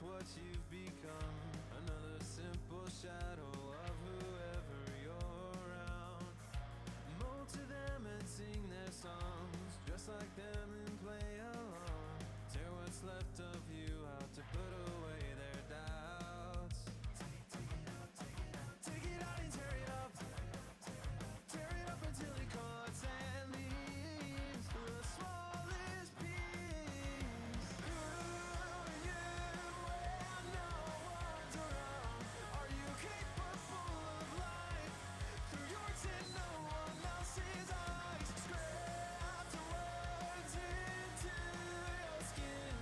what you've become. Another simple shadow of whoever you're around. Mold to them and sing their songs, dress like them and play along. Tear what's left of you out to put away their doubts. Take it out and tear it up. Tear it up until it cuts and leaves the smallest piece. Who are you when no one's around? Are you capable of life through yours and no one else's eyes? Scrap the words into your skin.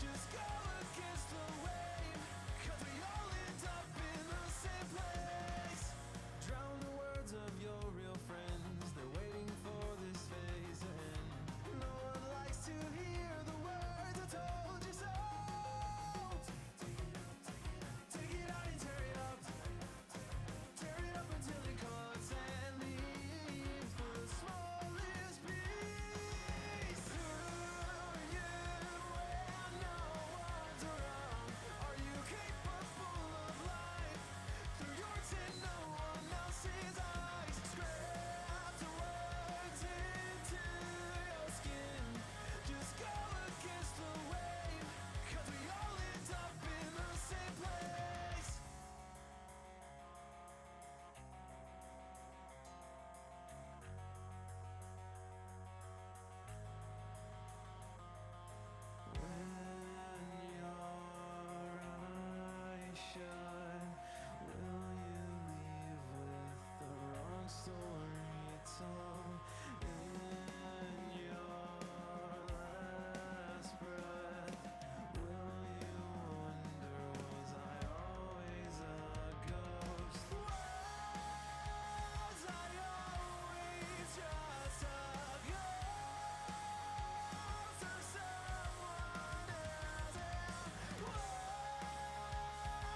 Just go against the wave, 'cause we all end up in the same place. Drown the words of your real friends, they're waiting for this phase to end. No one likes to hear the words I told you so. Take it out and tear it up. Tear it up until it cuts and leaves the smallest piece. Who are you when no one's around? Are you capable of life through yours and no one else's eyes? Scrap the words into your skin. Just go against the wave, 'cause we all end up in the same place. When your eyes shut, will you leave with the wrong story told? In your last breath, will you wonder, was I always a ghost? Was I always just a ghost or someone else?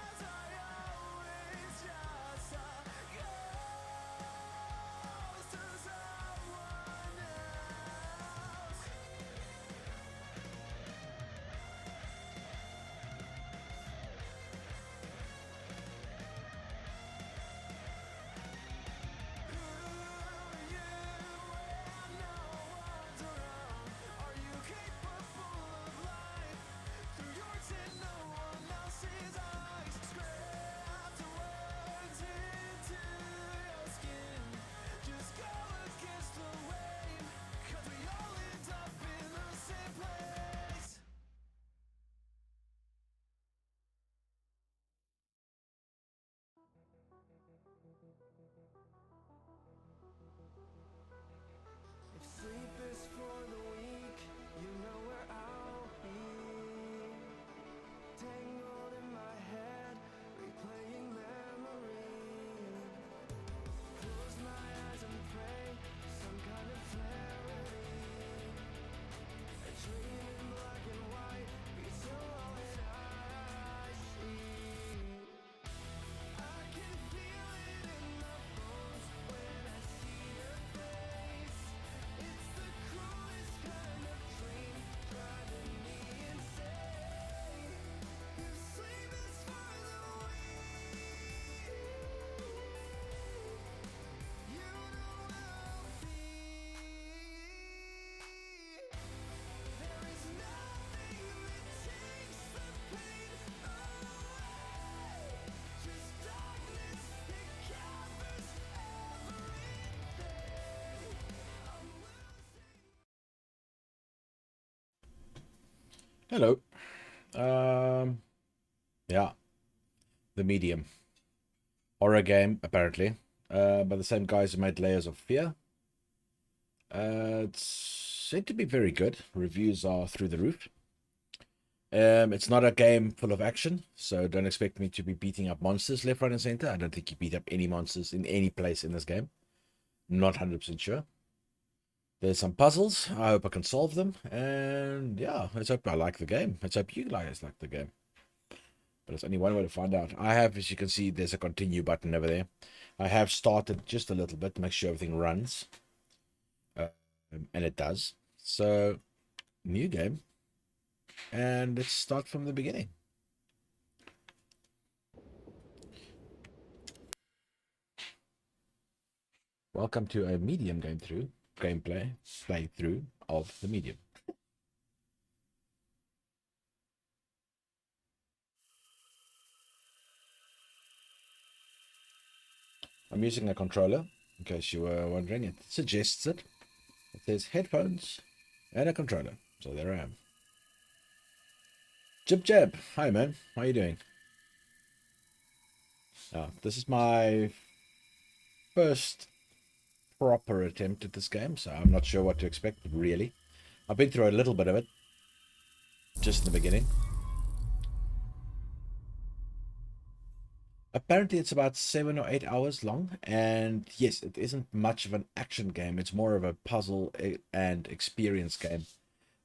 Was I always just a ghost or someone else? Who are you when no one's around? Are you capable of life through yours and no one else's eyes? Scrap the words into your skin. Just go against the wave, 'cause we all end up in the same place. If sleep is for the weak, you know where I'll be. Tangled in my head, replaying memories. Close my eyes and pray for some kind of clarity. A dream in black and white, beats all that I see. I can feel it in my bones when I see your face. It's the cruelest kind of dream, driving me insane. If sleep is for the weak, you know I'll be. There is nothing that takes the pain away. Just darkness that covers everything. I'm losing. Hello. Yeah, The Medium. Horror game, apparently. By the same guys who made Layers of Fear. It's said to be very good. Reviews are through the roof. It's not a game full of action, so don't expect me to be beating up monsters left, right, and center. I don't think you beat up any monsters in any place in this game. Not 100% sure. There's some puzzles. I hope I can solve them. And yeah, let's hope I like the game. Let's hope you guys like the game. But it's only one way to find out. I have, as you can see, there's a continue button over there. I have started just a little bit to make sure everything runs. And it does. So, new game. And let's start from the beginning. Welcome to a medium playthrough of the medium. I'm using a controller, in case you were wondering. It suggests it. It says headphones and a controller. So there I am. Jib Jab. Hi, man. How you doing? This is my first proper attempt at this game, so I'm not sure what to expect, really. I've been through a little bit of it, just in the beginning. Apparently it's about 7 or 8 hours long, and yes, it isn't much of an action game. It's more of a puzzle and experience game.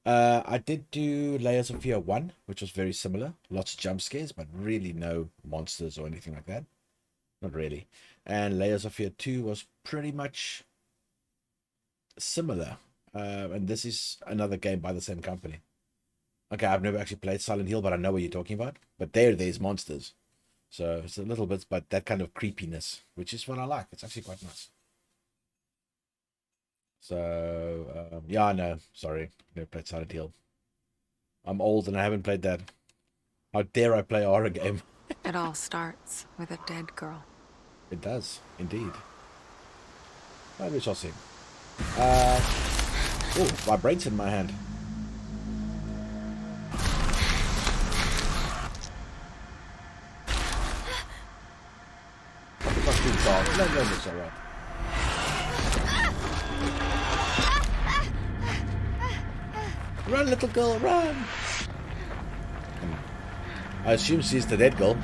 I did do Layers of Fear 1, which was very similar. Lots of jump scares, but really no monsters or anything like that. Not really. And Layers of Fear 2 was pretty much similar. And this is another game by the same company. Okay, I've never actually played Silent Hill, but I know what you're talking about. But there's monsters. So it's a little bit, but that kind of creepiness, which is what I like. It's actually quite nice. So, yeah, no, sorry. Never played Silent Hill. I'm old and I haven't played that. How dare I play a horror game? It all starts with a dead girl. It does, indeed. Well, we shall see. Oh, vibrates in my hand. It must be dark. No, it's alright. Run, little girl, run! I assume she's the dead girl.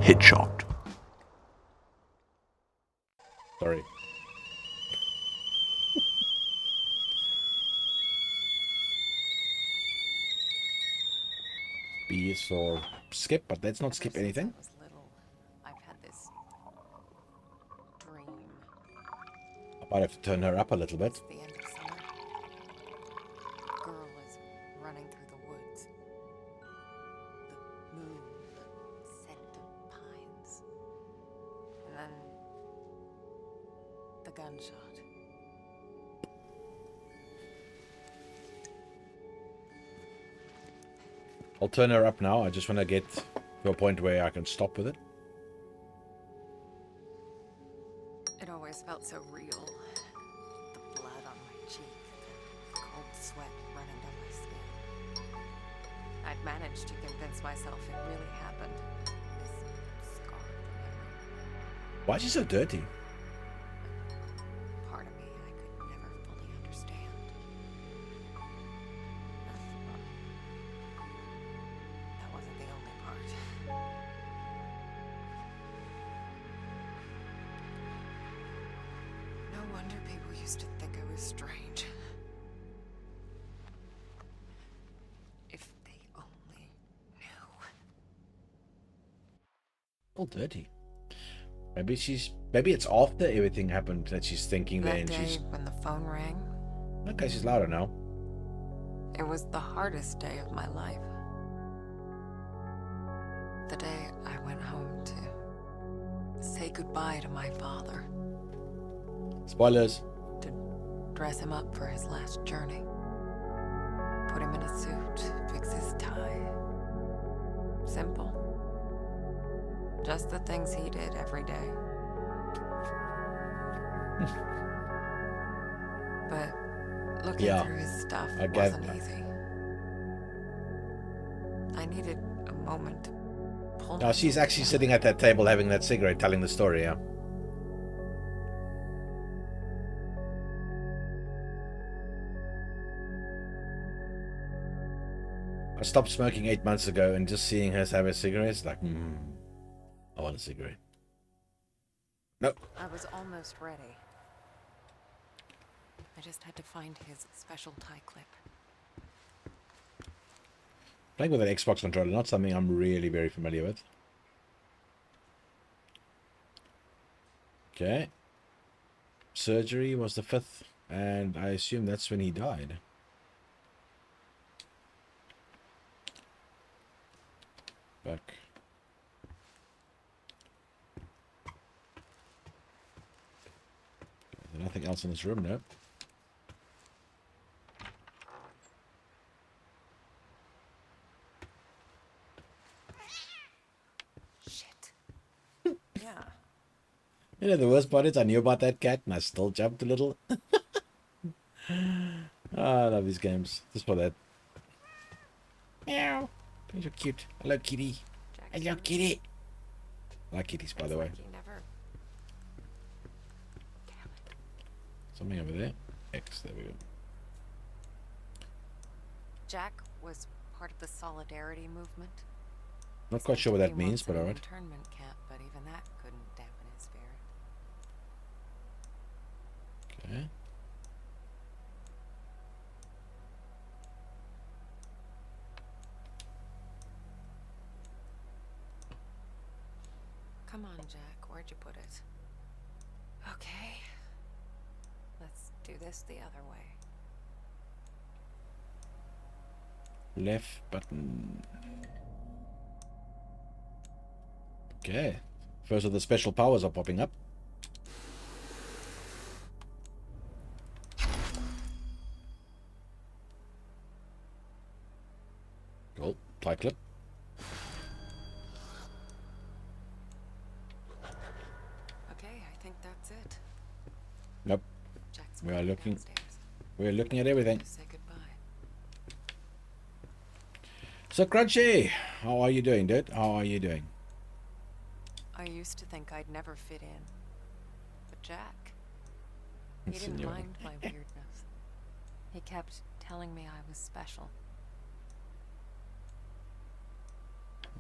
Headshot. Sorry. B is for skip, but let's not skip anything. Ever since I was little, I've had this dream. I might have to turn her up a little bit. It's the end of summer. A girl is running through the woods. The moon, scent of pines. And then the gunshot. I'll turn her up now. I just want to get to a point where I can stop with it. It always felt so real. The blood on my cheek, the cold sweat running down my skin. I'd managed to convince myself it really happened. This scarred memory. Why is she so dirty? Part of me I could never fully understand. That wasn't the only part. No wonder people used to think I was strange. If they only knew. All dirty. Maybe it's after everything happened that she's thinking there, That and day she's when the phone rang, okay. She's louder now. it was the hardest day of my life. The day I went home to say goodbye to my father, Spoilers. to dress him up for his last journey. Put him in a suit, fix his tie. Simple. Just the things he did every day. But looking Yeah, through his stuff I get wasn't that. easy. I needed a moment to pull Oh, she's actually sitting at that table having that cigarette, telling the story. Yeah. I stopped smoking 8 months ago, and just seeing her have a cigarette, it's like, I want a cigarette. Nope. I was almost ready. I just had to find his special tie clip. Playing with an Xbox controller, not something I'm really very familiar with. Okay. Surgery was the 5th, and I assume that's when he died. Back. There's nothing else in this room, no. Shit. Yeah. You know, the worst part is I knew about that cat and I still jumped a little. I love these games. Just for that. Meow. You're cute. Hello, kitty. Hello, Jackson, kitty. I like kitties, by it's the way. like you never. Damn it. Something over there. X, there we go. Jack was part of the Solidarity movement. Not He quite spent sure what a that few means, months but in an alright. internment camp, but even that couldn't dampen his spirit. Okay. Come on, Jack. Where'd you put it? Okay. Let's do this the other way. Left button. Okay. First of the special powers are popping up. Cool. Tie clip. Okay, I think that's it. Nope. Jack's We are waiting looking- downstairs. We're looking at everything. To say goodbye. So, Crunchy, how are you doing, dude? How are you doing? I used to think I'd never fit in. But Jack, he didn't Senor. mind my weirdness. He kept telling me I was special.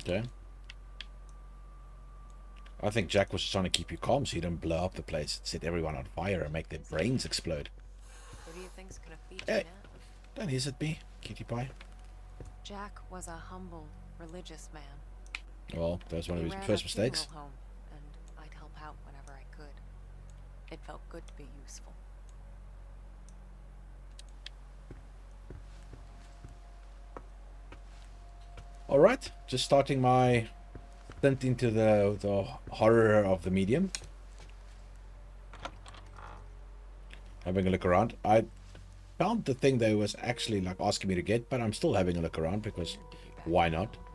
Okay. I think Jack was trying to keep you calm so you don't blow up the place and set everyone on fire and make their brains explode. Who do you think's gonna feed Hey. you now? Don't hiss at me, kitty pie. Jack was a humble, religious man. Well, that was one of He his ran first a funeral mistakes. home, and I'd help out whenever I could. It felt good to be useful. Alright, just starting my stint into the horror of the medium. Having a look around. I found the thing that was actually like asking me to get, but I'm still having a look around because Weird to be back why in the not? old room.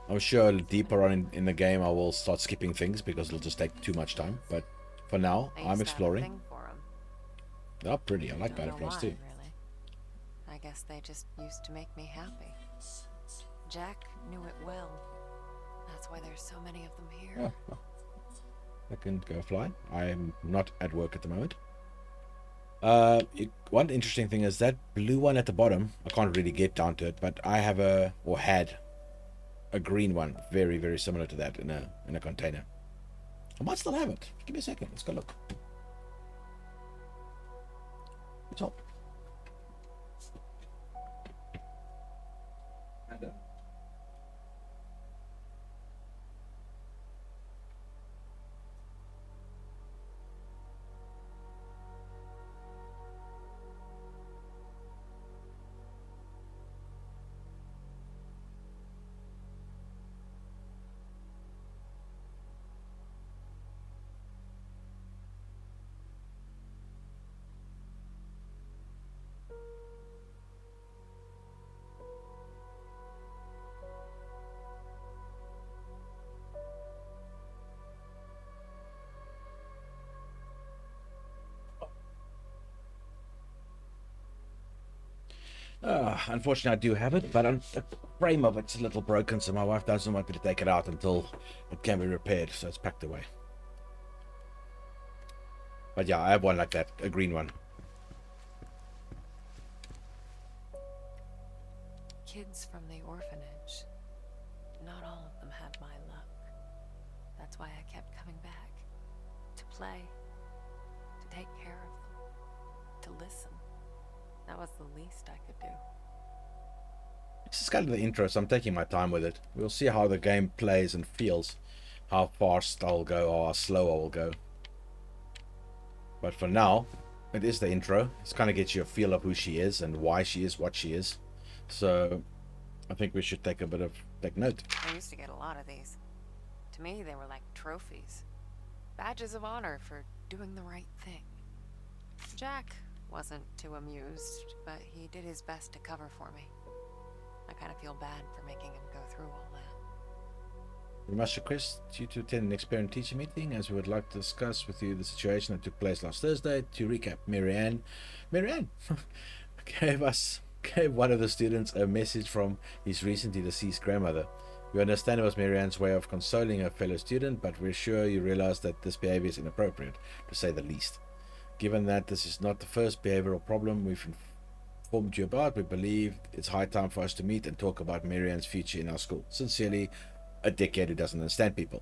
I'm sure deeper on in the game I will start skipping things because it'll just take too much time. But for now, I I'm used to have a exploring. thing for 'em. They're pretty. I like Don't know butterflies why, too. really. I guess they just used to make me happy. Jack knew it well. That's why there's so many of them here. Oh, well. I can go fly. I'm not at work at the moment. One interesting thing is that blue one at the bottom. I can't really get down to it, but I have had a green one, very very similar to that in a container. I might still have it. Give me a second. Let's go look. Top. Unfortunately, I do have it, but the frame of it's a little broken, so my wife doesn't want me to take it out until it can be repaired, so it's packed away. But yeah, I have one like that, a green one. Kids from the orphanage. Not all of them had my luck. That's why I kept coming back. To play. To take care of them. To listen. That was the least I could do. This is kind of the intro, so I'm taking my time with it. We'll see how the game plays and feels, how fast I'll go or how slow I will go. But for now, it is the intro. It's kind of gets you a feel of who she is and why she is what she is. So I think we should take note. I used to get a lot of these. To me, they were like trophies. Badges of honor for doing the right thing. Jack wasn't too amused, but he did his best to cover for me. I kind of feel bad for making him go through all that. We must request you to attend the next parent-teacher meeting, as we would like to discuss with you the situation that took place last Thursday. To recap, Marianne gave one of the students a message from his recently deceased grandmother. We understand it was Marianne's way of consoling her fellow student, but we're sure you realize that this behavior is inappropriate, to say the least. Given that this is not the first behavioral problem we've informed you about, we believe it's high time for us to meet and talk about Marianne's future in our school. Sincerely, a dickhead who doesn't understand people.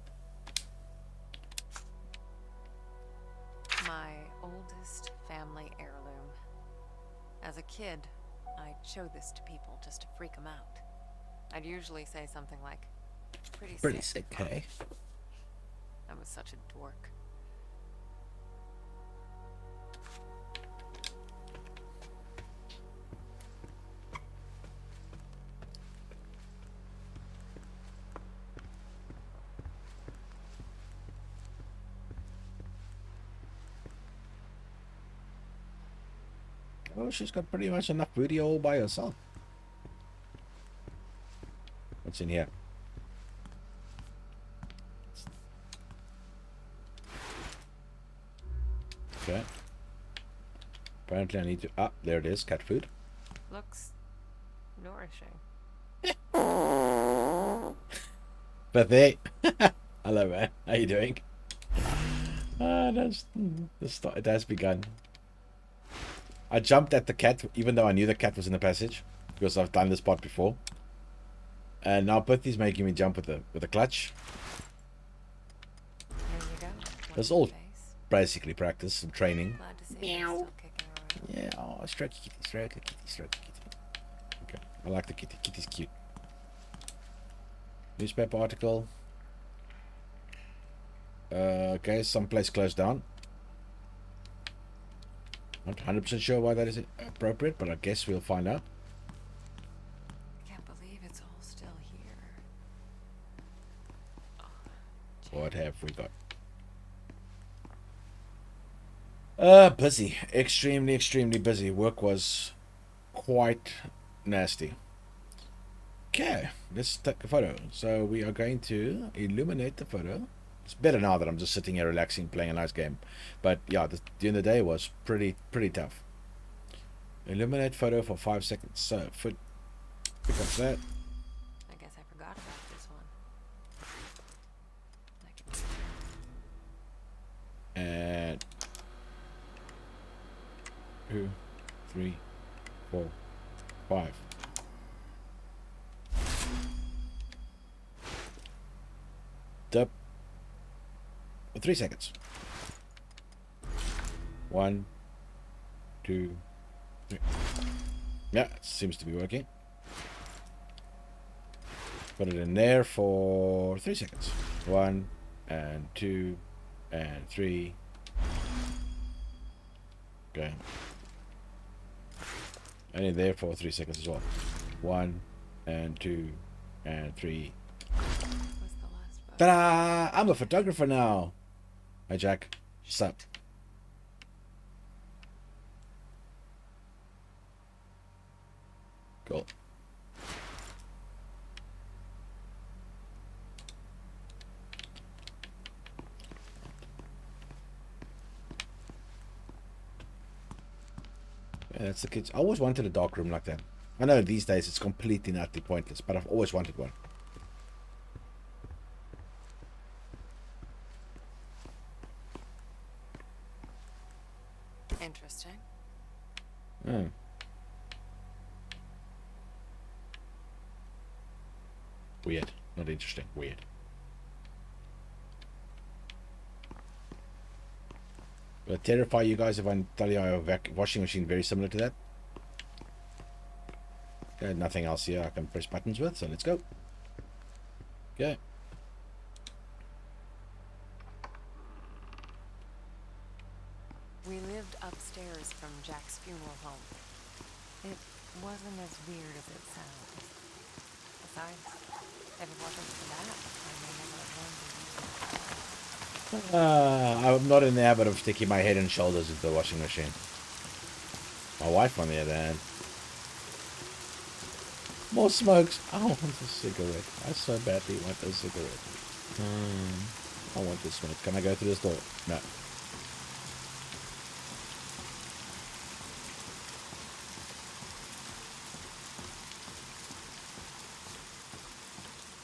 My oldest family heirloom. As a kid, I'd show this to people just to freak them out. I'd usually say something like, pretty sick, hey? I was such a dork. Oh, she's got pretty much enough booty all by herself. What's in here? Okay. Apparently I need to... Ah, there it is. Cat food. Looks nourishing. Birthday. Hello, man. How you doing? It has begun. I jumped at the cat, even though I knew the cat was in the passage, because I've done this part before. And now Pithy's making me jump with the clutch. There you go. That's What's all your face? basically practice and training. Glad to see you're still kicking around. Yeah, oh, stroke a kitty, stroke a kitty, stroke a kitty. Okay, I like the kitty. Kitty's cute. Newspaper article. Okay, someplace closed down. Not 100% sure why that is appropriate, but I guess we'll find out. I can't believe it's all still here. What have we got? Busy. Extremely busy. Work was quite nasty. Okay, let's take a photo. So we are going to illuminate the photo. It's better now that I'm just sitting here relaxing, playing a nice game. But yeah, during the day was pretty tough. Illuminate photo for 5 seconds. So, pick up that. I guess I forgot about this one. And 2, 3, 4, 5. Up. 3 seconds. 1, 2, 3. Yeah, it seems to be working. Put it in there for 3 seconds. 1 and 2 and 3. Okay. And in there for 3 seconds as well. 1 and 2 and 3. Was the last photo. Ta-da! I'm a photographer now. Hi, Jack. What's up? Cool. Yeah, that's the kids. I always wanted a dark room like that. I know these days it's completely and utterly pointless, but I've always wanted one. Interesting. Hmm. Weird. Not interesting. Weird. Will it terrify you guys if I tell you I have a washing machine very similar to that? Okay, nothing else here I can press buttons with, so let's go. Okay. We lived upstairs from Jack's funeral home. It wasn't as weird as it sounds. Besides, if it wasn't for that, I may never have learned to use it. I'm not in the habit of sticking my head and shoulders into the washing machine. My wife, on the other hand. More smokes. I want a cigarette. I so badly want a cigarette. I want this smoke. Can I go through this door? No.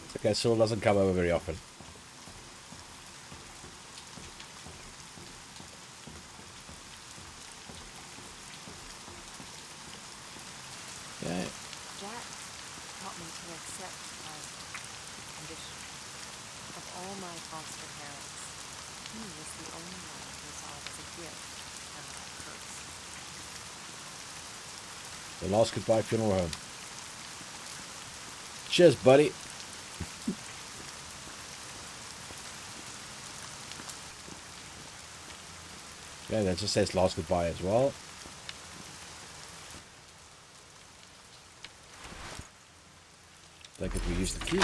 It's okay, Cyril doesn't come over very often. Okay. Jack taught me to accept my condition. Of all my foster parents, he was the only one who saw it as a gift and not a curse. The last goodbye funeral home. Cheers, buddy. Yeah, that just says last goodbye as well. Like if we use the key.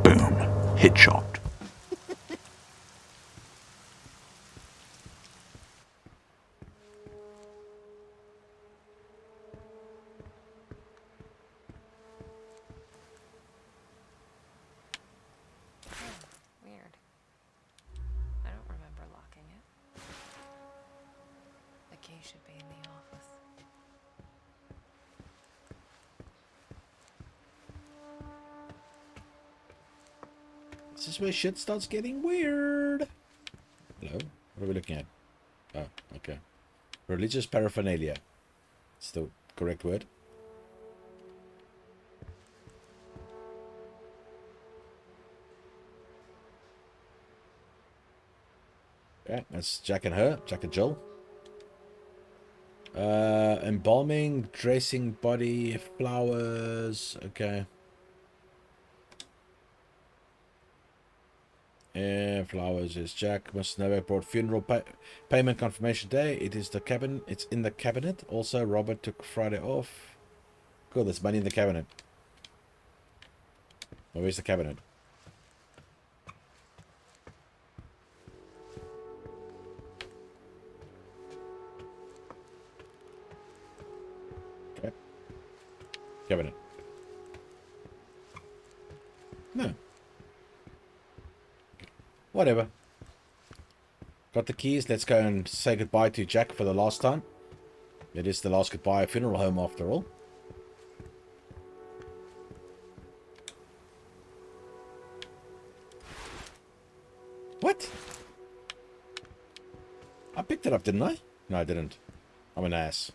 Boom. Headshot. Weird. I don't remember locking it. The key should be in the office. This is where shit starts getting weird. Hello? What are we looking at? Oh, okay. Religious paraphernalia. It's the correct word. Okay, that's Jack and her. Jack and Jill. Embalming, dressing body, flowers. Okay. Yeah, flowers is Jack. Must never brought funeral payment confirmation day. It is the cabinet. It's in the cabinet. Also, Robert took Friday off. Cool, there's money in the cabinet. Oh, where's the cabinet? Okay. Cabinet. No. Whatever. Got the keys. Let's go and say goodbye to Jack for the last time. It is the last goodbye funeral home after all. What? I picked it up, didn't I? No, I didn't. I'm an ass.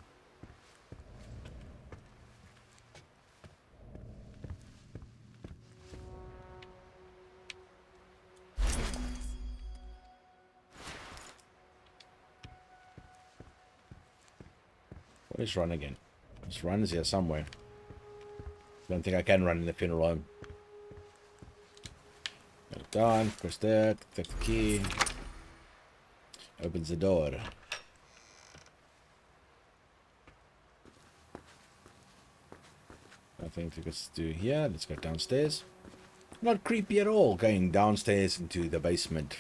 What is run again? This run is here somewhere. Don't think I can run in the funeral home. Get it done. Press that. Take the key. Opens the door. Nothing to do here. Let's go downstairs. Not creepy at all going downstairs into the basement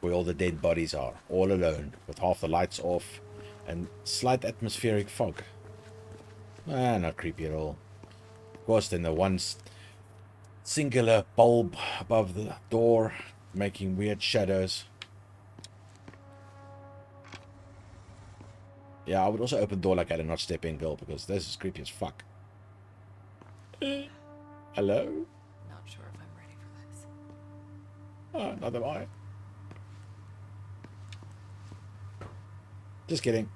where all the dead bodies are. All alone with half the lights off and slight atmospheric fog. Not creepy at all. Of course, then the one singular bulb above the door making weird shadows. Yeah, I would also open the door like that and not step in, girl, because this is creepy as fuck. Hello? Not sure if I'm ready for this. Oh, neither am I. Just kidding.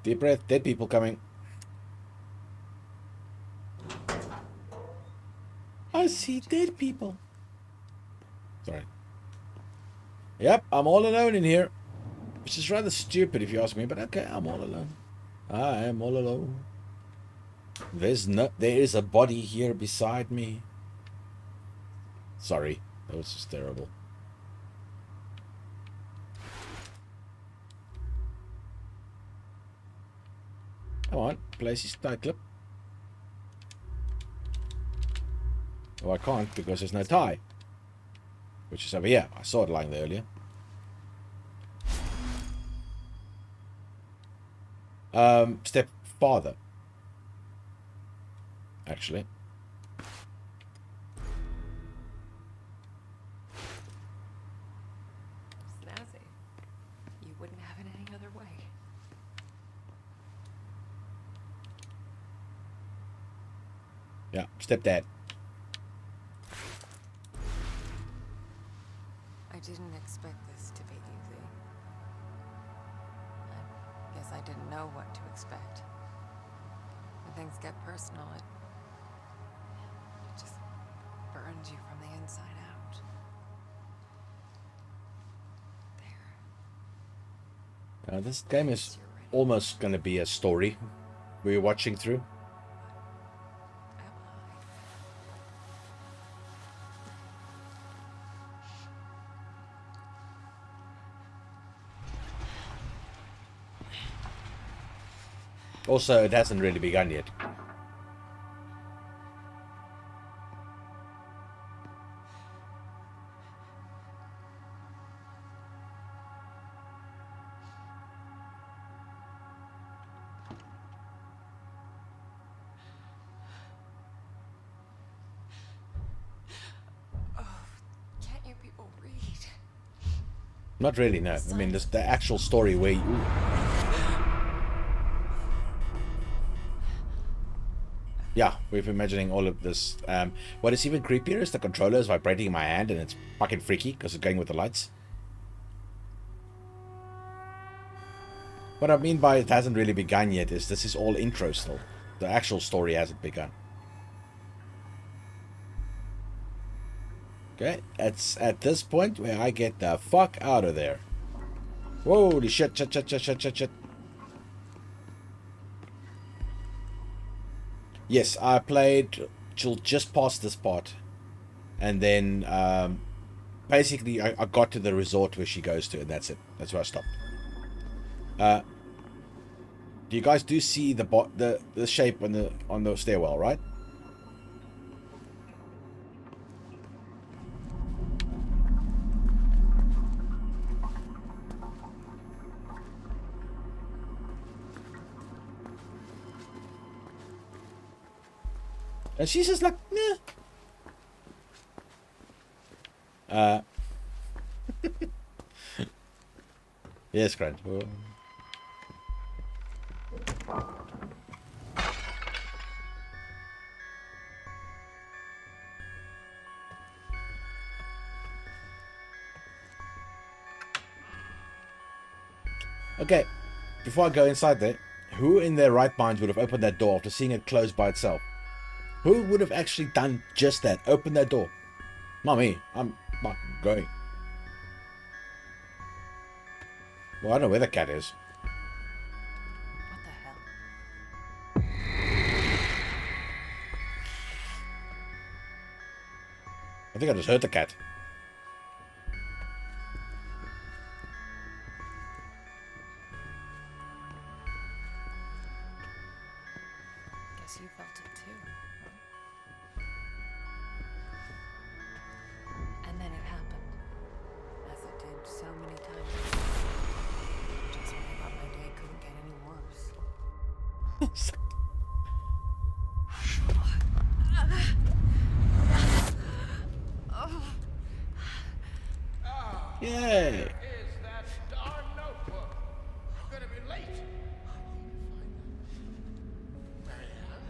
Deep breath, dead people coming. I see dead people. Sorry. Yep, I'm all alone in here. Which is rather stupid if you ask me, but okay, I'm all alone. I am all alone. There is a body here beside me. Sorry, that was just terrible. Come on, place his tie clip. Oh, I can't because there's no tie. Which is over here. I saw it lying there earlier. Step farther. Actually. Snazzy. You wouldn't have it any other way. Yeah, step that. I didn't expect this to be easy. I guess I didn't know what to expect. When things get personal, it just burns you from the inside out. There. This game is almost going to be a story we're watching through. Am Also, it hasn't really begun yet. Can't you people read? Not really, no. I mean, this, the actual story where you... Yeah, we're imagining all of this. What is even creepier is the controller is vibrating in my hand and it's fucking freaky because it's going with the lights. What I mean by it hasn't really begun yet is this is all intro still. The actual story hasn't begun. Okay, it's at this point where I get the fuck out of there. Holy shit, shit. Yes, I played till just past this part. And then, basically, I got to the resort where she goes to, and that's it. That's where I stopped. Do you guys do see the shape on the stairwell, right? And she's just like, nah. Yes, Grant. Okay, before I go inside there, who in their right mind would have opened that door after seeing it close by itself? Who would have actually done just that? Open that door. Not me. I'm fucking going. Well, I don't know where the cat is. What the hell? I think I just heard the cat. Guess you felt it too. And then it happened. As it did so many times. Just when I thought my day couldn't get any worse. Yay! Is that darn notebook? I'm gonna be late. Marianne?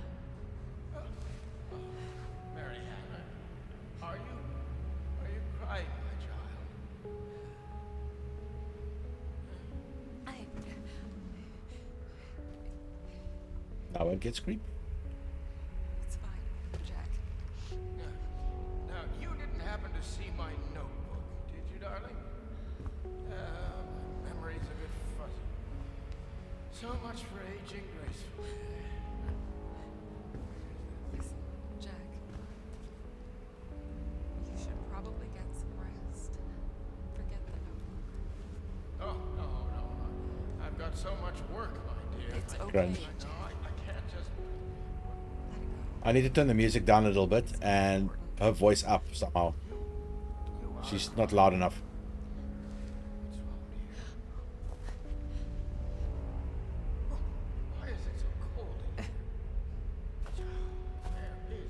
Marianne, are you crying, my child? Now it gets creepy. It's fine, Jack. So much for aging gracefully. Listen, Jack. You should probably get some rest. Forget the notebook. Oh, no. I've got so much work, my dear. It's okay, Grunge. No, Jack. I can't just... Let it go. I need to turn the music down a little bit and her voice up somehow. She's not loud enough. What's wrong, dear? Oh, why is it so cold in here? There is...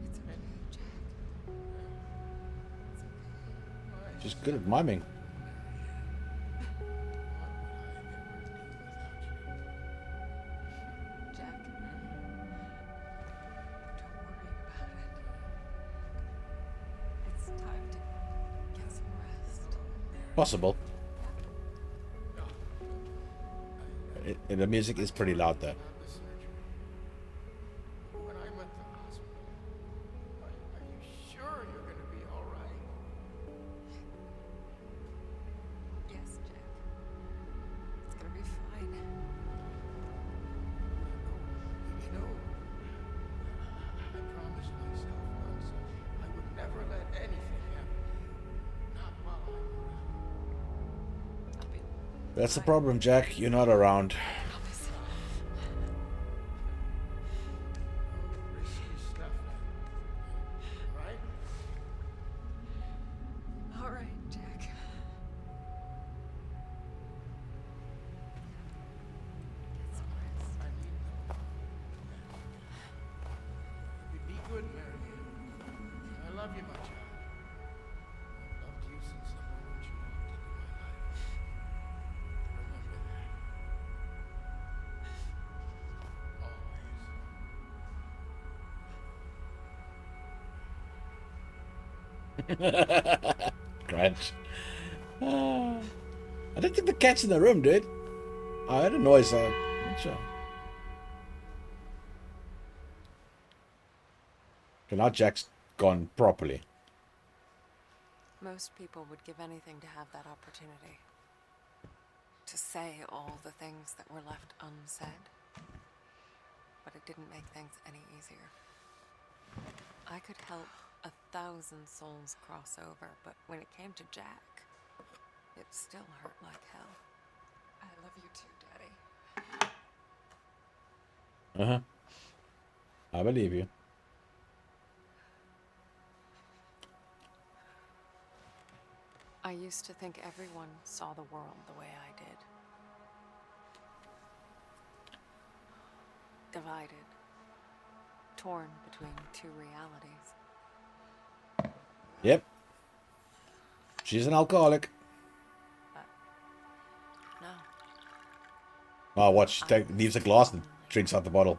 It's okay, Jack. It's okay. She's good at miming. Jack. Don't worry about it. It's time to get some rest. Possible. The music is pretty loud though. The surgery. When I'm at the hospital, are you sure you're going to be all right? Yes, Jack. It's gonna be fine. You know, I promised myself once I would never let anything happen to you. Not while I'm around. I'll be That's the problem, Jack. You're not around. promise. Risky stuff, right? All right, Jack. Get some rest. I need them. Be good, Mary. I love you, my child. I've loved you since the moment you walked into my life. Remember that. Crunch. I don't think the cat's in the room, dude. I heard a noise. Not sure. Okay, now Jack's gone properly. Most people would give anything to have that opportunity. To say all the things that were left unsaid. But it didn't make things any easier. I could help 1,000 souls cross over, but when it came to Jack, it still hurt like hell. I love you too, Daddy. Uh-huh. I believe you. I used to think everyone saw the world the way I did. Divided. Torn between two realities. Yep. She's an alcoholic. No. Oh, what? She leaves the glass and drinks out the bottle.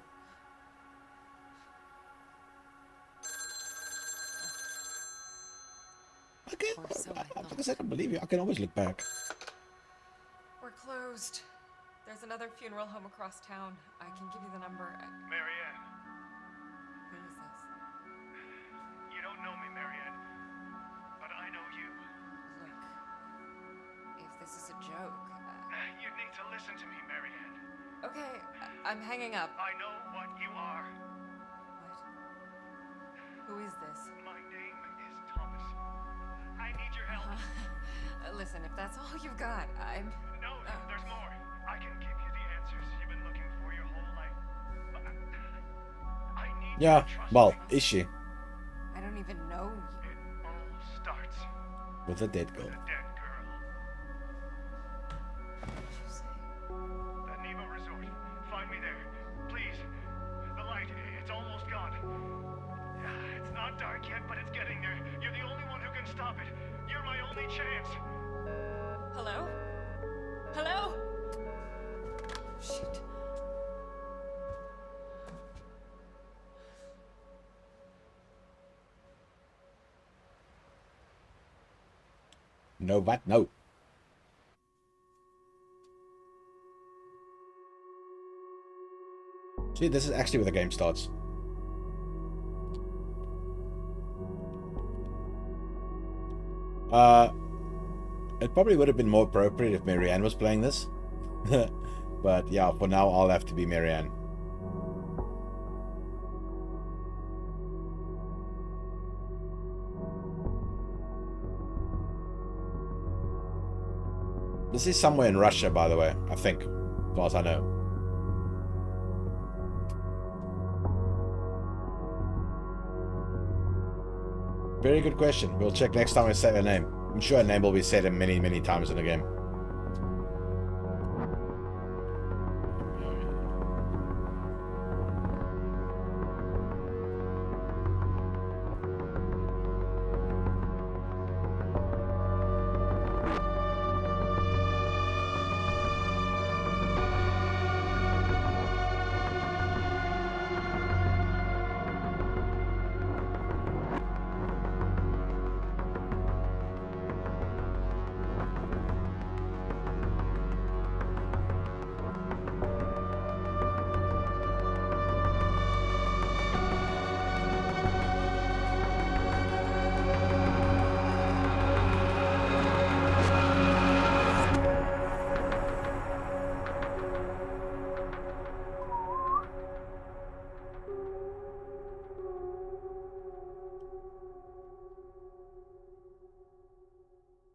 Okay. Or so I Like I thought. said, I believe you. I can always look back. We're closed. There's another funeral home across town. I can give you the number. Marianne, Who is this? you don't know me, Marianne, but I know you. Look, if this is a joke. You need to listen to me, Marianne. Okay, I'm hanging up. I know what you are. What? Who is this? My name is Thomas. I need your help. Listen, if that's all you've got, I'm. No, there's more. I can give you the answers you've been looking for your whole life. But I need Yeah, you to trust well, me. is she? I don't even know you. It all starts With a dead with girl. a dead girl. What did you say? The Neva Resort. Find me there. Please. The light, it's almost gone. It's not dark yet, but it's getting there. You're the only one who can stop it. You're my only chance. Hello? Hello? Shit. No, what? No. See, this is actually where the game starts. It probably would have been more appropriate if Marianne was playing this. But yeah, for now, I'll have to be Marianne. This is somewhere in Russia, by the way, I think, as far as I know. Very good question. We'll check next time I say her name. I'm sure her name will be said many, many times in the game.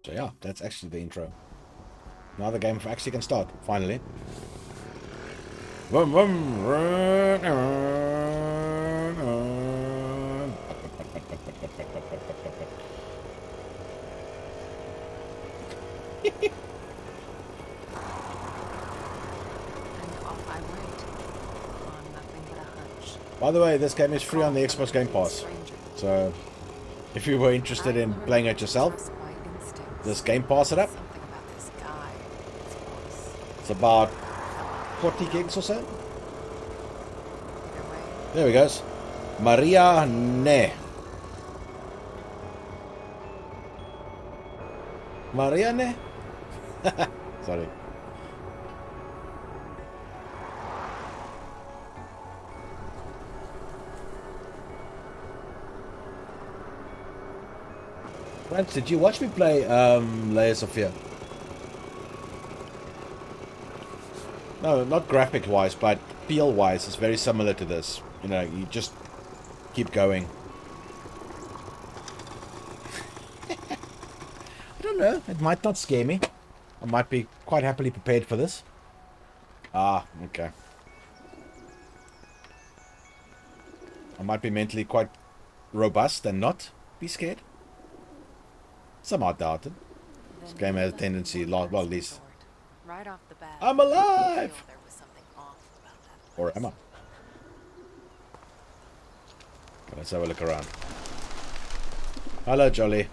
So yeah, that's actually the intro. Now the game actually can start, finally. Vroom, vroom, vroom, vroom. And off I went, on nothing but a hunch. By the way, this game is free on the Xbox Game Pass. So if you were interested in playing it yourself, just Game Pass it up. Something about this guy, his voice. It's about 40 gigs or so. Either way, There we goes. Maria Ne. Maria Ne? Sorry. Rance, did you watch me play Layers of Fear? No, not graphic wise, but feel wise, it's very similar to this. You know, you just keep going. I don't know, it might not scare me. I might be quite happily prepared for this. Ah, okay. I might be mentally quite robust and not be scared. Some I doubt it. This game has a tendency, well, at least. right off the bat, I'm I feel alive! there was something off about that Or place. am I? Okay, let's have a look around. Hello, Jolly.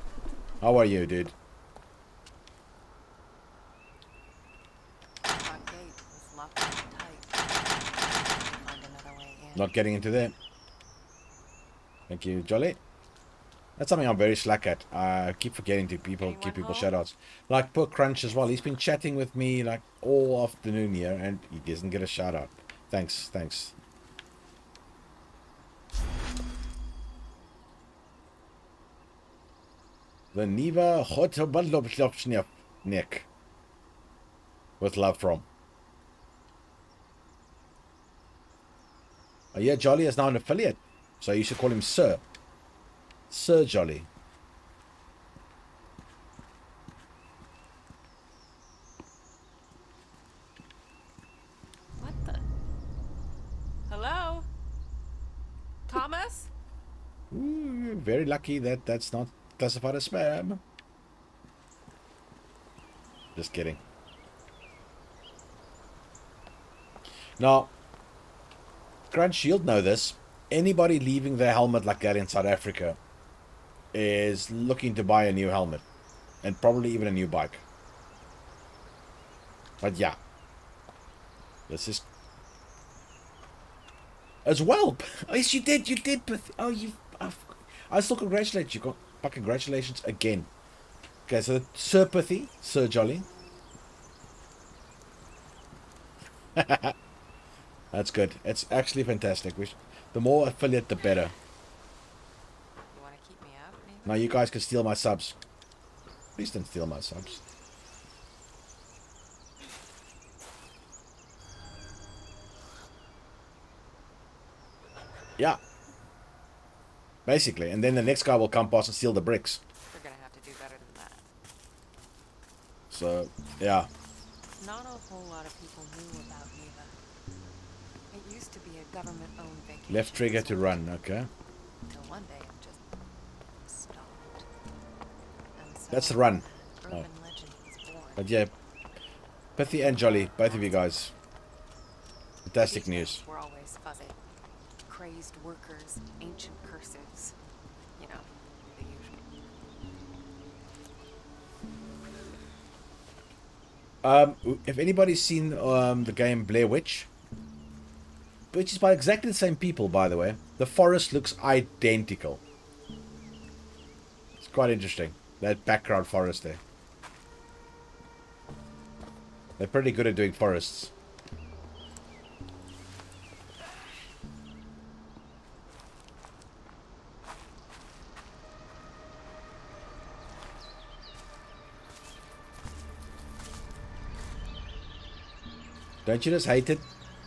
How are you, dude? Front gate was locked up tight. Find another way in. Not getting into there. Thank you, Jolly. That's something I'm very slack at. I keep forgetting to give people shoutouts. Like poor Crunch as well. He's been chatting with me like all afternoon here, and he doesn't get a shout out. Thanks, thanks. The Neva Nick. With love from. Oh yeah, Jolly is now an affiliate. So you should call him Sir. Sir Jolly. What the? Hello? Thomas? Ooh, very lucky that that's not classified as spam. Just kidding. Now, Grand Shield know this. Anybody leaving their helmet like that in South Africa is looking to buy a new helmet. And probably even a new bike. But yeah. This is... As well! Oh, yes, you did! You did! Oh, you... I still congratulate you. But congratulations again. Okay, so Sir Pithy, Sir Jolly. That's good. It's actually fantastic. The more affiliate, the better. You want to keep me up, maybe? Now you guys can steal my subs. Please don't steal my subs. Yeah. Basically. And then the next guy will come past and steal the bricks. We're gonna have to do better than that. So, yeah. Not a whole lot of people knew about Neva. It used to be a government-owned vacation Left trigger to resort. run. Okay. Till one day it just stopped. And so That's the run. urban Oh. legend was born. But yeah. Pithy and Jolly. Both of you guys. Fantastic news. Details were always fuzzy. Crazed workers, ancient curses. You know, the usual. If anybody's seen the game Blair Witch, which is by exactly the same people, by the way, the forest looks identical. It's quite interesting. That background forest there. They're pretty good at doing forests. Don't you just hate it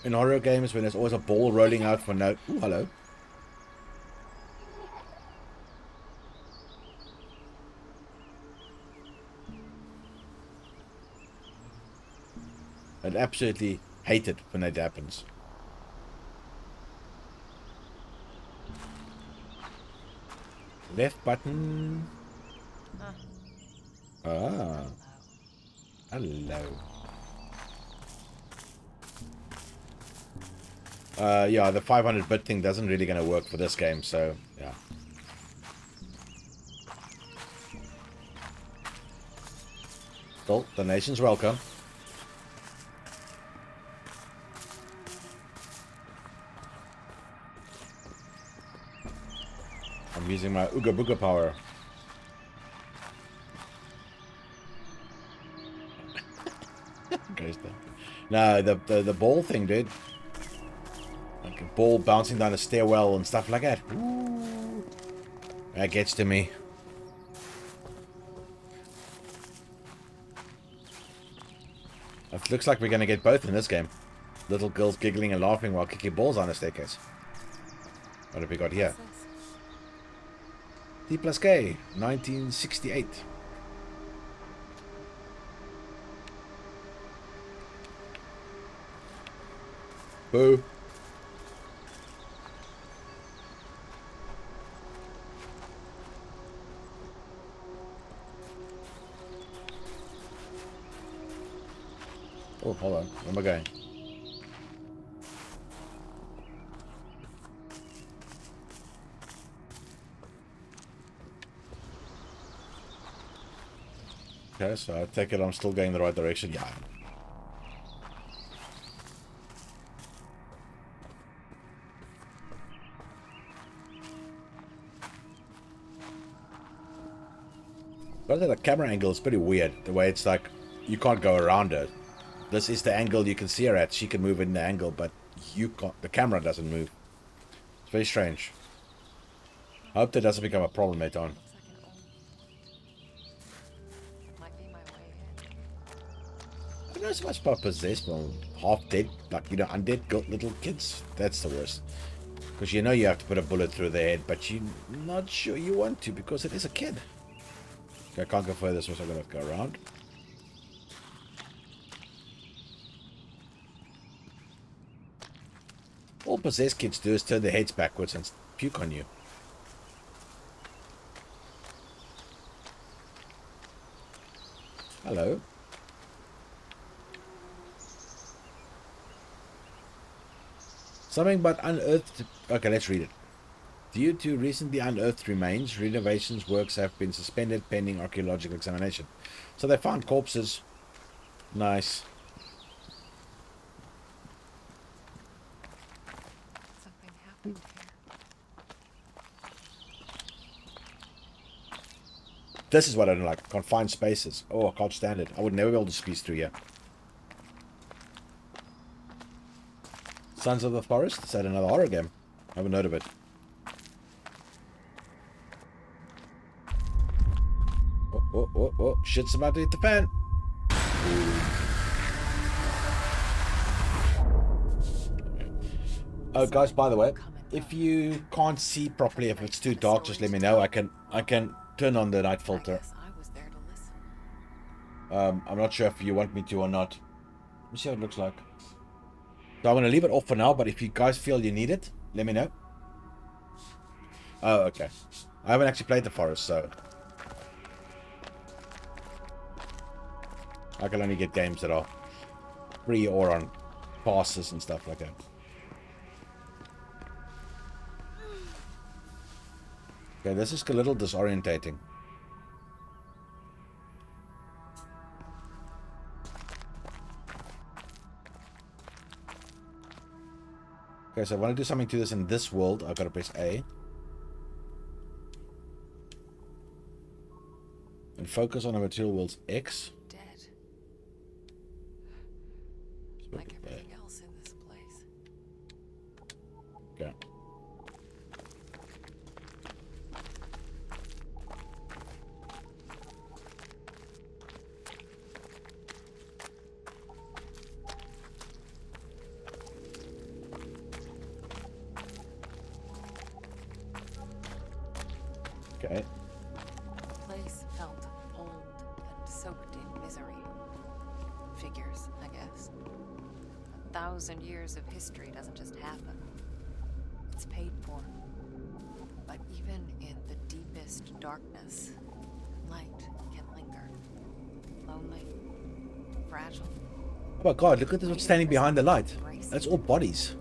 in horror games when there's always a ball rolling out for no... Ooh, hello. I'd absolutely hate it when that happens. Left button. Ah. Hello. Yeah, the 500-bit thing doesn't really gonna work for this game, so yeah. Well, donations welcome. I'm using my Ooga Booga power. No, the ball thing, dude. Like a ball bouncing down a stairwell and stuff like that. Ooh. That gets to me. It looks like we're going to get both in this game. Little girls giggling and laughing while kicking balls on a staircase. What have we got here? T plus K, 1968. Boo. Oh, hold on. Where am I going? Okay, so I take it I'm still going in the right direction. Yeah. But the camera angle is pretty weird. The way it's like, you can't go around it. This is the angle you can see her at. She can move in the angle, but you can't. The camera doesn't move. It's very strange. I hope that doesn't become a problem later on. Might be my way in. I don't know so much about possessed, well, half dead, like, you know, undead little kids. That's the worst. Because you know you have to put a bullet through their head, but you're not sure you want to because it is a kid. Okay, I can't go further, so I'm going to have to go around. All possessed kids do is turn their heads backwards and puke on you. Hello. Something about unearthed... Okay, let's read it. Due to recently unearthed remains, renovations works have been suspended pending archaeological examination. So they found corpses. Nice. Something happened here. This is what I don't like. Confined spaces. Oh, I can't stand it. I would never be able to squeeze through here. Sons of the Forest? Is that another horror game? I haven't heard of it. Oh. Shit's about to hit the fan. Oh, guys, by the way, if you can't see properly, if it's too dark, just let me know. I can turn on the night I filter. guess I was there to listen. I'm not sure if you want me to or not. Let me see how it looks like. So I'm going to leave it off for now, but if you guys feel you need it, let me know. Oh, okay. I haven't actually played The Forest, so I can only get games that are free or on passes and stuff like that. Okay, this is a little disorientating. Okay, so I want to do something to this in this world. I've got to press A. And focus on the material world's X. Dead. Like everything else in this place. Okay. Okay. The place felt old and soaked in misery. Figures, I guess. 1,000 years of history doesn't just happen. It's paid for. But even in the deepest darkness, light can linger. Lonely, fragile. Oh my god, look at what's standing behind the light. That's all bodies.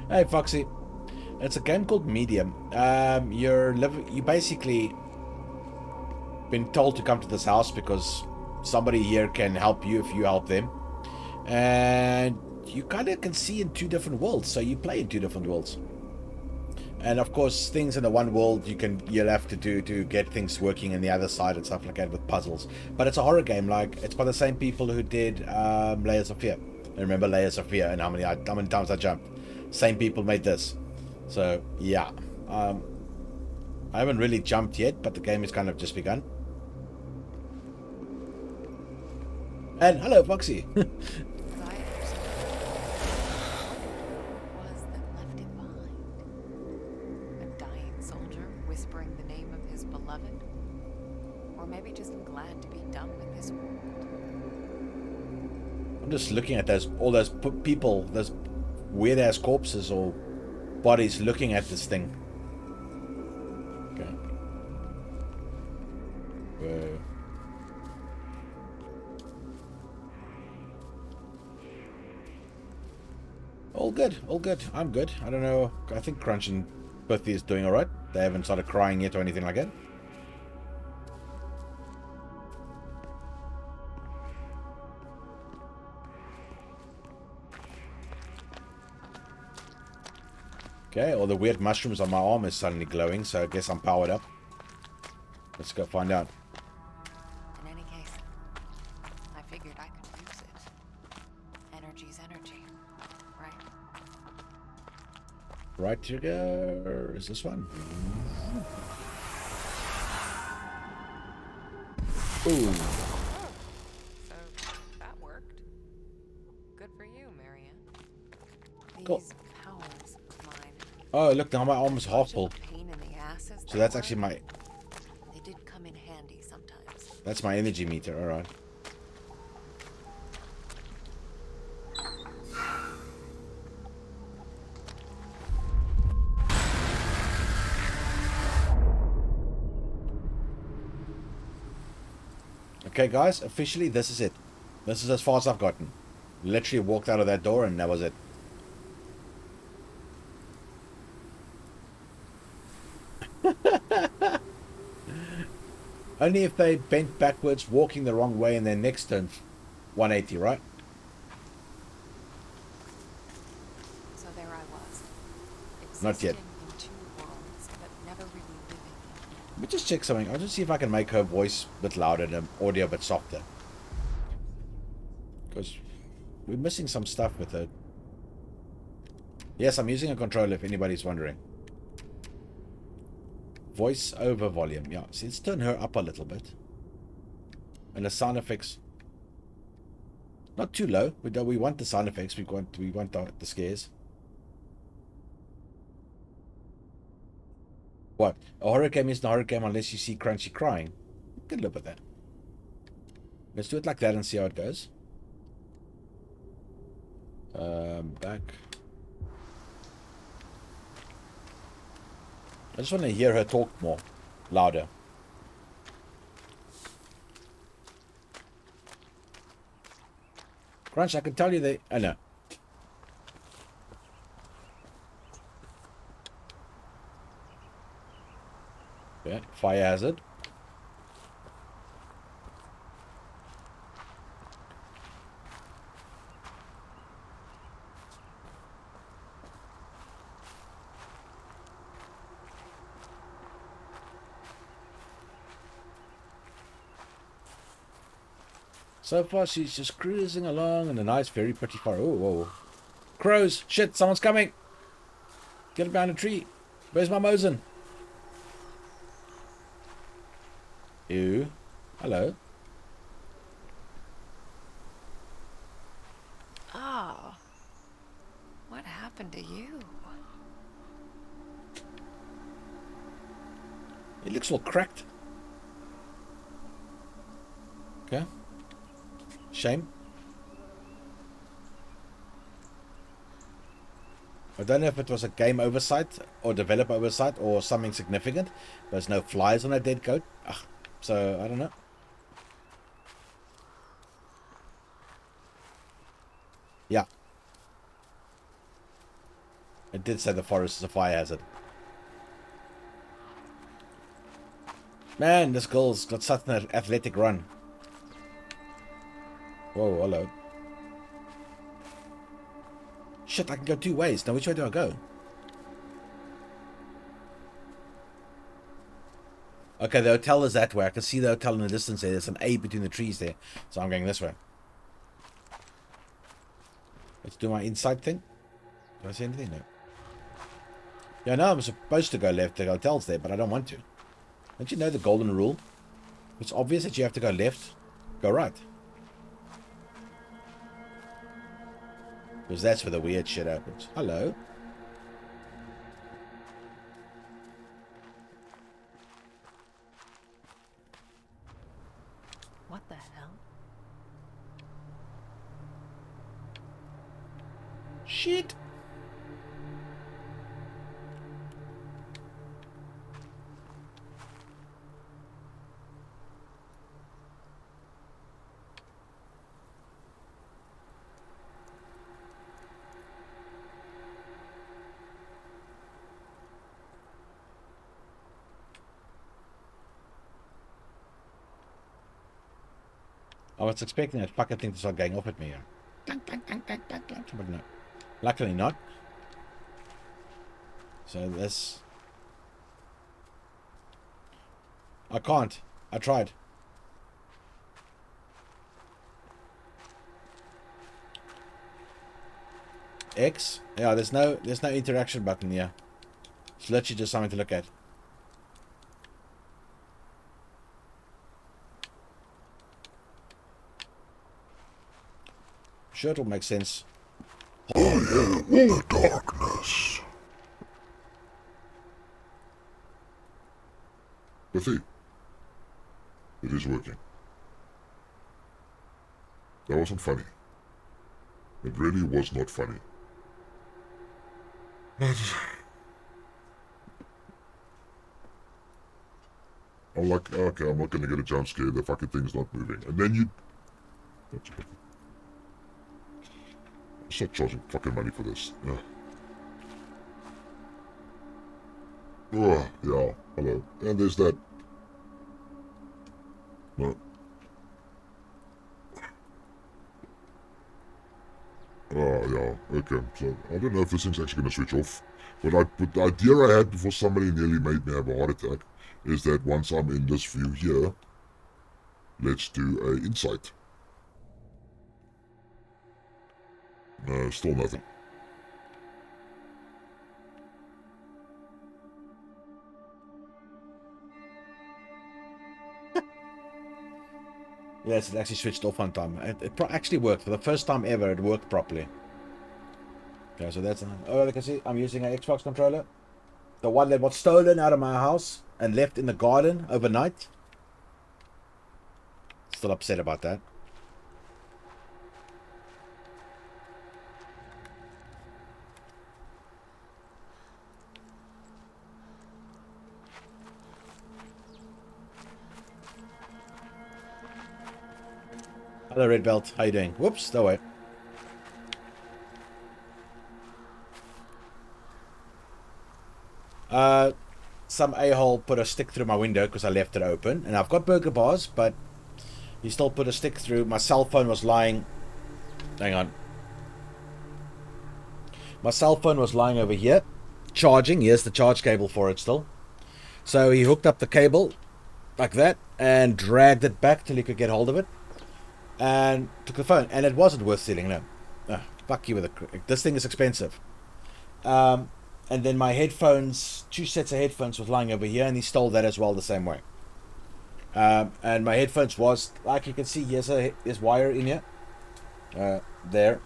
Hey Foxy, it's a game called Medium. You basically been told to come to this house because somebody here can help you if you help them, and you kind of can see in two different worlds. So you play in two different worlds, and of course things in the one world you'll have to do to get things working in the other side and stuff like that with puzzles. But it's a horror game. Like, it's by the same people who did Layers of Fear. I remember Layers of Fear and how many times I jumped. Same people made this. So yeah, I haven't really jumped yet, but the game has kind of just begun. And hello Foxy. As I understood it, was that left it behind? A dying soldier whispering the name of his beloved? Or maybe just glad to be done with this world? I'm just looking at all those people, those weird ass corpses or bodies looking at this thing. Okay. Whoa. All good, all good. I'm good. I don't know. I think Crunch and Pithy is doing alright. They haven't started crying yet or anything like that. Okay, all the weird mushrooms on my arm is suddenly glowing, so I guess I'm powered up. Let's go find out. In any case, I figured I could use it. Energy's energy, right? Right trigger is this one. Ooh. So that worked. Good for you, Marianne. These Cool. powers of mine. Oh, look, now my arm is half full. Pain in the ass as So they that's were, actually They did come in handy sometimes. that's my energy meter. All right. Okay, guys, officially, this is it. This is as far as I've gotten. Literally walked out of that door and that was it. Only if they bent backwards, walking the wrong way, and then next turn 180, right? So there I was. Not yet. Existing in two worlds, but never really living in Let me just check something. I'll just see if I can make her voice a bit louder and the audio a bit softer. Because we're missing some stuff with it. Yes, I'm using a controller if anybody's wondering. Voice over volume. Yeah, see, let's turn her up a little bit. And the sound effects, not too low. We want the sound effects. We want the scares. What? A horror game isn't a horror game unless you see Crunchy crying. You can live with that. Let's do it like that and see how it goes. Back. I just want to hear her talk more, louder. Crunch, I can tell you they... I know. Yeah, fire hazard. So far, she's just cruising along in a nice, very pretty fire. Oh, whoa. Crows! Shit, someone's coming! Get behind a tree. Where's my Mosin? Ew. Hello. Oh. What happened to you? It looks all cracked. Okay. Shame. I don't know if it was a game oversight or developer oversight or something significant. There's no flies on a dead goat. Ugh. So, I don't know. Yeah. It did say the forest is a fire hazard. Man, this girl's got such an athletic run. Whoa, hello. Shit, I can go two ways. Now, which way do I go? Okay, the hotel is that way. I can see the hotel in the distance there. There's an A between the trees there. So I'm going this way. Let's do my inside thing. Do I see anything? No. Yeah, no, I'm supposed to go left. The hotel's there, but I don't want to. Don't you know the golden rule? It's obvious that you have to go left. Go right. Because that's where the weird shit happens. Hello. What the hell? Shit. I was expecting that fucking thing to start going off at me. But no. Luckily not. So this... I can't. I tried. X? Yeah, there's no interaction button here. It's literally just something to look at. Sure, it'll make sense. I am the darkness. Let's see. It is working. That wasn't funny. It really was not funny. I'm like, okay, I'm not gonna get a jump scare, the fucking thing's not moving. And then you... Stop charging fucking money for this. Yeah. Oh, yeah, hello. And there's that... No. Oh, yeah, okay. So, I don't know if this thing's actually going to switch off. But the idea I had before somebody nearly made me have a heart attack is that once I'm in this view here, let's do a insight. No, still nothing. Yes, it actually switched off on time. It actually worked. For the first time ever, it worked properly. Okay, so that's... Oh, like I see, I'm using an Xbox controller. The one that was stolen out of my house and left in the garden overnight. Still upset about that. Hello, Red Belt. How you doing? Whoops, no way. Some a-hole put a stick through my window because I left it open. And I've got burger bars, but he still put a stick through. My cell phone was lying... Hang on. My cell phone was lying over here. Charging. Here's the charge cable for it still. So he hooked up the cable like that and dragged it back till he could get hold of it. And took the phone. And it wasn't worth stealing, no. Fuck you with it. This thing is expensive. And then my headphones, 2 sets of headphones was lying over here, and he stole that as well the same way. And my headphones was, like you can see, there's wire in here. There.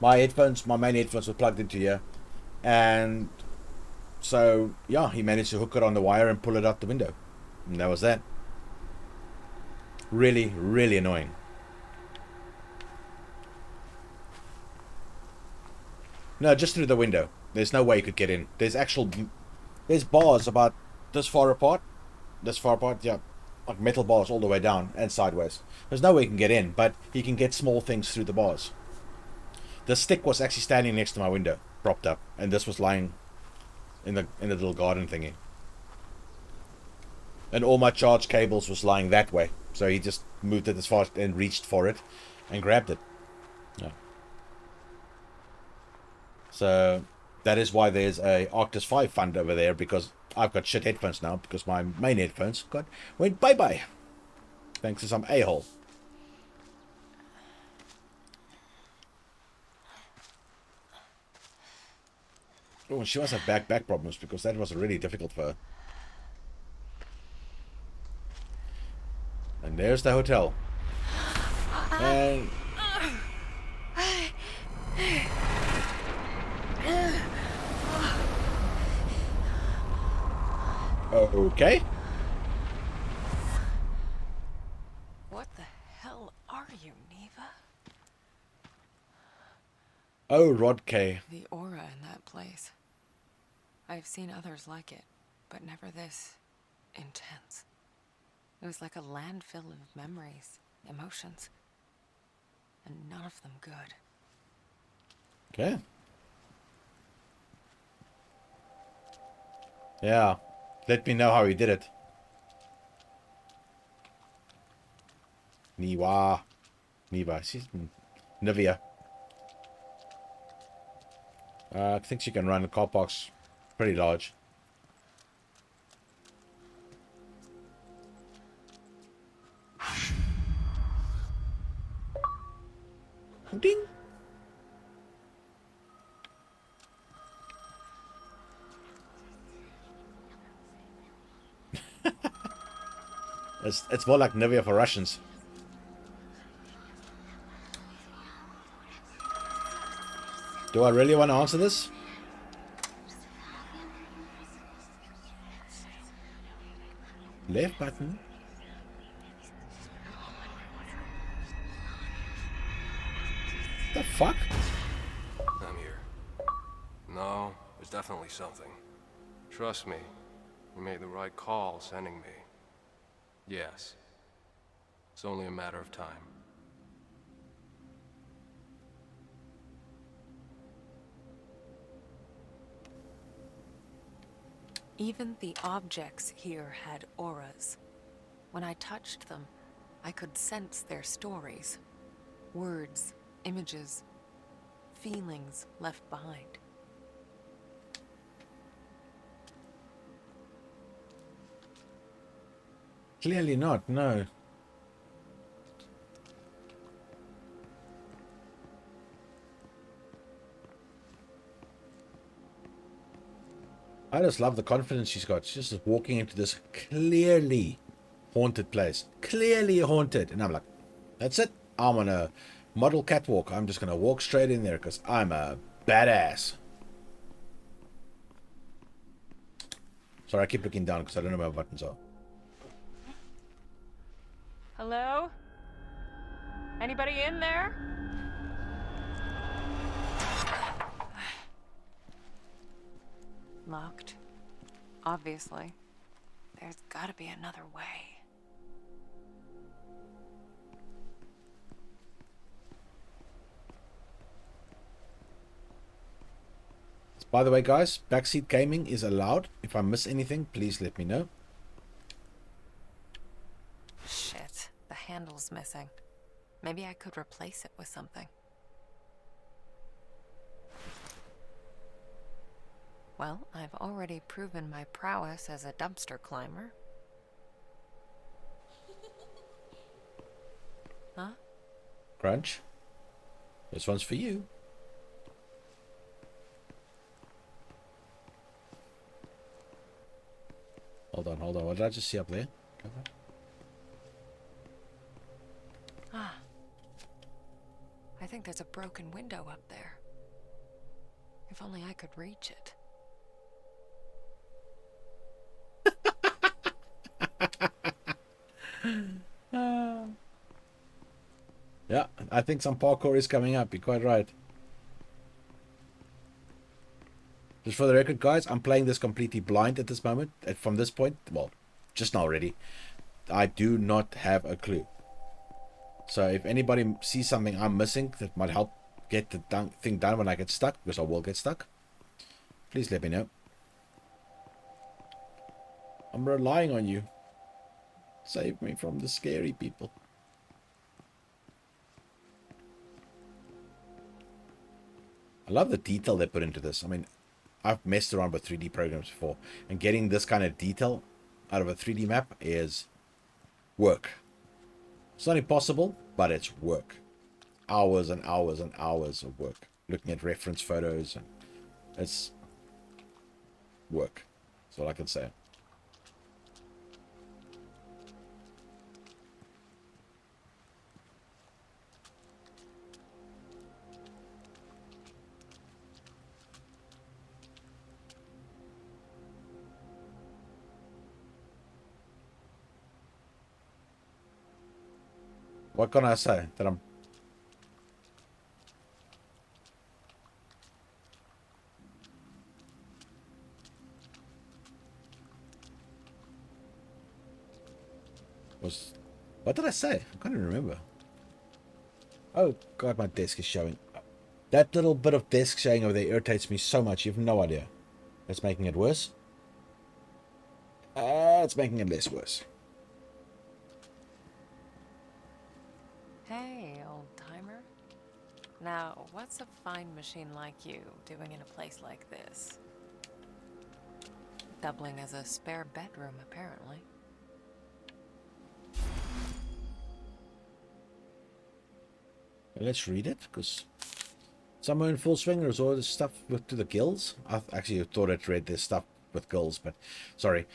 My headphones, my main headphones were plugged into here. And so, yeah, he managed to hook it on the wire and pull it out the window. And that was that. Really, really annoying. No, just through the window. There's no way you could get in. There's bars about this far apart. Yeah. Like metal bars all the way down and sideways. There's no way you can get in, but you can get small things through the bars. The stick was actually standing next to my window, propped up, and this was lying in the little garden thingy. And all my charge cables was lying that way. So he just moved it as far and reached for it and grabbed it. Yeah. So that is why there's a Arctis 5 fund over there, because I've got shit headphones now because my main headphones went bye-bye. Thanks to some a-hole. Oh, she must have back problems because that was really difficult for her. And there's the hotel. And... Okay. What the hell are you, Neva? Oh, Rod K. The aura in that place. I've seen others like it, but never this intense. It was like a landfill of memories, emotions, and none of them good. Okay. Yeah. Let me know how he did it. Neva. She's Nivea. I think she can run the car parks pretty large. Ding. It's more like Nivea for Russians. Do I really want to answer this? Left button. The fuck? I'm here. No, there's definitely something. Trust me, you made the right call sending me. Yes. It's only a matter of time. Even the objects here had auras. When I touched them, I could sense their stories. Words, images, feelings left behind. Clearly not, no. I just love the confidence she's got. She's just walking into this clearly haunted place. Clearly haunted. And I'm like, that's it. I'm on a model catwalk. I'm just going to walk straight in there because I'm a badass. Sorry, I keep looking down because I don't know where my buttons are. Hello? Anybody in there? Locked. Obviously. There's gotta be another way. By the way, guys, backseat gaming is allowed. If I miss anything, please let me know. Shit. The handle's missing. Maybe I could replace it with something. Well, I've already proven my prowess as a dumpster climber. Huh? Crunch. This one's for you. Hold on. What did I just see up there? Ah. I think there's a broken window up there. If only I could reach it. Yeah, I think some parkour is coming up. You're quite right. Just for the record, guys, I'm playing this completely blind at this moment. From this point, well, just now already, I do not have a clue. So if anybody sees something I'm missing that might help get the thing done when I get stuck, because I will get stuck, please let me know. I'm relying on you. Save me from the scary people. I love the detail they put into this. I mean, I've messed around with 3D programs before, and getting this kind of detail out of a 3D map is work. It's not impossible, but it's work. Hours and hours and hours of work. Looking at reference photos, and it's work. That's all I can say. What can I say? That I'm... What did I say? I can't even remember. Oh, God, my desk is showing. That little bit of desk showing over there irritates me so much. You have no idea. It's making it worse. It's making it less worse. Hey, old timer. Now, what's a fine machine like you doing in a place like this? Doubling as a spare bedroom, apparently. Let's read it, because somewhere in full swing there's all this stuff with to the gills. I actually thought I'd read this stuff with gills, but sorry.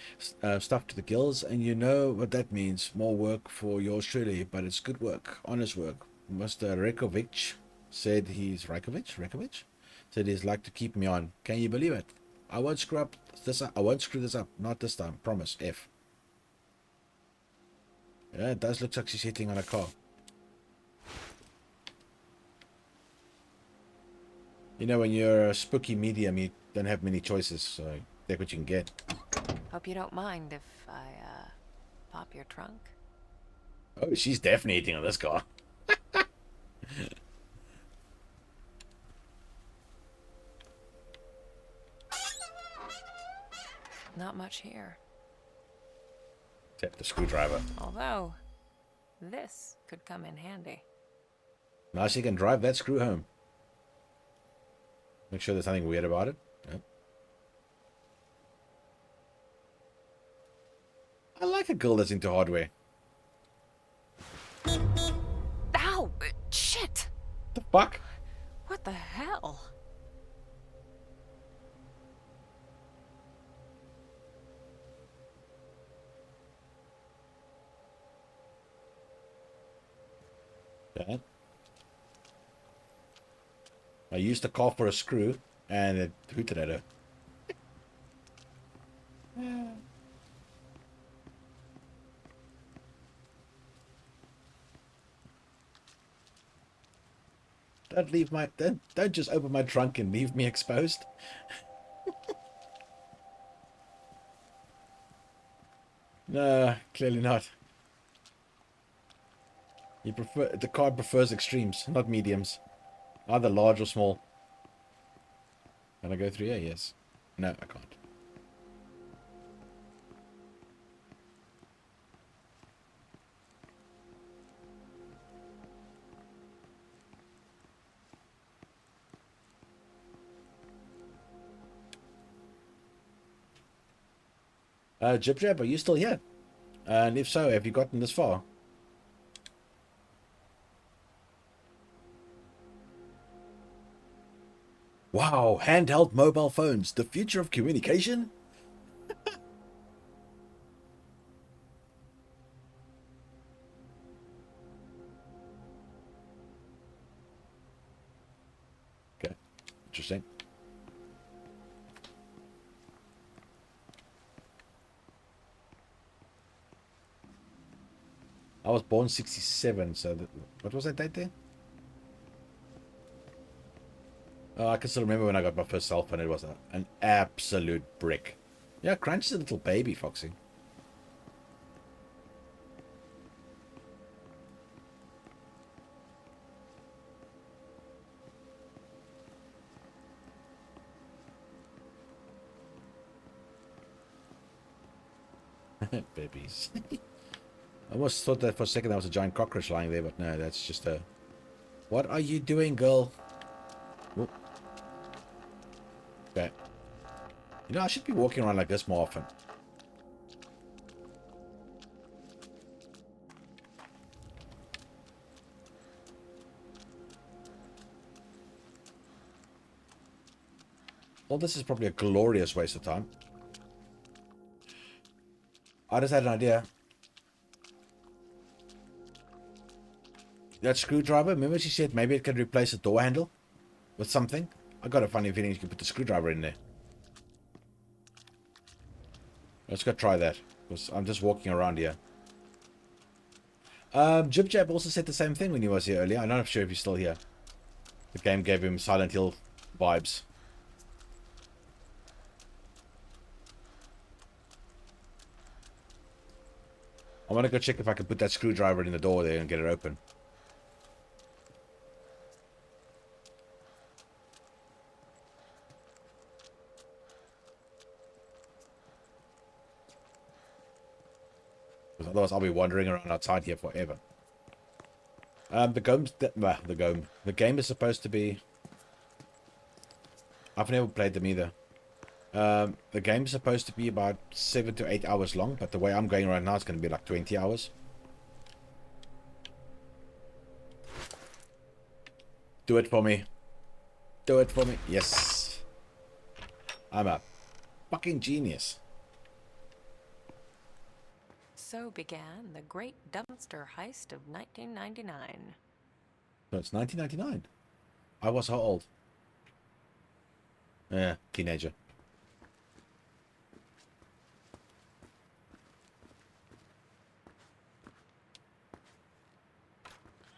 Stuff to the gills, and you know what that means. More work for yours truly, but it's good work, honest work. Mr. Rekovich said Rekovich said he'd like to keep me on. Can you believe it? I won't screw this up. Not this time. Promise. F. Yeah, it does look like she's hitting on a car. You know, when you're a spooky medium, you don't have many choices, so take what you can get. Hope you don't mind if I, pop your trunk? Oh, she's definitely hitting on this car. Not much here. Except the screwdriver. Although, this could come in handy. Now she can drive that screw home. Make sure there's nothing weird about it. Yep. I like a girl that's into hardware. Ow! Shit! The fuck? What the hell? Okay. I used the car for a screw and it hooted at her. Don't leave my don't just open my trunk and leave me exposed. No, clearly not. The car prefers extremes, not mediums. Either large or small. Can I go through here? Yes. No, I can't. Jib Jab, are you still here? And if so, have you gotten this far? Wow, handheld mobile phones, the future of communication? Okay, interesting. I was born 67, so what was that date there? Oh, I can still remember when I got my first cell phone. It was an absolute brick. Yeah, Crunch is a little baby, Foxy. Babies. I almost thought that for a second that was a giant cockroach lying there, but no, that's just a... What are you doing, girl? Whoop. Okay. You know, I should be walking around like this more often. Well, this is probably a glorious waste of time. I just had an idea. That screwdriver, remember she said maybe it can replace a door handle with something? I got a funny feeling you can put the screwdriver in there. Let's go try that, because I'm just walking around here. Jib Jab also said the same thing when he was here earlier. I'm not sure if he's still here. The game gave him Silent Hill vibes. I want to go check if I can put that screwdriver in the door there and get it open. Because otherwise I'll be wandering around outside here forever. The game is supposed to be... I've never played them either. The game is supposed to be about 7 to 8 hours long, but the way I'm going right now it's going to be like 20 hours. Do it for me. Do it for me. Yes. I'm a fucking genius. So began the great dumpster heist of 1999. So it's 1999. I was how old? Yeah, teenager.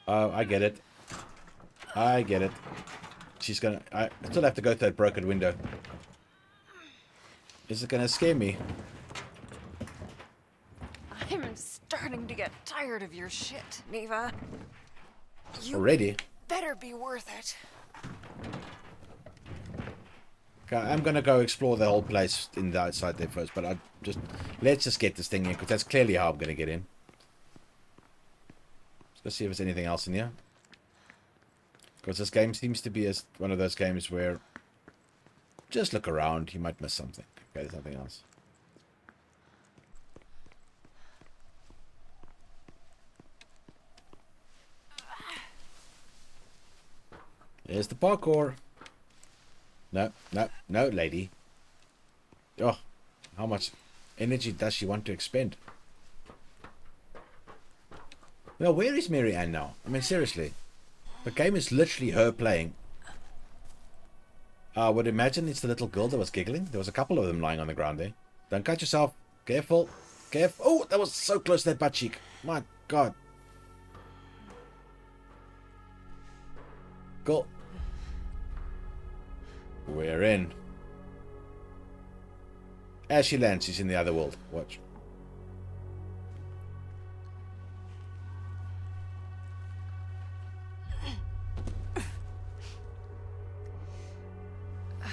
Oh, I get it. I get it. She's gonna... I still have to go through that broken window. Is it gonna scare me? I'm starting to get tired of your shit, Neva. You Already? better be worth it. Okay, I'm gonna go explore the whole place in the outside there first, but let's just get this thing in, because that's clearly how I'm gonna get in. Let's see if there's anything else in here. Because this game seems to be one of those games where just look around, you might miss something. Okay, there's nothing else. There's the parkour. No, no, no, lady. Oh, how much energy does she want to expend? Now, where is Mary Ann now? I mean, seriously. The game is literally her playing. I would imagine it's the little girl that was giggling. There was a couple of them lying on the ground there. Don't cut yourself. Careful. Careful. Oh, that was so close to that butt cheek. My God. Cool. We're in. As she lands, she's in the other world. Watch.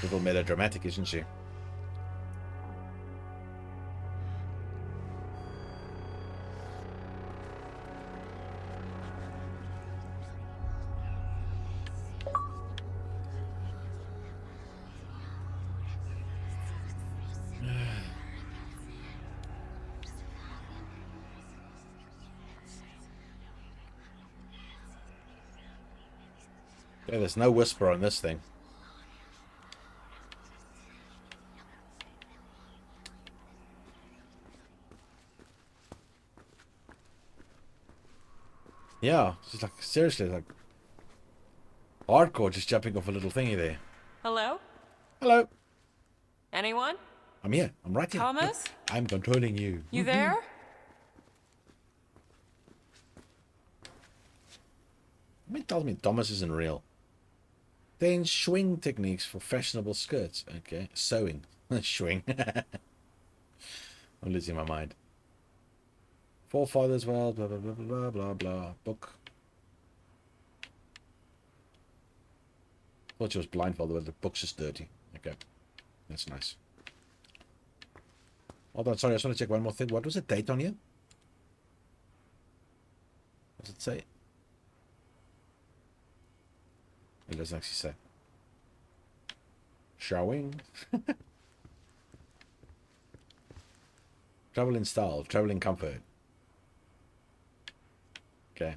Little melodramatic, isn't she? Yeah, there's no whisper on this thing. Yeah, she's like, seriously, like, hardcore just jumping off a little thingy there. Hello? Hello, Anyone? I'm here. I'm right here. Thomas? I'm controlling you. You there? I mean, tell me Thomas isn't real. Then swing techniques for fashionable skirts. Okay, sewing. Swing. I'm losing my mind. Forefathers, well, blah, blah, blah, blah, blah, blah. Book. Thought she was blindfolded, but the book's just dirty. Okay, that's nice. Hold on, sorry, I just want to check one more thing. What was the date on here? What does it say? It doesn't actually say. Showing. Travel in style, travel in comfort. Okay.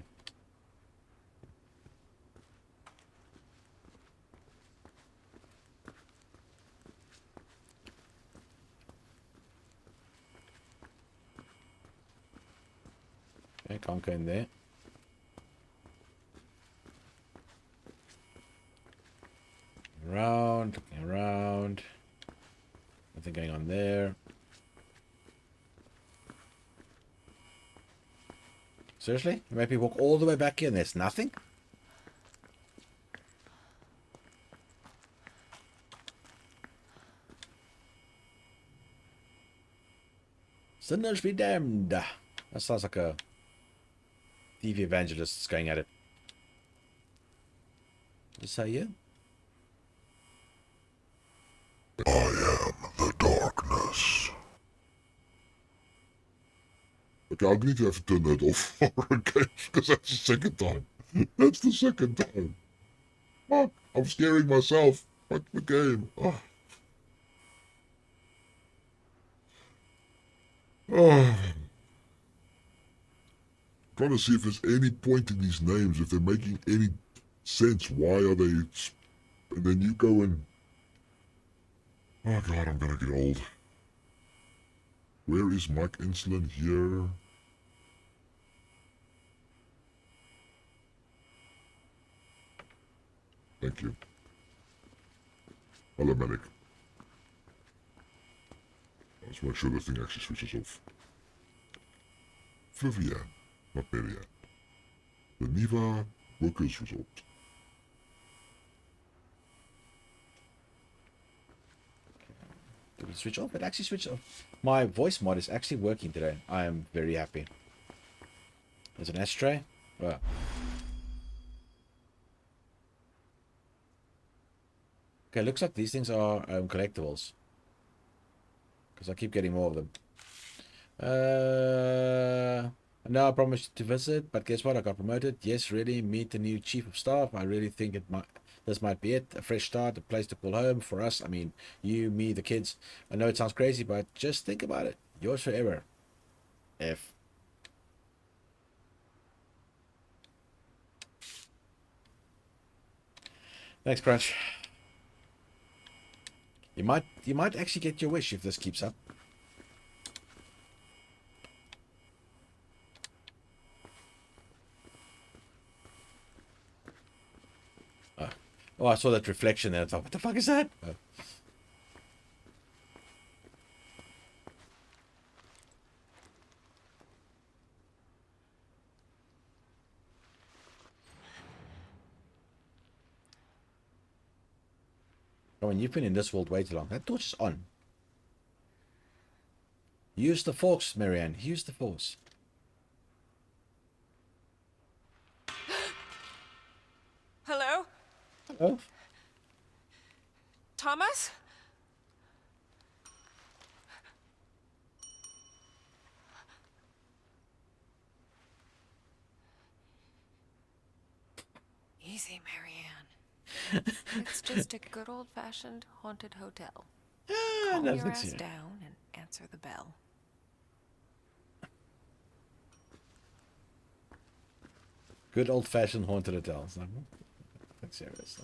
Okay, can't go in there. Around, looking around. Nothing going on there. Seriously? You make me walk all the way back here and there's nothing? Sinners be damned. That sounds like a TV evangelist going at it. Is that you? I am the darkness. Okay, I need to have to turn that off for a game, because that's the second time. That's the second time. Oh, I'm scaring myself. Fuck the game. Oh. Oh. Trying to see if there's any point in these names, if they're making any sense. Why are they... And then you go and... Oh god, I'm gonna get old. Where is Mike Insulin? Here. Thank you. Hello, medic. Let's make sure the thing actually switches off. Vivian, not Marianne. The Niva Workers Resort. Did it switch off? It actually switched off. My voice mod is actually working today. I am very happy. There's an ashtray. Wow. Okay, looks like these things are collectibles. Because I keep getting more of them. No, I promised to visit, but guess what? I got promoted. Yes, really, meet the new chief of staff. I really think this might be it. A fresh start, a place to call home for us. I mean, you, me, the kids. I know it sounds crazy, but just think about it. Yours forever. F. Thanks, Crunch. You might actually get your wish if this keeps up. Oh, I saw that reflection there. I thought, what the fuck is that? Oh. I mean, you've been in this world way too long. That torch is on. Use the force, Marianne. Use the force. Hello? Oh, Thomas? Easy, Marianne. It's just a good old-fashioned haunted hotel. Calm your ass down and answer the bell. Good old-fashioned haunted hotels. Like, that's serious.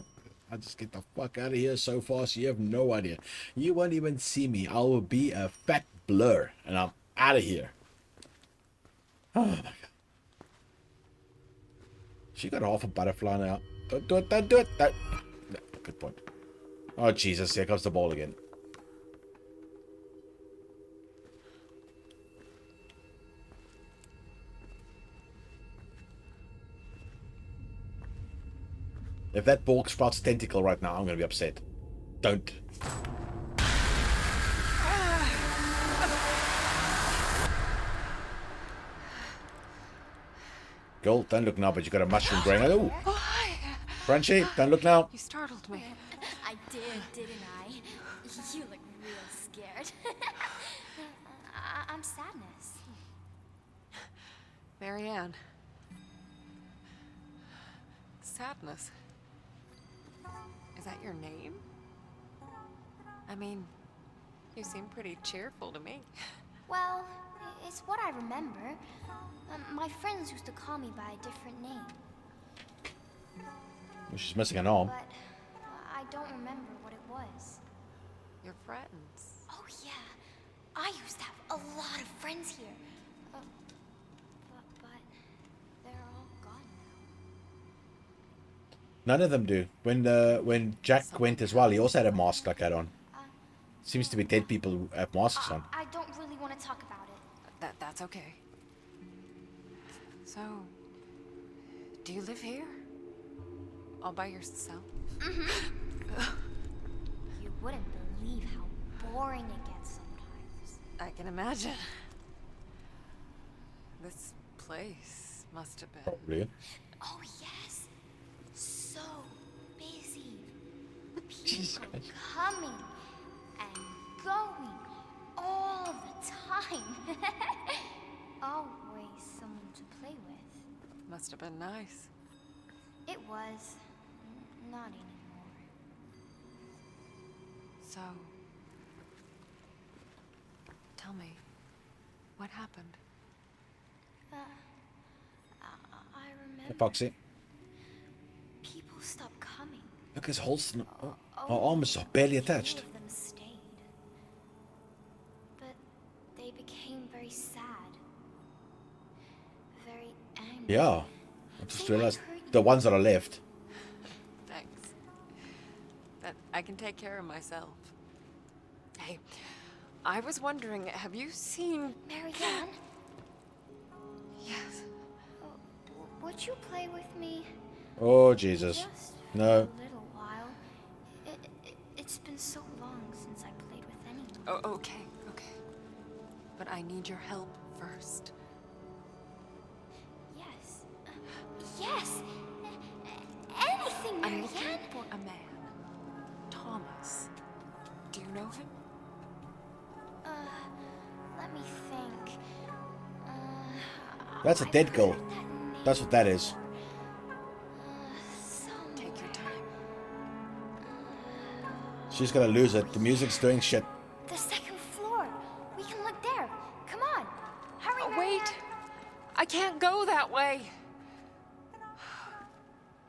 I just get the fuck out of here so fast. You have no idea. You won't even see me. I will be a fat blur, and I'm out of here. Oh my god. She got half a butterfly now. Don't do it. Don't do it. Don't. No, good point. Oh Jesus! Here comes the ball again. If that ball sprouts a tentacle right now, I'm gonna be upset. Don't. Girl, don't look now, but you got a mushroom brain. Oh, Frenchie, don't look now. You startled me. I did, didn't I? You look real scared. I'm Sadness. Marianne. Sadness. Is that your name? I mean, you seem pretty cheerful to me. Well, it's what I remember. My friends used to call me by a different name. She's missing an arm. But I don't remember what it was. Your friends. Oh, yeah. I used to have a lot of friends here. But they're all gone now. None of them do. When Jack went as well, he also had a mask like that on. Seems to be dead people who have masks on. I don't really want to talk about it. That's okay. So, do you live here? All by yourself? You wouldn't believe how boring it gets sometimes. I can imagine. This place must have been. Really? Oh, yes. So busy. Jesus People Christ. coming and going all the time. Always someone to play with. Must have been nice. It was. Not anymore. So, tell me, what happened? I remember. Foxy. People stopped coming. Look, his Holston. Oh, her arm is barely attached. Few of them stayed. But they became very sad. Very angry. Yeah. I just realized the ones that are left. Thanks. But I can take care of myself. Hey, I was wondering, have you seen... Marianne, Yes. would you play with me? Oh, Jesus. Just No. for a little while. It's been so long since I played with anyone. Oh, okay. But I need your help first. Yes. Yes! Anything, I'm Marianne! looking for a man. Thomas. Do you know him? Let me think. That's a I've dead girl. heard that name That's what that is. somewhere. Take your time. She's gonna lose it. The music's doing shit. The second floor. We can look there. Come on. Hurry, Oh, Marianne. wait! I can't go that way!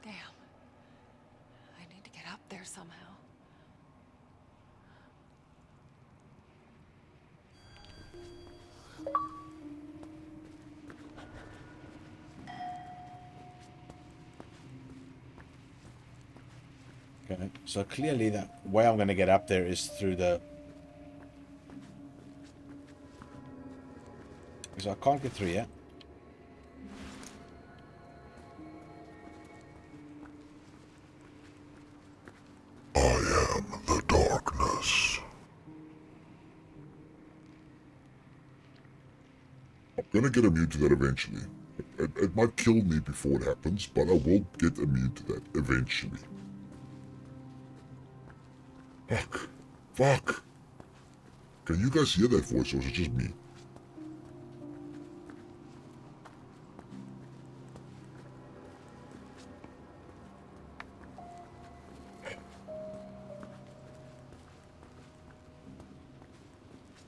Damn. I need to get up there somehow. Okay, so clearly the way I'm going to get up there is through the... Because I can't get through yet. I am the darkness. I'm gonna get immune to that eventually. It might kill me before it happens, but I will get immune to that eventually. Fuck. Fuck. Can you guys hear that voice, or is it just me?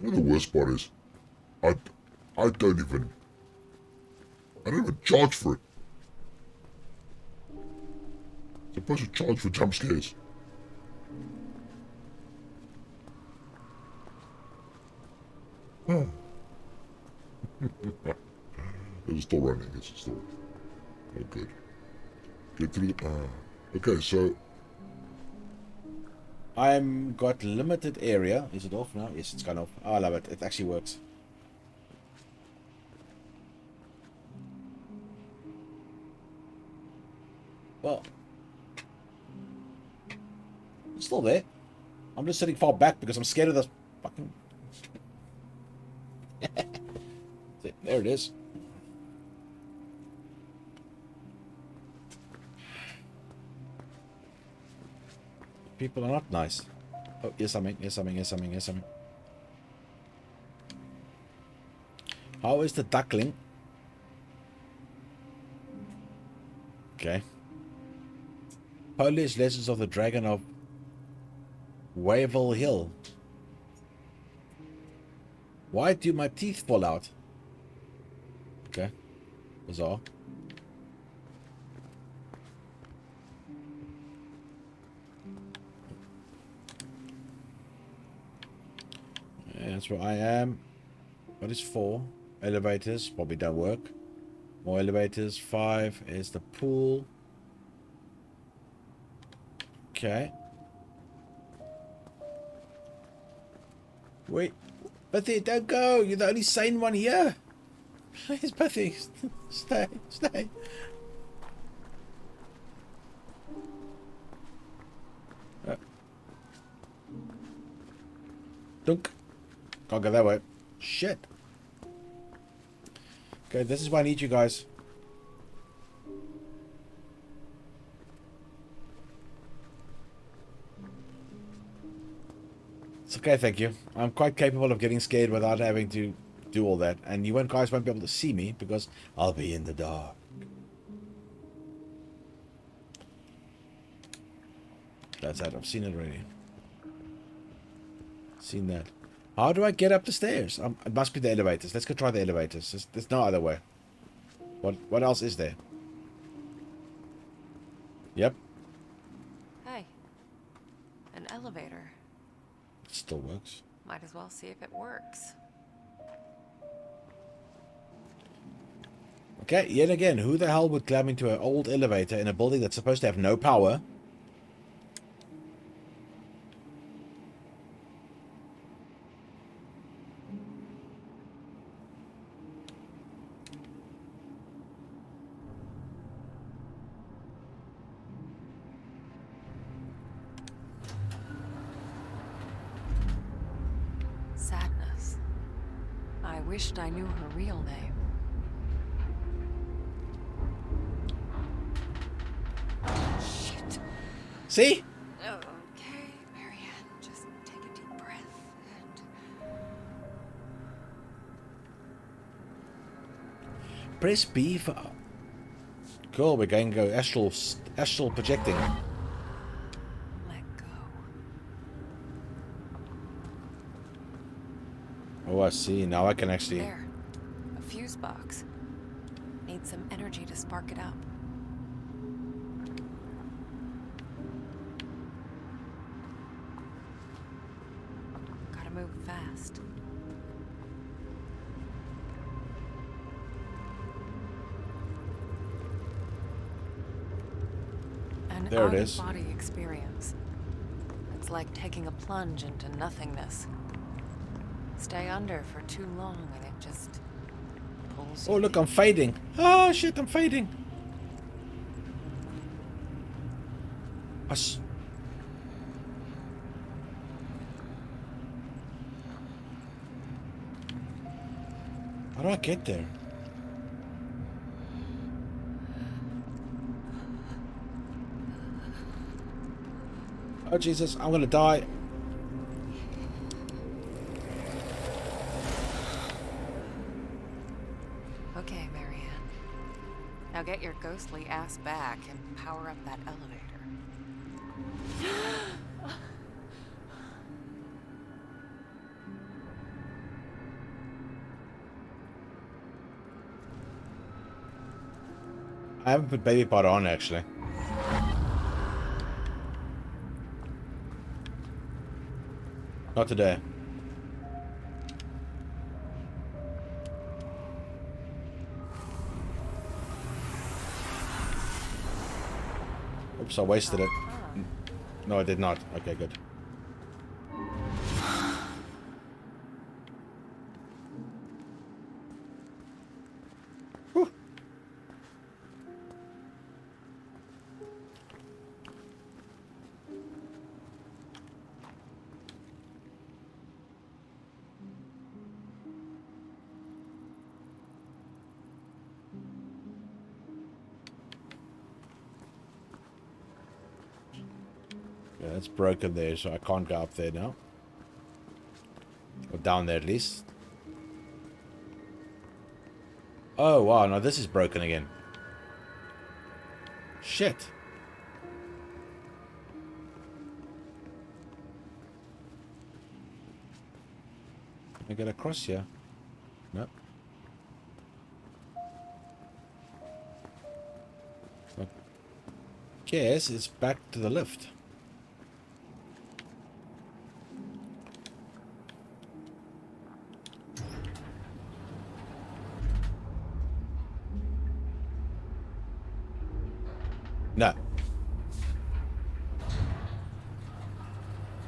You know the worst part is, I don't even charge for it. It's supposed to charge for jump scares. Oh. It's still running, it's still... Oh, good. Get through the... okay, so... I'm got limited area. Is it off now? Yes, it's gone off. Oh, I love it. It actually works. Well, it's still there. I'm just sitting far back because I'm scared of this fucking... There it is. People are not nice. Oh, here's something, here's something, here's something, here's something. How is the duckling? Okay. Polish Legends of the Dragon of Wavell Hill. Why do my teeth fall out? Okay. Bizarre. That's where I am. What is 4? Elevators probably don't work. More elevators. 5 is the pool. Okay. Wait. Pathy, don't go. You're the only sane one here. Please, Pathy. Stay. Stay. Dunk. Can't go that way. Shit. Okay, this is why I need you guys. It's okay, thank you. I'm quite capable of getting scared without having to do all that. And you guys won't be able to see me because I'll be in the dark. That's that. I've seen it already. Seen that. How do I get up the stairs? It must be the elevators. Let's go try the elevators. There's no other way. What else is there? Yep. Hey. An elevator. It still works. Might as well see if it works. Okay, yet again, who the hell would climb into an old elevator in a building that's supposed to have no power? Sadness. I wished I knew her real name. Shit. See? Okay, Marianne, just take a deep breath and... Press B for... Cool, we're going to go astral projecting. let go. Oh, I see. Now I can actually... There. A fuse box. Need some energy to spark it up. Gotta move fast. An There it is. out-of-body experience. It's like taking a plunge into nothingness. Stay under for too long and it just pulls you Oh, look, in. I'm fading. Oh, shit, I'm fading. How do I get there? Oh, Jesus, I'm gonna die. Okay, Marianne. Now get your ghostly ass back and power up that elevator. I haven't put baby powder on, actually. Not today. Oops, I wasted it. No, I did not. Okay, good. Whew. Yeah, it's broken there, so I can't go up there now. Or down there at least. Oh, wow, now this is broken again. Shit. Can I get across here? No. I guess it's back to the lift. No.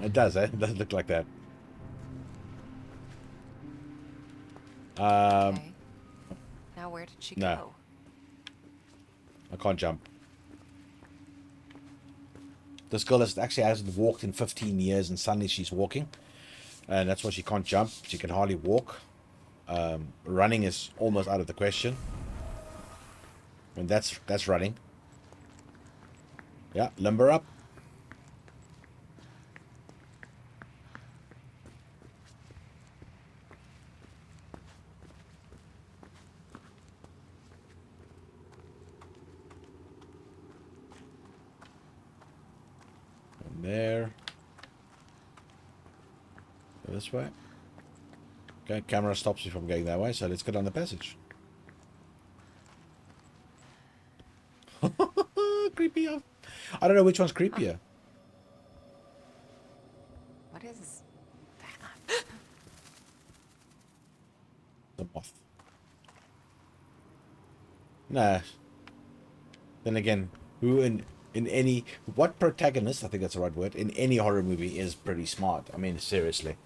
It does, eh? It does look like that. Okay. Now where did she no. go? I can't jump. This girl actually hasn't walked in 15 years and suddenly she's walking. And that's why she can't jump. She can hardly walk. Running is almost out of the question. And that's running. Yeah, limber up. And there. Go this way. Okay, camera stops me from going that way, so let's go down the passage. Creepy. I don't know which one's creepier. What is that? The moth. Nah. Then again, who in any what protagonist, I think that's the right word, in any horror movie is pretty smart. I mean, seriously.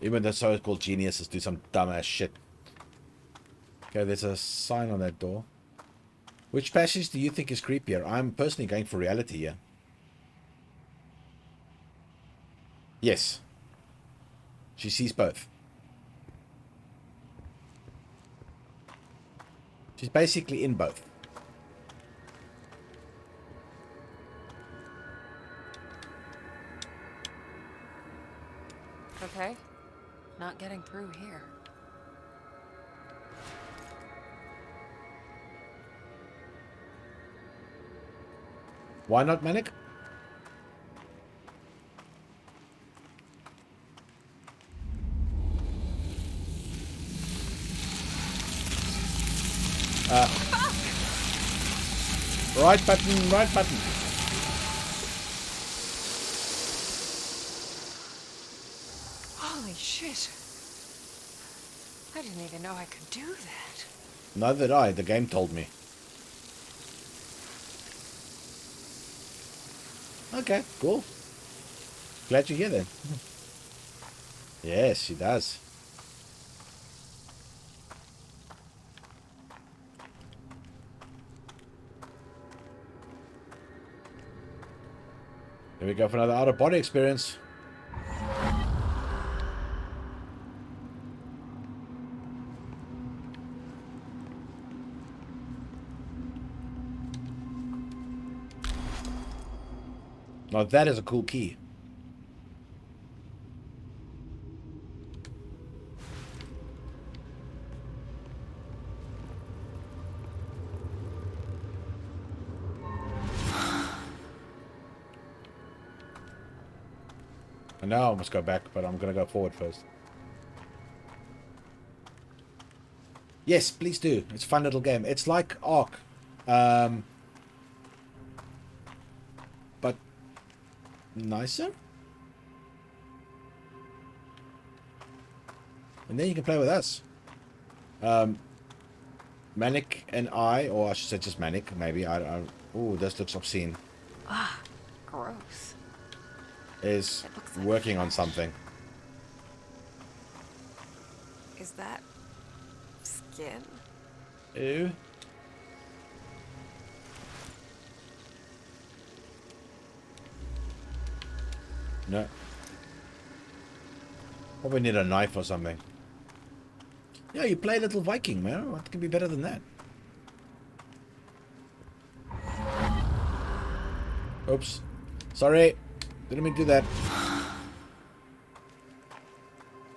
Even the so-called geniuses do some dumbass shit. Okay, there's a sign on that door. Which passage do you think is creepier? I'm personally going for reality here. Yes. She sees both. She's basically in both. Okay. Not getting through here. Why not, Manic? Right button, right button. Holy shit. I didn't even know I could do that. Neither did I. The game told me. Okay, cool. Glad you're here then. Yes, she does. Here we go for another out-of-body experience. Now that is a cool key. And now I must go back, but I'm going to go forward first. Yes, please do. It's a fun little game. It's like Ark. But nicer. And then you can play with us. Manic and I, or I should say just Manic, maybe. Oh, this looks obscene. Ah, gross. Is like working on flesh. something. Is that skin? Ew. No. Probably need a knife or something. Yeah, you play Little Viking, man. What could be better than that? Oops. Sorry. Didn't mean to do that.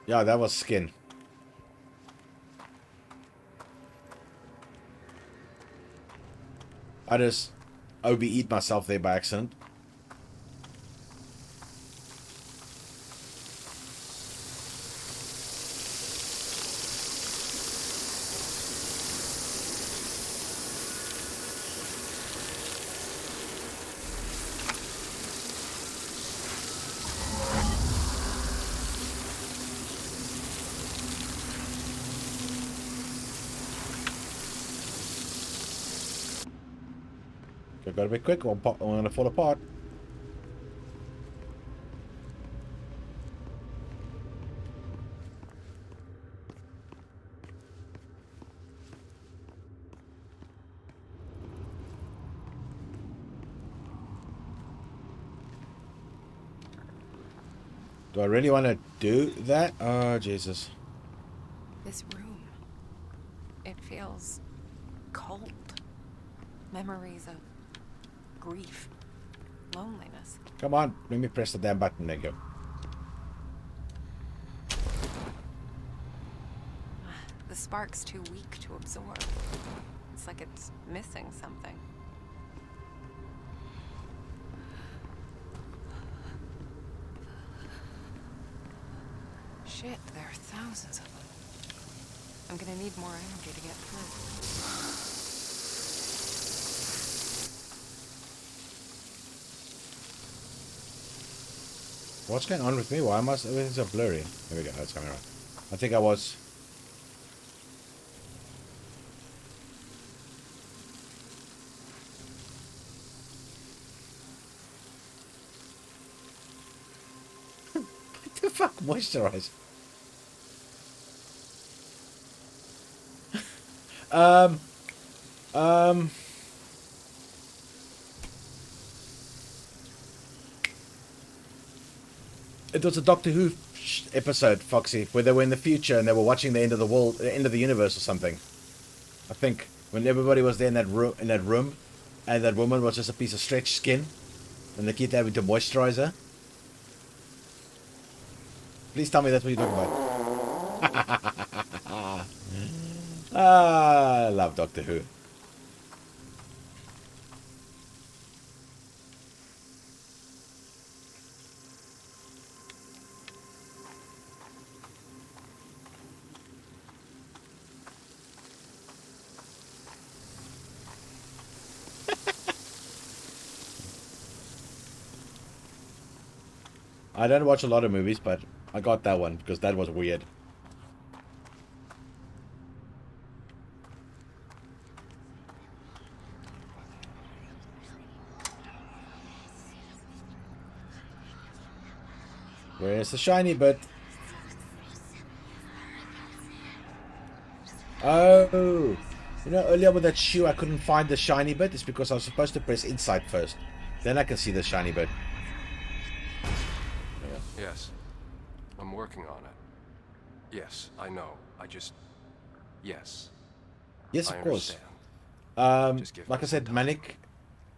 Yeah, that was skin. I just OB-eat myself there by accident. Okay, gotta be quick or I'm gonna fall apart. Do I really want to do that? Oh, Jesus. This room. It feels cold. Memories of grief, loneliness. Come on, let me press the damn button. There you go. The spark's too weak to absorb. It's like it's missing something. Shit, there are thousands of them. I'm gonna need more energy to get through. What's going on with me? Why am everything's so blurry? Here we go, that's coming around. I think I was... What the fuck? Moisturize. It was a Doctor Who episode, Foxy, where they were in the future and they were watching the end of the world, the end of the universe or something. I think when everybody was there in that room, and that woman was just a piece of stretched skin, and they keep having to moisturize her. Please tell me that's what you're talking about. I love Doctor Who. I don't watch a lot of movies, but I got that one because that was weird. Where's the shiny bit? Oh, you know, earlier with that shoe, I couldn't find the shiny bit. It's because I was supposed to press inside first. Then I can see the shiny bit. Yes. I'm working on it. Yes, I know. I just... Yes. Yes, I of course. understand. Just give Like me I said, some time. Manik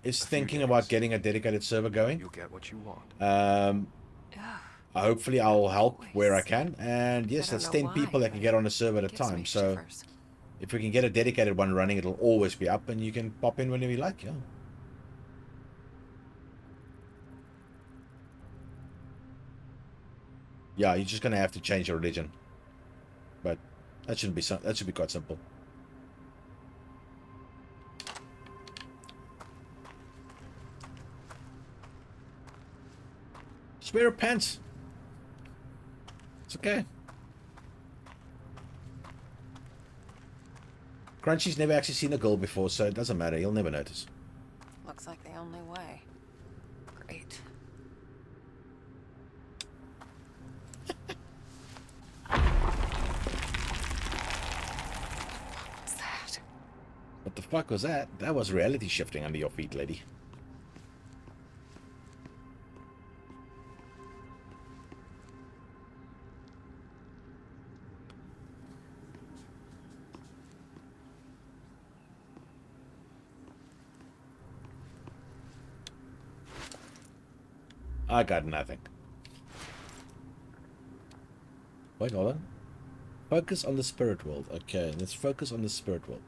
is A few thinking days. about getting a dedicated server going. You'll get what you want. Hopefully, I'll help where I Always. can. And yes, I don't that's know 10 why, people that can but get on a server at a Gives me time. So shivers. if we can get a dedicated one running, it'll always be up, and you can pop in whenever you like. Yeah. Yeah, you're just gonna have to change your religion, but that shouldn't be that should be quite simple. Spare pants. It's okay. Crunchy's never actually seen a girl before, so it doesn't matter. He'll never notice. Looks like the only way. Great. What's that? What the fuck was that? That was reality shifting under your feet, lady. I got nothing. Wait, hold on. Focus on the spirit world. Okay, let's focus on the spirit world.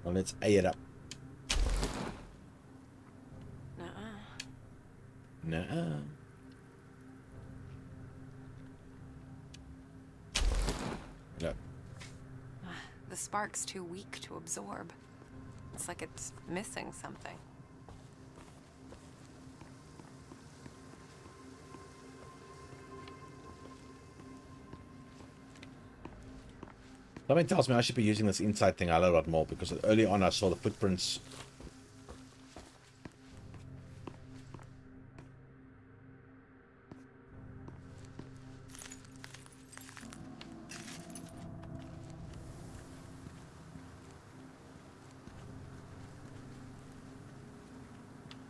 Well, let's A it up. Nuh-uh. Nuh-uh. No. The spark's too weak to absorb. It's like it's missing something. Something tells me I should be using this inside thing a lot more, because early on I saw the footprints.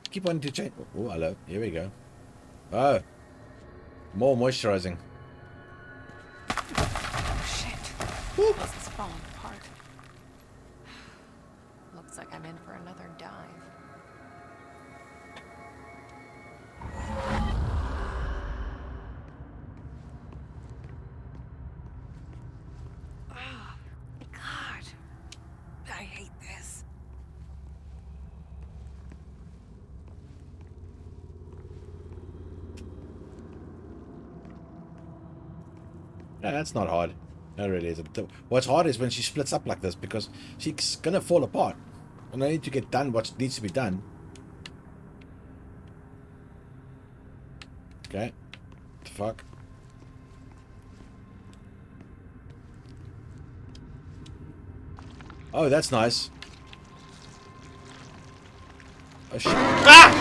Keep wanting to change. Oh, hello. Here we go. Oh. More moisturizing. Shit. This is falling apart. Looks like I'm in for another dive. Oh, God. I hate this. Yeah, that's not hard. That really isn't. What's hard is when she splits up like this, because she's gonna fall apart. And I need to get done what needs to be done. Okay. What the fuck? Oh, that's nice. Oh, shit. Ah!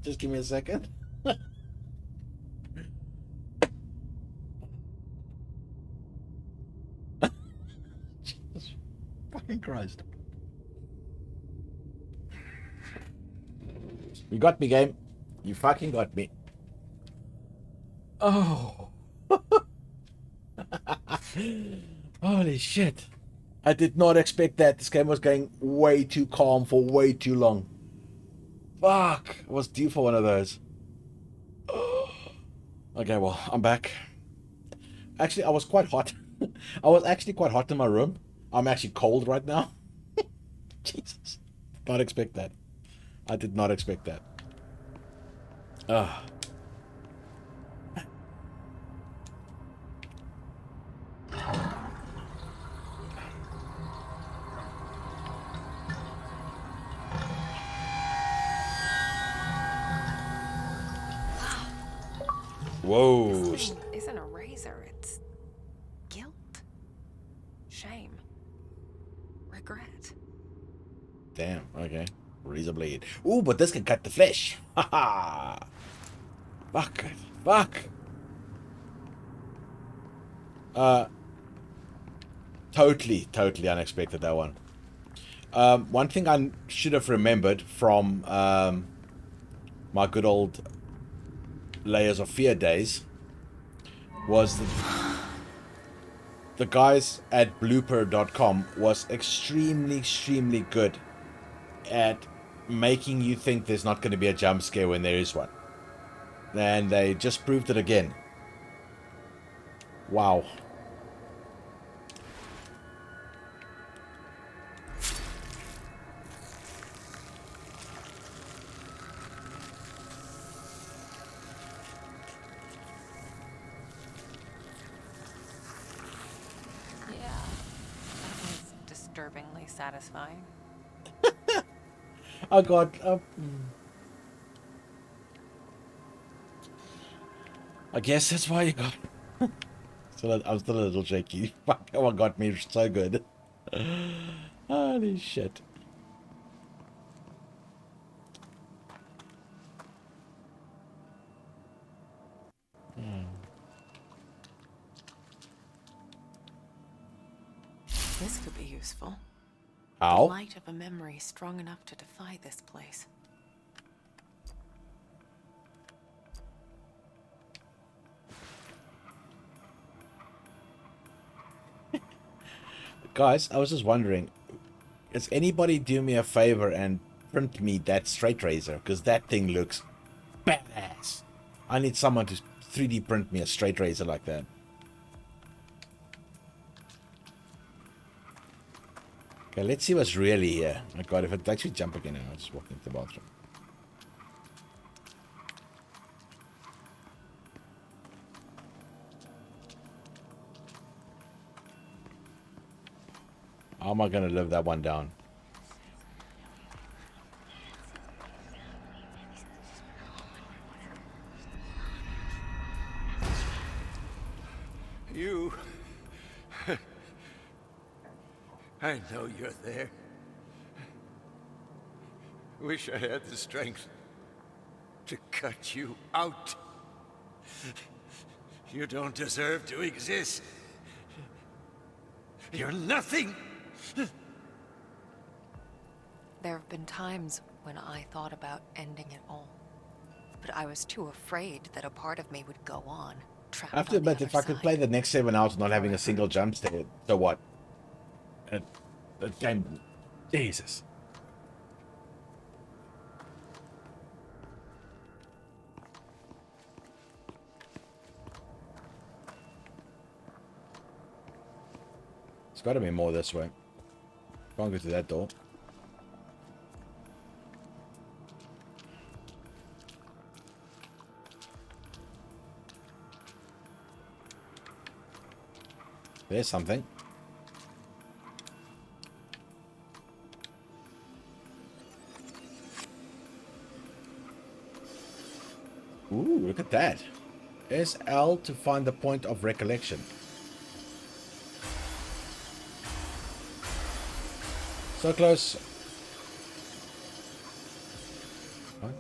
Just give me a second. Jesus fucking Christ. You got me, game. You fucking got me. Oh. Holy shit. I did not expect that. This game was going way too calm for way too long. Fuck. I was due for one of those. Okay, well, I'm back. Actually, I was quite hot. I was actually quite hot in my room. I'm actually cold right now. Jesus. Did not expect that. I did not expect that. Whoa. This thing isn't a razor, it's guilt, shame, regret. Damn, okay. Razor blade. Ooh, but this can cut the flesh. Haha. Fuck. Fuck. Totally unexpected, that one. One thing I should have remembered from my good old Layers of Fear days was that the guys at blooper.com was extremely good at making you think there's not going to be a jump scare when there is one. And they just proved it again. Wow. Yeah, that was disturbingly satisfying. I got... I guess that's why you got... I'm still a little shaky. Fuck, what got me so good. Holy shit. This could be useful. How? The light of a memory strong enough to defy this place. Guys, I was just wondering, does anybody do me a favor and print me that straight razor? Because that thing looks badass. I need someone to 3D print me a straight razor like that. Okay, let's see what's really here. Oh god, if it actually jump again, I'll just walk into the bathroom. How am I going to live that one down? You... I know you're there. Wish I had the strength to cut you out. You don't deserve to exist. You're nothing. There have been times when I thought about ending it all. But I was too afraid that a part of me would go on, trapped I have to on the admit, if other I could side. play the next 7 hours not having a single jump scare, so what? That game... Jesus. There's got to be more this way. Can't go through that door. There's something. Ooh, look at that. There's L to find the point of recollection. So close. What?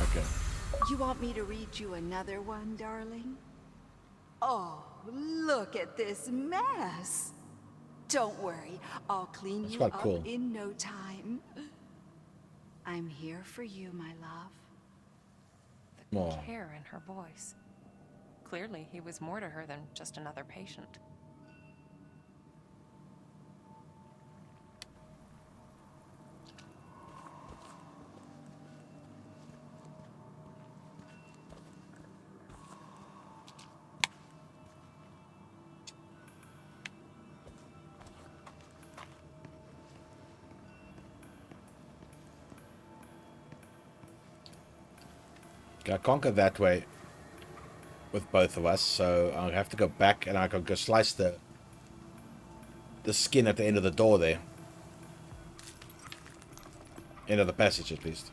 Okay. You want me to read you another one, darling? Oh, look at this mess. Don't worry, I'll clean That's you quite up cool. in no time. I'm here for you, my love. The Aw. care in her voice. Clearly, he was more to her than just another patient. I can't go that way. with both of us, so I'll have to go back and I can go slice the skin at the end of the door there. End of the passage, at least.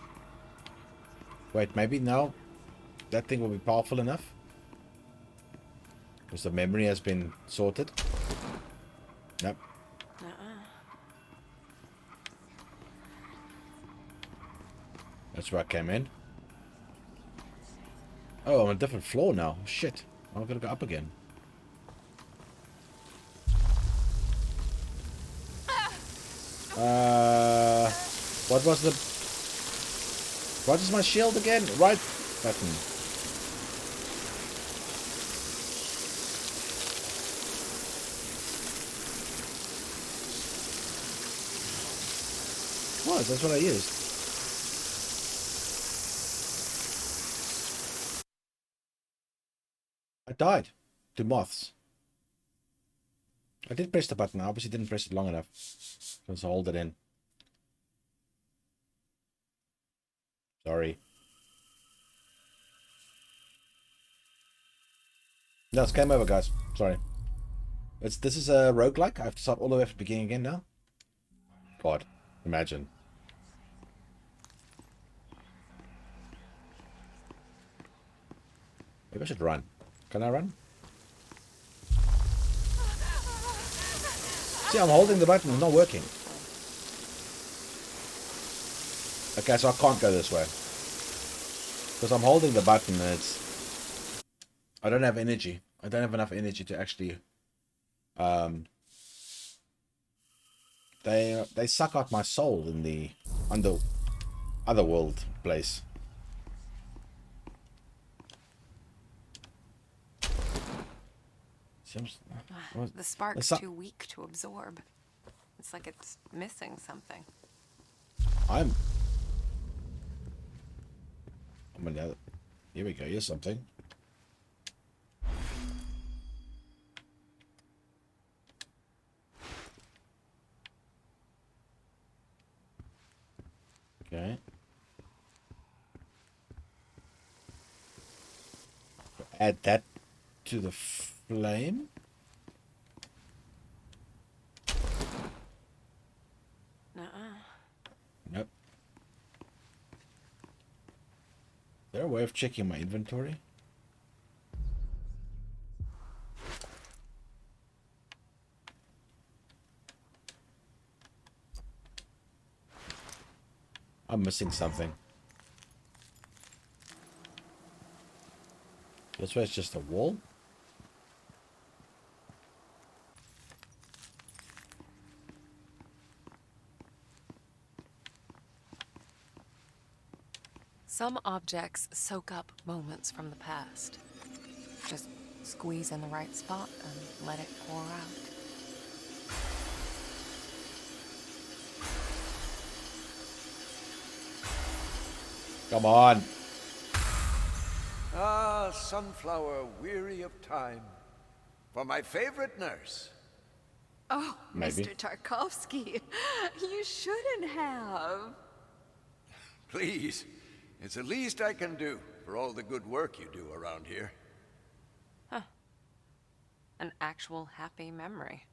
Wait, maybe now that thing will be powerful enough? Because the memory has been sorted. Nope. That's where I came in. Oh, I'm on a different floor now. Shit. I'm gonna go up again. What was the... What is my shield again? Right button. What? That's what I used. I died to moths. I did press the button. I obviously didn't press it long enough. Let's hold it in. Sorry. No, it's game over, guys. Sorry. This is a roguelike. I have to start all the way from the beginning again now. God, imagine. Maybe I should run. Can I run? See, I'm holding the button. It's not working. Okay, so I can't go this way. Because I'm holding the button and it's... I don't have energy. I don't have enough energy to actually... They suck out my soul in the otherworld place. The spark's too weak to absorb. It's like it's missing something. I'm gonna... Here we go. Here's something. Okay. Add that to the flame. Nope. Is there a way of checking my inventory? I'm missing something. This way it's just a wall. Some objects soak up moments from the past. Just squeeze in the right spot and let it pour out. Come on. Ah, sunflower, weary of time. For my favorite nurse. Oh, Maybe. Mr. Tarkovsky, you shouldn't have. Please, it's the least I can do for all the good work you do around here. An actual happy memory.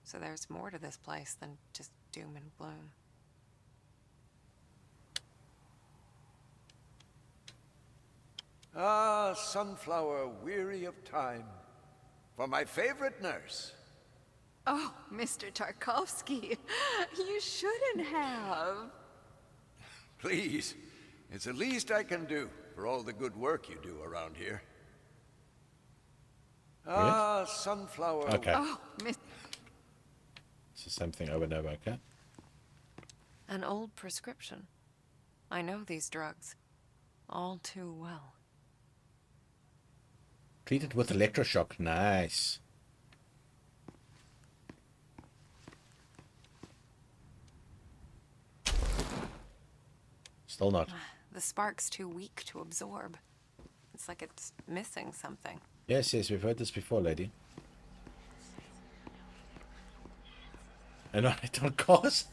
So there's more to this place than just doom and gloom. Ah, sunflower, weary of time. For my favorite nurse. Oh, Mr. Tarkovsky, you shouldn't have. Please, it's the least I can do for all the good work you do around here. Ah, sunflower. Okay. Oh, Miss... It's the same thing over and over, okay? An old prescription. I know these drugs all too well. Treated with electroshock. Nice. Still not. The spark's too weak to absorb. It's like it's missing something. Yes, yes, we've heard this before, lady. And I hit on cars?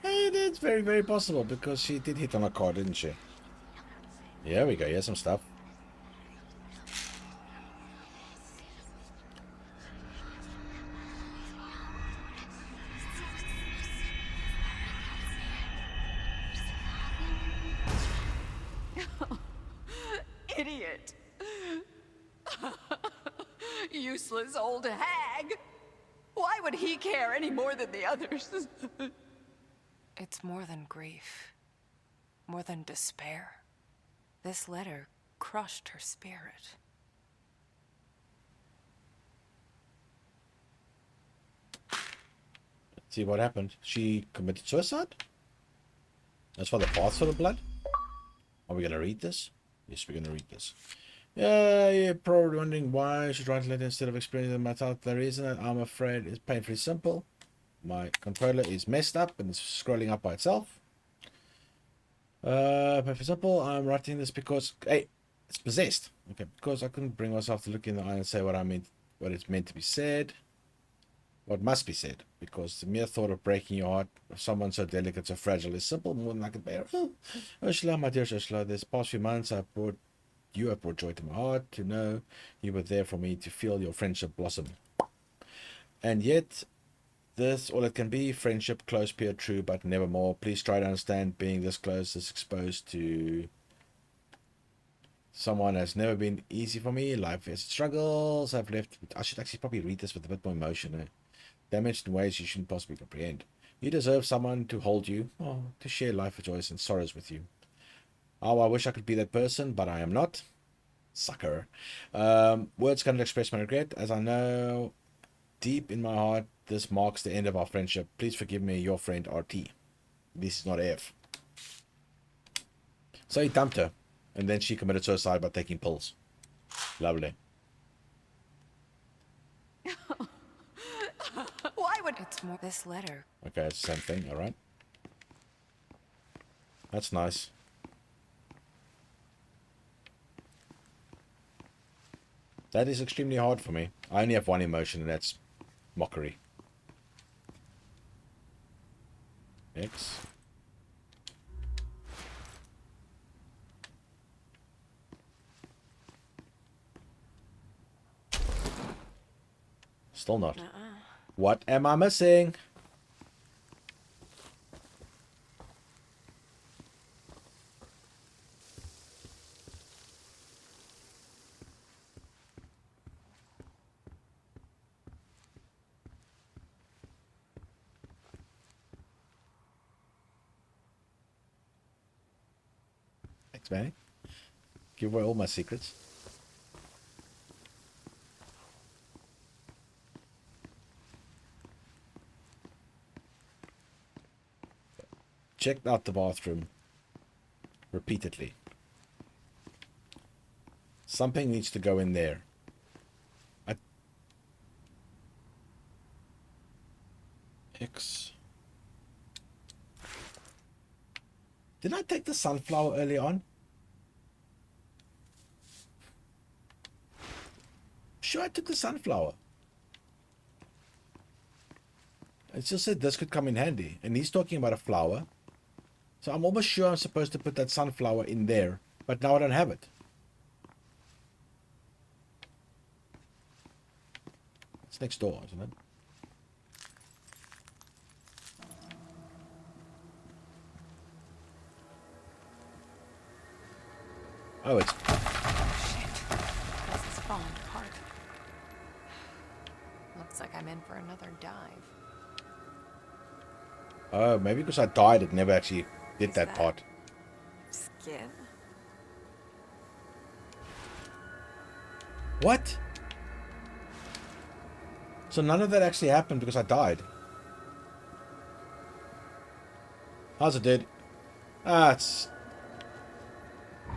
It's very, very possible because she did hit on a car, didn't she? Here we go. Here's some stuff. it. Useless old hag. Why would he care any more than the others? It's more than grief, more than despair. This letter crushed her spirit. Let's see what happened. She committed suicide? That's for the path for the blood? Are we gonna read this? Yes, we're gonna read this. Yeah, you're probably wondering why I should write a letter instead of experiencing my thought. The reason that I'm afraid is painfully simple. My controller is messed up and it's scrolling up by itself. Painfully simple. I'm writing this because hey, it's possessed. Okay, because I couldn't bring myself to look in the eye and say what it's meant to be said. What must be said, because the mere thought of breaking your heart of someone so delicate, so fragile, is simple, more than I can bear. Oh, Ursula, my dear Ursula, this past few months you have brought joy to my heart, to know you were there for me, to feel your friendship blossom. And yet, this all it can be, friendship, close, pure, true, but never more. Please try to understand, being this close, this exposed to someone has never been easy for me. Life has struggles. I've left. I should actually probably read this with a bit more emotion. Eh? Damaged in ways you shouldn't possibly comprehend. You deserve someone to hold you, to share life joys and sorrows with you. Oh, I wish I could be that person, but I am not. Sucker. Words cannot express my regret, as I know deep in my heart this marks the end of our friendship. Please forgive me, your friend RT. This is not F. So he dumped her, and then she committed suicide by taking pills. Lovely. Why would... It's more this letter. Okay, it's the same thing, alright. That's nice. That is extremely hard for me. I only have one emotion, and that's mockery. X. Still not. What am I missing? Thanks, Manny. Give away all my secrets. Checked out the bathroom repeatedly. Something needs to go in there. X. Didn't I take the sunflower early on? Sure, I took the sunflower. It just said this could come in handy. And he's talking about a flower. So I'm almost sure I'm supposed to put that sunflower in there. But now I don't have it. It's next door, isn't it? Oh, it's... Shit. This is falling apart. Looks like I'm in for another dive. Oh, maybe because I died, it never actually did Is that part. Skin? What? So none of that actually happened because I died. How's it, dude? Ah, it's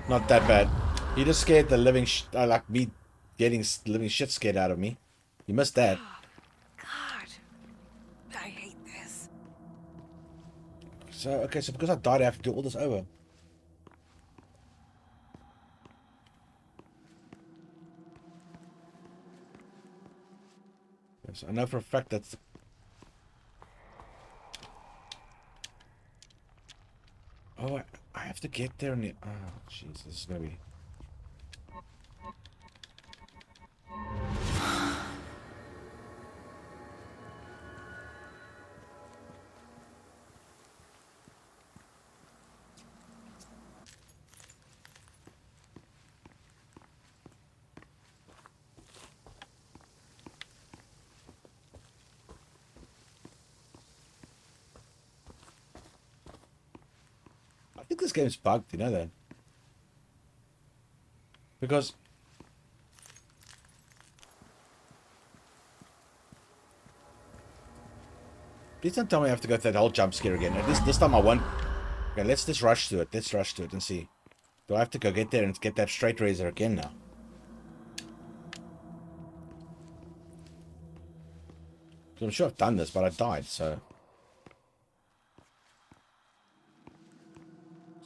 not that bad. You just scared the living like me getting living shit scared out of me. You missed that. God. I hate this. So, okay, so because I died, I have to do all this over. Yes, I know for a fact that's... Oh, I have to get there and... Oh, jeez, this is gonna be... think this game's bugged, you know that? Because please don't tell me I have to go through that whole jump scare again. At least this time I won't. Okay, let's just rush to it. Let's rush to it and see. Do I have to go get there and get that straight razor again now? I'm sure I've done this, but I died, so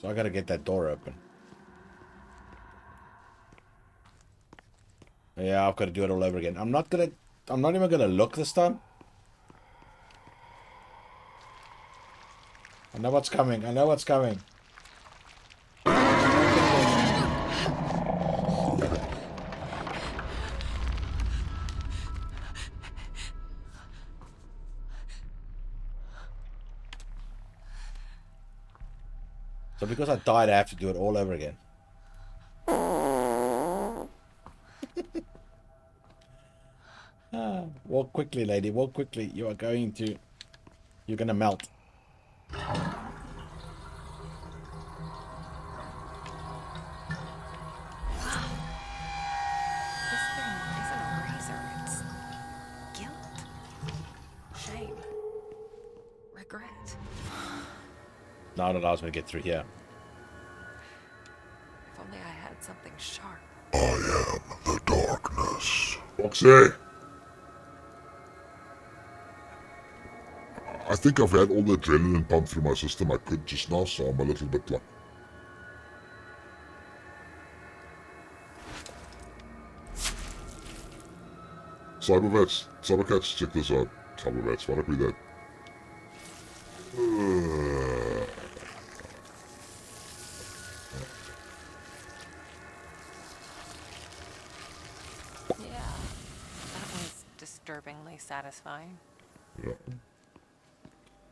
I gotta get that door open. Yeah, I've got to do it all over again. I'm not even gonna look this time. I know what's coming. I know what's coming. So because I died, I have to do it all over again. Walk quickly, lady. Walk quickly. You're gonna melt. This thing isn't a razor, it's guilt, shame, regret. No, that allows me to get through here. If only I had something sharp. I am the darkness. Foxy! I think I've had all the adrenaline pumped through my system I could just now, so I'm a little bit like... Cybercats, check this out. Cybercats, why don't we that? Yeah, that was disturbingly satisfying. Yeah.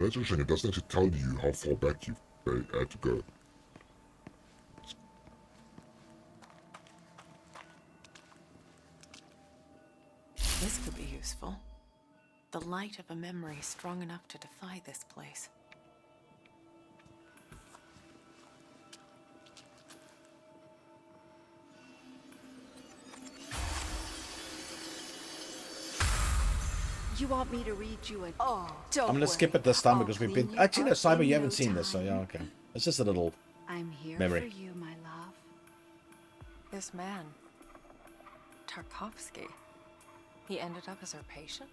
That's interesting, it doesn't actually tell you how far back you had to go. This could be useful. The light of a memory strong enough to defy this place. You want me to read you an... Oh, don't I'm gonna skip it this time because we've been... Actually, no, Cyber, you haven't seen this, so yeah, okay. It's just a little I'm here memory. for you, my love. This man, Tarkovsky, he ended up as her patient?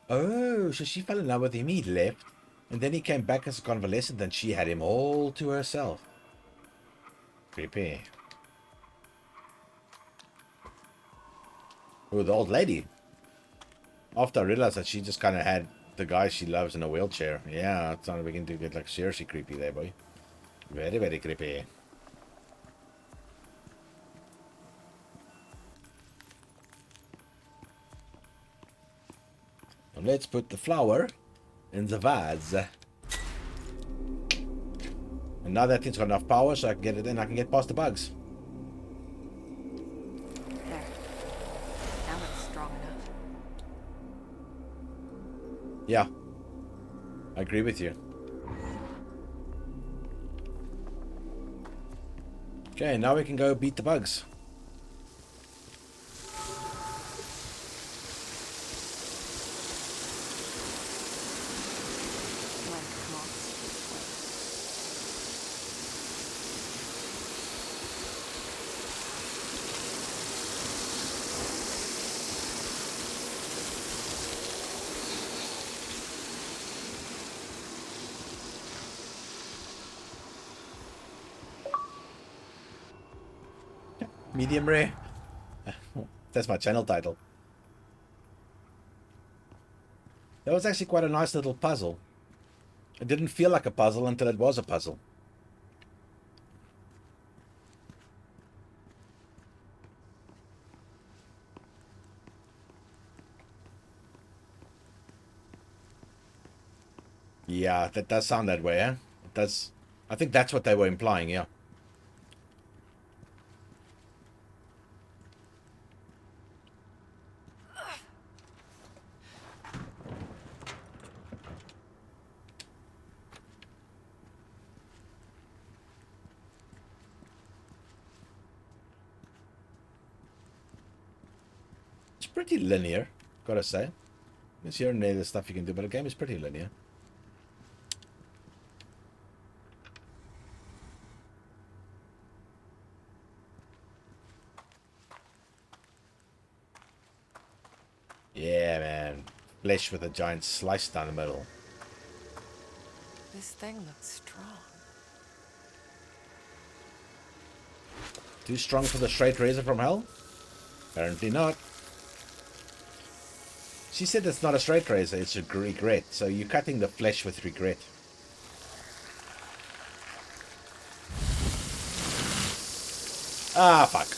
Oh, so she fell in love with him, he left, and then he came back as a convalescent and she had him all to herself. Creepy. Oh, the old lady. After I realized that she just kind of had the guy she loves in a wheelchair. Yeah, it's not beginning to get like seriously creepy there, boy. Very, very creepy. And let's put the flower in the vase. And now that thing's got enough power so I can get it in, I can get past the bugs. There. Now it's strong enough. Yeah. I agree with you. Okay, now we can go beat the bugs. Like moths to flame. Medium rare. That's my channel title. That was actually quite a nice little puzzle. It didn't feel like a puzzle until it was a puzzle. Yeah, that does sound that way, eh? It does. I think that's what they were implying, yeah. pretty linear, gotta say. There's here and there the stuff you can do, but the game is pretty linear. Yeah, man. Flesh with a giant slice down the middle. This thing looks strong. Too strong for the straight razor from hell? Apparently not. She said it's not a straight razor, it's a regret. So you're cutting the flesh with regret. Ah, fuck.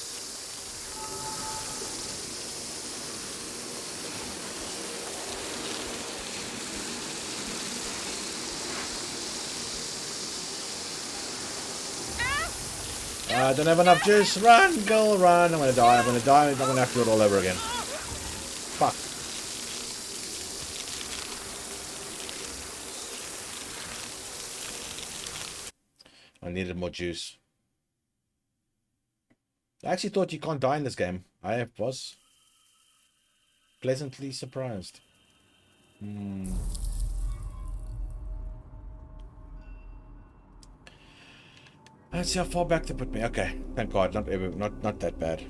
I don't have enough juice. Run, girl, run. I'm gonna die. I'm gonna die. I'm gonna have to do it all over again. Fuck. I needed more juice. I actually thought you can't die in this game. I was pleasantly surprised. Let's see how far back to put me. Okay, thank God, not that bad.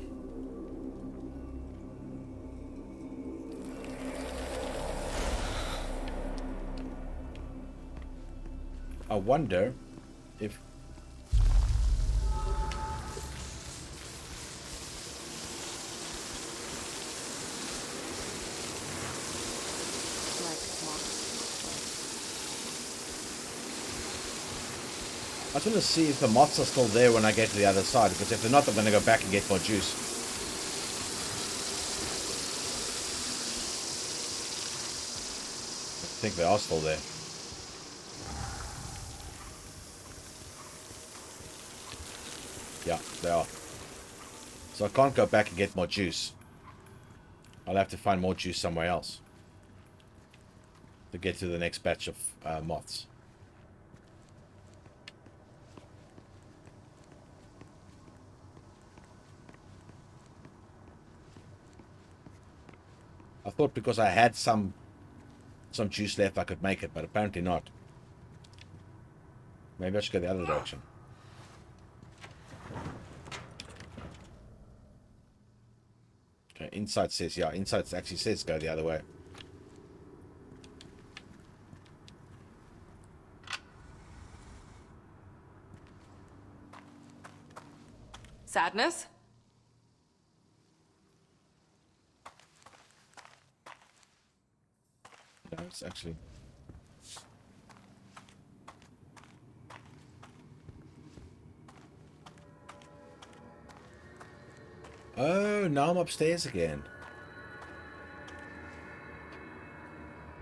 I wonder if I just want to see if the moths are still there when I get to the other side, because if they're not, I'm going to go back and get more juice. I think they are still there. Yeah, they are. So I can't go back and get more juice. I'll have to find more juice somewhere else to get to the next batch of moths. I thought because I had some juice left I could make it, but apparently not. Maybe I should go the other direction. Okay, inside says, yeah, inside actually says go the other way. Sadness? No, it's actually... Oh, now I'm upstairs again.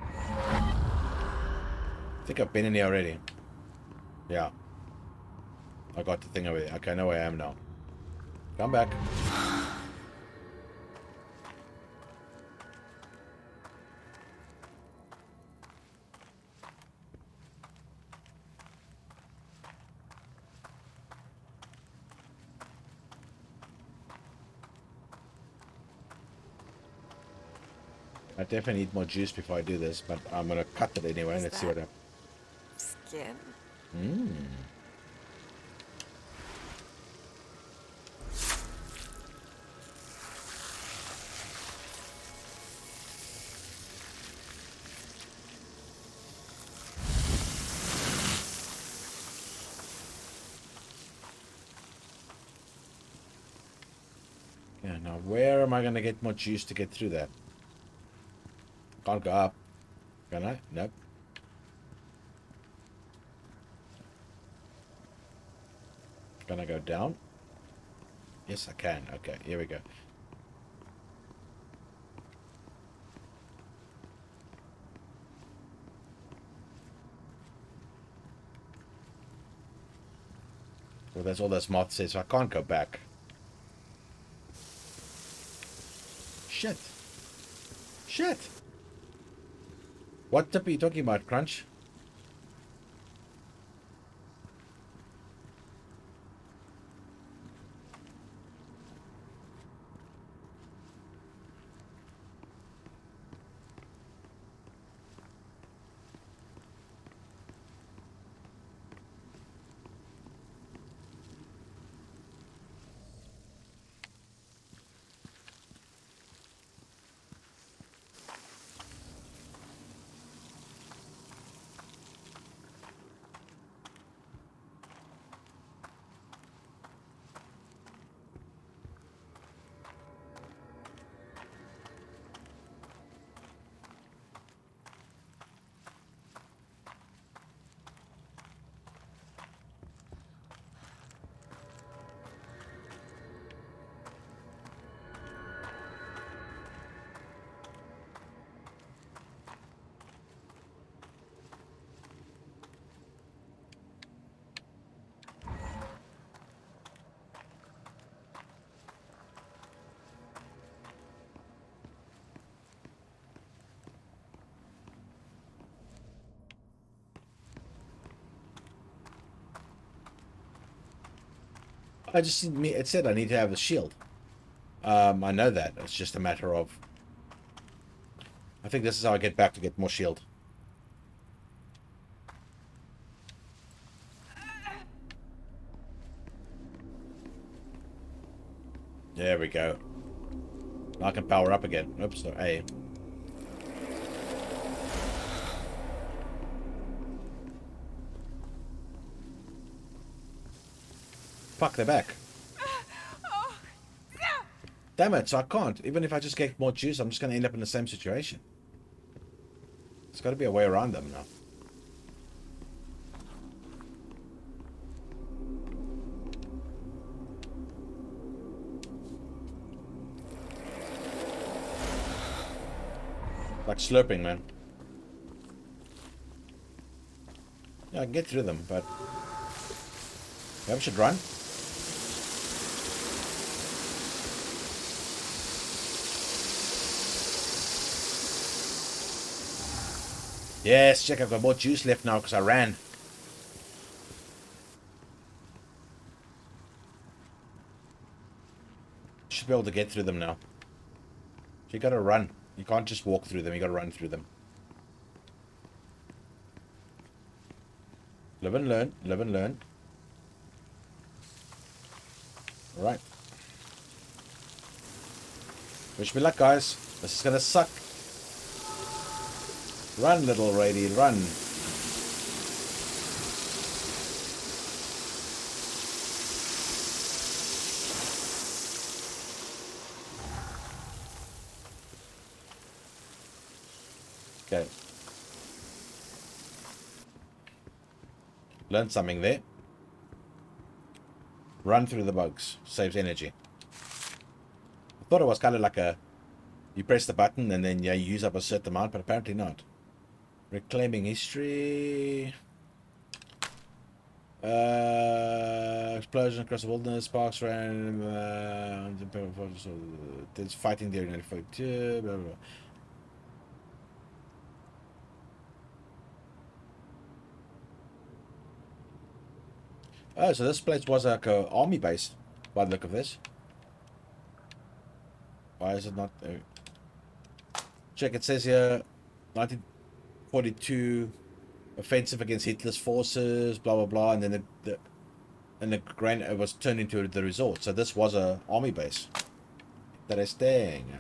I think I've been in here already. Yeah. I got the thing over there. Okay, I know where I am now. Come back. I definitely need more juice before I do this, but I'm gonna cut it anyway. Let's see what happens. Skin? Yeah, now where am I gonna get more juice to get through that? Can't go up. Can I? Nope. Can I go down? Yes, I can. Okay, here we go. Well, that's all this moth says, so I can't go back. Shit. Shit. What tip are you talking about, Crunch? I just it said I need to have a shield. I know that. It's just a matter of. I think this is how I get back to get more shield. There we go. Now I can power up again. Oops, no, A. Fuck, they're back. Damn it, so I can't. Even if I just get more juice, I'm just going to end up in the same situation. There's got to be a way around them now. Like slurping, man. Yeah, I can get through them, but... maybe I should run. Yes, check, I've got more juice left now because I ran. Should be able to get through them now. So you gotta run. You can't just walk through them, you gotta run through them. Live and learn, live and learn. Alright. Wish me luck, guys. This is gonna suck. Run, little lady, run. Okay. Learned something there. Run through the bugs. Saves energy. I thought it was kind of like a... you press the button and then you use up a certain amount, but apparently not. Reclaiming history. Explosion across the wilderness. Sparks ran. There's fighting there in 1942. Blah, blah, blah. Oh, so this place was like an army base, by the look of this. Why is it not there? Check, it says here, 1942 offensive against Hitler's forces, blah blah blah, and then it was turned into the resort. So this was a army base. Interesting.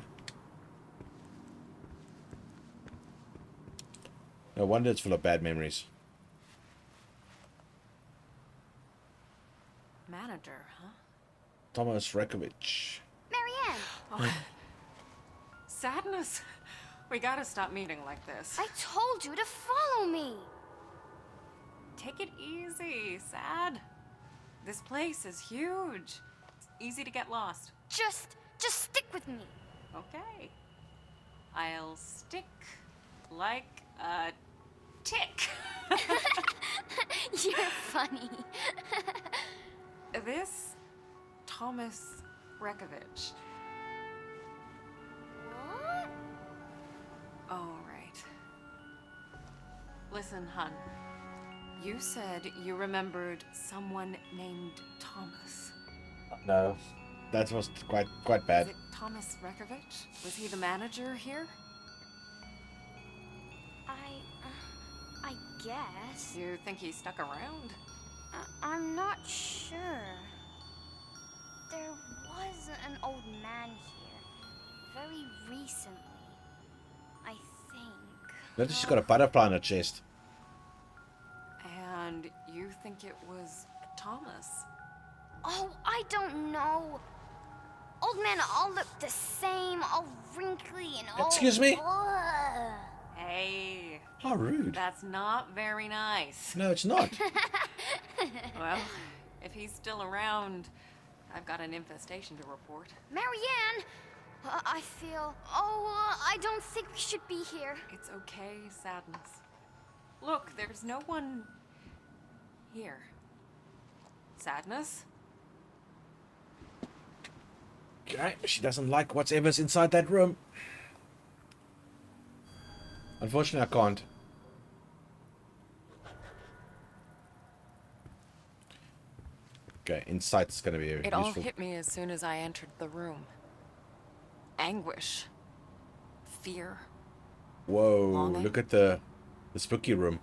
No wonder it's full of bad memories. Manager, huh? Thomas Rekovich. Marianne! Oh. Sadness. We gotta stop meeting like this. I told you to follow me! Take it easy, Sad. This place is huge. It's easy to get lost. Just stick with me. Okay. I'll stick like a tick. You're funny. This Thomas Rekovich. What? Oh, right. Listen, hun. You said you remembered someone named Thomas. No, that was quite bad. Is it Thomas Rekovich? Was he the manager here? I guess. You think he stuck around? I'm not sure. There was an old man here. Very recently. I think. Notice she's got a butterfly on her chest. And you think it was Thomas? Oh, I don't know. Old men all look the same, all wrinkly and all... Excuse me? Ugh. Hey. How rude. That's not very nice. No, it's not. Well, if he's still around, I've got an infestation to report. Marianne! I feel... I don't think we should be here. It's okay, Sadness. Look, there's no one here. Sadness? Okay, she doesn't like whatever's inside that room. Unfortunately, I can't. Okay, insight's going to be It all useful. hit me as soon as I entered the room. Anguish. Fear. Whoa, Longing. look at the spooky room.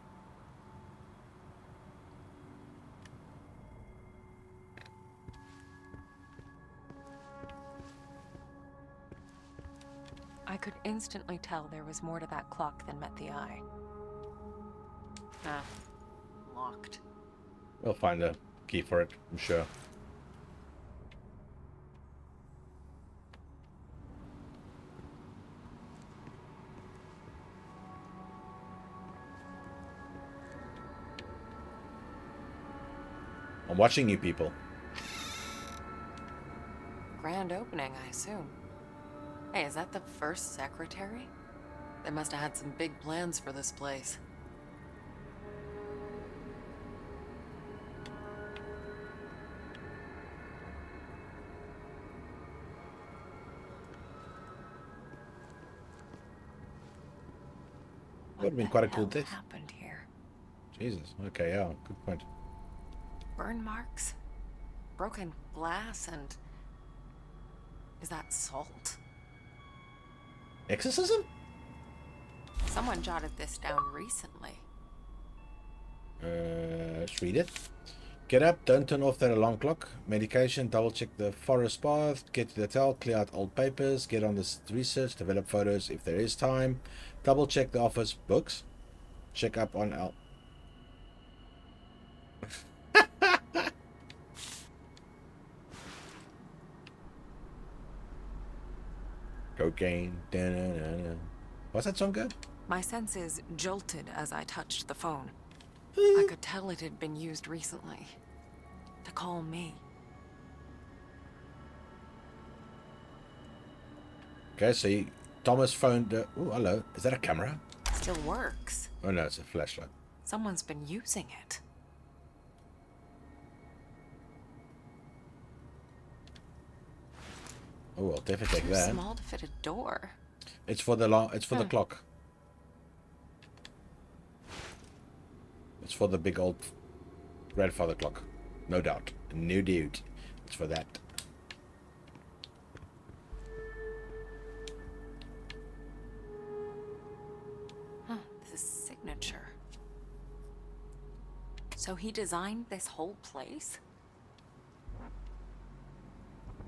I could instantly tell there was more to that clock than met the eye. Ah, locked. We'll find a key for it, I'm sure. I'm watching you people. Grand opening, I assume. Hey, is that the first secretary? They must have had some big plans for this place. Would have been quite a cool What death. happened here? Jesus. Okay, yeah, good point. Burn marks? Broken glass and... Is that salt? Exorcism? Someone jotted this down recently. Let's read it. Get up, don't turn off that alarm clock. Medication, double check the forest path, get to the hotel, clear out old papers, get on this research, develop photos if there is time, double check the office books, check up on Al. Cocaine. Da-na-na-na. What's that song go? My senses jolted as I touched the phone. I could tell it had been used recently. To call me. Okay, so Thomas phoned. Oh, hello. Is that a camera? Still works. Oh no, it's a flashlight. Someone's been using it. Oh, I'll definitely take Too that. small to fit a door. It's for the It's for the clock. It's for the big old grandfather clock, no doubt. No doubt. It's for that. Huh, this is signature. So he designed this whole place?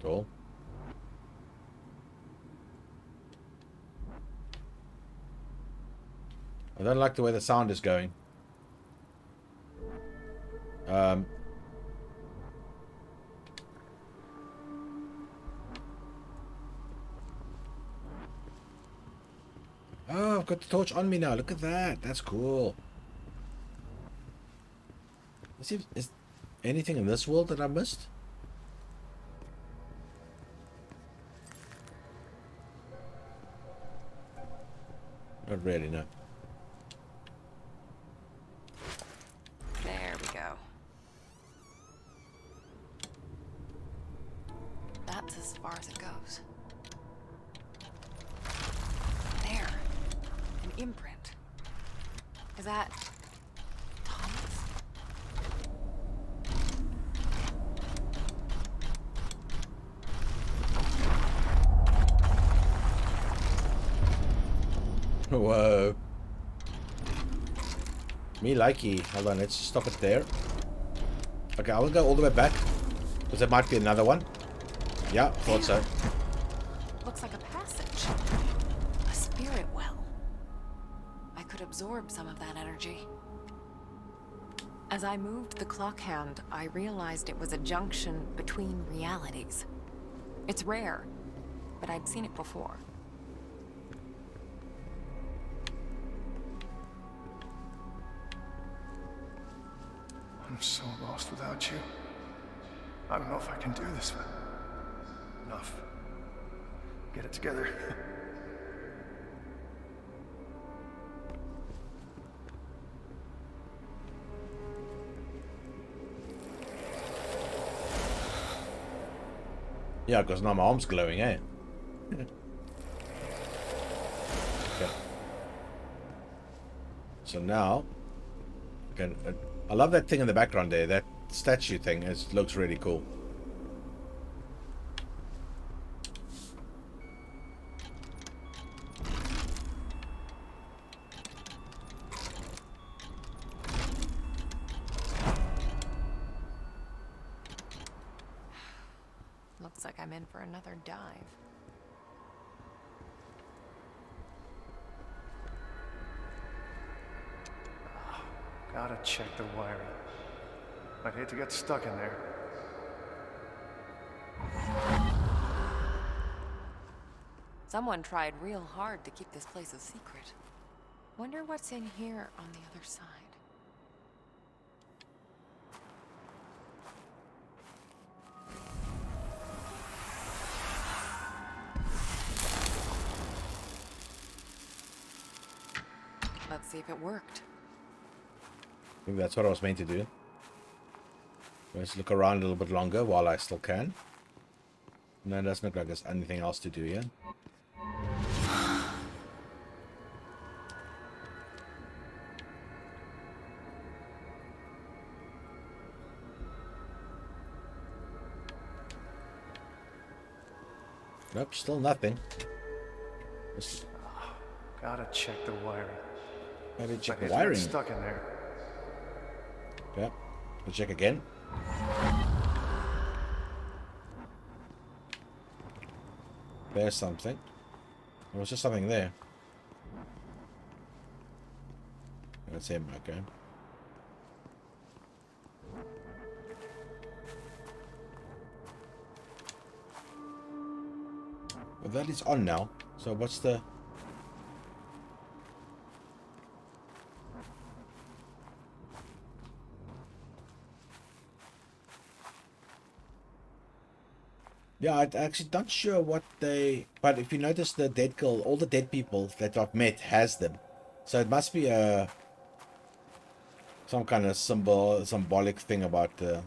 Cool. I don't like the way the sound is going. Oh, I've got the torch on me now. Look at that. That's cool. Let's see if is anything in this world that I missed? Not really, no. There we go. That's as far as it goes. There. An imprint. Is that... Thomas? Whoa. Me likey. Hold on, let's stop it there. Okay, I will go all the way back. Because there might be another one. Yeah, thought so. Looks like a passage. A spirit well. I could absorb some of that energy. As I moved the clock hand, I realized it was a junction between realities. It's rare, but I'd seen it before. I'm so lost without you. I don't know if I can do this, but... Enough. Get it together. Yeah, because now my arm's glowing, eh? Okay. So now... Okay, I love that thing in the background there. That statue thing. It looks really cool. Looks like I'm in for another dive. Gotta check the wiring. I'd hate to get stuck in there. Someone tried real hard to keep this place a secret. Wonder what's in here on the other side. Let's see if it worked. I think that's what I was meant to do. Let's look around a little bit longer while I still can. No, it doesn't look like there's anything else to do here. Nope, still nothing. Just Gotta check the wiring. maybe check I'd the hate to get wiring. stuck in there. Yep. We'll check again. There's something. There was just something there. That's him, okay. Well, that is on now. So what's the... Yeah, I'm actually not sure what they... But if you notice the dead girl, all the dead people that I've met has them. So it must be a... some kind of symbolic thing about the...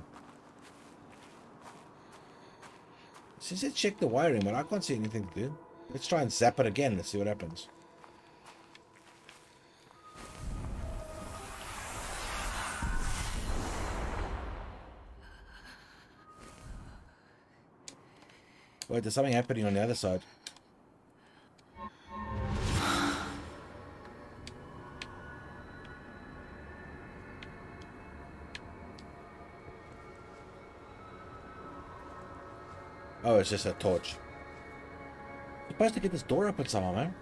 She said check the wiring, but I can't see anything to do. Let's try and zap it again. Let's see what happens. Wait, there's something happening on the other side. Oh, it's just a torch. You're supposed to get this door open somehow, man.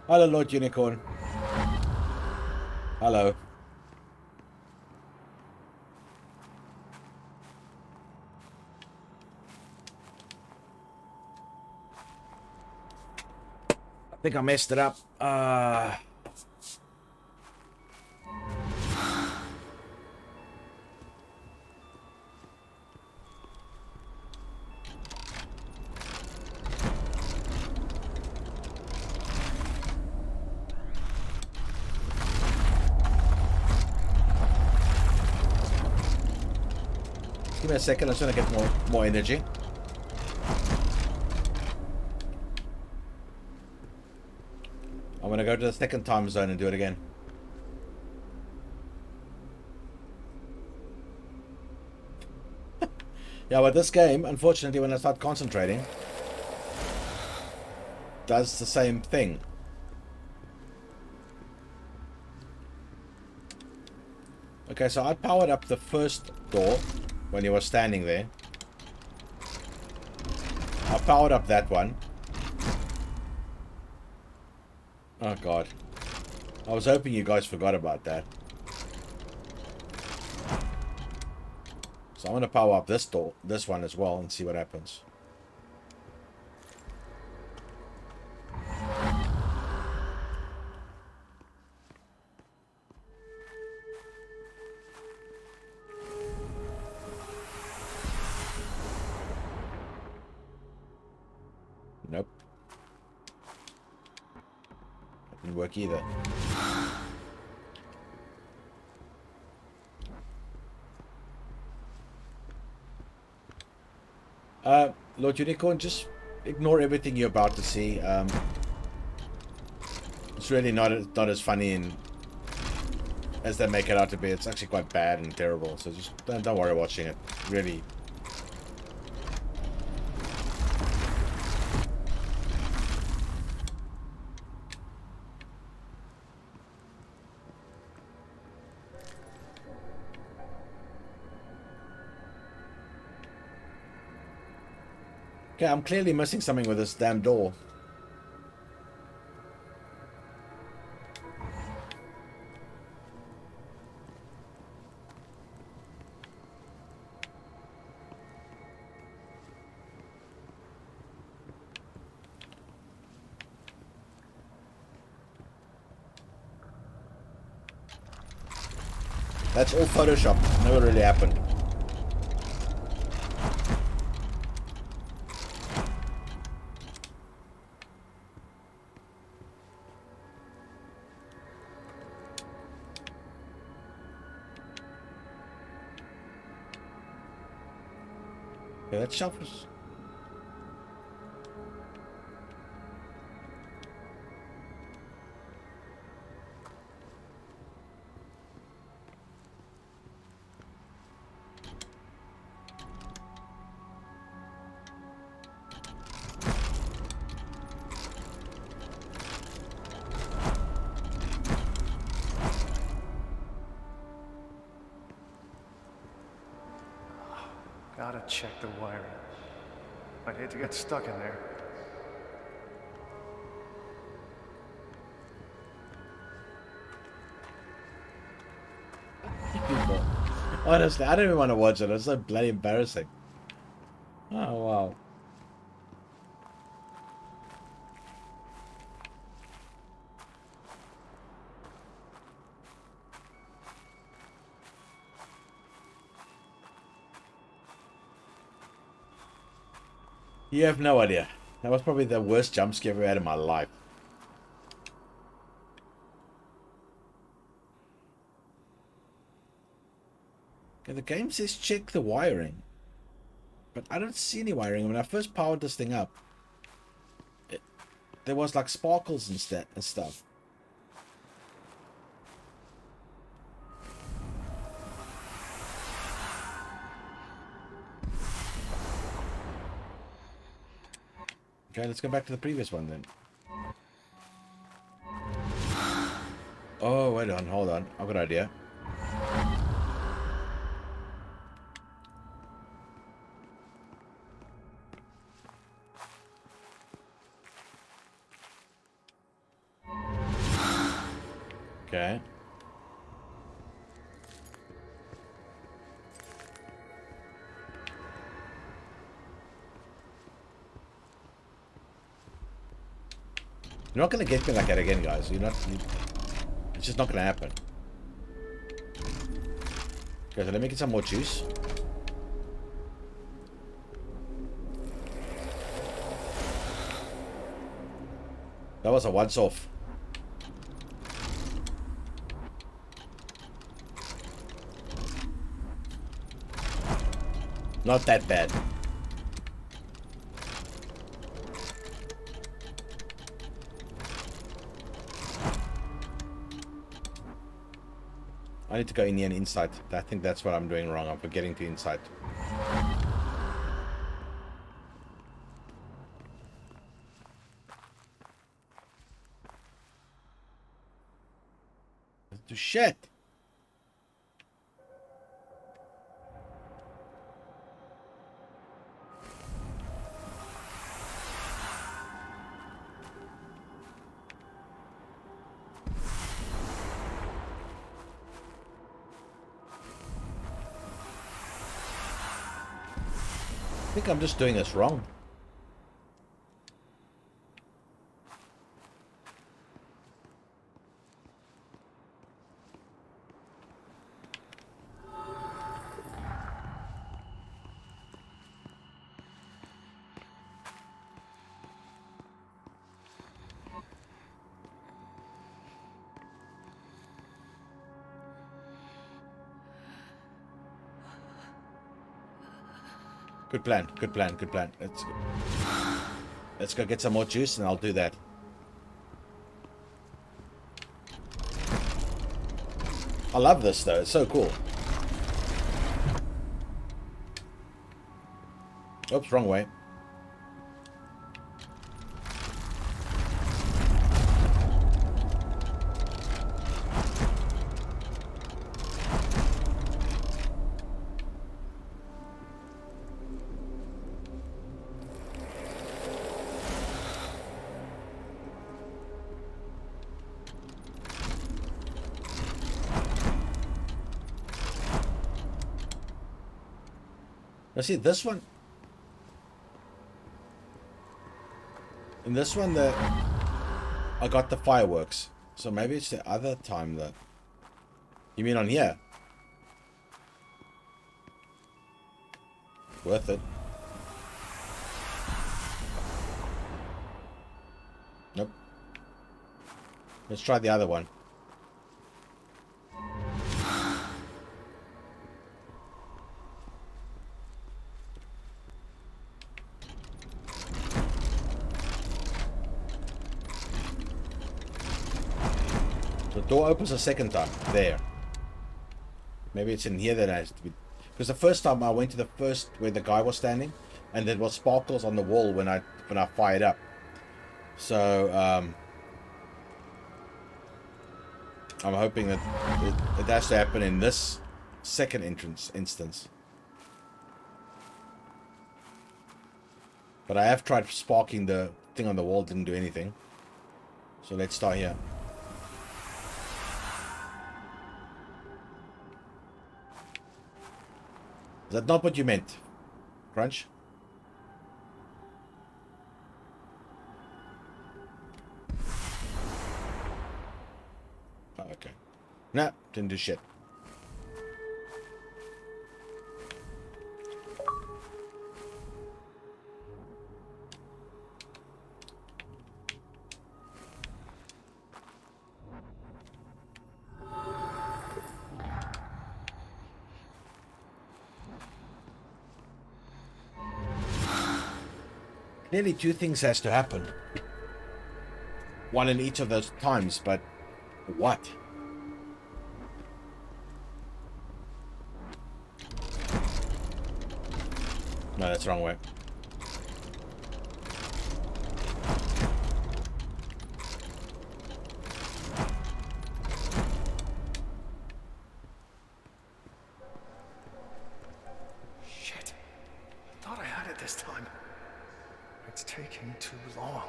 Hello, Lord Unicorn. Hello. I think I messed it up. Give me a second, I'm just gonna get more energy. I'm gonna go to the second time zone and do it again. Yeah, but this game, unfortunately, when I start concentrating, does the same thing. Okay, so I powered up the first door when he was standing there. I powered up that one. Oh god. I was hoping you guys forgot about that. So I'm gonna power up this door, this one as well, and see what happens. Nope. That didn't work either. Lord Unicorn, just ignore everything you're about to see. It's really not as funny as they make it out to be. It's actually quite bad and terrible. So just don't worry watching it. Really. Okay, I'm clearly missing something with this damn door. That's all Photoshop. Never really happened. Okay, let's shelf this. Gotta check the wiring. I'd hate to get stuck in there. People. Honestly, I don't even want to watch it. It's so bloody embarrassing. Oh, wow. You have no idea. That was probably the worst jump scare I've ever had in my life. Okay, the game says check the wiring. But I don't see any wiring. When I first powered this thing up, there was like sparkles and stuff. Okay, let's go back to the previous one then. Oh, wait on, hold on. I've got an idea. Okay. You're not going to get me like that again, guys. It's just not going to happen. Okay, so let me get some more juice. That was a once-off. Not that bad. I need to go in the inside. I think that's what I'm doing wrong. I'm forgetting to inside. Let's do shit. I think I'm just doing this wrong. Good plan. Good plan. Good plan. Let's go get some more juice, and I'll do that. I love this though. It's so cool. Oops, wrong way. Now see this one. In this one, I got the fireworks. So maybe it's the other time that. You mean on here? Worth it. Nope. Let's try the other one. The door opens a second time. There. Maybe it's in here that I has to be. Because the first time I went to the first where the guy was standing, and there was sparkles on the wall when I fired up. So I'm hoping that it has to happen in this second instance. But I have tried sparking the thing on the wall, didn't do anything. So let's start here. Is that not what you meant, Crunch? Oh, okay. Nah, didn't do shit. Clearly two things has to happen. One in each of those times, but what? No, that's the wrong way. Shit. Thought I had it this time. It's taking too long.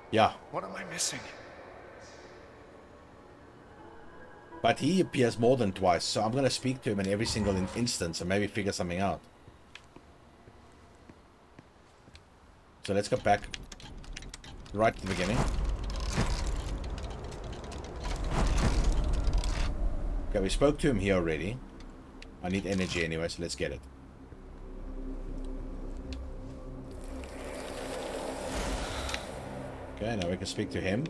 Yeah. What am I missing? But he appears more than twice, so I'm going to speak to him in every single instance and maybe figure something out. So let's go back right to the beginning. Okay, we spoke to him here already. I need energy anyway, so let's get it. Okay, now we can speak to him.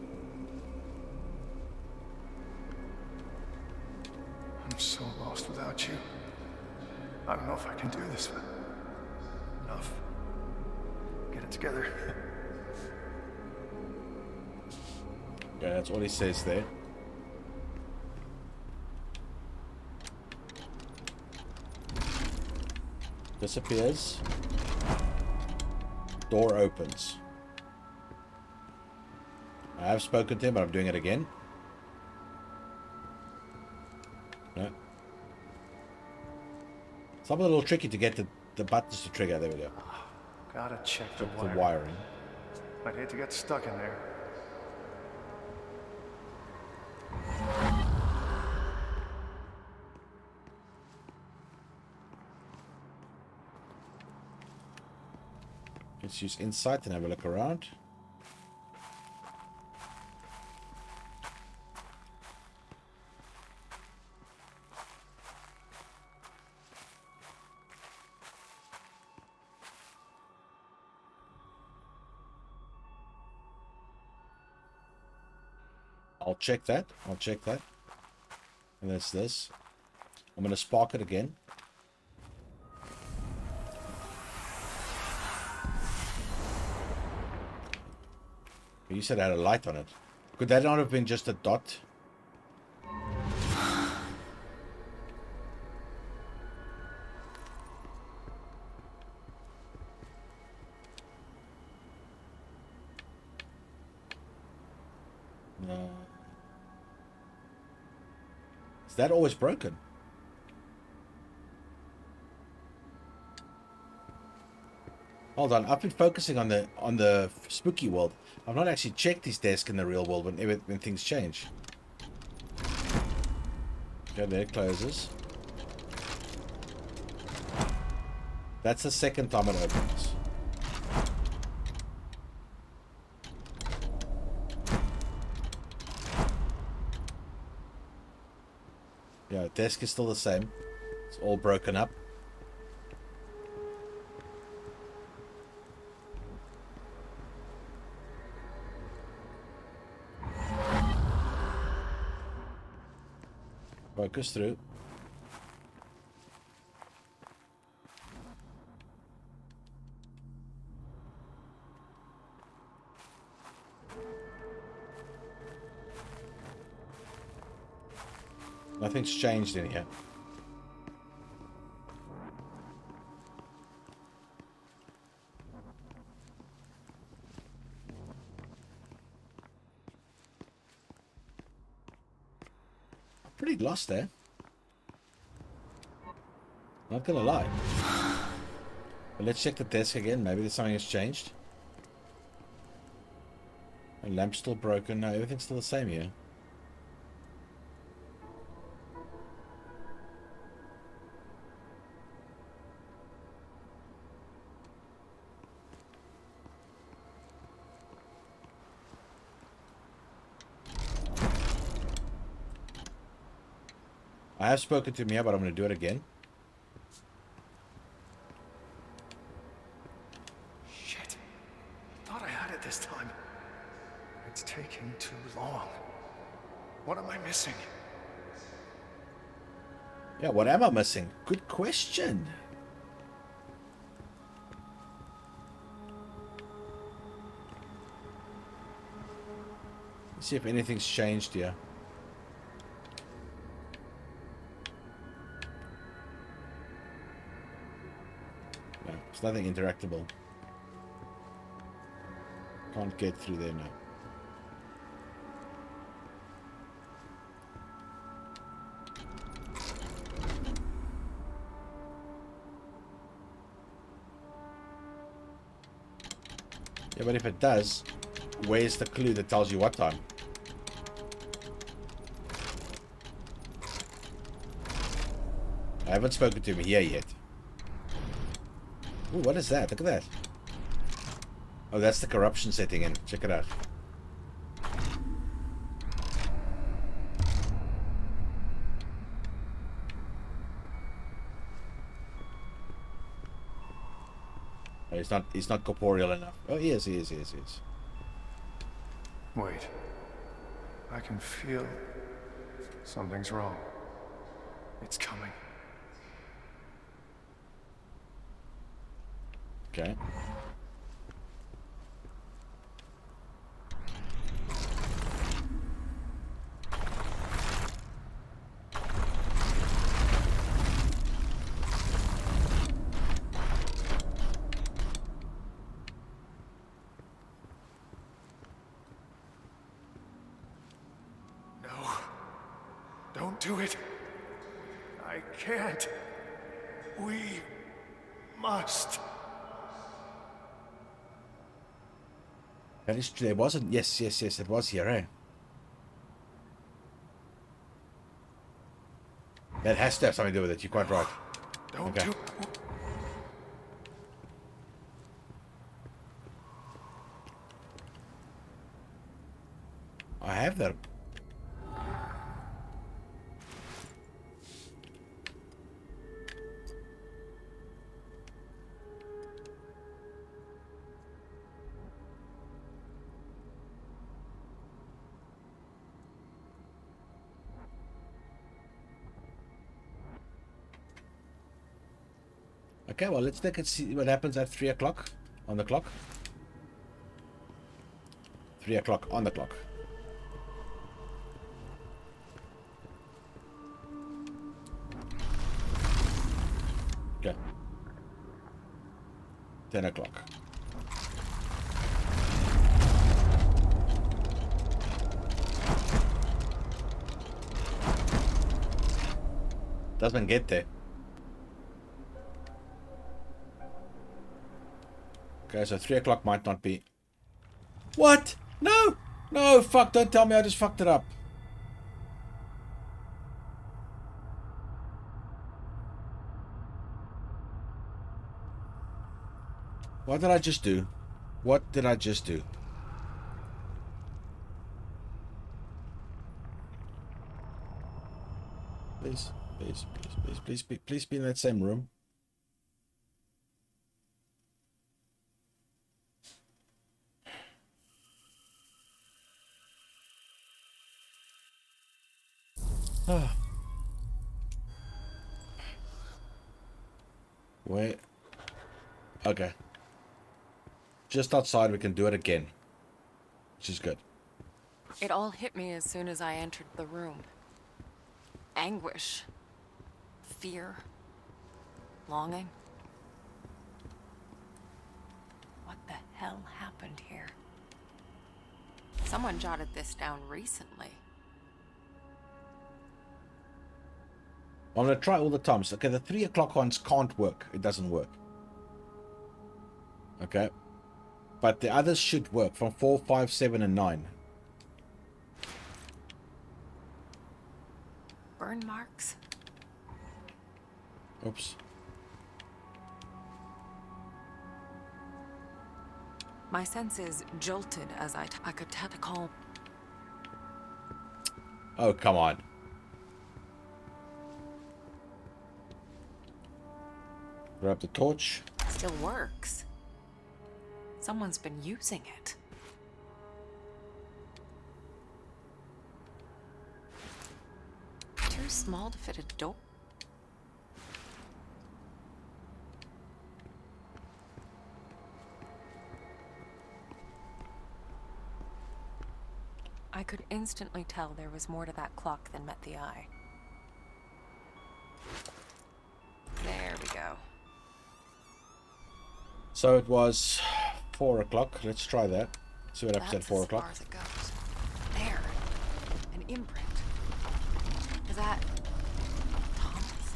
I'm so lost without you. I don't know if I can do this, but enough. Get it together. Okay, that's all he says there. Disappears. Door opens. I have spoken to him, but I'm doing it again. No. It's a little tricky to get the buttons to trigger. There we go. Gotta check the The wire. wiring. I'd hate to get stuck in there. Let's use insight and have a look around. I'll check that. I'll check that. And that's this. I'm going to spark it again. You said it had a light on it. Could that not have been just a dot? No. Is that always broken? Hold on, I've been focusing on the spooky world. I've not actually checked his desk in the real world when things change. Okay, there it closes. That's the second time it opens. Yeah, desk is still the same. It's all broken up. Focus through. Nothing's changed in here. Pretty lost there. Not gonna lie. But let's check the desk again. Maybe there's something has changed. The lamp's still broken. No, everything's still the same here. I have spoken to Mia, but I'm going to do it again. Shit. Thought I had it this time. It's taking too long. What am I missing? Yeah, what am I missing? Good question. Let's see if anything's changed here. There's nothing interactable. Can't get through there now. Yeah, but if it does, where's the clue that tells you what time? I haven't spoken to him here yet. Ooh, what is that? Look at that. Oh, that's the corruption setting in. Check it out. Oh, he's not corporeal enough. Oh, he is. Wait. I can feel something's wrong. It's coming. Okay. No. Don't do it. I can't. We must. That is true. There wasn't. Yes. It was here, eh? That has to have something to do with it. You're quite right. Don't Okay. do. I have that. Okay, well, let's take and see what happens at 3 o'clock on the clock. 3 o'clock on the clock. Okay. 10 o'clock. Doesn't get there. Okay, so 3 o'clock might not be. What? No! No, fuck, don't tell me I just fucked it up. What did I just do? What did I just do? Please, please, please, please, please be in that same room. Wait. Okay. Just outside, we can do it again. Which is good. It all hit me as soon as I entered the room. Anguish. Fear. Longing. What the hell happened here? Someone jotted this down recently. I'm going to try all the times. Okay, the 3 o'clock ones can't work. It doesn't work. Okay. But the others should work from 4, 5, 7, and 9. Burn marks? Oops. My senses jolted as I could call. Oh, come on. Grab the torch. Still works. Someone's been using it. Too small to fit a door. I could instantly tell there was more to that clock than met the eye. There we go. So it was 4 o'clock. Let's try that. See what happens at That's 4 as o'clock. far as it goes. There. An imprint. Is that Thomas?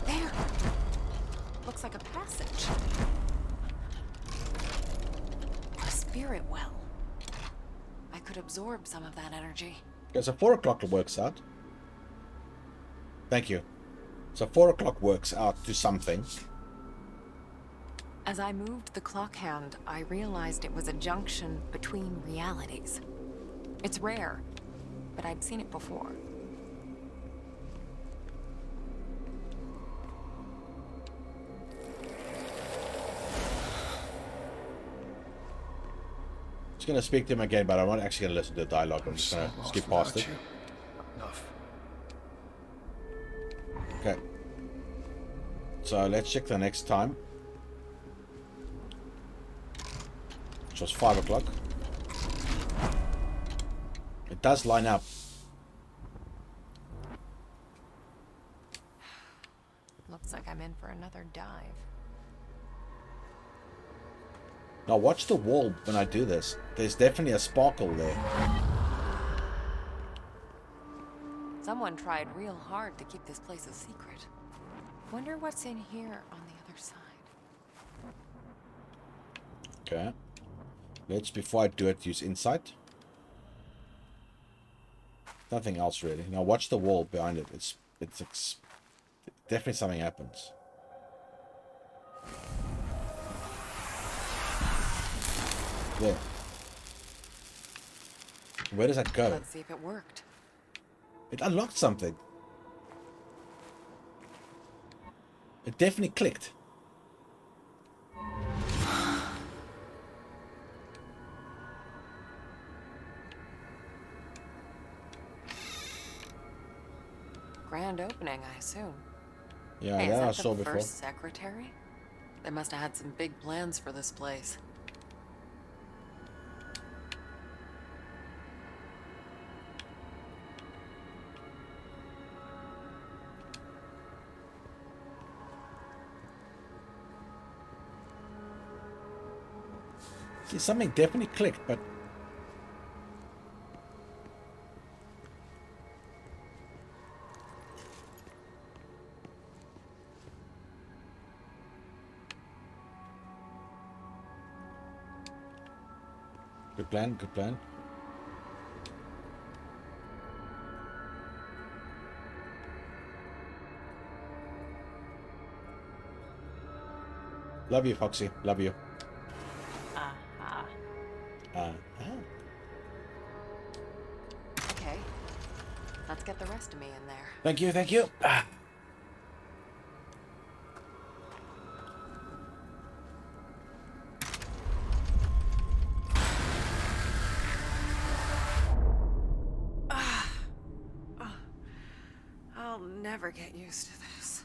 There. Looks like a passage. A spirit well. I could absorb some of that energy. Okay, so 4 o'clock works out. Thank you. So 4 o'clock works out to something. As I moved the clock hand, I realized it was a junction between realities. It's rare, but I'd seen it before. Just going to speak to him again, but I'm not actually going to listen to the dialogue. I'm just going to skip past it. Enough. Okay. So let's check the next time. Which was 5 o'clock. It does line up. Looks like I'm in for another dive. Now watch the wall when I do this. There's definitely a sparkle there. Someone tried real hard to keep this place a secret. Wonder what's in here on the other side. Okay. Let's, before I do it, use insight. Nothing else really. Now watch the wall behind it. It's definitely something happens. There. Where does that go? Let's see if it worked. It unlocked something. It definitely clicked. grand opening, I assume. Yeah, Hey, is that I that saw the before. first secretary? They must have had some big plans for this place. See, something definitely clicked, but good plan, good plan. Love you, Foxy. Love you. Okay, let's get the rest of me in there. Thank you, thank you. I'll never get used to this.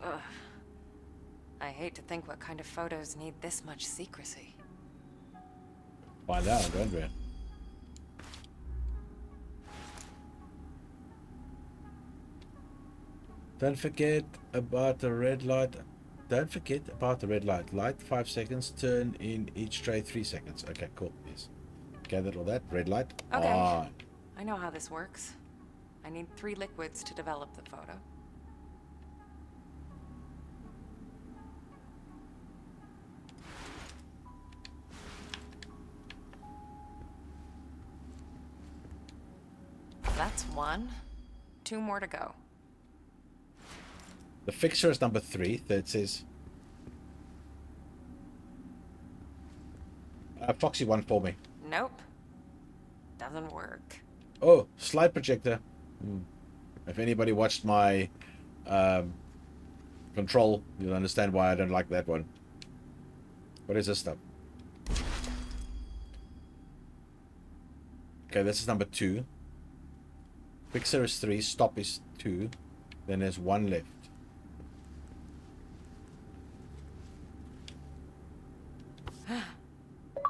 Ugh. I hate to think what kind of photos need this much secrecy. Find out, don't we? Don't forget about the red light. Don't forget about the red light. Light 5 seconds, turn in each tray 3 seconds. Okay, cool. Yes. Gathered all that. Red light. Okay. On. I know how this works. I need 3 liquids to develop the photo. That's 1. 2 more to go. The fixer is number 3. That says Foxy one for me. Nope. Doesn't work. Oh, slide projector. If anybody watched my control, you'll understand why I don't like that one. What is this stuff? Okay, this is number 2. Fixer is 3. Stop is 2. Then there's 1 left.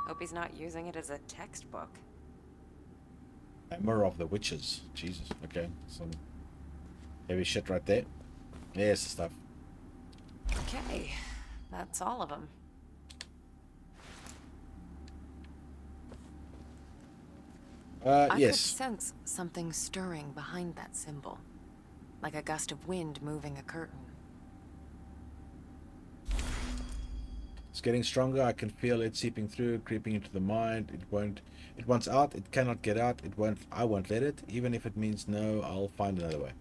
Hope he's not using it as a textbook. Hammer of the Witches. Jesus. Okay. Some heavy shit right there. There's the stuff. Okay, that's all of them. I could Yes. sense something stirring behind that symbol. Like a gust of wind moving a curtain. It's getting stronger. I can feel it seeping through, creeping into the mind. It wants out. It cannot get out. I won't let it. Even if it means no, I'll find another way.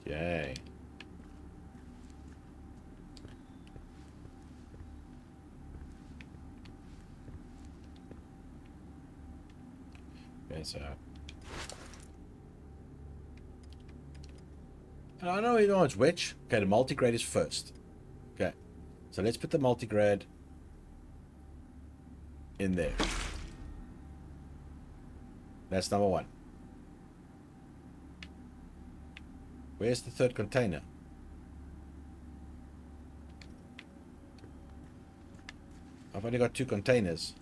Okay. Okay, so I know you know it's which. Okay, the multigrade is first. Okay, so let's put the multigrade in there. That's number 1. Where's the third container? I've only got 2 containers.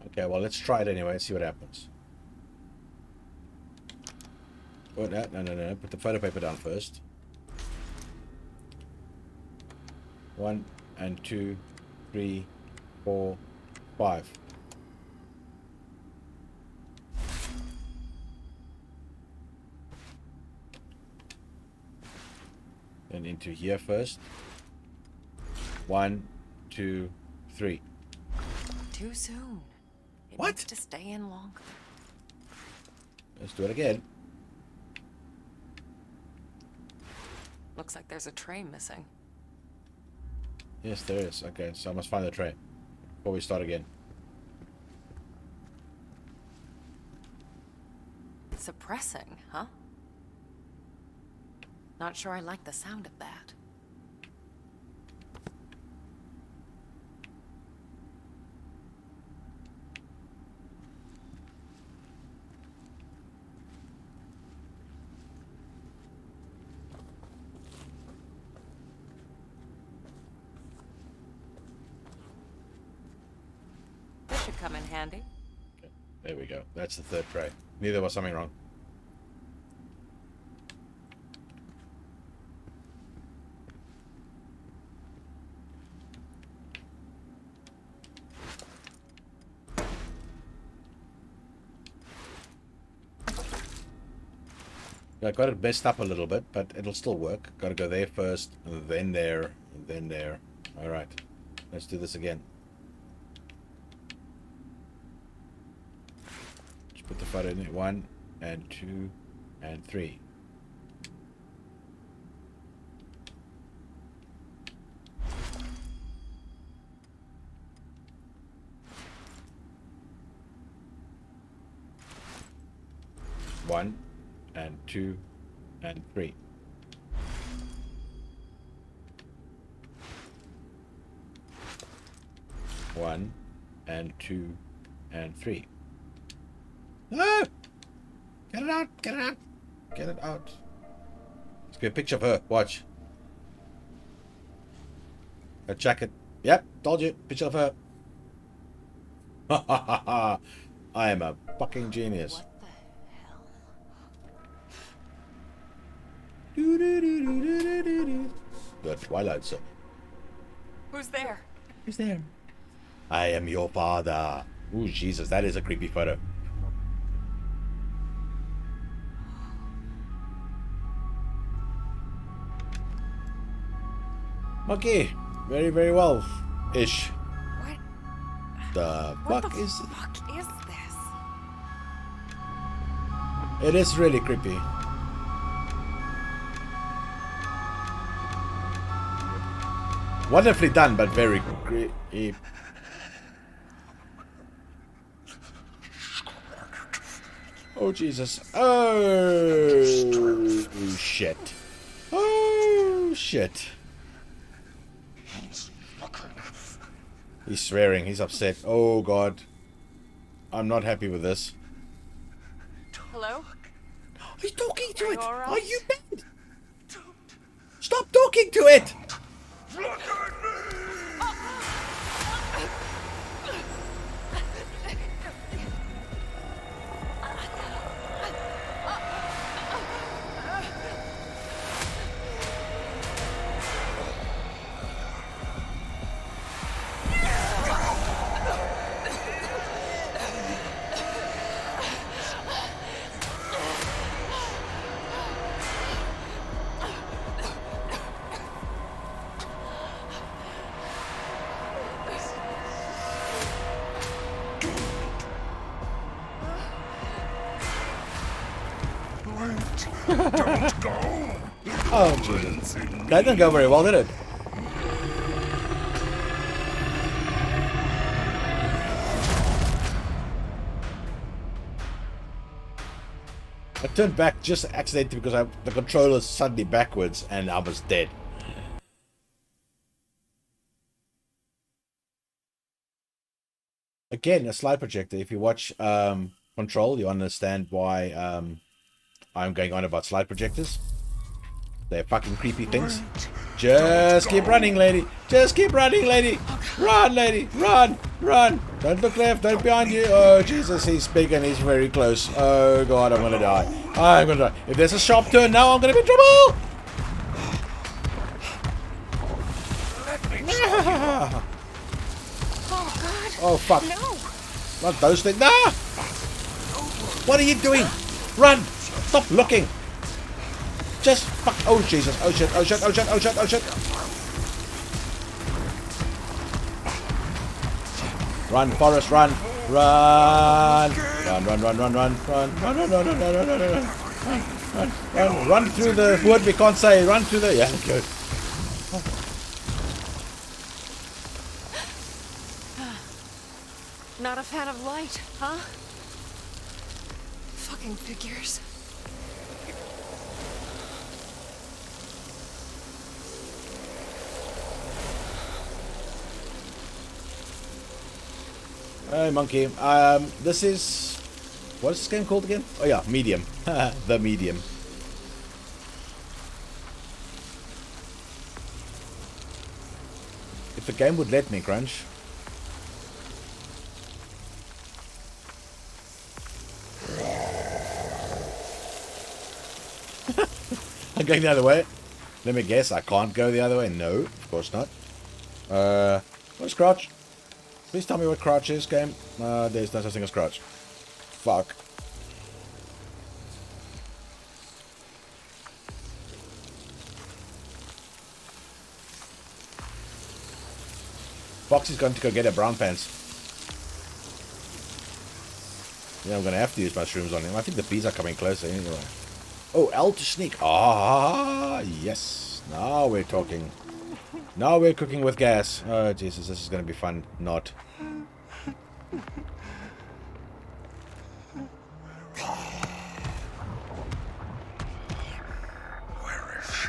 Okay, well, let's try it anyway and see what happens. Oh, no. Put the photo paper down first. 1 and 2, 3, 4, 5. Then into here first. 1, 2, 3. Too soon. It What? needs to stay in longer. Let's do it again. Looks like there's a tray missing. Yes, there is. Okay, so I must find the tray before we start again. Suppressing, huh? Not sure I like the sound of that. This should come in handy. Okay, there we go. That's the third tray. Knew there was something wrong. I got it messed up a little bit, but it'll still work. Gotta go there first, and then there, and then there. Alright, let's do this again. Just put the photo in there. 1 and 2 and 3. One and 2 and 3. One and 2 and 3. No! Get it out! Get it out! Get it out! Let's get a picture of her. Watch. Her jacket. Yep, told you. Picture of her. Ha ha ha ha! I am a fucking genius. What the hell? The Twilight Zone. Who's there? Who's there? I am your father. Ooh, Jesus, that is a creepy photo. Okay, very, very well, ish. What? The What fuck the is? fuck is this? It is really creepy. Wonderfully done, but very creepy. Oh Jesus! Oh shit! Oh shit! He's swearing. He's upset. Oh God! I'm not happy with this. Hello? He's talking to Are it. you all right? Are you mad? Stop talking to it. Don't go! Oh Jesus! That didn't go very well, did it? I turned back just accidentally because the controller's suddenly backwards and I was dead. Again, a slide projector. If you watch Control, you understand why I'm going on about slide projectors. They're fucking creepy things. Just keep running, lady. Just keep running, lady. Run, lady. Run. Run. Don't look left. Don't behind you. Oh, Jesus. He's big and he's very close. Oh, God. I'm going to die. I'm going to die. If there's a sharp turn now, I'm going to be in trouble. Oh, fuck. No! Not those things. Nah! What are you doing? Run! Stop looking! Just fuck. Oh, Jesus. Oh, shit. Oh, shit. Oh, shit. Oh, shit. Oh, shit. Run, Forrest, run! Run! Run, run, run, run, run, run, run, run, run, run, run, run, run, run, run, run through the wood, we can't say, run through the... Yeah, good. Not a fan of light, huh? Fucking figures. Hey, monkey. This is... What is this game called again? Oh yeah, Medium. The Medium. If the game would let me, Crunch. I'm going the other way. Let me guess, I can't go the other way? No, of course not. Where's Crouch? Please tell me what Crouch is, game. There's no such thing as Crouch. Fuck. Foxy's going to go get her brown pants. Yeah, I'm going to have to use mushrooms on him. I think the bees are coming closer anyway. Oh, L to sneak. Ah, yes. Now we're talking. Now we're cooking with gas. Oh, Jesus, this is going to be fun. Not. Where is she?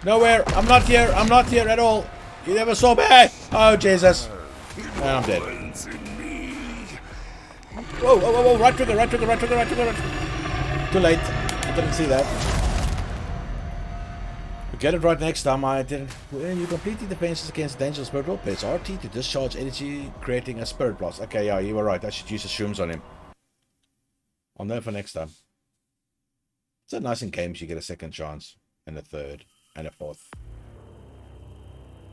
Nowhere. I'm not here. I'm not here at all. You never saw me. Oh, Jesus. And I'm dead. Whoa, whoa, whoa, whoa. Right trigger, right trigger, right trigger, right trigger. Right trigger. Too late. I didn't see that. Get it right next time. I didn't. When you complete the defenses against dangerous spirit world, press RT to discharge energy, creating a spirit blast. Okay, yeah, you were right. I should use the shrooms on him. I'll know for next time. It's so nice in games you get a second chance, and a third, and a fourth.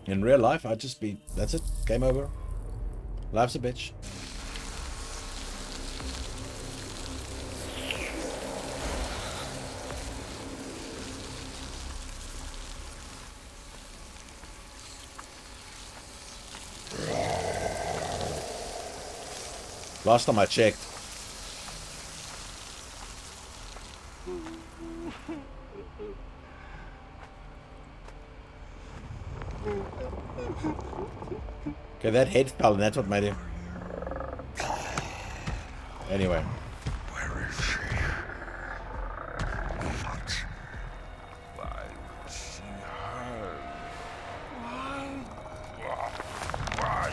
In real life, I'd just be... That's it. Game over. Life's a bitch. Last time I checked. Okay, that head fell and that's what made him. Anyway. Where is she? What? Why would she hide? Why?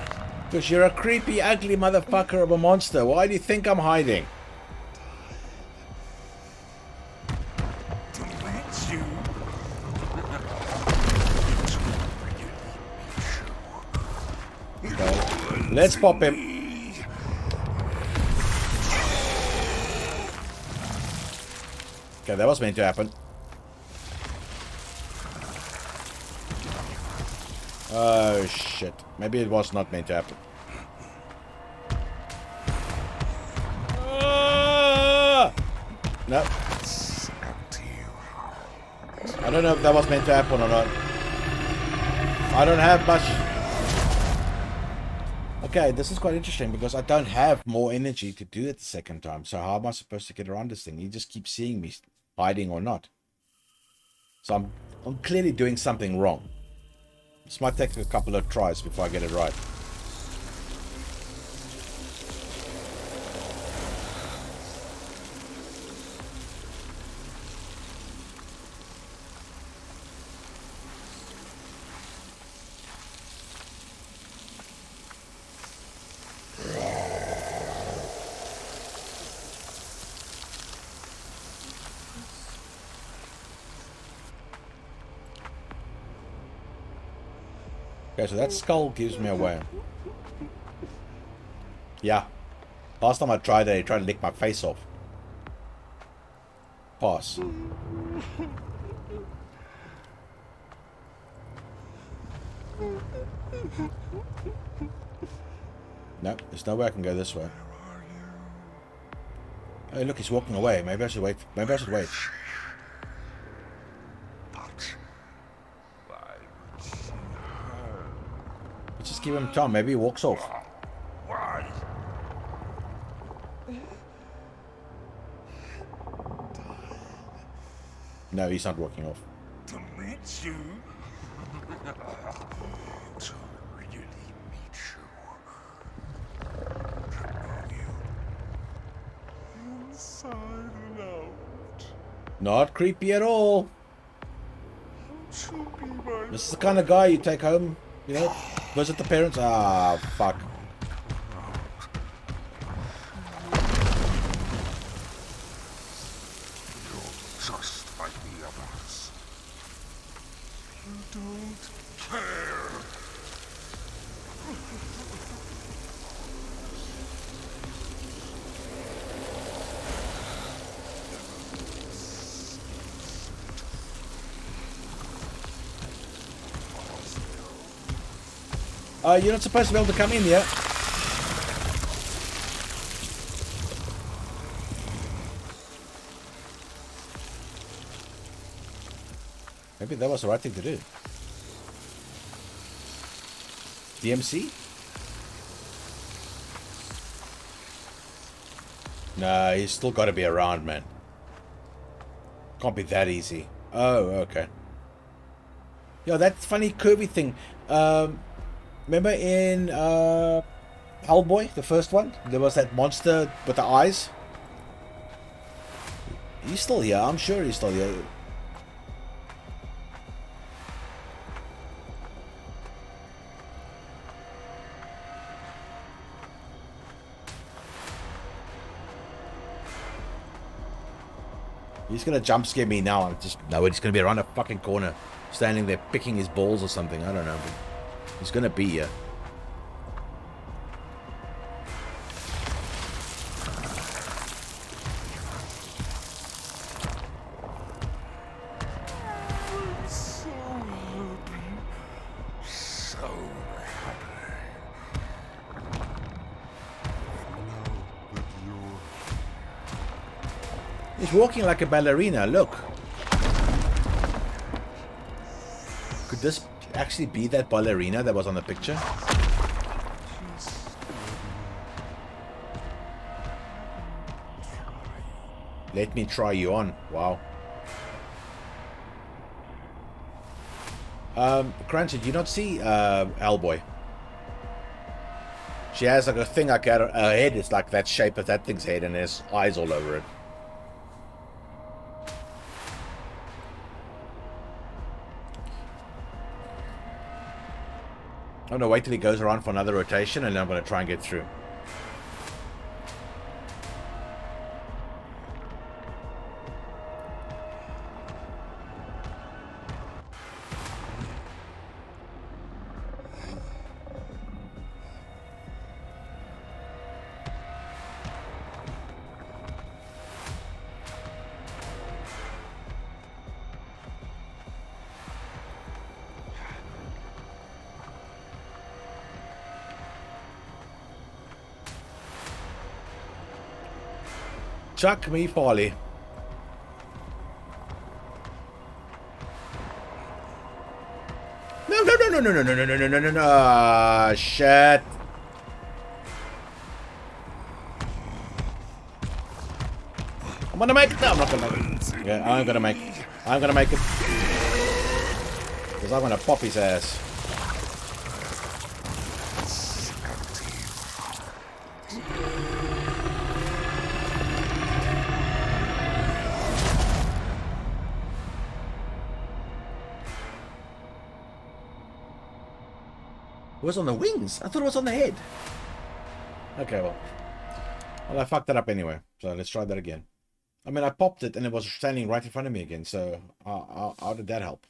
Because you're a creepy, ugly motherfucker of a monster. Why do you think I'm hiding? To reach you? Okay. Let's pop him. Okay, that was meant to happen. Oh shit. Maybe it was not meant to happen. No. I don't know if that was meant to happen or not. I don't have much. Okay, this is quite interesting because I don't have more energy to do it the second time. So how am I supposed to get around this thing? You just keep seeing me hiding or not. So I'm clearly doing something wrong. This might take a couple of tries before I get it right. Okay, so that skull gives me away. Yeah. Last time I tried it, he tried to lick my face off. Pass. No, there's no way I can go this way. Oh, look, he's walking away. Maybe I should wait. Maybe I should wait. Let's just give him time. Maybe he walks off. No, he's not walking off. To meet you. To really meet you. To know you. Inside and out. Not creepy at all. To be my This is the kind of guy you take home, you know, visit the parents. Ah, fuck. You're just like the others. You don't care. You're not supposed to be able to come in yet. Maybe that was the right thing to do. DMC? Nah, he's still got to be around, man. Can't be that easy. Oh, okay. Yeah, that funny curvy thing. Remember in Hellboy, the first one? There was that monster with the eyes. He's still here. I'm sure he's still here. He's gonna jump scare me now. I just know he's gonna be around a fucking corner, standing there picking his balls or something. I don't know, but he's gonna be here. So happy. So happy. Now that you're He's walking like a ballerina. Look. Could this actually be that ballerina that was on the picture? Let me try you on. Wow. Crunch, did you not see Hellboy? She has like a thing like her head is like that shape of that thing's head and there's eyes all over it. I'm gonna wait till he goes around for another rotation and then I'm gonna try and get through. Chuck me, Polly. No, no, no, no, no, no, no, no, no, no, no, no, no. Ah, shit. I'm gonna make it. No, I'm not gonna make it. Yeah, I'm gonna make it. I'm gonna make it. Because I'm gonna pop his ass. It was on the wings. I thought it was on the head. Okay, well, I fucked that up anyway. So let's try that again. I mean, I popped it and it was standing right in front of me again. So how did that help?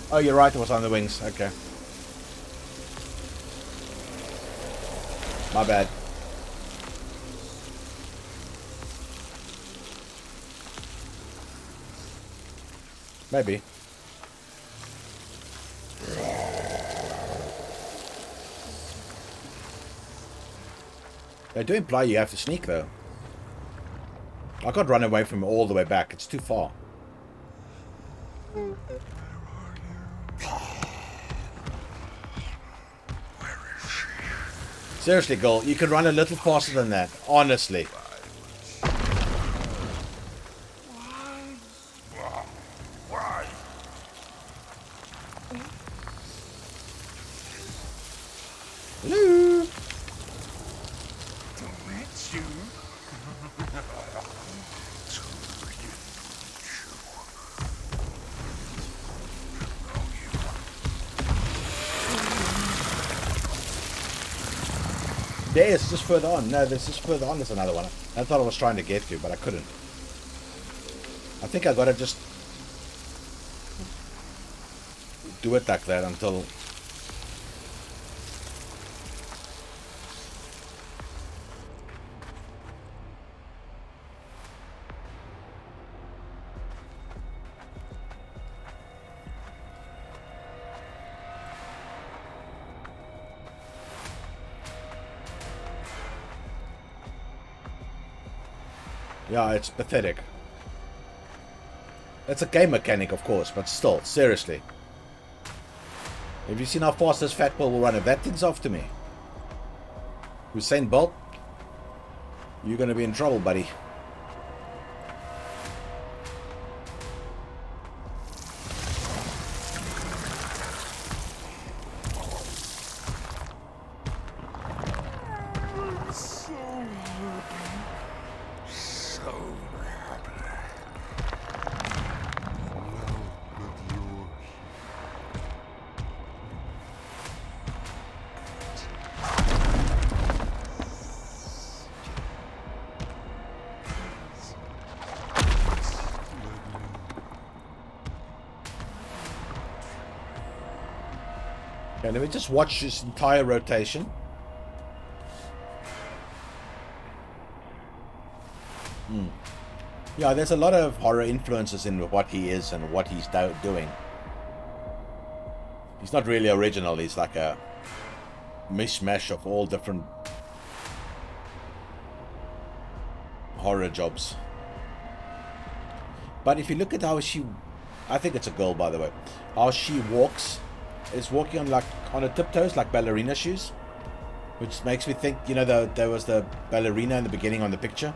Oh, you're right. It was on the wings. Okay. My bad. Maybe. They do imply you have to sneak, though. I can't run away from it all the way back. It's too far. Seriously, girl, you can run a little faster than that. Honestly. Hello. Yeah, it's just further on. No, there's just further on. There's another one. That's what I was trying to get to, but I couldn't. I think I gotta just do it like that until... Yeah, it's pathetic. It's a game mechanic, of course, but still, seriously. Have you seen how fast this fat boy will run? If that thing's after me, Usain Bolt, you're gonna be in trouble, buddy. Okay, let me just watch this entire rotation. Yeah, there's a lot of horror influences in what he is and what he's doing. He's not really original. He's like a mishmash of all different horror jobs. But if you look at how she... I think it's a girl, by the way. How she walks... is walking on her tiptoes like ballerina shoes, which makes me think, you know, there was the ballerina in the beginning on the picture.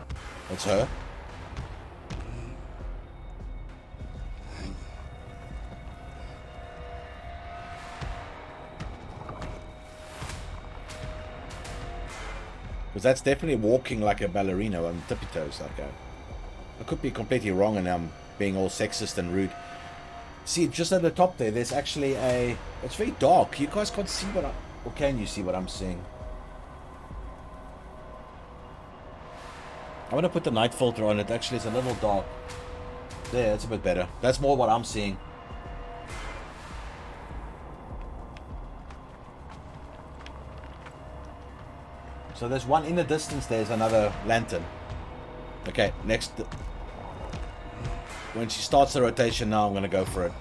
That's her. Because that's definitely walking like a ballerina on tippy toes. Like I could be completely wrong, and I'm being all sexist and rude. See, just at the top there, there's actually a... It's very dark. You guys can't see what I... Or can you see what I'm seeing? I'm going to put the night filter on it. Actually, it's a little dark. There, it's a bit better. That's more what I'm seeing. So there's one in the distance. There's another lantern. Okay, next... When she starts the rotation now, I'm going to go for it.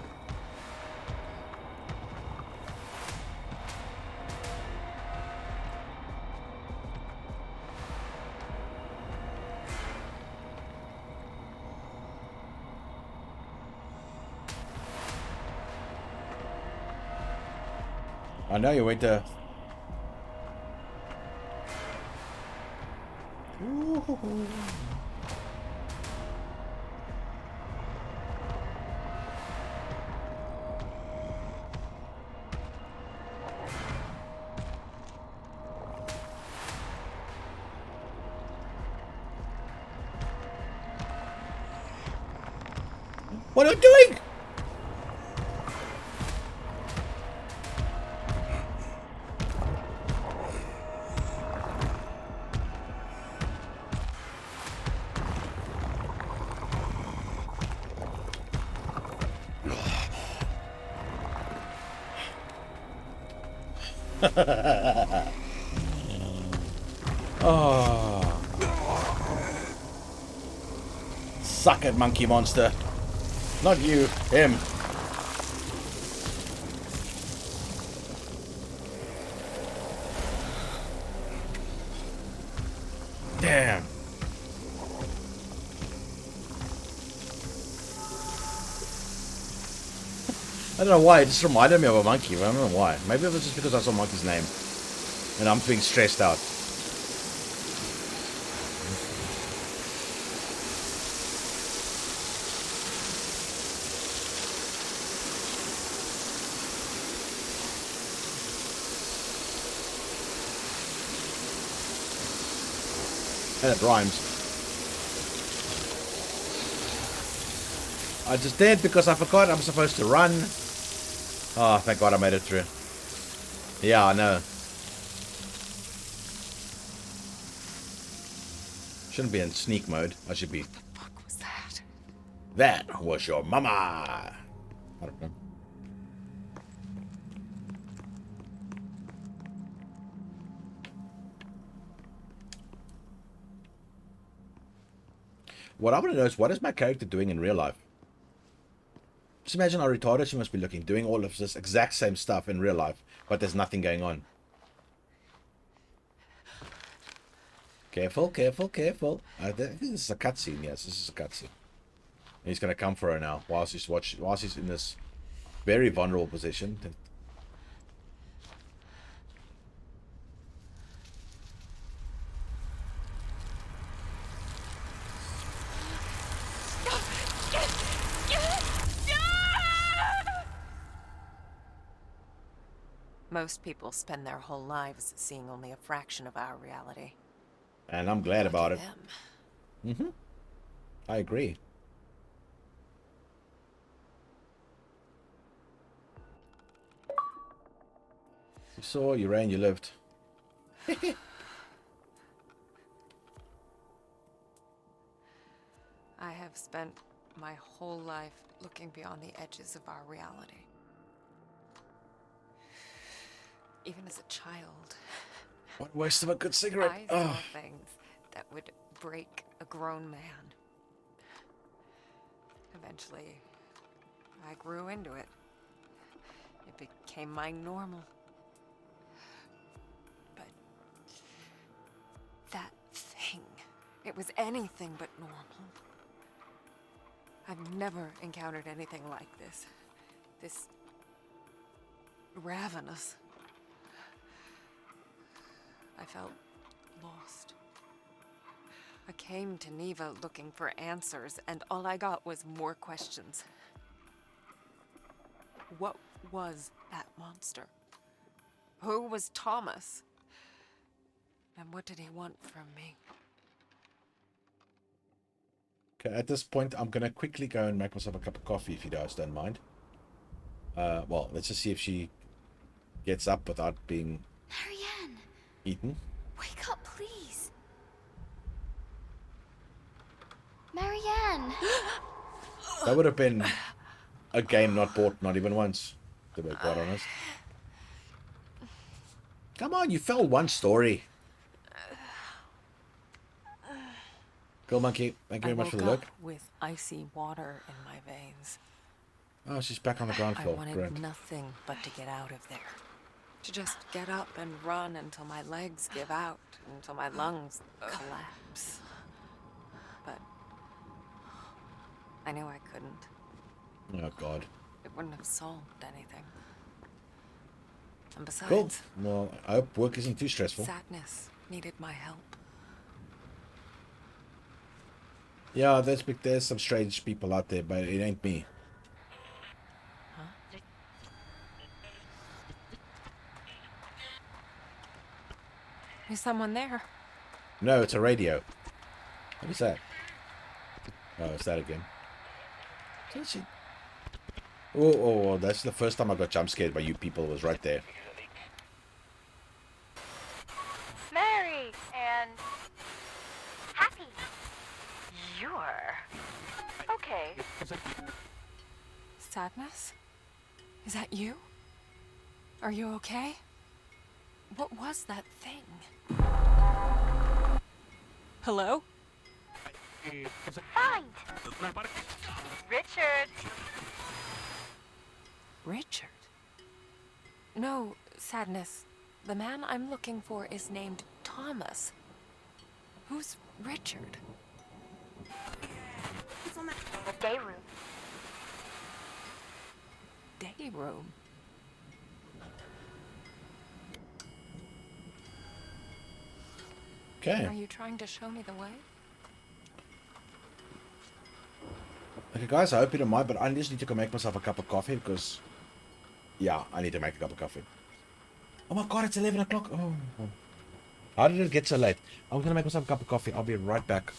I know you went to... Ooh. What are you doing? Oh. Suck it, monkey monster. Not you, him. Damn. I don't know why, it just reminded me of a monkey, but I don't know why. Maybe it was just because I saw monkey's name. And I'm being stressed out. And it rhymes. I just did because I forgot I'm supposed to run. Oh, thank God I made it through. Yeah, I know. Shouldn't be in sneak mode. I should be. What the fuck was that? That was your mama. I don't know. What I want to know is, what is my character doing in real life? Just imagine how retarded she must be looking, doing all of this exact same stuff in real life, but there's nothing going on. Careful, careful, careful. I think this is a cutscene. Yes, this is a cutscene. He's gonna come for her now, whilst he's in this very vulnerable position. Most people spend their whole lives seeing only a fraction of our reality. And I'm glad about it. Them. Mm-hmm. I agree. You saw, you ran, you lived. I have spent my whole life looking beyond the edges of our reality. Even as a child, What waste of a good cigarette. I saw things that would break a grown man. Eventually, I grew into it. It became my normal. But that thing, it was anything but normal. I've never encountered anything like this. This ravenous. I felt lost. I came to Neva looking for answers, and all I got was more questions. What was that monster? Who was Thomas? And what did he want from me? Okay, at this point, I'm going to quickly go and make myself a cup of coffee, if you guys don't mind. Well, let's just see if she gets up without being Marianne, eaten. wake up, please. Marianne. That would have been a game not bought, not even once, to be quite honest. Come on, you fell one story. Cool, monkey. Thank you very much for the look. With icy water in my veins. Oh, she's back on the ground I floor. wanted Great. nothing but to get out of there. To just get up and run until my legs give out, until my lungs collapse. But I knew I couldn't. Oh, God. It wouldn't have solved anything. And besides, Cool. Well, I hope work isn't too stressful. sadness needed my help. Yeah, there's some strange people out there, but it ain't me. Is someone there? No, it's a radio. What is that? Oh, it's that again. Oh, that's the first time I got jump scared by you people, was right there. Mary and happy. You're okay. Sadness? Is that you? Are you okay? What was that thing? Hello? Find! Richard! Richard? No, Sadness. The man I'm looking for is named Thomas. Who's Richard? The day room. Day room. Okay. Are you trying to show me the way? Okay, guys, I hope you don't mind, but I just need to go make myself a cup of coffee because, yeah, I need to make a cup of coffee. Oh my god, it's 11 o'clock. Oh. How did it get so late? I'm going to make myself a cup of coffee. I'll be right back.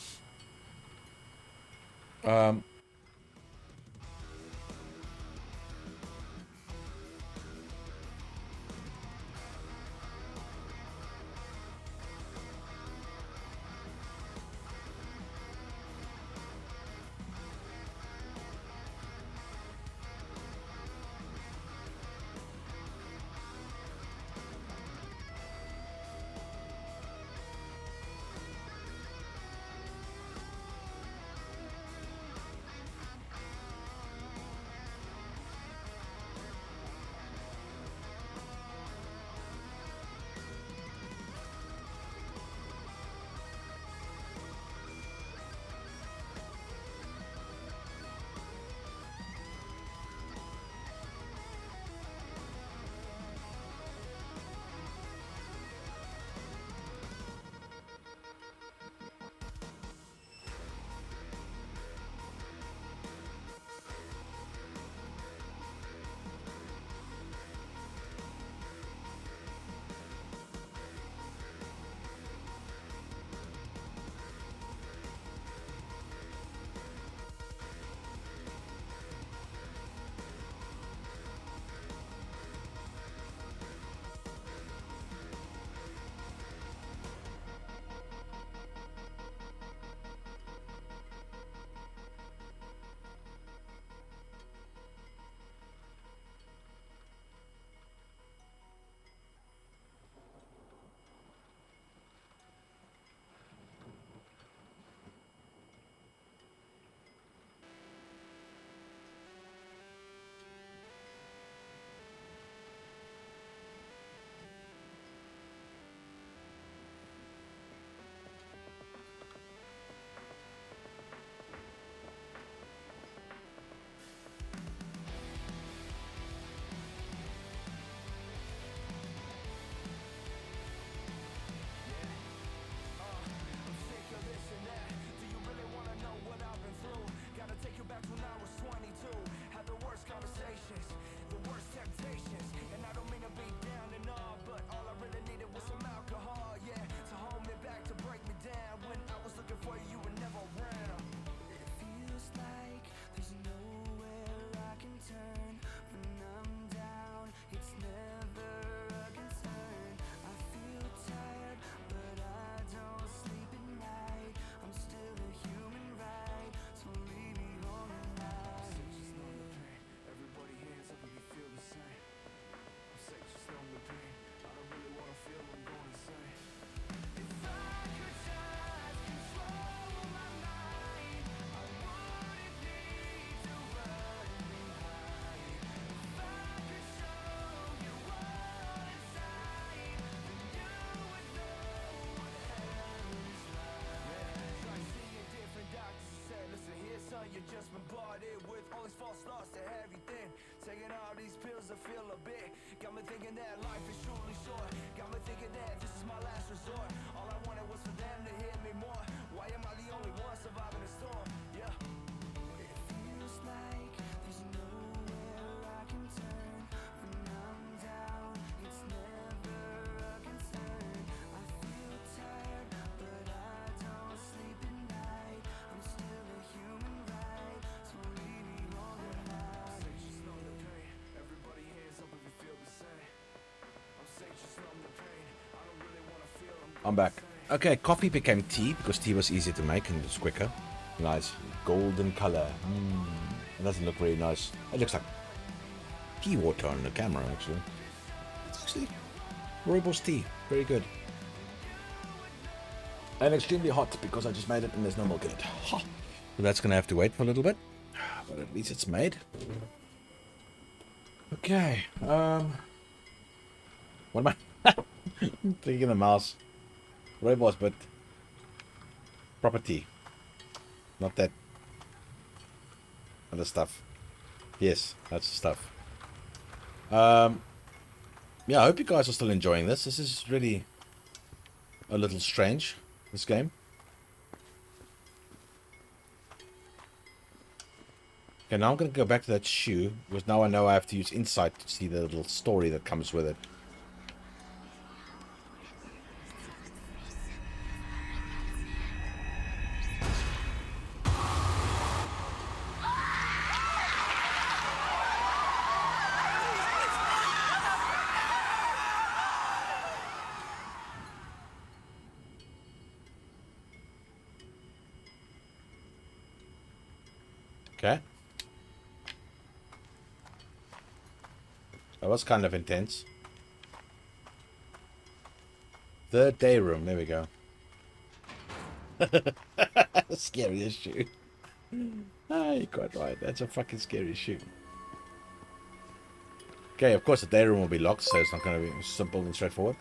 I'm back. Okay, coffee became tea because tea was easy to make and it was quicker. Nice golden color. It doesn't look really nice. It looks like tea water on the camera, actually. It's actually Rooibos tea. Very good. And extremely hot because I just made it and there's no milk in it. Hot. So that's going to have to wait for a little bit. But at least it's made. Okay. What am I? Thinking the mouse. Robots, but property. Not that other stuff. Yes, that's the stuff. Yeah, I hope you guys are still enjoying this. This is really a little strange, this game. Okay, now I'm going to go back to that shoe, because now I know I have to use insight to see the little story that comes with it. Okay. That was kind of intense. Third day room. There we go. Scariest shoe. Ah, you're quite right. That's a fucking scary shoe. Okay, of course the day room will be locked, so it's not going to be simple and straightforward.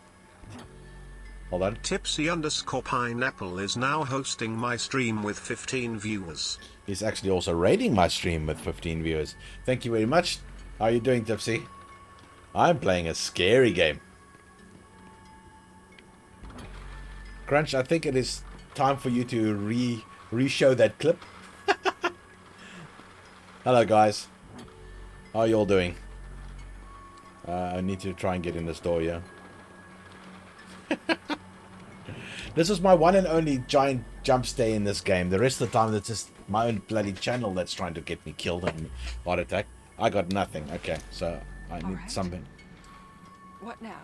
Hold on. Tipsy_pineapple is now hosting my stream with 15 viewers. He's actually also rating my stream with 15 viewers. Thank you very much. How are you doing, Tipsy? I'm playing a scary game. Crunch, I think it is time for you to re-show that clip. Hello, guys. How are you all doing? I need to try and get in this door, yeah. This is my one and only giant jump stay in this game. The rest of the time, it's just my own bloody channel that's trying to get me killed and heart attack. I got nothing. Okay, so I need something. What now?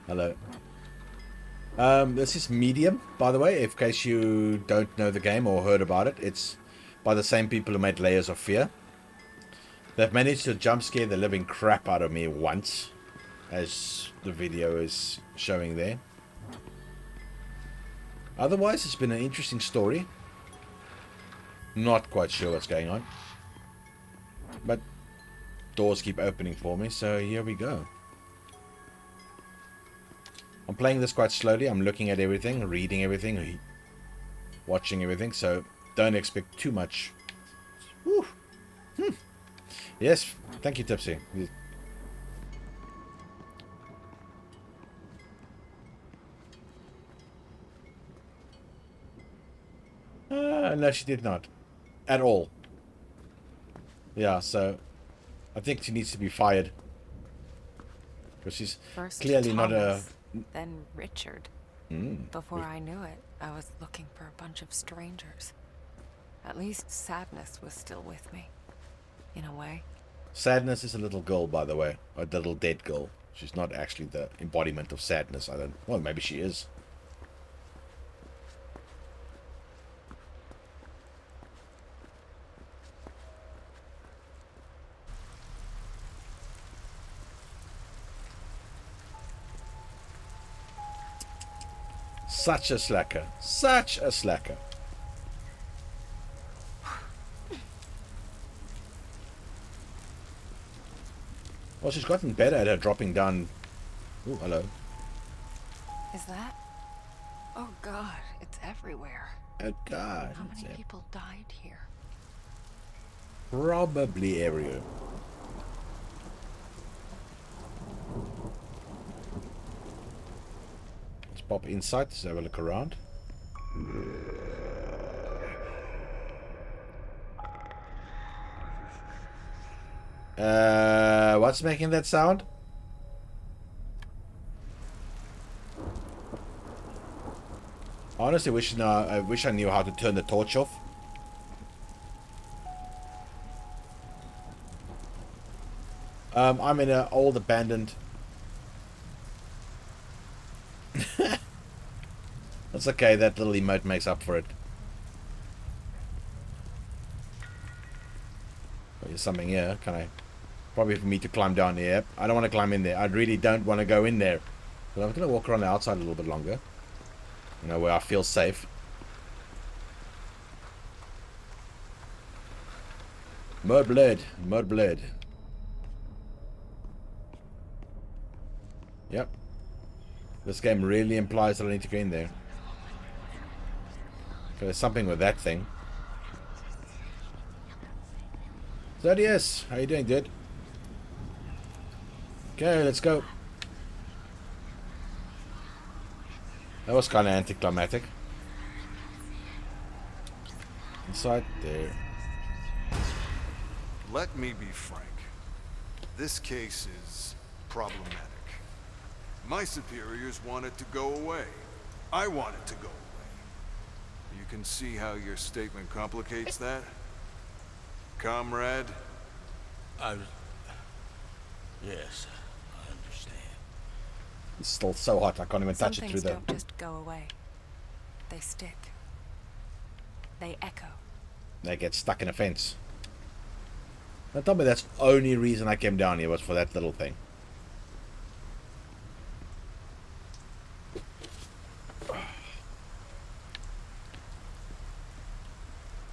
Hello. This is Medium, by the way, in case you don't know the game or heard about it. It's by the same people who made Layers of Fear. They've managed to jump scare the living crap out of me once, as the video is showing there. Otherwise, it's been an interesting story. Not quite sure what's going on. But doors keep opening for me, so here we go. I'm playing this quite slowly. I'm looking at everything, reading everything, watching everything, so don't expect too much. Woo. Yes, thank you, Tipsy. No, she did not. At all. Yeah, so I think she needs to be fired. Because she's First clearly Thomas, not a... then Richard. Before I knew it, I was looking for a bunch of strangers. At least Sadness was still with me. In a way. Sadness is a little girl, by the way. A little dead girl. She's not actually the embodiment of sadness. I don't... Well, maybe she is. Such a slacker. Such a slacker. Well, she's gotten better at her dropping down. Oh, hello. Is that? Oh God, it's everywhere. Oh God. How many people died here? Probably everywhere. Let's pop inside. Let's have a look around. What's making that sound? Honestly, I wish I knew how to turn the torch off. I'm in an old abandoned... That's okay, that little emote makes up for it. Oh, there's something here, can I... Probably for me to climb down here. I don't want to climb in there. I really don't want to go in there. But I'm going to walk around the outside a little bit longer. You know, where I feel safe. More blood. More blood. Yep. This game really implies that I need to go in there. There's something with that thing. Zodius, how you doing, dude? Okay, let's go. That was kind of anticlimactic. Inside there. Let me be frank. This case is problematic. My superiors want it to go away. I want it to go away. You can see how your statement complicates that? Comrade? Yes, I understand. It's still so hot, I can't even Some touch it things through the... don't just go away. They stick. They echo. They get stuck in a fence. Now tell me that's the only reason I came down here was for that little thing.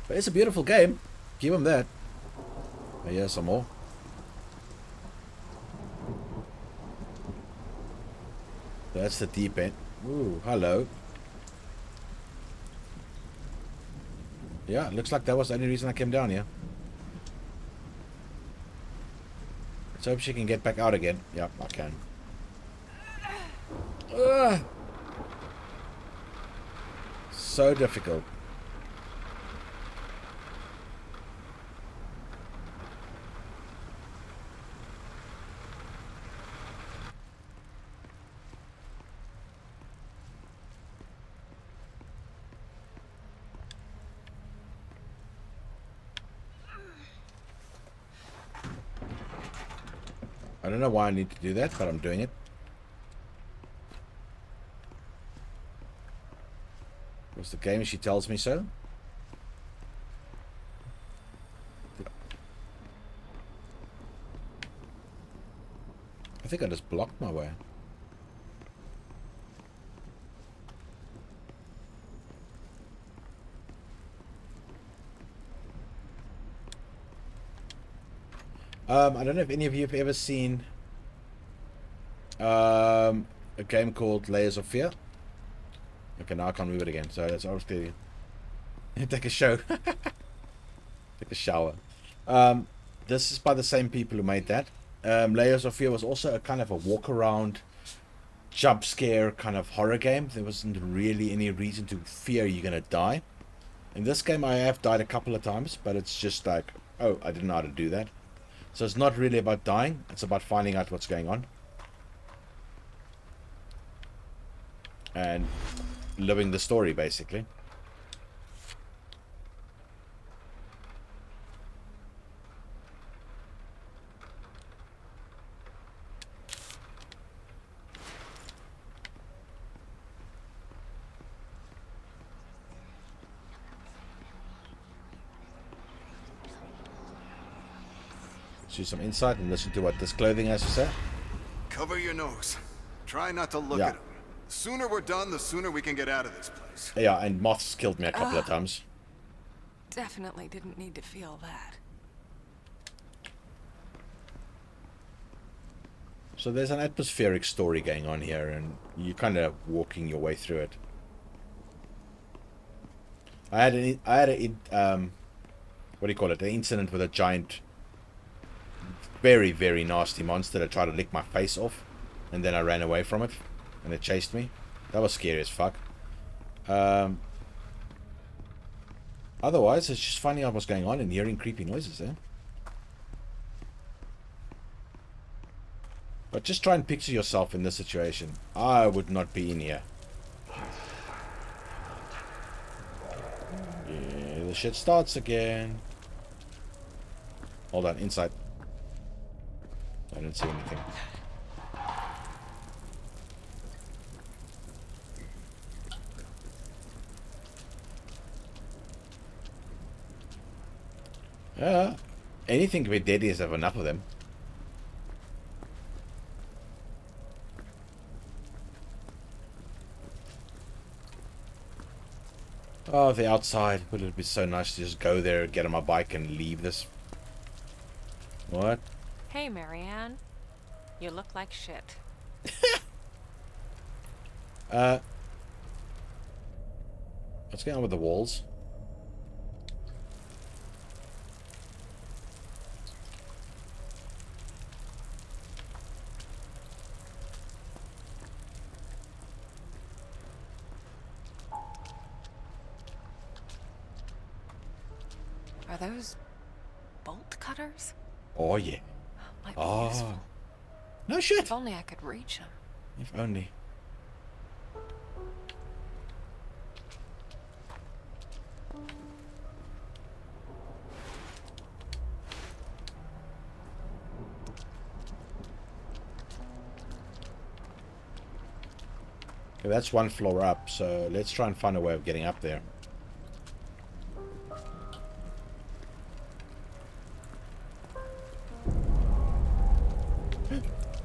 But it's a beautiful game. Give him that. Oh, yeah, some more. That's the deep end. Ooh, hello. Yeah, looks like that was the only reason I came down here. Let's hope she can get back out again. Yep, I can. Ugh. So difficult. I don't know why I need to do that, but I'm doing it. What's the game? She tells me so. I think I just blocked my way. I don't know if any of you have ever seen a game called Layers of Fear. Okay, now I can't move it again, so that's obviously take a show. Take a shower. This is by the same people who made that. Layers of Fear was also a kind of a walk around jump scare kind of horror game. There wasn't really any reason to fear you're gonna die. In this game I have died a couple of times, but it's just like, oh, I didn't know how to do that. So it's not really about dying, it's about finding out what's going on. And living the story, basically. See some insight and listen to what this clothing has to say. Cover your nose. Try not to look Yeah. at him. The sooner we're done, the sooner we can get out of this place. Yeah, and moths killed me a couple of times. Definitely didn't need to feel that. So there's an atmospheric story going on here, and you're kind of walking your way through it. I had what do you call it? An incident with a giant, very, very nasty monster that tried to lick my face off, and then I ran away from it, and it chased me. That was scary as fuck. Otherwise, it's just finding out what's going on and hearing creepy noises there. But just try and picture yourself in this situation. I would not be in here. Yeah, the shit starts again. Hold on, inside. I didn't see anything. Yeah, anything with daddies have enough of them. Oh, the outside. Would it be so nice to just go there, get on my bike, and leave this? What? Hey, Marianne. You look like shit. What's going on with the walls? Are those bolt cutters? Oh, yeah. Might be useful. No shit. If only I could reach them. If only. Okay, that's one floor up, so let's try and find a way of getting up there.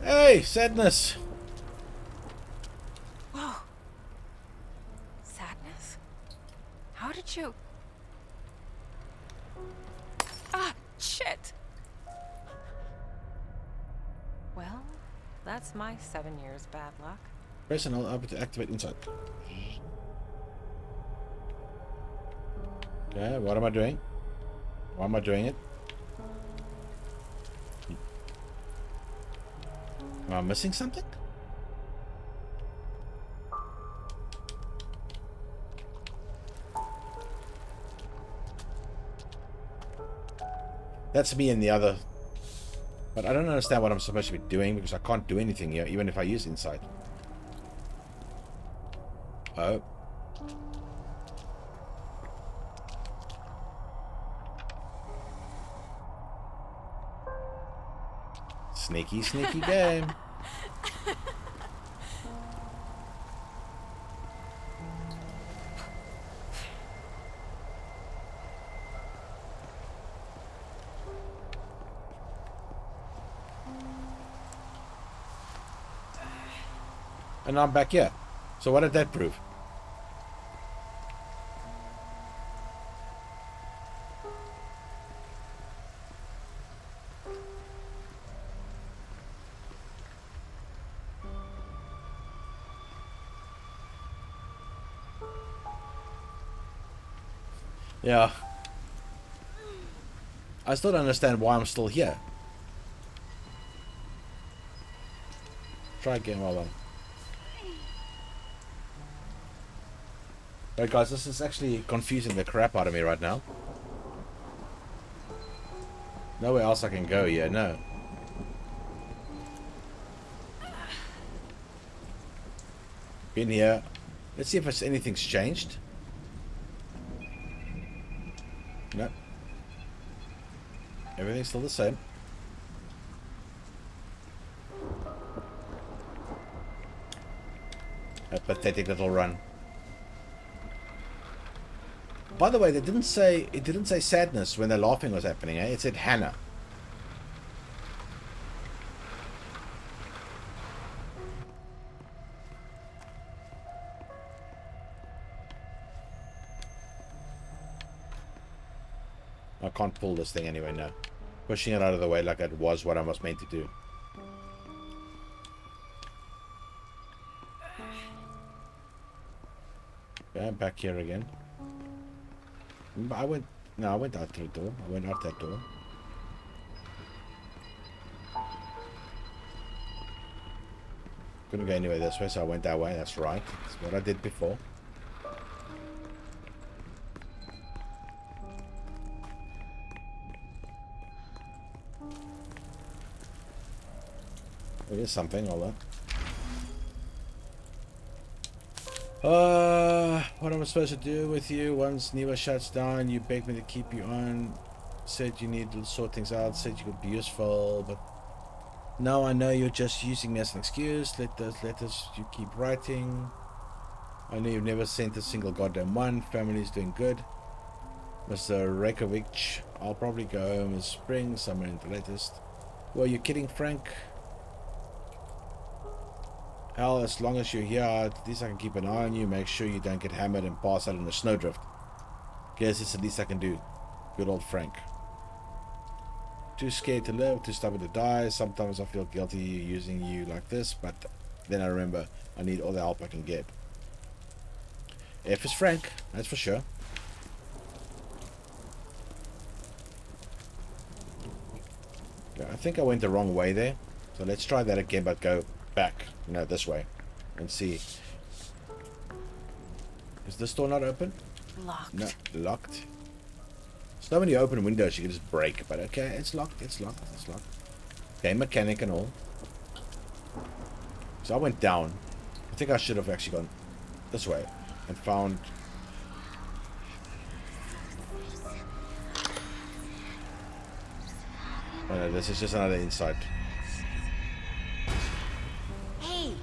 Hey, sadness. Whoa. Sadness? How did you... Ah, shit! Well, that's my 7 years bad luck. Press and I'll activate inside. Okay, what am I doing? Why am I doing it? Am I missing something? That's me and the other. But I don't understand what I'm supposed to be doing because I can't do anything here, even if I use insight. Oh. Sneaky, sneaky game. And I'm back here. So what did that prove? Yeah. I still don't understand why I'm still here. Try again while on. Right, guys, this is actually confusing the crap out of me right now. Nowhere else I can go, yeah, no. Been here. Let's see if anything's changed. No. Everything's still the same. A pathetic little run. By the way, it didn't say sadness when the laughing was happening, eh? It said Hannah. I can't pull this thing anyway now. Pushing it out of the way like it was what I was meant to do. Okay, I'm back here again. I went out through the door. I went out that door. Couldn't go anywhere this way, so I went that way. That's right. That's what I did before. Oh, here's something, hold on. What am I supposed to do with you? Once Niwa shuts down, you begged me to keep you on. Said you need to sort things out, said you could be useful, but now I know you're just using me as an excuse. Let us you keep writing. I know you've never sent a single goddamn one. Family's doing good. Mr. Reykjavik, I'll probably go home in spring, somewhere in the latest. Were you kidding, Frank? Hell, as long as you're here, at least I can keep an eye on you, make sure you don't get hammered and pass out in the snowdrift. Guess it's the least I can do. Good old Frank. Too scared to live, too stubborn to die. Sometimes I feel guilty using you like this, but then I remember I need all the help I can get. F is Frank, that's for sure. I think I went the wrong way there. So let's try that again, but go back, this way. And see. Is this door not open? Locked. No, locked. So many open windows you can just break, but okay, it's locked, it's locked, it's locked. Okay, mechanic and all. So I went down. I think I should have actually gone this way and found... Oh no, this is just another inside. Hey!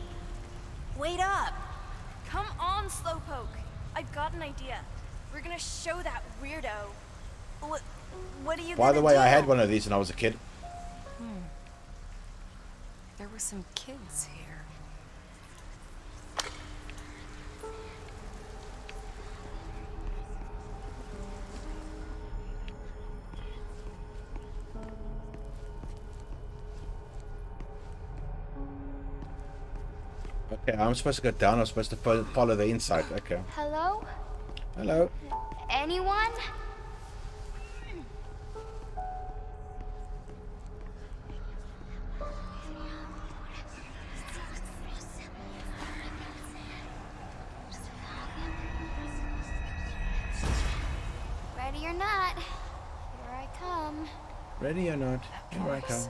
Wait up! Come on, Slowpoke! I've got an idea. We're gonna show that weirdo. What are you By the gonna way, do? I had one of these when I was a kid. There were some kids here. Okay, I'm supposed to go down. I'm supposed to follow the inside. Okay. Hello? Hello. Anyone? Ready or not, here I come. Ready or not? Here I come.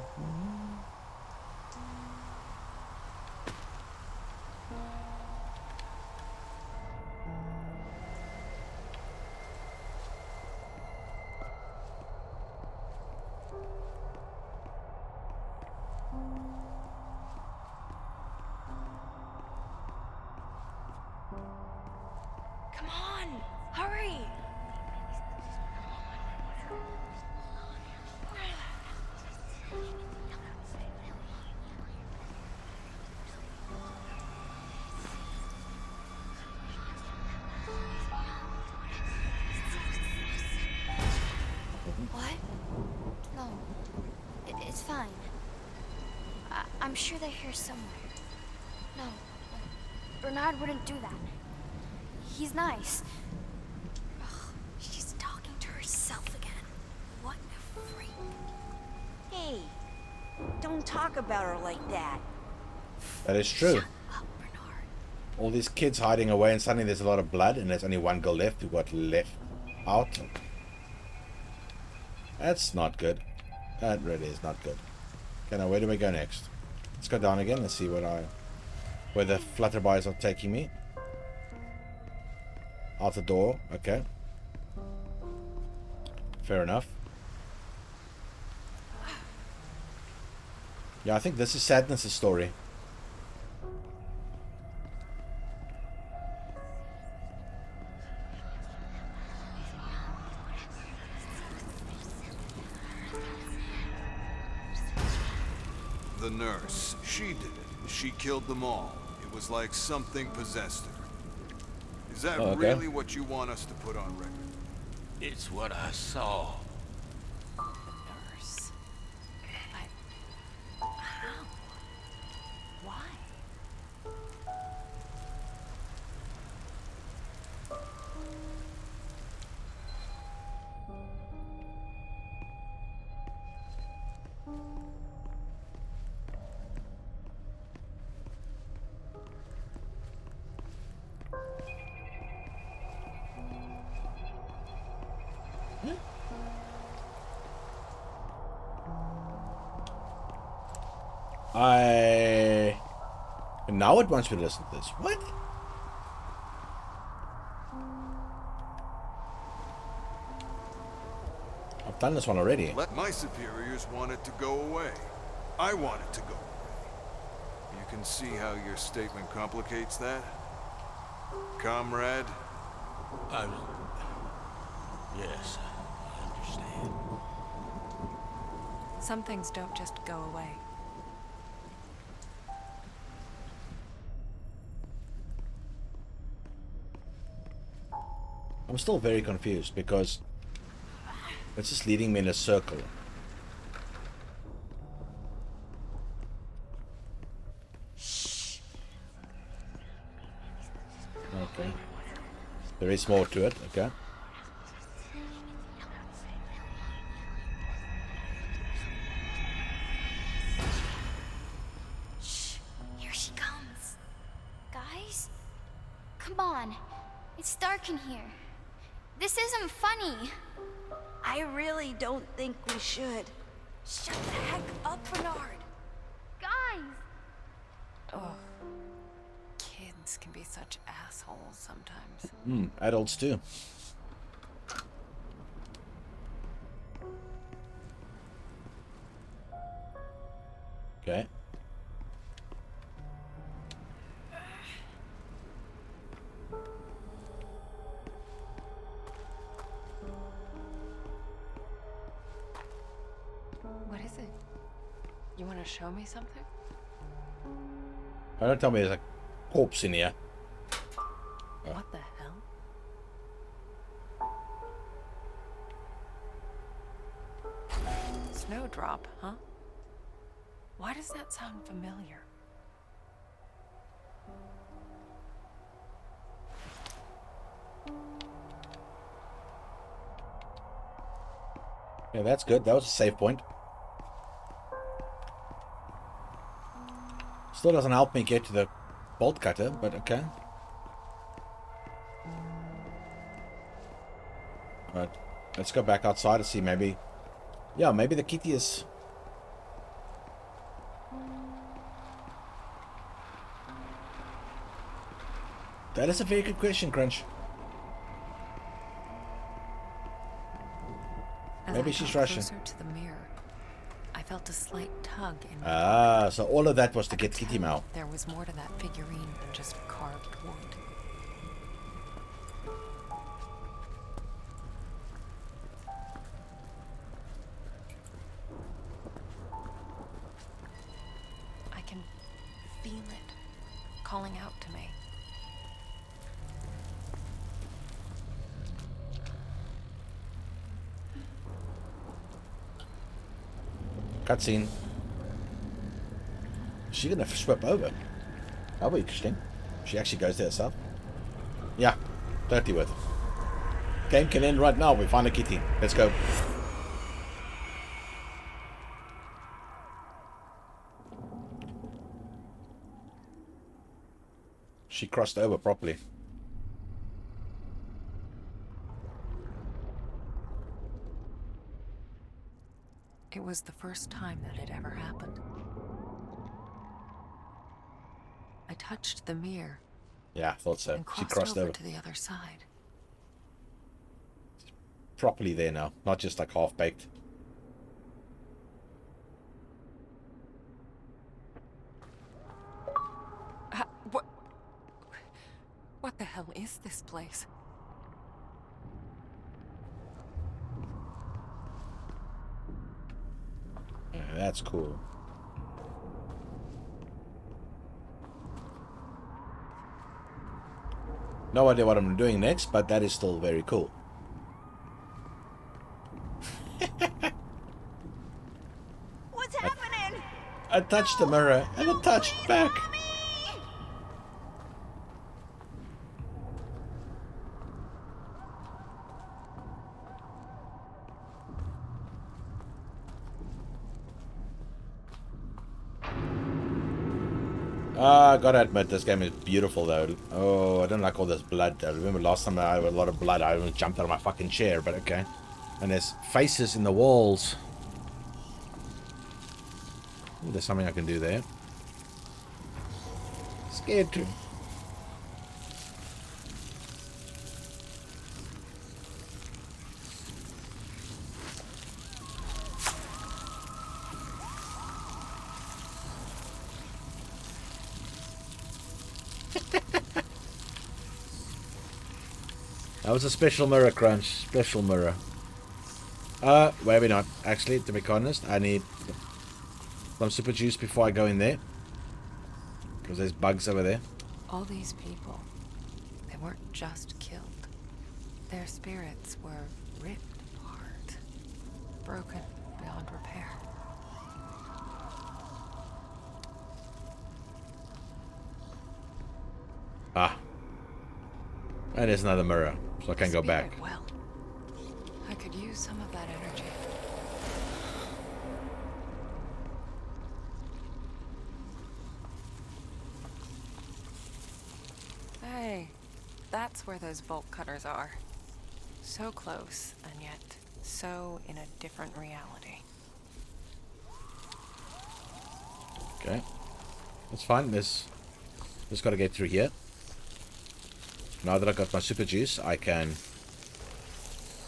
Come on! Hurry! What? No. It's fine. I'm sure they're here somewhere. No. Bernard wouldn't do that. He's nice. Ugh, she's talking to herself again. What a freak. Hey, don't talk about her like that. That is true. All these kids hiding away, and suddenly there's a lot of blood, and there's only one girl left who got left out. That's not good. That really is not good. Okay, now where do we go next? Let's go down again and see where the flutterbys are taking me. Out the door. Okay. Fair enough. Yeah, I think this is Sadness' story. The nurse, she did it. She killed them all. It was like something possessed her. Is that really what you want us to put on record? It's what I saw. Nurse. But how? Why? Now it wants me to listen to this. What? I've done this one already. My superiors want it to go away. I want it to go away. You can see how your statement complicates that? Comrade? Yes, I understand. Some things don't just go away. I'm still very confused because it's just leading me in a circle. Okay. There is more to it, okay. Shh, here she comes. Guys, come on. It's dark in here. This isn't funny. I really don't think we should. Shut the heck up, Bernard. Guys! Oh, kids can be such assholes sometimes. Adults too. Okay. What is it? You want to show me something? Don't tell me there's a corpse in here. What the hell? Snowdrop, huh? Why does that sound familiar? Yeah, that's good. That was a save point. Still doesn't help me get to the bolt cutter, but okay. Alright, let's go back outside to see maybe... Yeah, maybe the kitty is... That is a very good question, Crunch. Maybe she's Russian. Closer to the mirror, I felt a slight tug in my Ah, so all of that was to get Kitty Mal. There was more to that figurine than just carved wood. I can feel it calling out to me. Cutscene. Is she gonna swip over? That'll be interesting. She actually goes there herself. Yeah, dirty with. Game can end right now. We find a kitty. Let's go. She crossed over properly. It was the first time that it ever happened. I touched the mirror. Yeah, I thought so. And She crossed over. to the other side. Properly there now, not just like half baked. What the hell is this place? Yeah, that's cool. No idea what I'm doing next, but that is still very cool. What's happening? I touched the mirror and it touched back. I gotta admit, this game is beautiful though. Oh, I don't like all this blood though. Remember last time I had a lot of blood, I almost jumped out of my fucking chair, but okay. And there's faces in the walls. Ooh, there's something I can do there. Scared too. That was a special mirror, Crunch. Special mirror. Maybe not. Actually, to be honest, I need some super juice before I go in there. Because there's bugs over there. All these people, they weren't just killed. Their spirits were ripped apart, broken beyond repair. Ah. And there's another mirror, so I can go back. Spirit well. I could use some of that energy. Hey, that's where those bolt cutters are. So close, and yet so in a different reality. Okay. That's fine. Just got to get through here. Now that I got my super juice, I can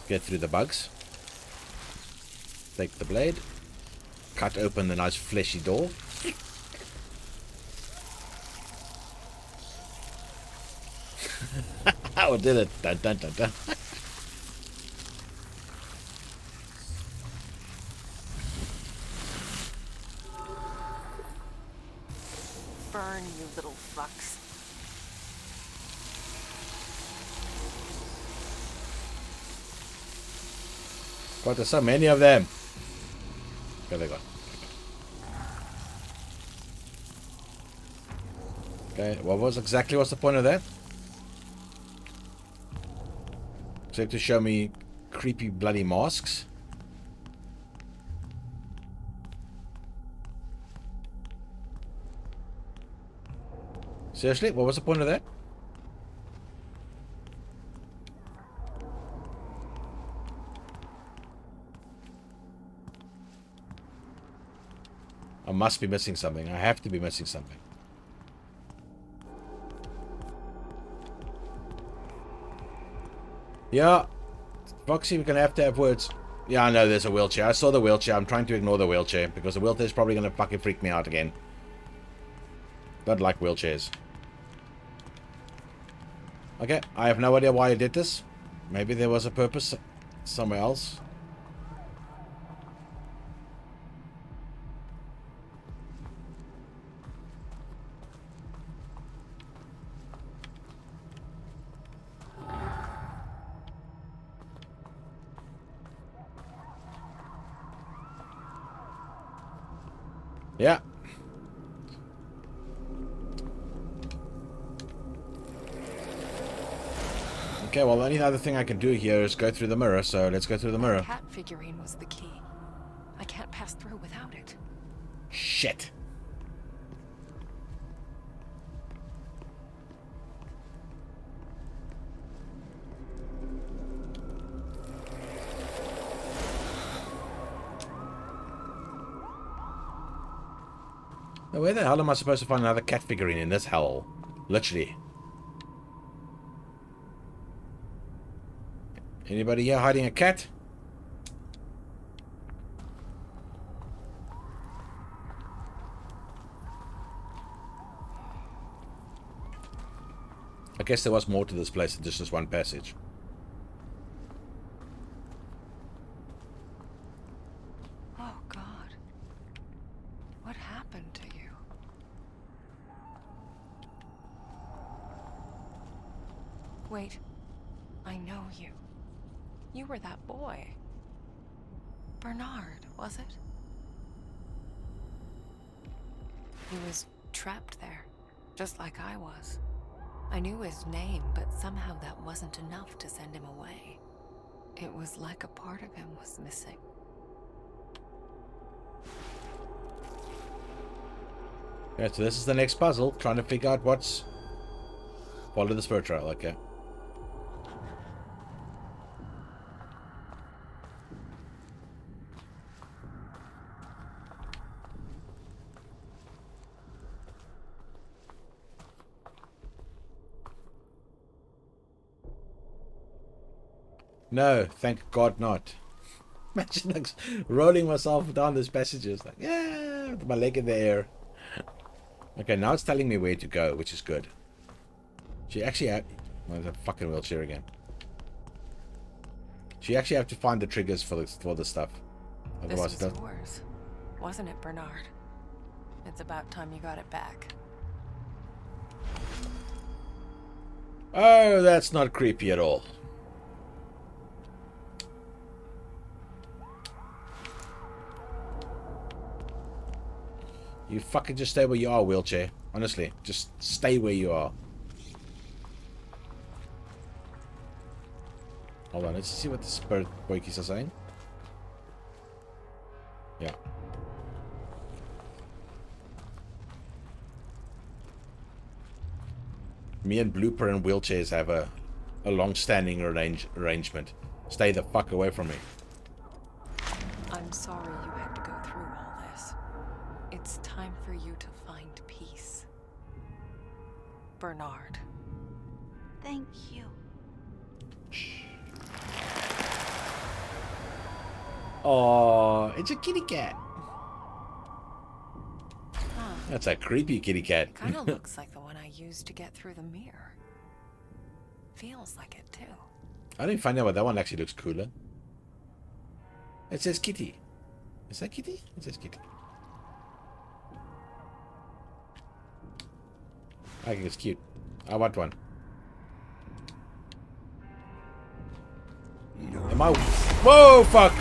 get through the bugs. Take the blade. Cut open the nice fleshy door. Oh, did it. Dun, dun, dun, dun. Burn, you little fucks. God, there's so many of them. There they go. Okay, what's the point of that? Except to show me creepy bloody masks. Seriously, what was the point of that? I must be missing something. I have to be missing something. Yeah. Foxy, we're going to have words. Yeah, I know there's a wheelchair. I saw the wheelchair. I'm trying to ignore the wheelchair because the wheelchair is probably going to fucking freak me out again. Don't like wheelchairs. Okay, I have no idea why I did this. Maybe there was a purpose somewhere else. Yeah. Okay, well, the only other thing I can do here is go through the mirror, so let's go through the mirror. The cat figurine was the key. I can't pass through without it. Shit. Now, where the hell am I supposed to find another cat figurine in this hell? Literally. Anybody here hiding a cat? I guess there was more to this place than just this one passage. Oh, God. What happened to you? Wait. I know you. You were that boy. Bernard, was it? He was trapped there, just like I was. I knew his name, but somehow that wasn't enough to send him away. It was like a part of him was missing. Yeah, so this is the next puzzle, trying to figure out what's... Follow the spirit trail, okay. No, thank God not. Imagine like rolling myself down this passages, like, yeah, with my leg in the air. Okay, now it's telling me where to go, which is good. She actually had... Well, the fucking wheelchair again. She actually have to find the triggers for the stuff. Otherwise This was yours, wasn't it, Bernard? It's about time you got it back. Oh, that's not creepy at all. You fucking just stay where you are, wheelchair. Honestly, just stay where you are. Hold on, let's see what the spirit boykies are saying. Yeah. Me and Blooper and wheelchairs have a long-standing arrangement. Stay the fuck away from me. I'm sorry you had to go through all this. It's time for you to find peace. Bernard. Thank you. Oh, it's a kitty cat. Huh. That's a creepy kitty cat. Kind of looks like the one I used to get through the mirror. Feels like it too. I didn't find out why that one actually looks cooler. It says kitty. Is that kitty? It says kitty. I think it's cute. I want one. Am I... Whoa, fuck!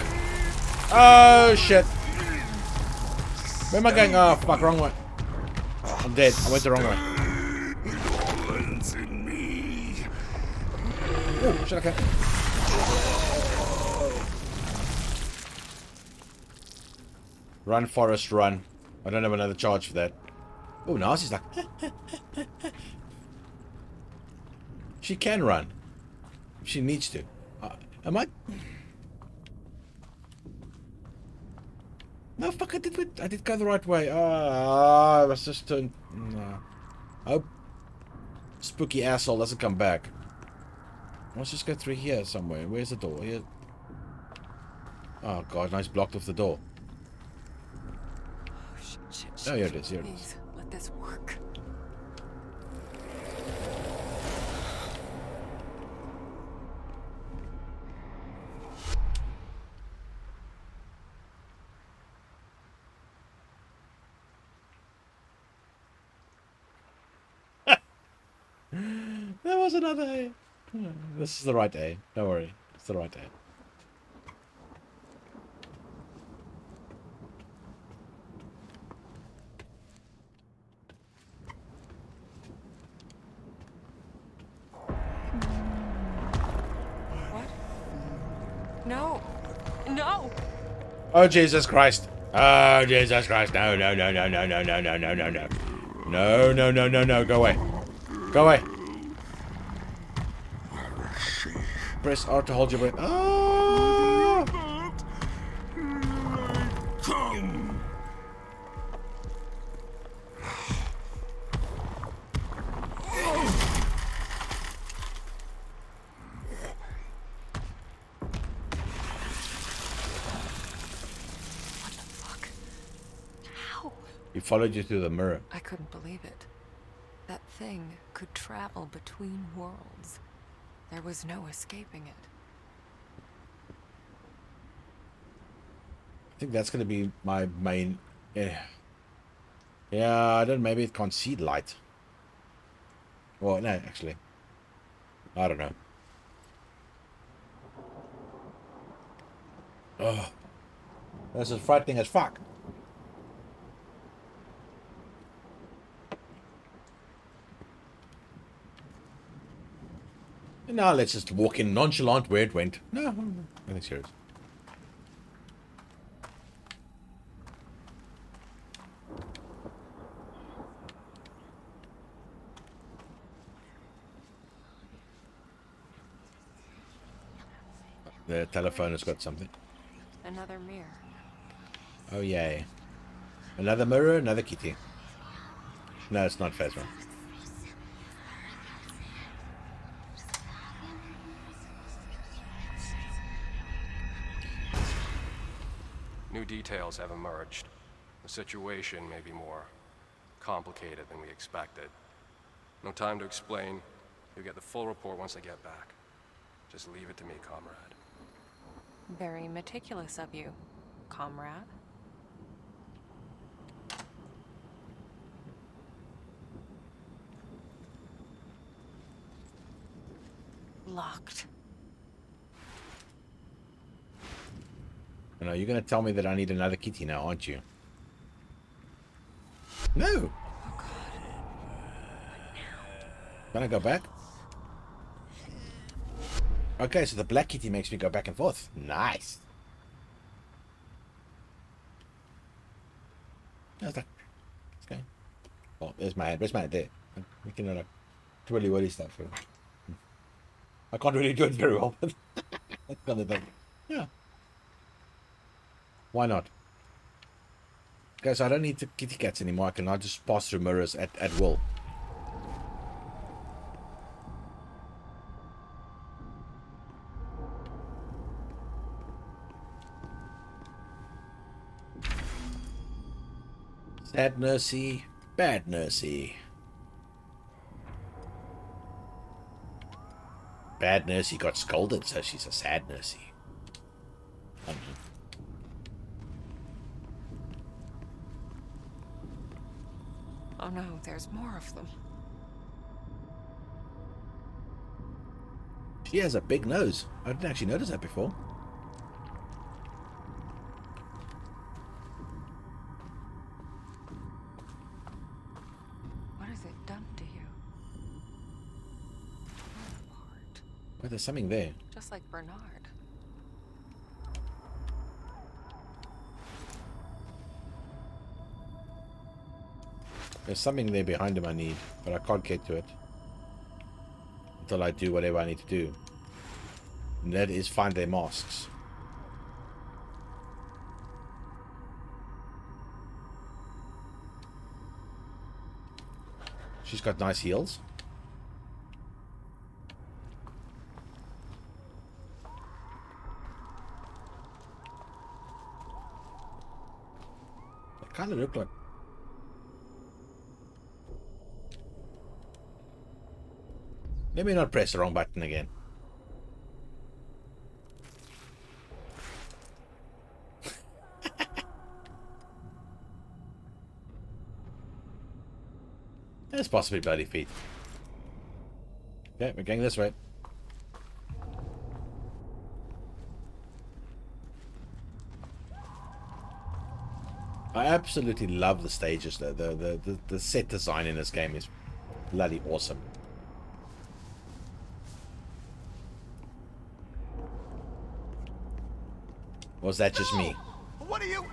Oh, shit. Where am I going? Oh, fuck, wrong one. I'm dead. I went the wrong way. Oh, shit, okay. Run, Forrest, run. I don't have another charge for that. Oh, now she's like... She can run. If she needs to. Am I... No, fuck, I did go the right way. I was just turned... No. I hope spooky asshole doesn't come back. Let's just go through here somewhere. Where's the door? Here. Oh, God, nice blocked off the door. Oh, shit, Oh, here it is, here it is. Please, let this work. There was another A. This is the right A. Don't worry. It's the right A. What? No! No! Oh, Jesus Christ. Oh, Jesus Christ. No, no, no, no, no, no, no, no, no, no, no. No, no, no, no, no. Go away. Go away. Press R to hold your breath. Oh! He followed you through the mirror. I couldn't believe it. That thing could travel between worlds. There was no escaping it. I think that's going to be my main... Yeah, I don't know. Maybe it can't see light. Well, no, actually. I don't know. Oh. This is frightening as fuck. Now let's just walk in nonchalant where it went. No, nothing serious. The telephone has got something. Another mirror. Oh yay. Another mirror, another kitty. No, it's not Phasma. New details have emerged. The situation may be more complicated than we expected. No time to explain. You'll get the full report once I get back. Just leave it to me, comrade. Very meticulous of you, comrade. Locked. You know, you're going to tell me that I need another kitty now, aren't you? No. Can I go back? Okay, so the black kitty makes me go back and forth. Nice. I was like, okay. Oh, there's my hand. Where's my hand? There. We can like twirly whirly stuff. I can't really do it very well, but that's kind of thing. Yeah. Why not? Okay, so I don't need the kitty cats anymore. I can now just pass through mirrors at will. Sad nursey, bad nursey. Bad nursey got scolded, so she's a sad nursey. Oh no, there's more of them. She has a big nose. I didn't actually notice that before. What has it done to you? Apart. Well, there's something there. Just like Bernard. There's something there behind him I need, but I can't get to it until I do whatever I need to do. And that is find their masks. She's got nice heels. They kind of look like... Let me not press the wrong button again. There's possibly bloody feet. Okay, we're going this way. I absolutely love the stages. The set design in this game is bloody awesome. Was that just me? What are you?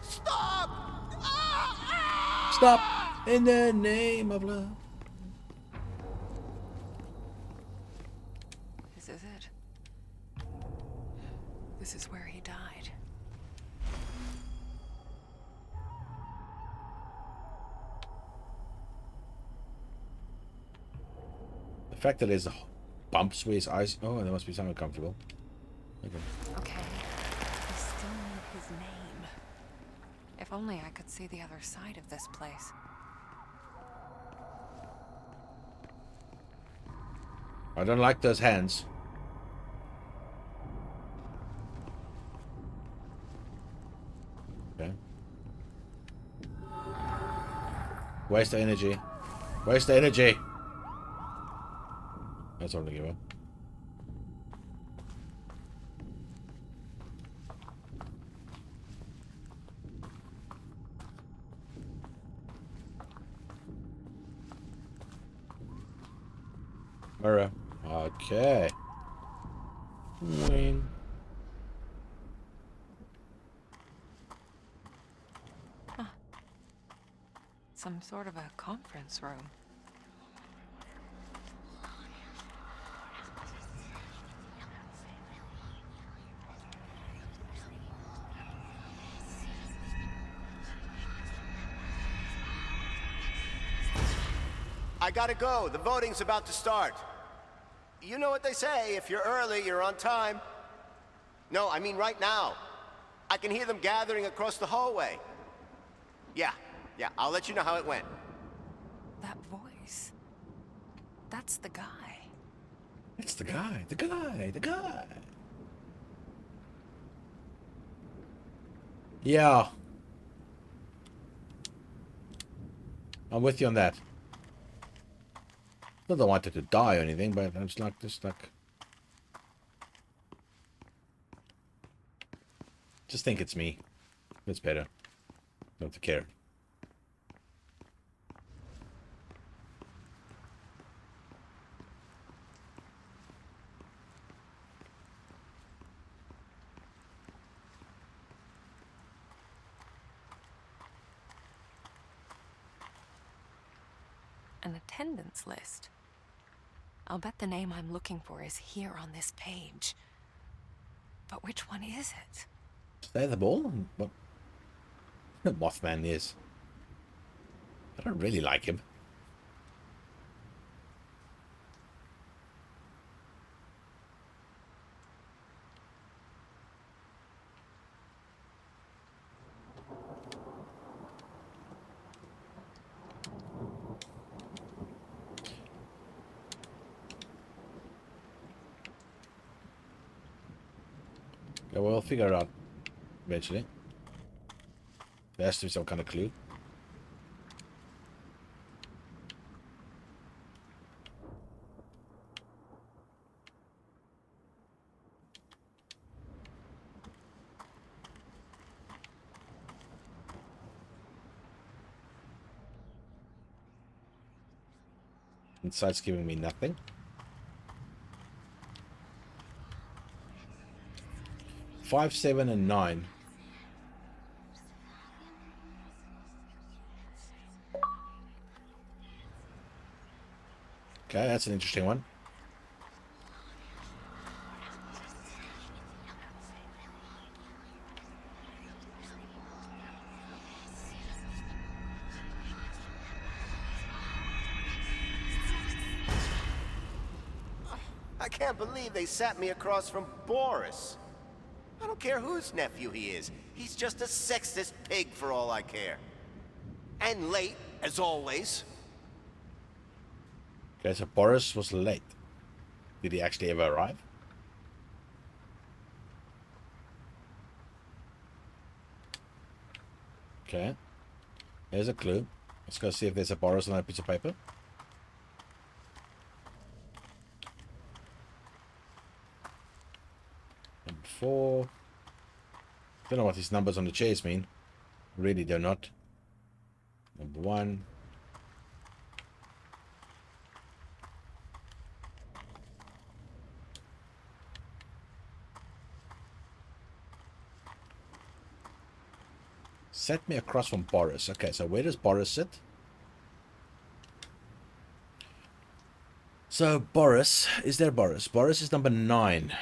Stop! Stop! In the name of love. This is it. This is where he died. The fact that there's bumps where his eyes... Oh, there must be something uncomfortable. Okay. Okay. I still need his name. If only I could see the other side of this place. I don't like those hands. Okay. Waste the energy. Waste the energy. That's all I give up. Mirror. Okay. Wing. Huh. Some sort of a conference room. I gotta go. The voting's about to start. You know what they say, if you're early, you're on time. No, I mean right now. I can hear them gathering across the hallway. Yeah, I'll let you know how it went. That voice. That's the guy. It's the guy. The guy. The guy. Yeah. I'm with you on that. Not that I wanted to die or anything, but I'm just like... Just think it's me. It's better. Don't have to care. an attendance list. I'll bet the name I'm looking for is here on this page. But which one is it? Stay the ball? What? Mothman is. I don't really like him. Yeah, we'll figure it out eventually. There has to be some kind of clue. Inside's giving me nothing. Five, 7, and 9. Okay, that's an interesting one. I can't believe they sat me across from Boris. I don't care whose nephew he is. He's just a sexist pig for all I care. And late, as always. Okay, so Boris was late. Did he actually ever arrive? Okay. There's a clue. Let's go see if there's a Boris on that piece of paper. Number 4. Don't know what these numbers on the chairs mean. Really do not. Number 1. Set me across from Boris. Okay, so where does Boris sit? So Boris, is there Boris? Boris is number 9.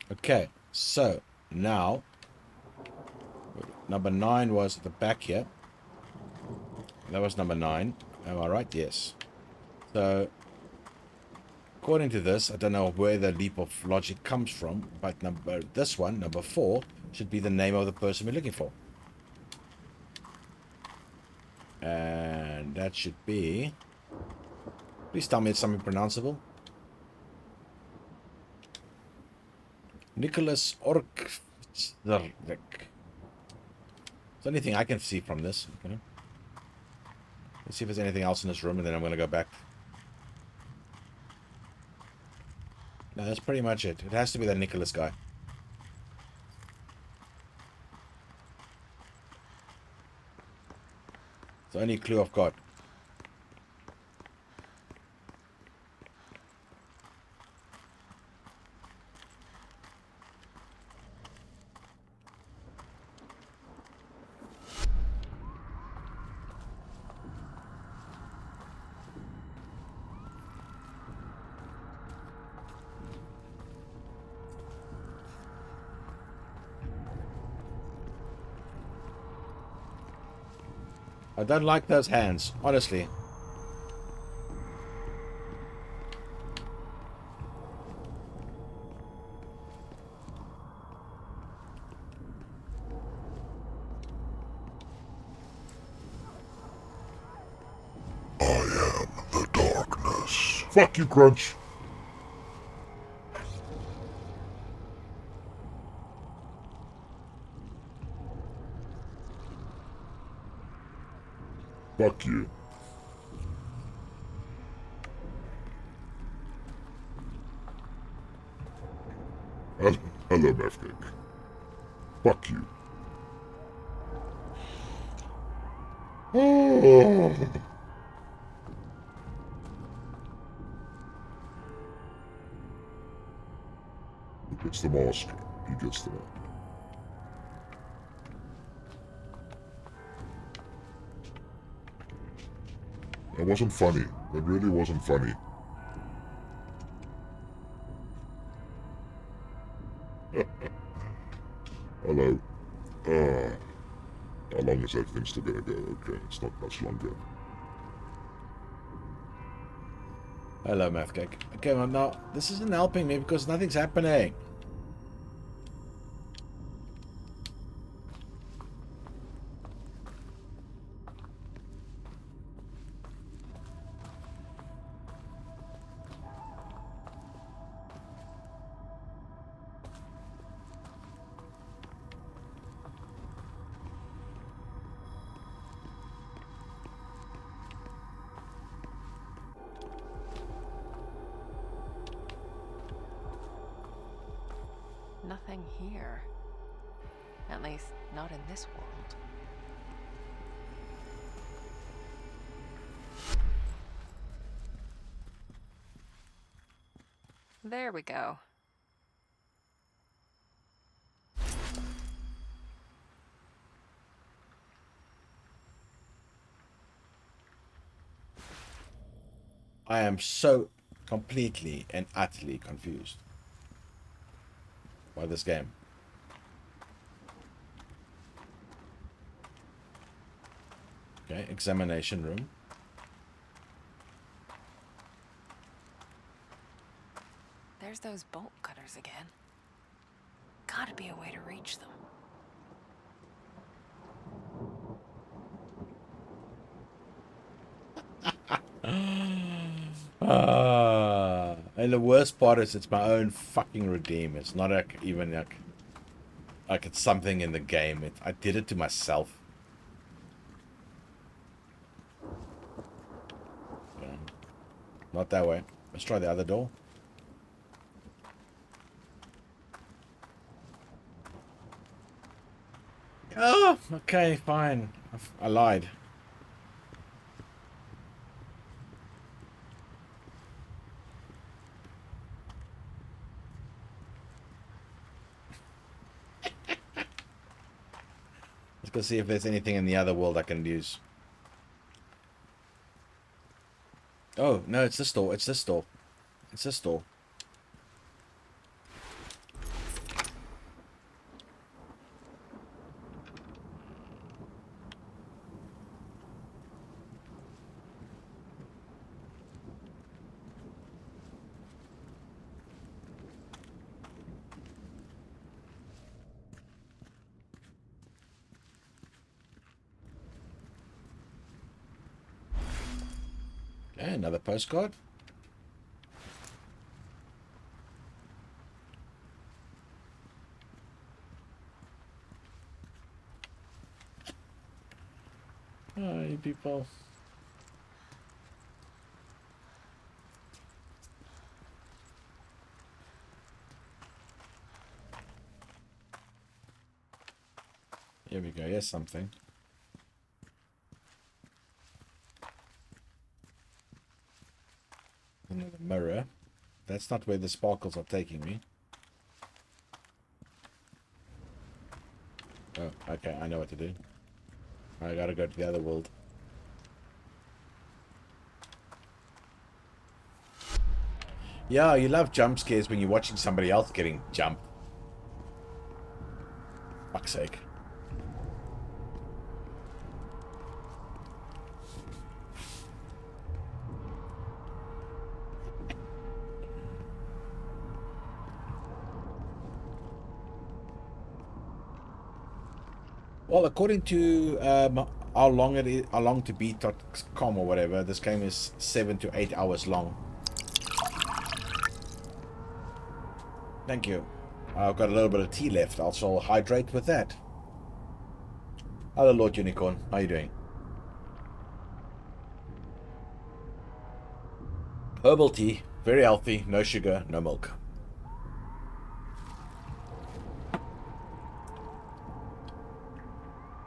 Okay, so now number 9 was at the back here. That was number 9. Am I right? Yes. So according to this, I don't know where the leap of logic comes from, but this one, number 4, should be the name of the person we're looking for. And that should be... Please tell me it's something pronounceable. Nicholas Ork. It's the only thing I can see from this. Okay. Let's see if there's anything else in this room, and then I'm going to go back. No, that's pretty much it. It has to be that Nicholas guy. It's the only clue I've got. I don't like those hands, honestly. I am the darkness. Fuck you, Crunch. Fuck you. Hello, Mefcake. Fuck you. Oh. Who gets the mask? He gets the mask. wasn't funny. That really wasn't funny. Hello. How long is that thing still gonna go? Okay, it's not much longer. Hello, Mathcake. Okay, well, now, this isn't helping me because nothing's happening. Nothing here. At least, not in this world. There we go. I am so completely and utterly confused by this game. Okay, examination room. There's those bolt cutters again. Gotta be a way to reach them. And the worst part is it's my own fucking redeem. It's not like even like it's something in the game. I did it to myself. Yeah. Not that way. Let's try the other door. Oh, okay, fine. I lied. Let's go see if there's anything in the other world I can use. Oh, no, it's this door. It's this door. It's this door. Okay, another postcard. Oh, you people. Here we go. Here's something. Another mirror. That's not where the sparkles are taking me. Oh, okay. I know what to do. I gotta go to the other world. Yeah, you love jump scares when you're watching somebody else getting jumped. Fuck's sake. Well, according to how long to beat.com or whatever, this game is 7 to 8 hours long. Thank you. I've got a little bit of tea left. I'll hydrate with that. Hello, Lord Unicorn. How you doing? Herbal tea. Very healthy. No sugar, no milk.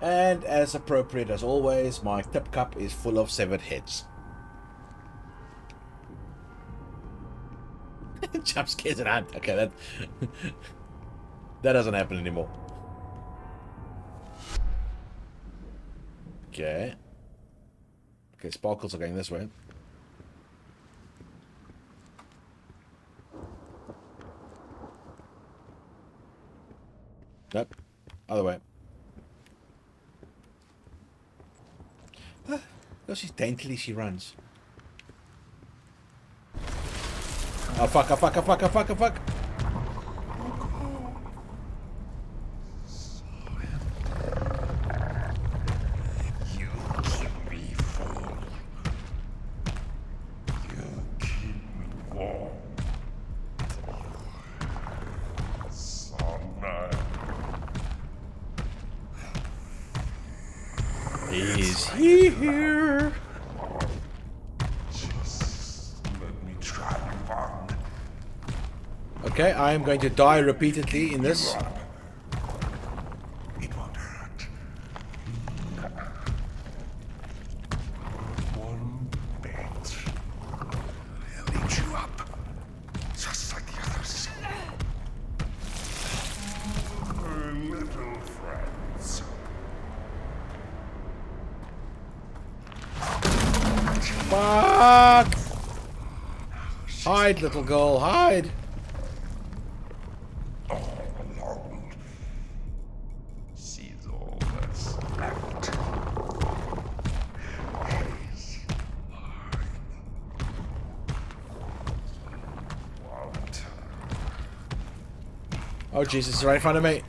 And as appropriate as always, my tip cup is full of severed heads. Jump scares and hunt. Okay, that doesn't happen anymore. Okay. Okay, sparkles are going this way. Nope. Other way. Look, she's daintily she runs. Oh fuck, oh fuck, oh fuck, oh fuck, oh fuck. You keep me full. You keep me warm. Sunlight. Is he here? Just let me try one. Okay, I am going to die repeatedly in this. It won't hurt. One bit. I'll eat you up. Just like the others. Our little friends. Fuck! Hide, little girl, hide! All alone. She's all that's left. She's mine. Want her. Oh Jesus, it's right in front of me.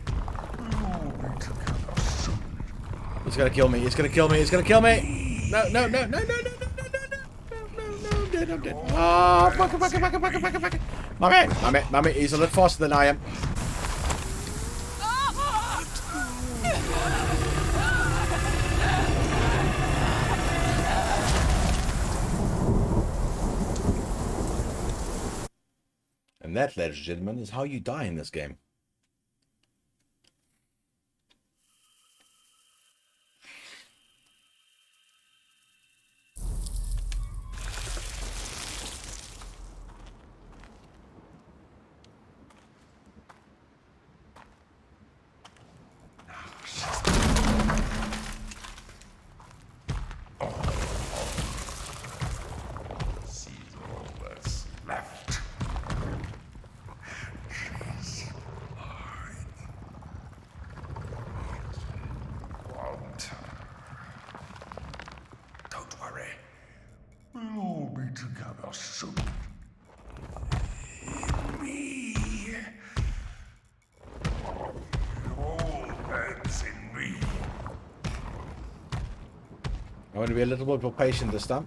He's gonna kill me, he's gonna kill me, he's gonna kill me! No, no, no, no, no, no, no, no, no, no, no, I'm dead, I'm dead. Oh, fuck it, fuck it, fuck it, fuck it, fuck it, fuck it. Mummy, he's a lot faster than I am. And that, ladies and gentlemen, is how you die in this game. She's all that's left. She's mine. Want her. Don't worry. We'll all be together soon. Me. It all ends in me. I want to be a little bit more patient this time.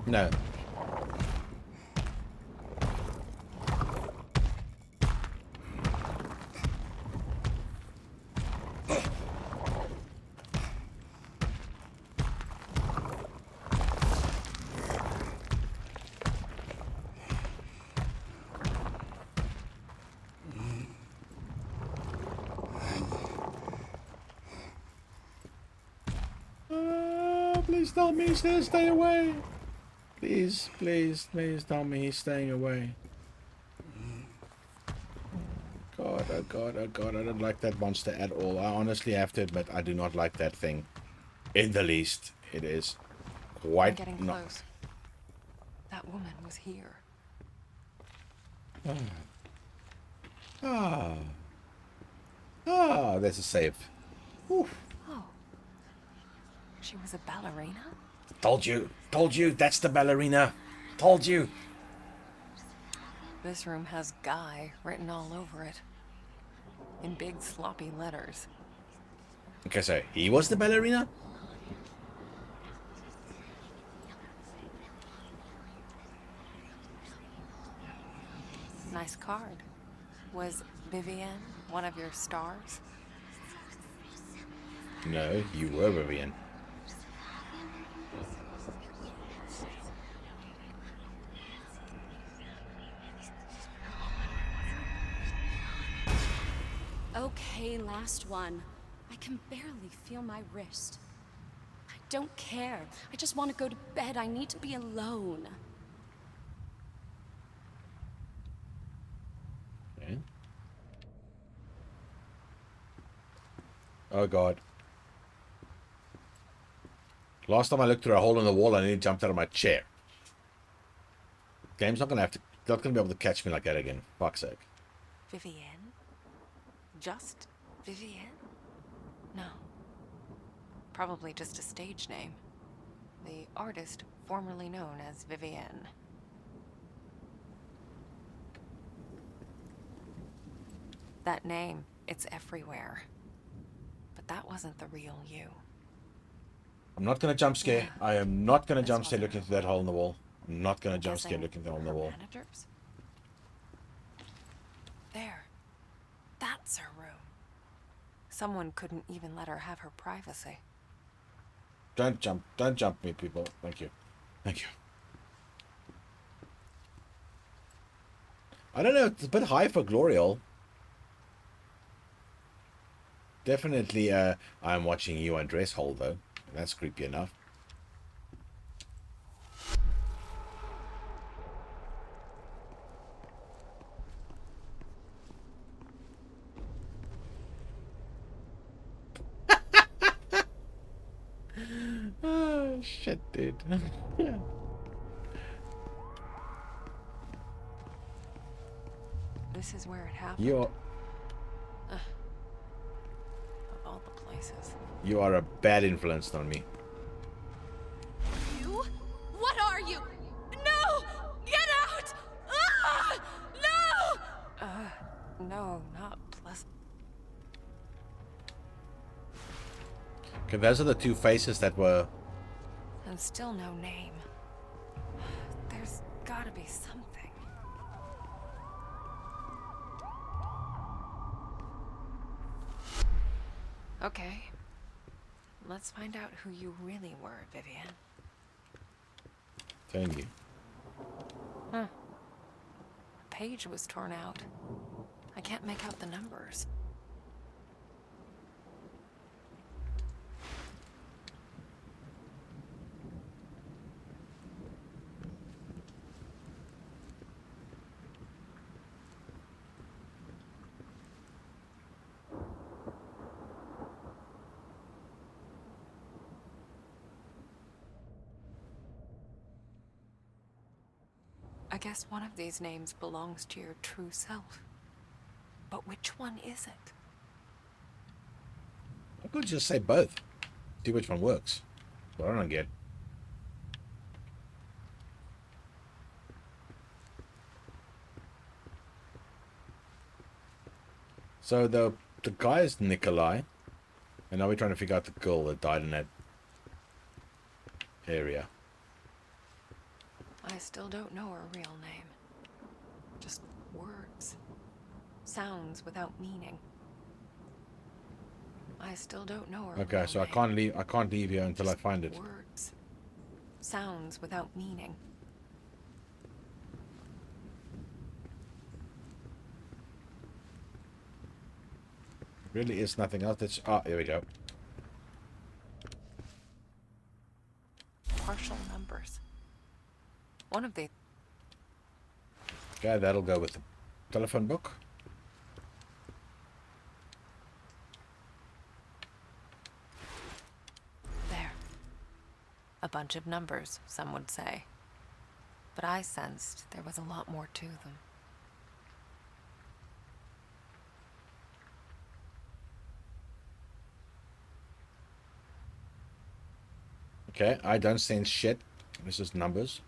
No. Please tell me he's there, stay away. Please, please, please tell me he's staying away. God, oh God, oh God, I don't like that monster at all. I honestly have to admit, I do not like that thing. In the least, it is I'm quite getting not. close. That woman was here. There's a save. Oof. Oh. She was a ballerina? Told you, that's the ballerina. Told you. This room has Guy written all over it. In big sloppy letters. Okay, so he was the ballerina? Nice card. Was Vivienne one of your stars? No, you were Vivian. Okay, last one. I can barely feel my wrist. I don't care. I just want to go to bed. I need to be alone. Okay. Oh God. Last time I looked through a hole in the wall, I nearly jumped out of my chair. Game's not gonna be able to catch me like that again. Fuck's sake. Vivienne? Just Vivienne? No. Probably just a stage name. The artist formerly known as Vivienne. That name, it's everywhere. But that wasn't the real you. I'm not gonna jump scare. Yeah. I am not gonna That's jump scare what looking through that hole in the wall. I'm not gonna jump scare Guessing looking through the hole in the her wall. managers? There. That's her room. Someone couldn't even let her have her privacy. Don't jump me, people. Thank you. Thank you. I don't know, it's a bit high for Glorial. Definitely, I'm watching you undress hole, though. That's creepy enough. Oh, shit, dude. This is where it happened. You're... Of all the places. You are a bad influence on me. You? What are you? No! Get out! Ah! No! No, not pleasant. Okay, those are the two faces that were... And still no name. There's gotta be something. Okay. Let's find out who you really were, Vivienne. Telling you. Huh. A page was torn out. I can't make out the numbers. I guess one of these names belongs to your true self. But which one is it? I could just say both. See which one works. But I don't get. So the guy is Nikolai, and now we're trying to figure out the girl that died in that area. I still don't know her real name. Just words. Sounds without meaning. I still don't know her Okay, real so I name. can't leave here until I find it. Words. Sounds without meaning. Really is nothing else. That's here we go. Partial numbers. One of the... Okay, that'll go with the telephone book. There. A bunch of numbers, some would say. But I sensed there was a lot more to them. Okay, I don't sense shit. This is numbers.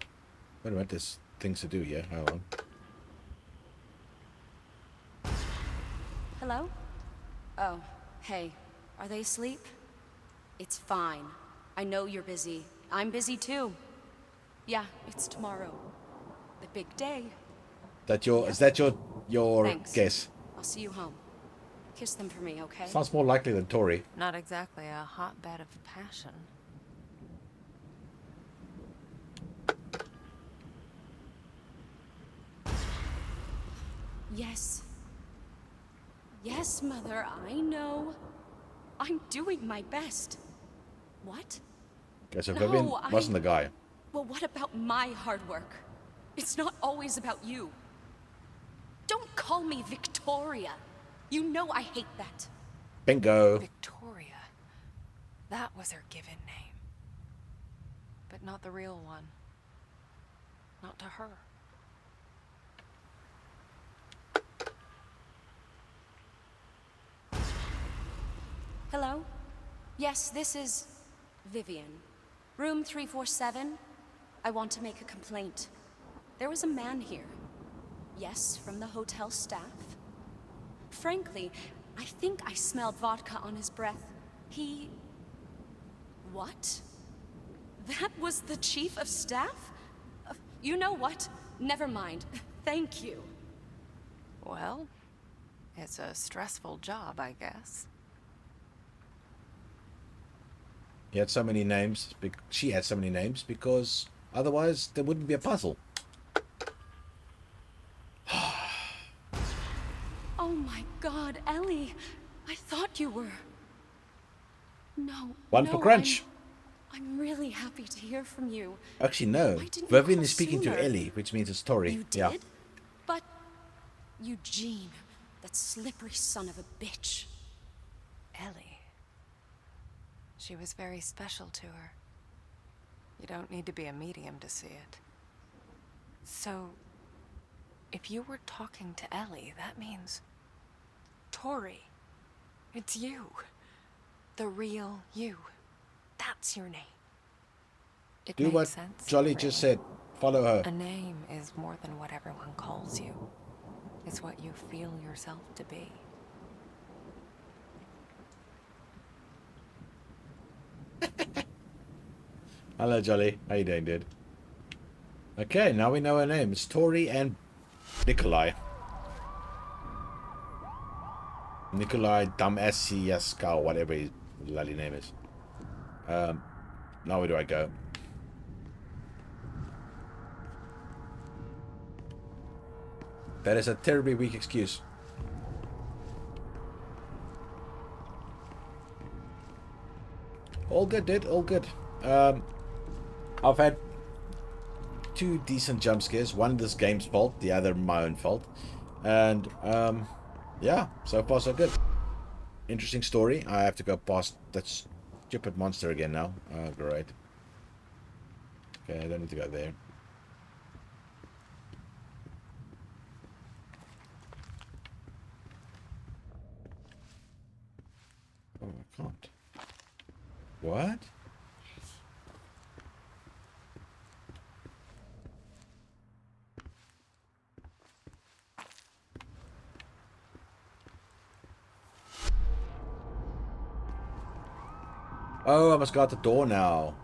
Wait a minute, there's things to do here. Hold on. Hello? Oh, hey. Are they asleep? It's fine. I know you're busy. I'm busy too. Yeah, it's tomorrow. The big day. Is that your Thanks. guess? I'll see you home. Kiss them for me, okay? Sounds more likely than Tori. Not exactly a hotbed of passion. Yes. Yes, Mother, I know. I'm doing my best. What? Okay, so No, Vivian wasn't the guy. Well, what about my hard work? It's not always about you. Don't call me Victoria. You know I hate that. Bingo. Victoria. That was her given name. but not the real one. Not to her. Hello? Yes, this is Vivian. Room 347. I want to make a complaint. There was a man here. Yes, from the hotel staff. Frankly, I think I smelled vodka on his breath. He... What? That was the chief of staff? You know what? Never mind. Thank you. Well, it's a stressful job, I guess. He had so many names. She had so many names because otherwise there wouldn't be a puzzle. Oh my God, Ellie. I thought you were... No. One for Crunch. I'm really happy to hear from you. Actually, no. Why didn't you Vivian call is speaking sooner? to Ellie, which means it's Tori. You did? Yeah. But Eugene, that slippery son of a bitch. Ellie. She was very special to her. You don't need to be a medium to see it. So, if you were talking to Ellie, that means... Tori. It's you. The real you. That's your name. It Do makes what sense, Jolly really. just said. Follow her. A name is more than what everyone calls you. It's what you feel yourself to be. Hello, Jolly. How you doing, dude? Okay, now we know her name. It's Tori and Nikolai. Nikolai Damasiaska, whatever his bloody name is. Now where do I go? That is a terribly weak excuse. All good, dude. All good. I've had 2 decent jump scares. One this game's fault, the other my own fault. And yeah, so far so good. Interesting story. I have to go past that stupid monster again now. Oh, great. Okay, I don't need to go there. Oh, I can't. What? Oh, I must go out the door now.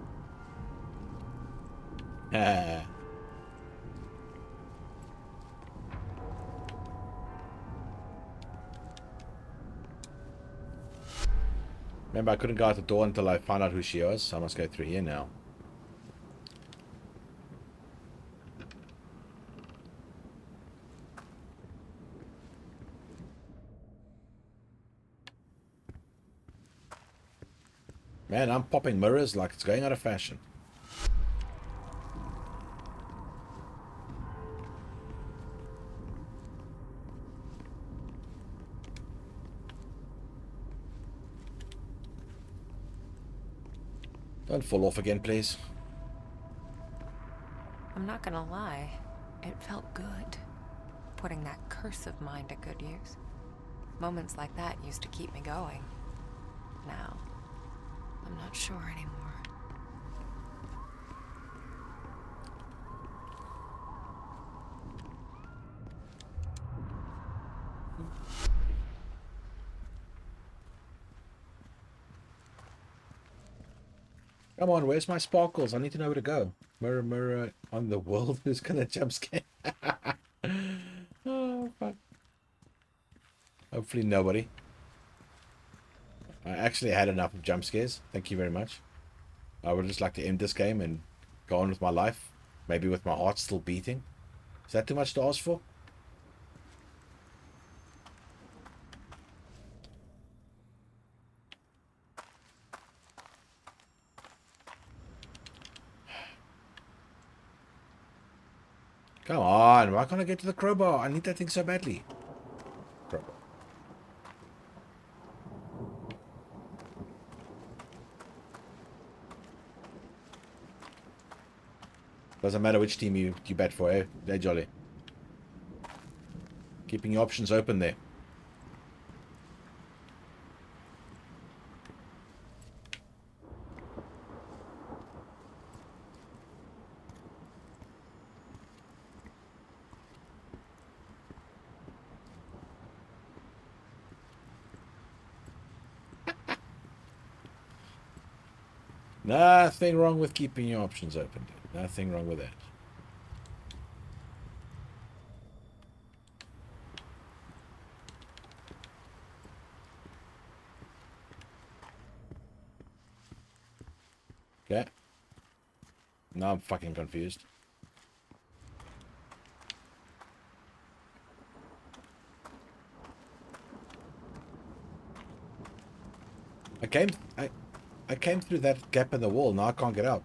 Remember, I couldn't go out the door until I found out who she was, so I must go through here now. Man, I'm popping mirrors like it's going out of fashion. Don't fall off again, please. I'm not gonna lie. It felt good. Putting that curse of mine to good use. Moments like that used to keep me going. Now, I'm not sure anymore. Come on, where's my sparkles? I need to know where to go. Mirror, mirror on the world, who's gonna jump scare? Oh, fuck. Hopefully nobody. I actually had enough of jump scares. Thank you very much. I would just like to end this game and go on with my life. Maybe with my heart still beating. Is that too much to ask for? Come on, why can't I get to the crowbar? I need that thing so badly. Crowbar. Doesn't matter which team you bet for, eh? They're jolly. Keeping your options open there. Nothing wrong with keeping your options open, dude. Nothing wrong with that. Okay. Now I'm fucking confused. I came through that gap in the wall. Now I can't get out.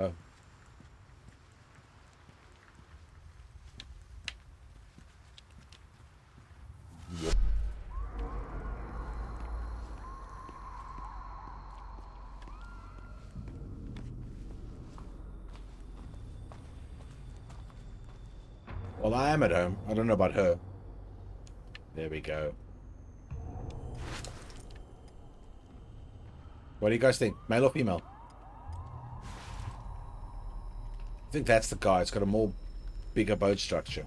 Oh. Yep. Well, I am at home. I don't know about her. There we go. What do you guys think? Male or female? I think that's the guy. It's got a more bigger boat structure.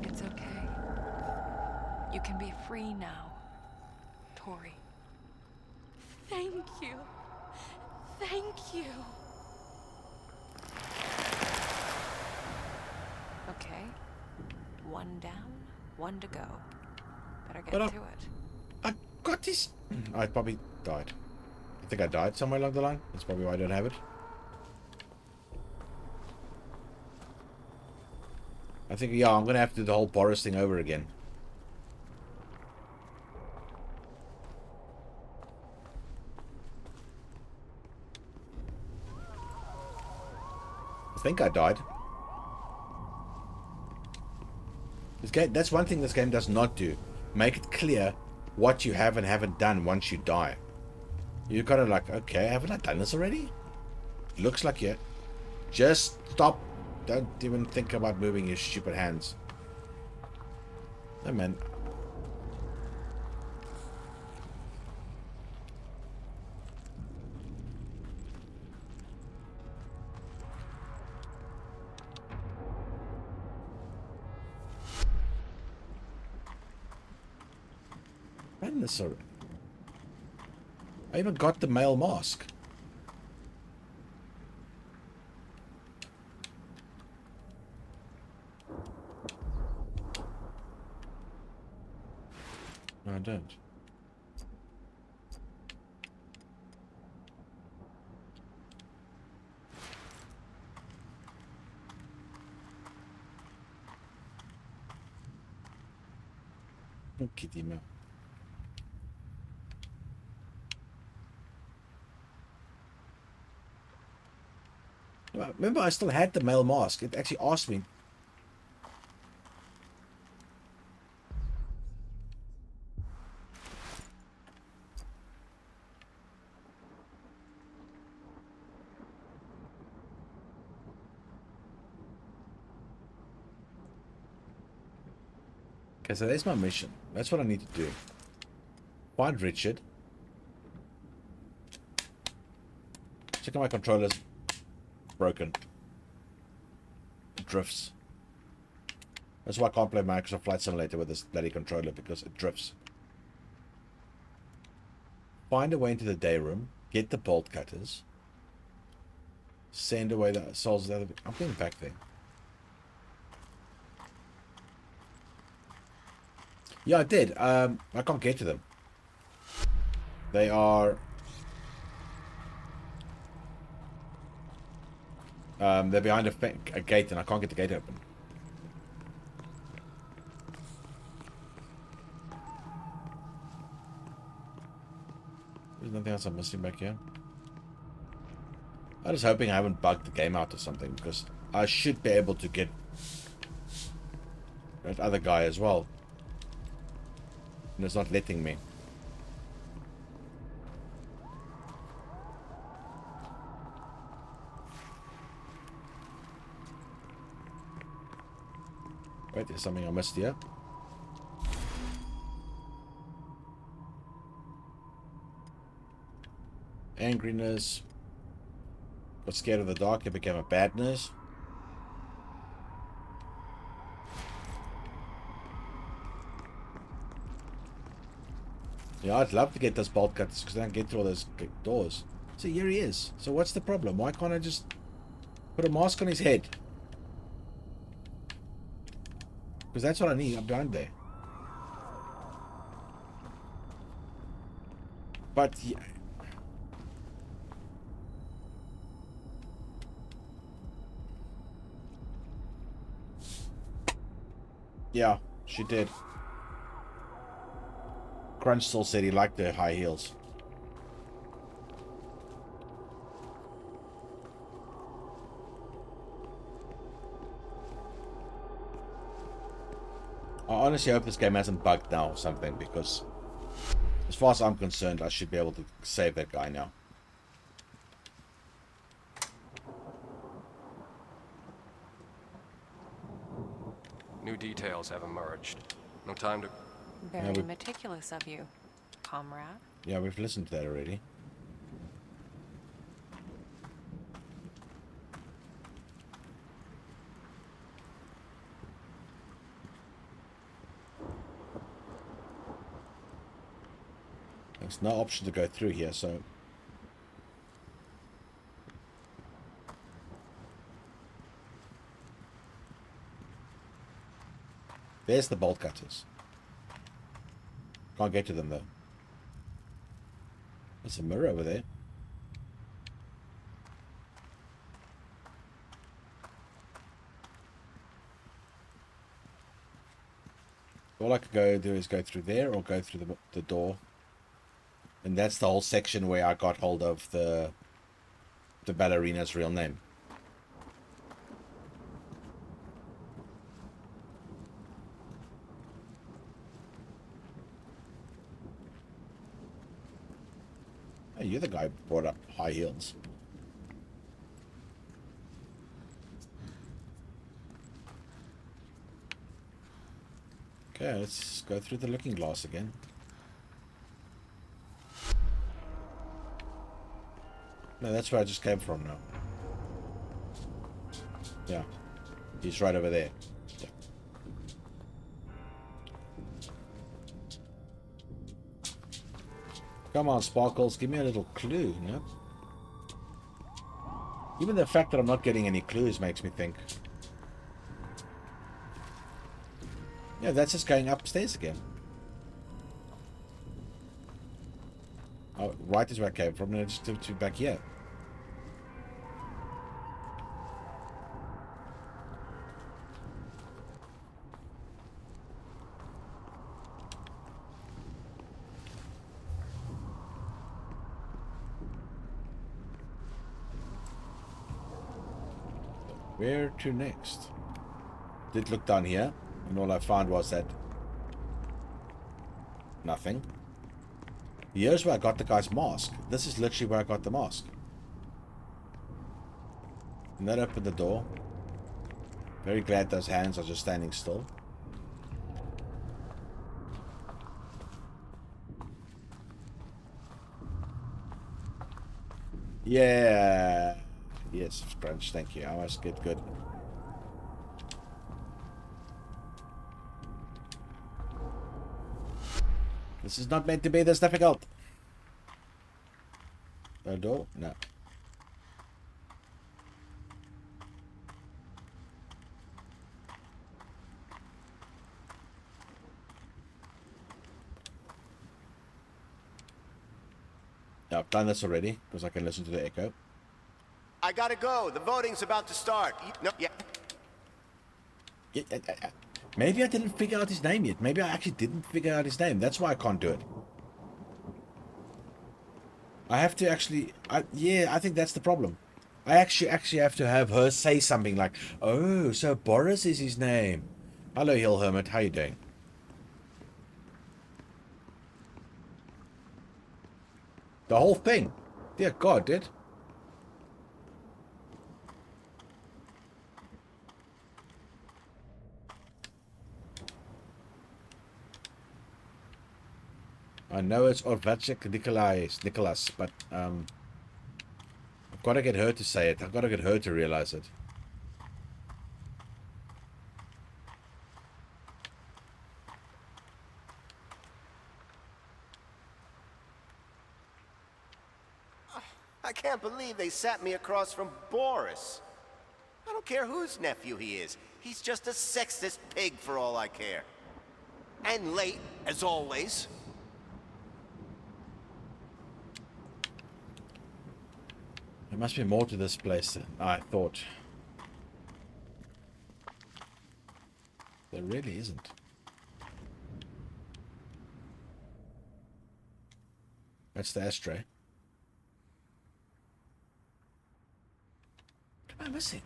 It's okay. You can be free now, Tori. Thank you. Thank you. Okay. One down, one to go. Better get But to it. I got this. I probably died. I think I died somewhere along the line. That's probably why I don't have it. I think, yeah, I'm going to have to do the whole Boris thing over again. I think I died. This game, that's one thing this game does not do. Make it clear what you have and haven't done once you die. You're kind of like, okay, haven't I done this already? Looks like it. Just stop. Don't even think about moving your stupid hands. Oh, man. Done this already. I even got the male mask. No, I don't. No kitty mouse. Remember, I still had the male mask. It actually asked me. Okay, so that's my mission. That's what I need to do. Find Richard. Check out my controller's broken. It drifts. That's why I can't play Microsoft Flight Simulator with this bloody controller, because it drifts. Find a way into the day room. Get the bolt cutters. Send away the souls of the other. I'm getting back there. Yeah, I did. I can't get to them. They are... they're behind a gate, and I can't get the gate open. There's nothing else I'm missing back here. I'm just hoping I haven't bugged the game out or something, because I should be able to get that other guy as well. And it's not letting me. Wait, there's something I missed here. Angriness. Got scared of the dark, it became a badness. Yeah, I'd love to get those bolt cutters because I can get through all those doors. So here he is. So what's the problem? Why can't I just put a mask on his head? Because that's what I need. I'm behind there. But yeah. Yeah, she did. Crunch still said he liked the high heels. I honestly hope this game hasn't bugged now or something, because as far as I'm concerned, I should be able to save that guy now. New details have emerged. No time to... Very meticulous of you, comrade. Yeah, we've listened to that already. There's no option to go through here, so... There's the bolt cutters. Can't get to them, though. There's a mirror over there. All I could go do is go through there or go through the door. And that's the whole section where I got hold of the ballerina's real name. Hey, you're the guy who brought up high heels. Okay, let's go through the looking glass again. No, that's where I just came from now. Yeah. He's right over there. Yeah. Come on, Sparkles, give me a little clue, you know? Even the fact that I'm not getting any clues makes me think. Yeah, that's just going upstairs again. Oh, right is where I came from, and I just took you back here. Where to next? Did look down here, and all I found was that nothing. Here's where I got the guy's mask. This is literally where I got the mask. And that opened the door. Very glad those hands are just standing still. Yeah. Yes, Crunch, thank you. I must get good. This is not meant to be this difficult. A door? No. I've done this already because I can listen to the echo. I gotta go. The voting's about to start. No, yeah. Maybe I didn't figure out his name yet. Maybe I actually didn't figure out his name. That's why I can't do it. I have to actually... yeah, I think that's the problem. I actually have to have her say something like, oh, so Boris is his name. Hello, Hill Hermit. How you doing? The whole thing. Dear God, dude. I know it's Orvacek Nicholas, but I've got to get her to say it. I've got to get her to realize it. I can't believe they sat me across from Boris. I don't care whose nephew he is. He's just a sexist pig for all I care. And late, as always. There must be more to this place than I thought. There really isn't. That's the ashtray. What am I missing?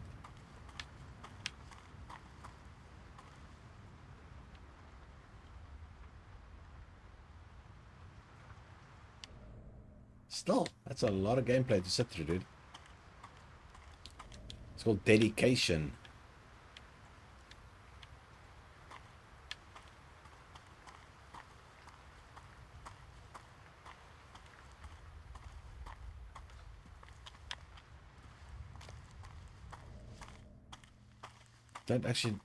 Still, that's a lot of gameplay to sit through, dude. It's called dedication. Don't actually...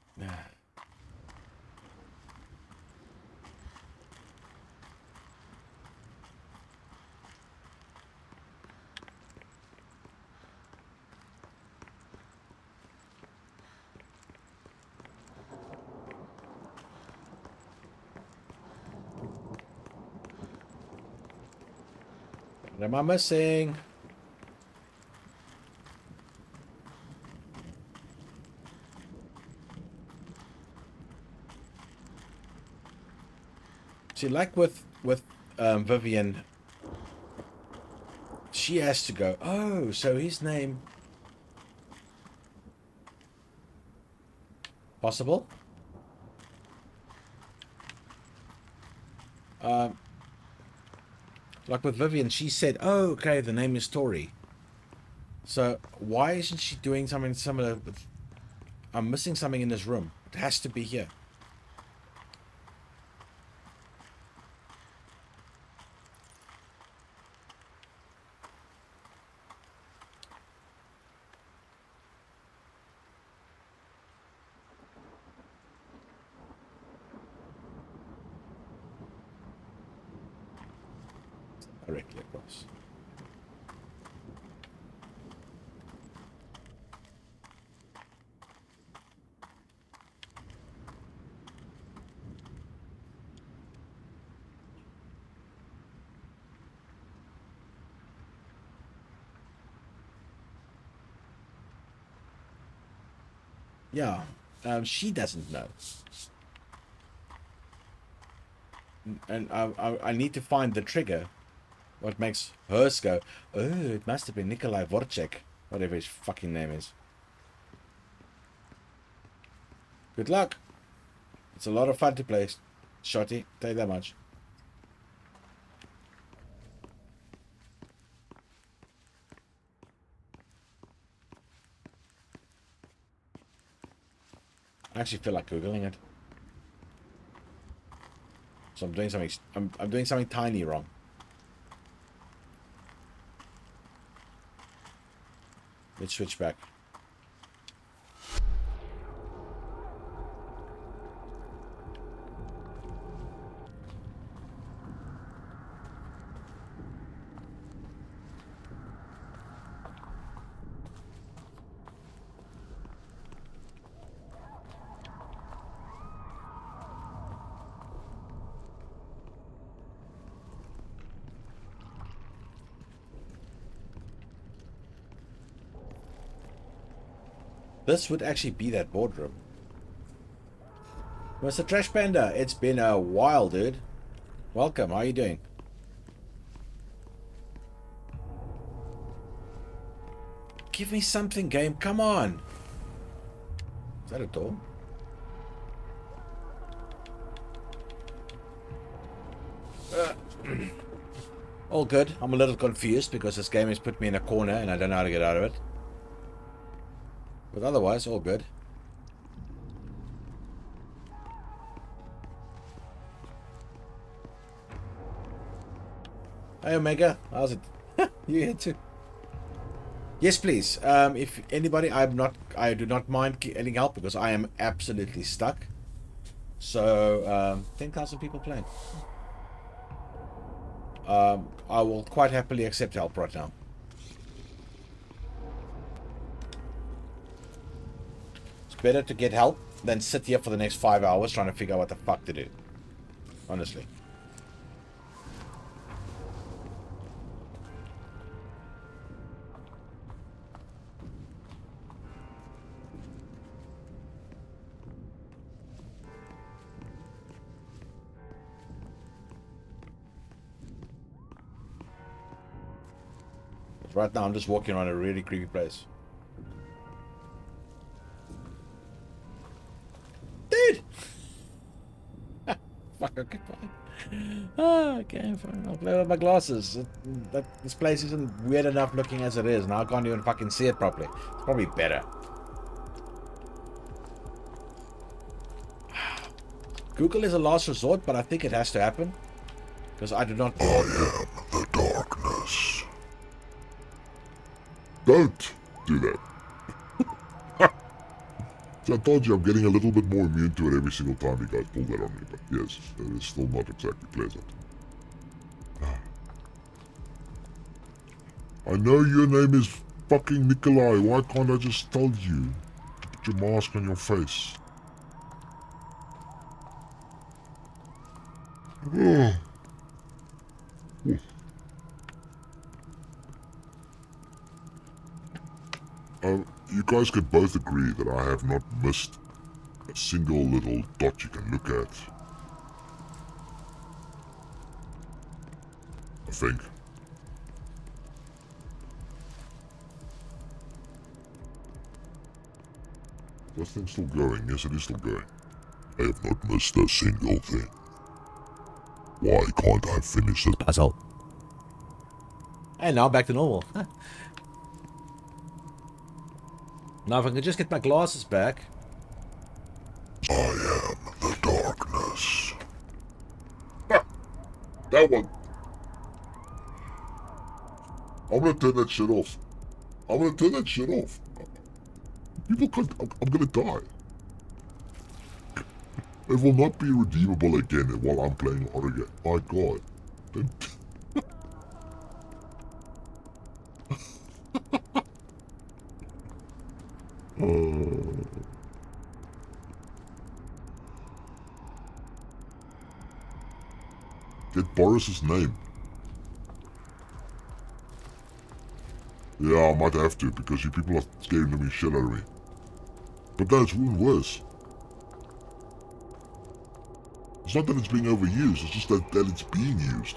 What am I missing? See, like with Vivian, she has to go, oh, so his name... Possible? Like with Vivian, she said, oh, okay, the name is Tori. So why isn't she doing something similar with... I'm missing something in this room. It has to be here. Directly across. Yeah, she doesn't know. And I need to find the trigger. What makes hers go, oh, it must have been Nikolai Vorchek, whatever his fucking name is. Good luck. It's a lot of fun to play, Shotty, tell you that much. I actually feel like Googling it. So I'm doing something, I'm doing something tiny wrong. Let's switch back. This would actually be that boardroom. Mr. Trash Panda, it's been a while, dude. Welcome, how are you doing? Give me something, game, come on. Is that a door? All good. I'm a little confused because this game has put me in a corner and I don't know how to get out of it. But otherwise, all good. Hey Omega, how's it? You here too? Yes, please. If anybody, I do not mind getting help because I am absolutely stuck. So 10,000 people playing. I will quite happily accept help right now. It's better to get help than sit here for the next 5 hours trying to figure out what the fuck to do. Honestly. Right now, I'm just walking around a really creepy place. Dude! Fuck, okay, fine. Oh, okay, fine. I'll play with my glasses. This place isn't weird enough looking as it is. Now I can't even fucking see it properly. It's probably better. Google is a last resort, but I think it has to happen. Because I do not... I am the darkness. Don't do that. So I told you I'm getting a little bit more immune to it every single time you guys pull that on me, but yes, it is still not exactly pleasant. I know your name is fucking Nikolai, why can't I just tell you to put your mask on your face? You guys could both agree that I have not missed a single little dot you can look at. I think. This thing's still going. Yes, it is still going. I have not missed a single thing. Why can't I finish this puzzle? And now back to normal. Now if I can just get my glasses back. I am the darkness. That one. I'm gonna turn that shit off. I'm gonna turn that shit off. People can't... I'm gonna die. It will not be redeemable again while I'm playing horror game. My god. Don't... Get Boris's name. Yeah, I might have to, because you people are scaring the shit out of me. But that's even worse. It's not that it's being overused, it's just that it's being used.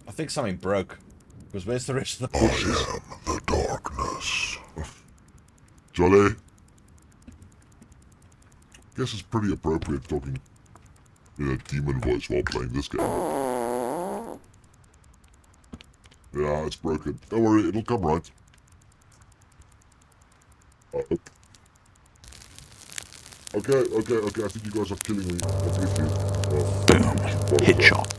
I think something broke. Because where's the rest of the pushes? I am the darkness. Jolly. Guess it's pretty appropriate talking in a demon voice while playing this game. Yeah, it's broken. Don't worry, it'll come right. Okay, I think you guys are killing me completely. Boom. Headshot.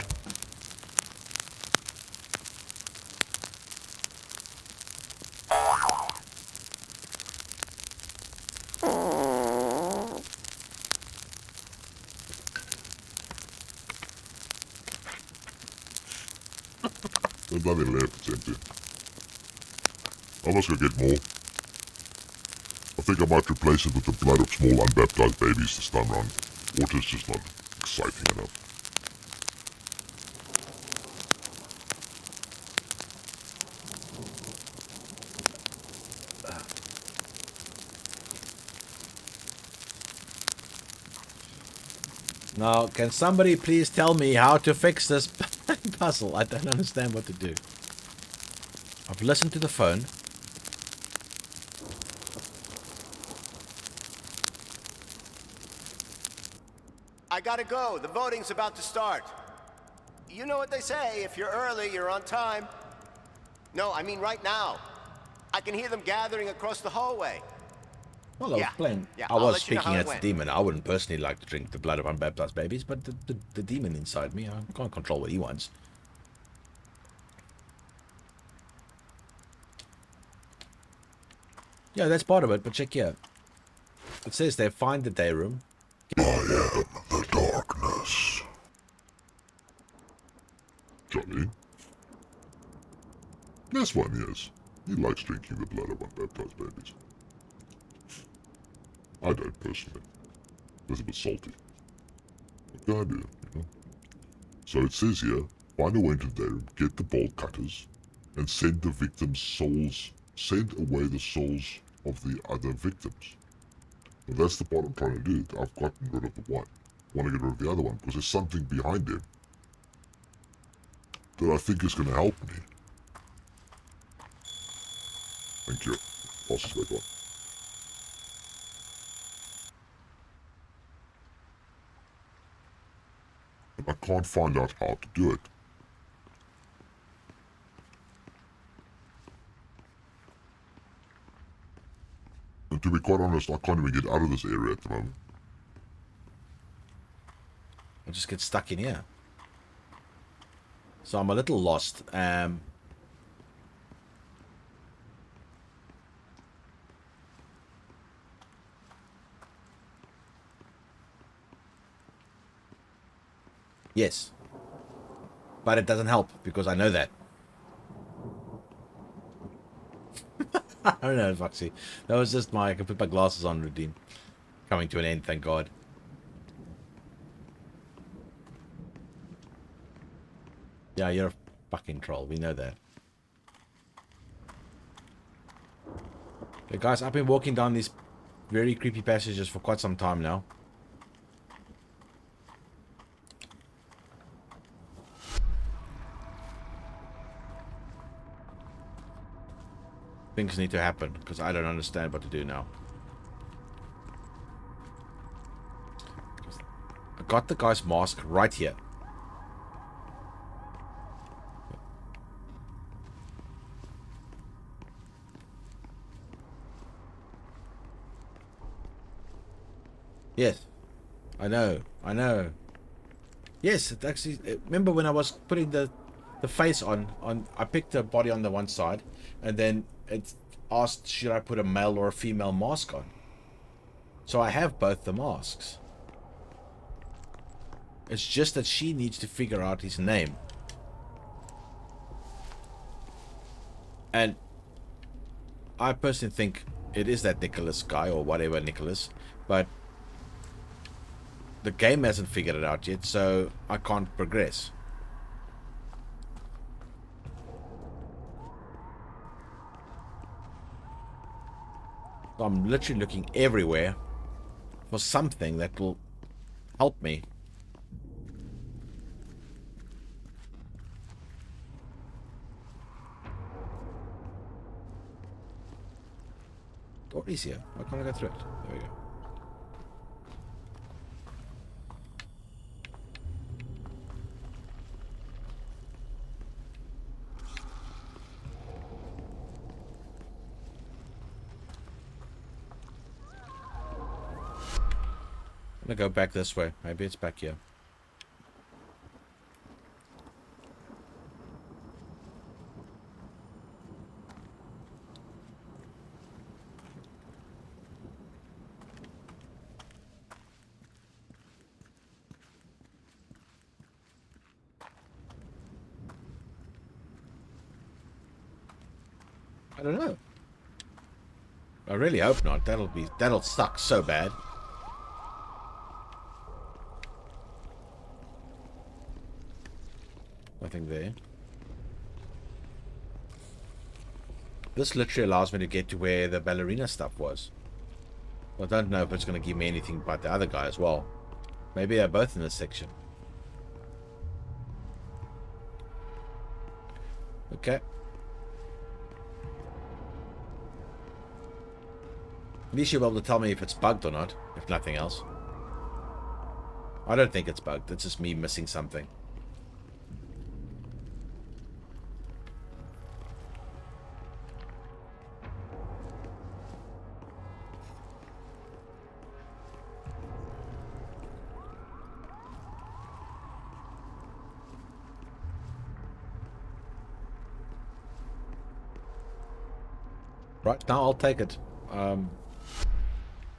There's nothing left, it's empty. I must go get more. I think I might replace it with the blood of small unbaptized babies this time round. Water's just not exciting enough. Now, can somebody please tell me how to fix this puzzle? I don't understand what to do. I've listened to the phone. I gotta go. The voting's about to start. You know what they say, if you're early, you're on time. No, I mean right now. I can hear them gathering across the hallway. Well, I was playing. I was speaking as the demon. I wouldn't personally like to drink the blood of unbaptized babies, but the demon inside me, I can't control what he wants. Yeah, that's part of it, but check here. It says they find the day room. I am the darkness. Johnny? This one, yes. He likes drinking the blood of unbaptized babies. I don't personally. It's a bit salty. What can I do, you know? So it says here, find a way into the day room, get the bolt cutters, and send the victims' souls, send away the souls of the other victims. And that's the part I'm trying to do. I've gotten rid of the one. I want to get rid of the other one, because there's something behind him that I think is going to help me. Thank you. Boss is back on. And I can't find out how to do it. And to be quite honest, I can't even get out of this area at the moment. I just get stuck in here. So I'm a little lost. Yes. But it doesn't help because I know that. I don't know, Foxy. That was just I can put my glasses on routine. Coming to an end, thank God. Yeah, you're a fucking troll. We know that. Okay, guys, I've been walking down these very creepy passages for quite some time now. Things need to happen because I don't understand what to do now. I got the guy's mask right here. Yes, I know. Yes, it actually. Remember when I was putting the face on? I picked the body on the one side, and then it asked should I put a male or a female mask on. So I have both the masks. It's just that she needs to figure out his name. And I personally think it is that Nicholas guy or whatever Nicholas, but the game hasn't figured it out yet, so I can't progress. So I'm literally looking everywhere for something that will help me. Door is here. Why can't I go through it? There we go. I'm gonna go back this way. Maybe it's back here. I don't know. I really hope not. That'll suck so bad. nothing there. This literally allows me to get to where the ballerina stuff was. I don't know if it's going to give me anything but the other guy as well. Maybe they're both in this section. Okay. At least you'll be able to tell me if it's bugged or not, if nothing else. I don't think it's bugged. It's just me missing something. Right, now I'll take it.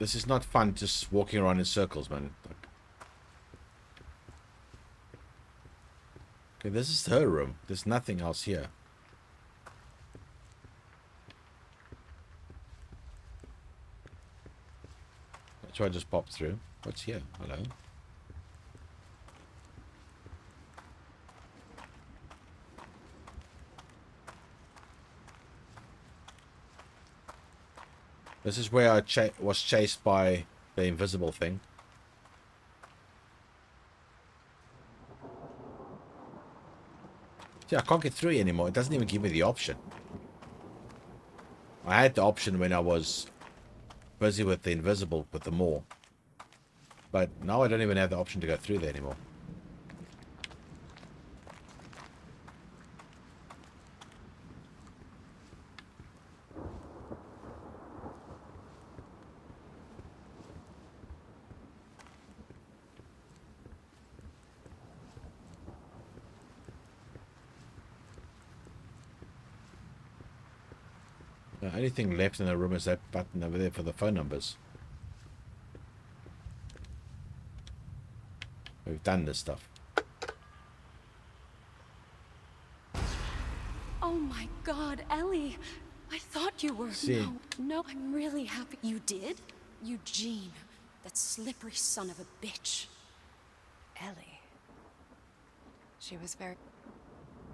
This is not fun just walking around in circles, man. Okay, this is her room. There's nothing else here. So I just popped through. What's here? Hello. This is where I was chased by the invisible thing. See, I can't get through anymore. It doesn't even give me the option. I had the option when I was busy with the invisible, with the mall. But now I don't even have the option to go through there anymore. The only thing left in the room is that button over there for the phone numbers. We've done this stuff. Oh my God, Ellie. I thought you were. See. No, I'm really happy. You did? Eugene, that slippery son of a bitch. Ellie. She was very...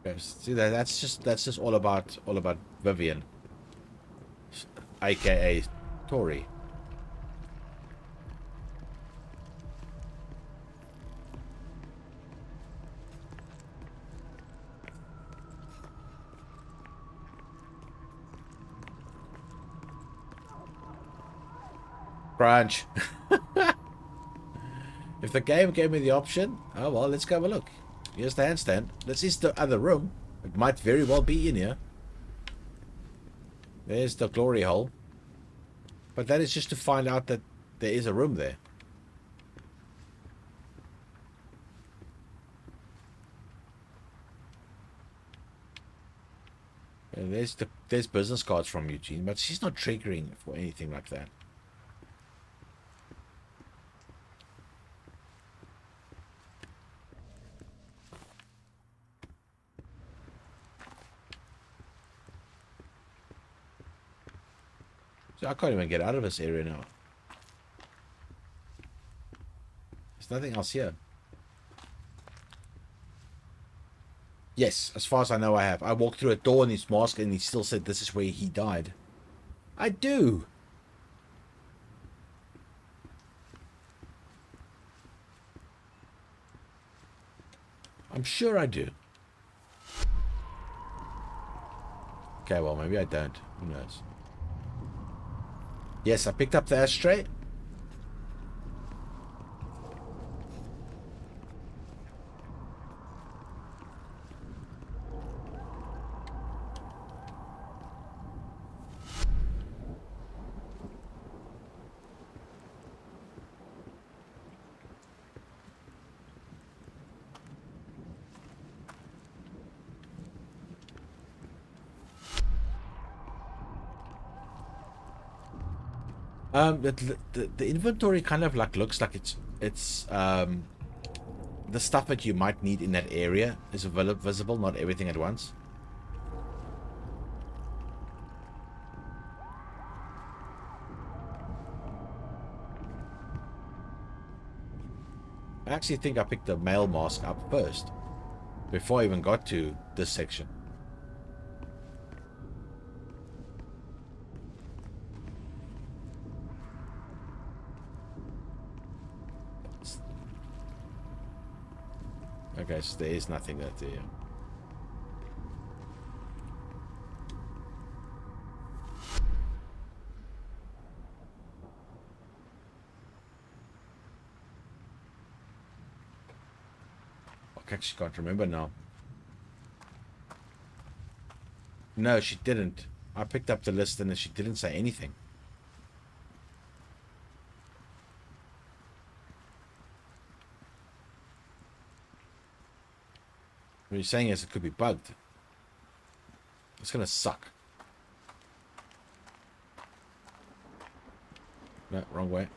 Yes, see, that's just all about Vivian, aka Tori. Crunch. If the game gave me the option, oh well, let's go have a look. Here's the handstand. This is the other room. It might very well be in here. There's the glory hole. But that is just to find out that there is a room there. And there's business cards from Eugene, but she's not triggering for anything like that. So I can't even get out of this area now. There's nothing else here. Yes, as far as I know I have. I walked through a door in his mask and he still said this is where he died. I do. I'm sure I do. Okay, well, maybe I don't. Who knows? Yes, I picked up the ashtray. The inventory kind of like looks like it's the stuff that you might need in that area is visible, not everything at once. I actually think I picked the male mask up first. before I even got to this section. Okay, so there is nothing that there. I actually can't remember now. No, she didn't. I picked up the list and she didn't say anything. What you're saying is it could be bugged. It's gonna suck. No, wrong way.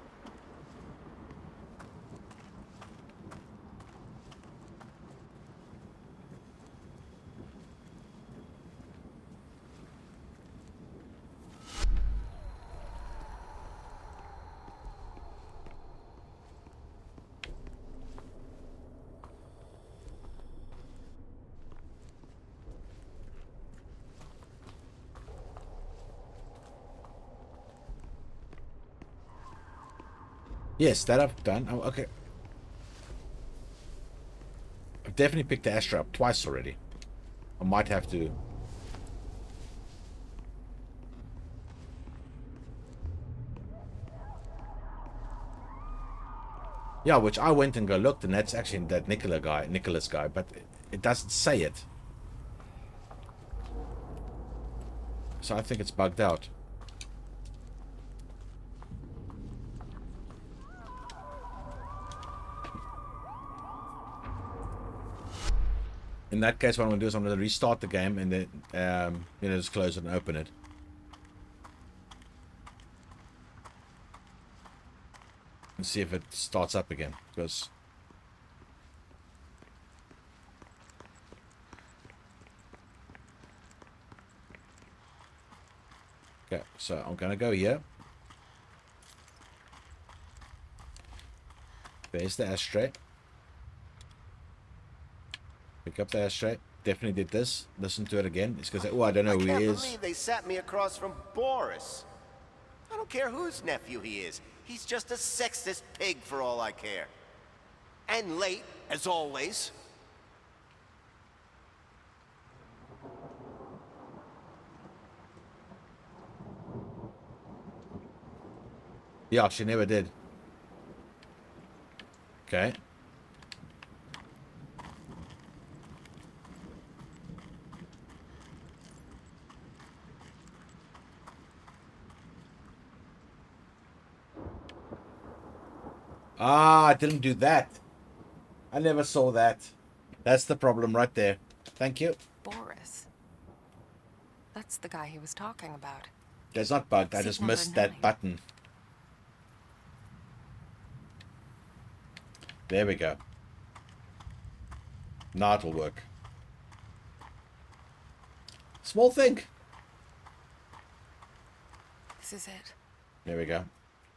Yes, that I've done. Oh, okay. I've definitely picked the Astra up twice already. I might have to... Yeah, which I went and go looked, and that's actually that Nicholas guy, but it doesn't say it. So I think it's bugged out. In that case, what I'm going to do is I'm going to restart the game and then, just close it and open it. And see if it starts up again. Because... Okay, so I'm going to go here. There's the ashtray. Pick up the ashtray. Definitely did this. Listen to it again. It's because, oh, I don't know who he is. I can't believe they sat me across from Boris. I don't care whose nephew he is. He's just a sexist pig for all I care. And late, as always. Yeah, she never did. Okay. Ah, I didn't do that. I never saw that. That's the problem right there. Thank you. Boris. That's the guy he was talking about. That's not bugged. I just missed that button. There we go. Now it'll work. Small thing. This is it. There we go.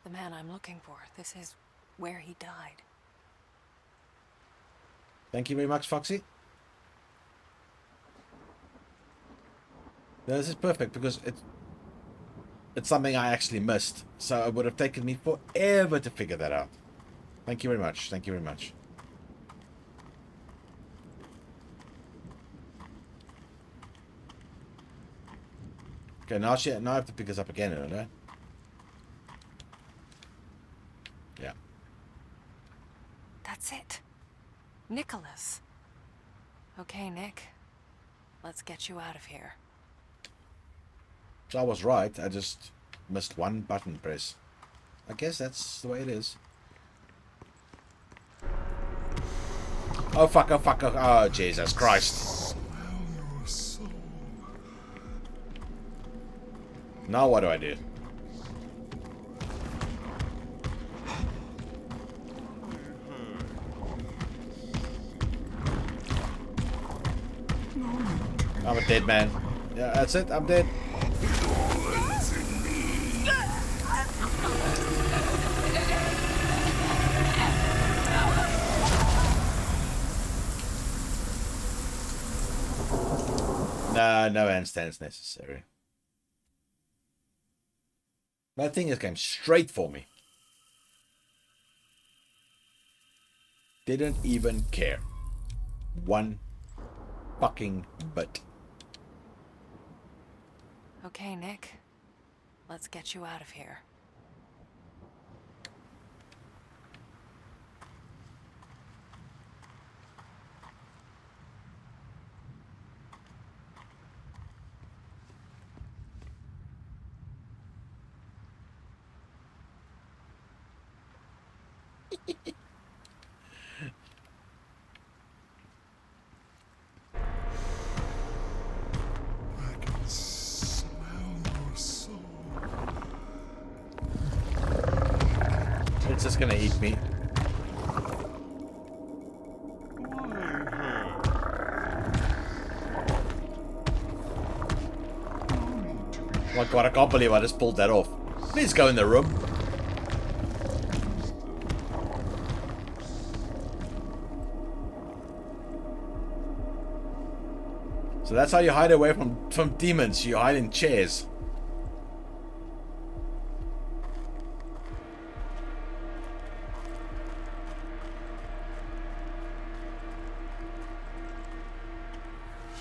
The man I'm looking for. This is where he died. Thank you very much, Foxy. No, this is perfect because it's something I actually missed. So it would have taken me forever to figure that out. Thank you very much. Thank you very much. Okay, now I have to pick this up again, don't I? Yeah. That's it. Nicholas. Okay, Nick. Let's get you out of here. So I was right. I just missed one button press. I guess that's the way it is. Oh, fuck, oh, fuck, oh, Jesus Christ. Now what do I do? I'm a dead man. Yeah, that's it. I'm dead. No, no handstands necessary. That thing just came straight for me. Didn't even care. One fucking bit. Okay, Nick. Let's get you out of here. I can smell your soul. It's just gonna eat me. Oh my god, I can't believe I just pulled that off. Please go in the room. So that's how you hide away from demons. You hide in chairs.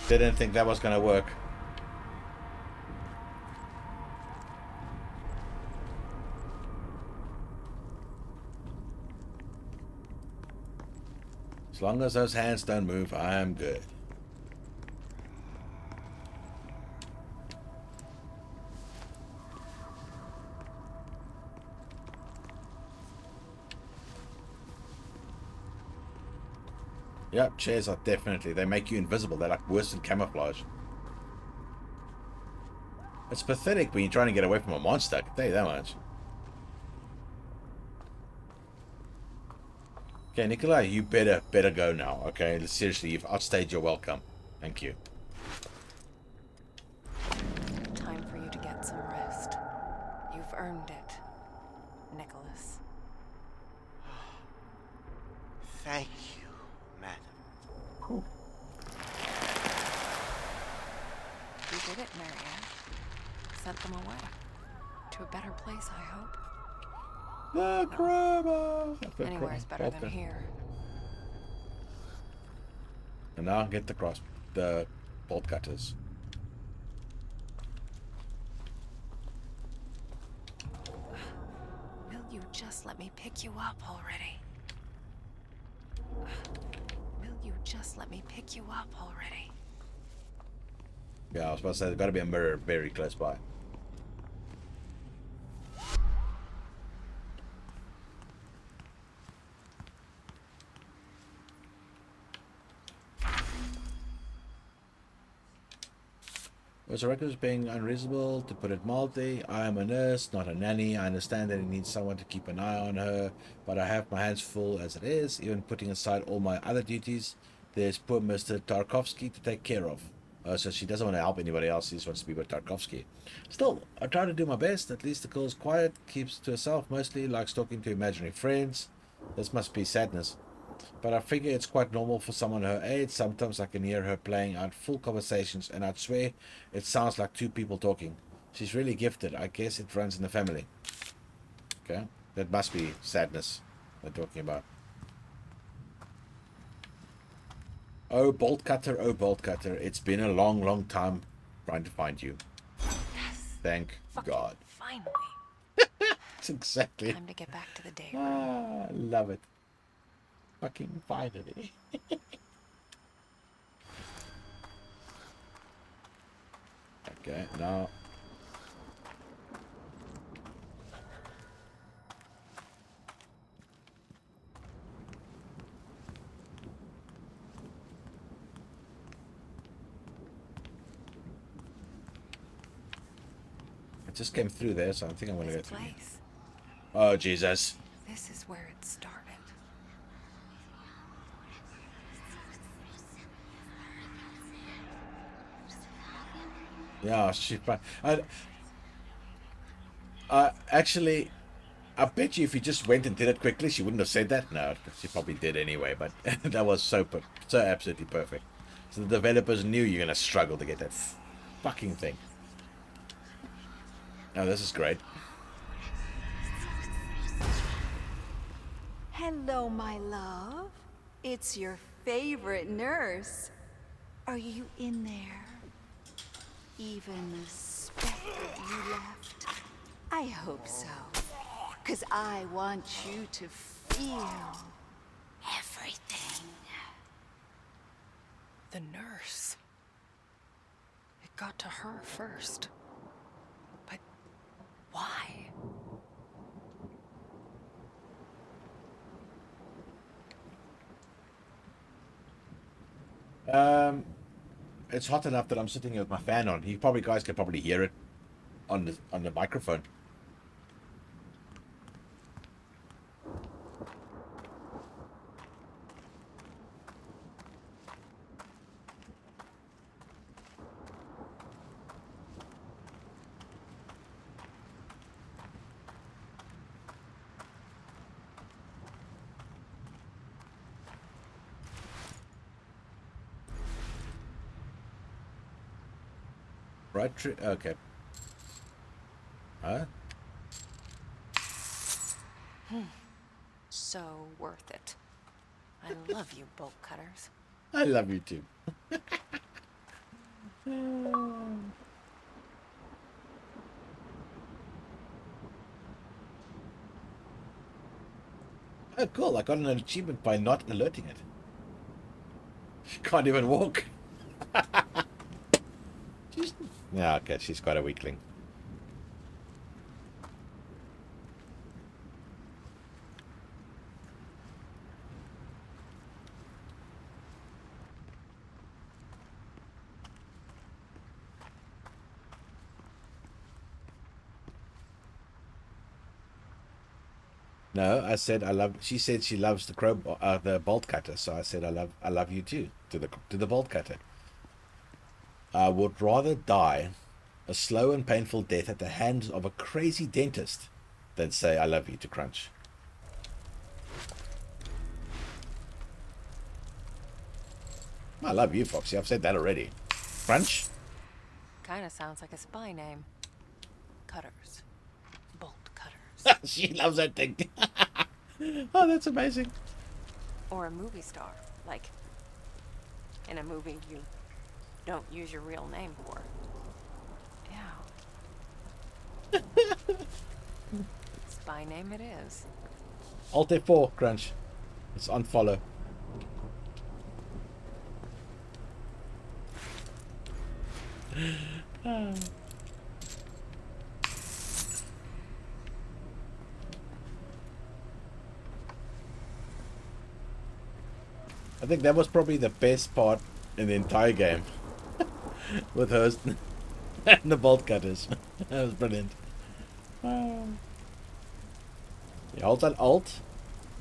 Didn't think that was gonna work. As long as those hands don't move, I am good. Yep, chairs are definitely, they make you invisible. They're like worse than camouflage. It's pathetic when you're trying to get away from a monster, I can tell you that much. Okay, Nikolai, you better go now, okay? Seriously, you've outstayed your welcome. Thank you. Time for you to get some rest. You've earned it, Nicholas. Thank you, madam. You did it, Marianne. Sent them away. To a better place, I hope. The crabber! Anywhere's better than here. And now get the bolt cutters. Will you just let me pick you up already? Will you just let me pick you up already? Yeah, I was about to say, there's got to be a mirror very close by. Was the record being unreasonable, to put it mildly? I am a nurse, not a nanny. I understand that it needs someone to keep an eye on her, but I have my hands full as it is. Even putting aside all my other duties, there's poor Mr. Tarkovsky to take care of. So she doesn't want to help anybody else. She just wants to be with Tarkovsky. Still, I try to do my best. At least the girl's quiet, keeps to herself mostly, likes talking to imaginary friends. This must be sadness. But I figure it's quite normal for someone her age. Sometimes I can hear her playing out full conversations, and I'd swear it sounds like two people talking. She's really gifted. I guess it runs in the family. Okay, that must be sadness they're talking about. Oh, bolt cutter, it's been a long, long time trying to find you. Yes. Thank God. Finally. That's exactly. Time to get back to the day. Ah, love it. Fucking finally. Okay, now. It just came through there, so I think I'm gonna go through. Oh, Jesus. This is where it started. Yeah, she. Actually, I bet you if you just went and did it quickly, she wouldn't have said that. No, she probably did anyway. But that was so absolutely perfect. So the developers knew you're gonna struggle to get that fucking thing. Oh, this is great. Hello, my love. It's your favorite nurse. Are you in there? Even the speck you left? I hope so. 'Cause I want you to feel everything. The nurse. It got to her first. But why? It's hot enough that I'm sitting here with my fan on. You guys can probably hear it on the microphone. Right, okay. Huh? So worth it. I love you, bolt cutters. I love you too. Oh, cool. I got an achievement by not alerting it. She can't even walk. Yeah, okay, she's quite a weakling. No, I said I love. She said she loves the the bolt cutter. So I said I love you too to the bolt cutter. I would rather die a slow and painful death at the hands of a crazy dentist than say I love you to Crunch. I love you, Foxy. I've said that already. Crunch? Kinda sounds like a spy name. Cutters. Bolt cutters. She loves that thing. Oh, that's amazing. Or a movie star. Like, in a movie you don't use your real name for. Yeah. Spy name it is. Alt F4, Crunch. It's unfollow. I think that was probably the best part in the entire game. With hers and the bolt cutters. That was brilliant. You hold that Alt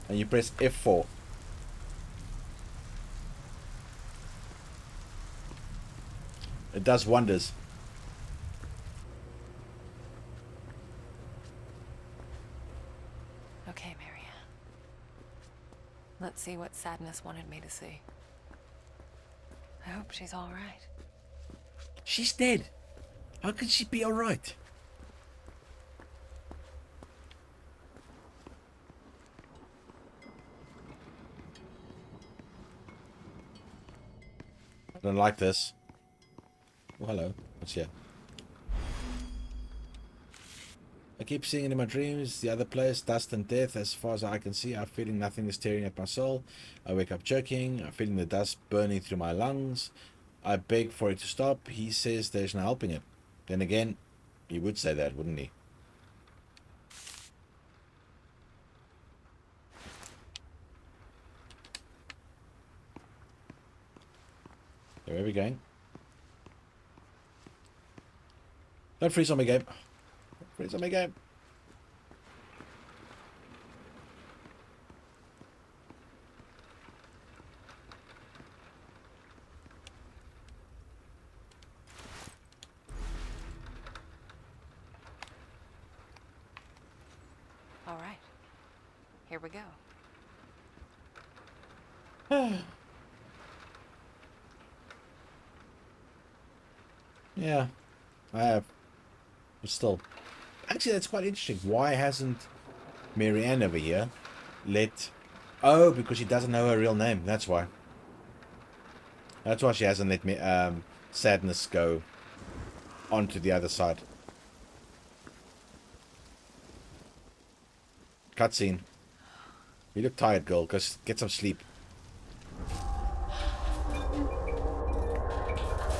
and you press F4. It does wonders. Okay, Marianne. Let's see what Sadness wanted me to see. I hope she's all right. She's dead. How can she be alright? I don't like this. Oh, hello. What's here? I keep seeing it in my dreams. The other place, dust and death. As far as I can see, I'm feeling nothing is tearing at my soul. I wake up choking. I'm feeling the dust burning through my lungs. I beg for it to stop. He says there's no helping it. Then again, he would say that, wouldn't he? So where are we going? Don't freeze on me, game. Don't freeze on me, game. All right. Here we go. Yeah, I have. But still, actually, that's quite interesting. Why hasn't Marianne over here let? Oh, because she doesn't know her real name. That's why. That's why she hasn't let me Sadness go onto the other side. Cutscene. You look tired, girl. Go get some sleep.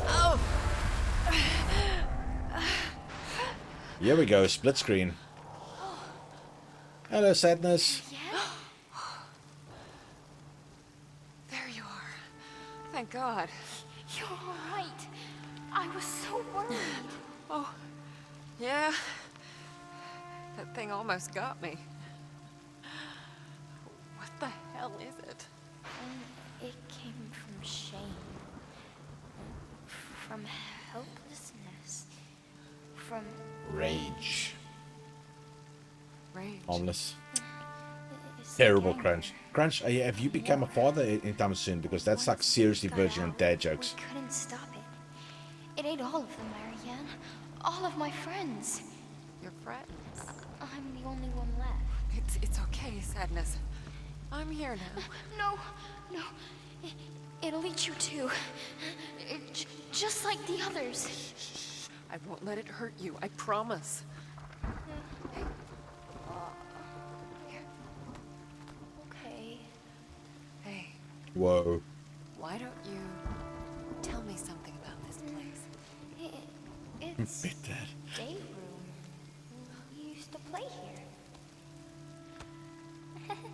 Oh! Here we go. Split screen. Hello, Sadness. There you are. Thank God. You're all right. I was so worried. Oh, yeah. That thing almost got me. What the hell is it? It came from shame. From helplessness. From Rage. Rage. Homeless. It's Terrible, gang. Crunch. Crunch, have you become a father anytime soon? Because that's like seriously verging on dad jokes. We couldn't stop it. It ate all of them, Marianne. All of my friends. Your friends. I'm the only one left. It's okay, Sadness. I'm here now. No. It'll eat you too. Just like the others. I won't let it hurt you. I promise. Okay. Hey, Whoa. why don't you tell me something about this place? It's Bit that. day room. We used to play here.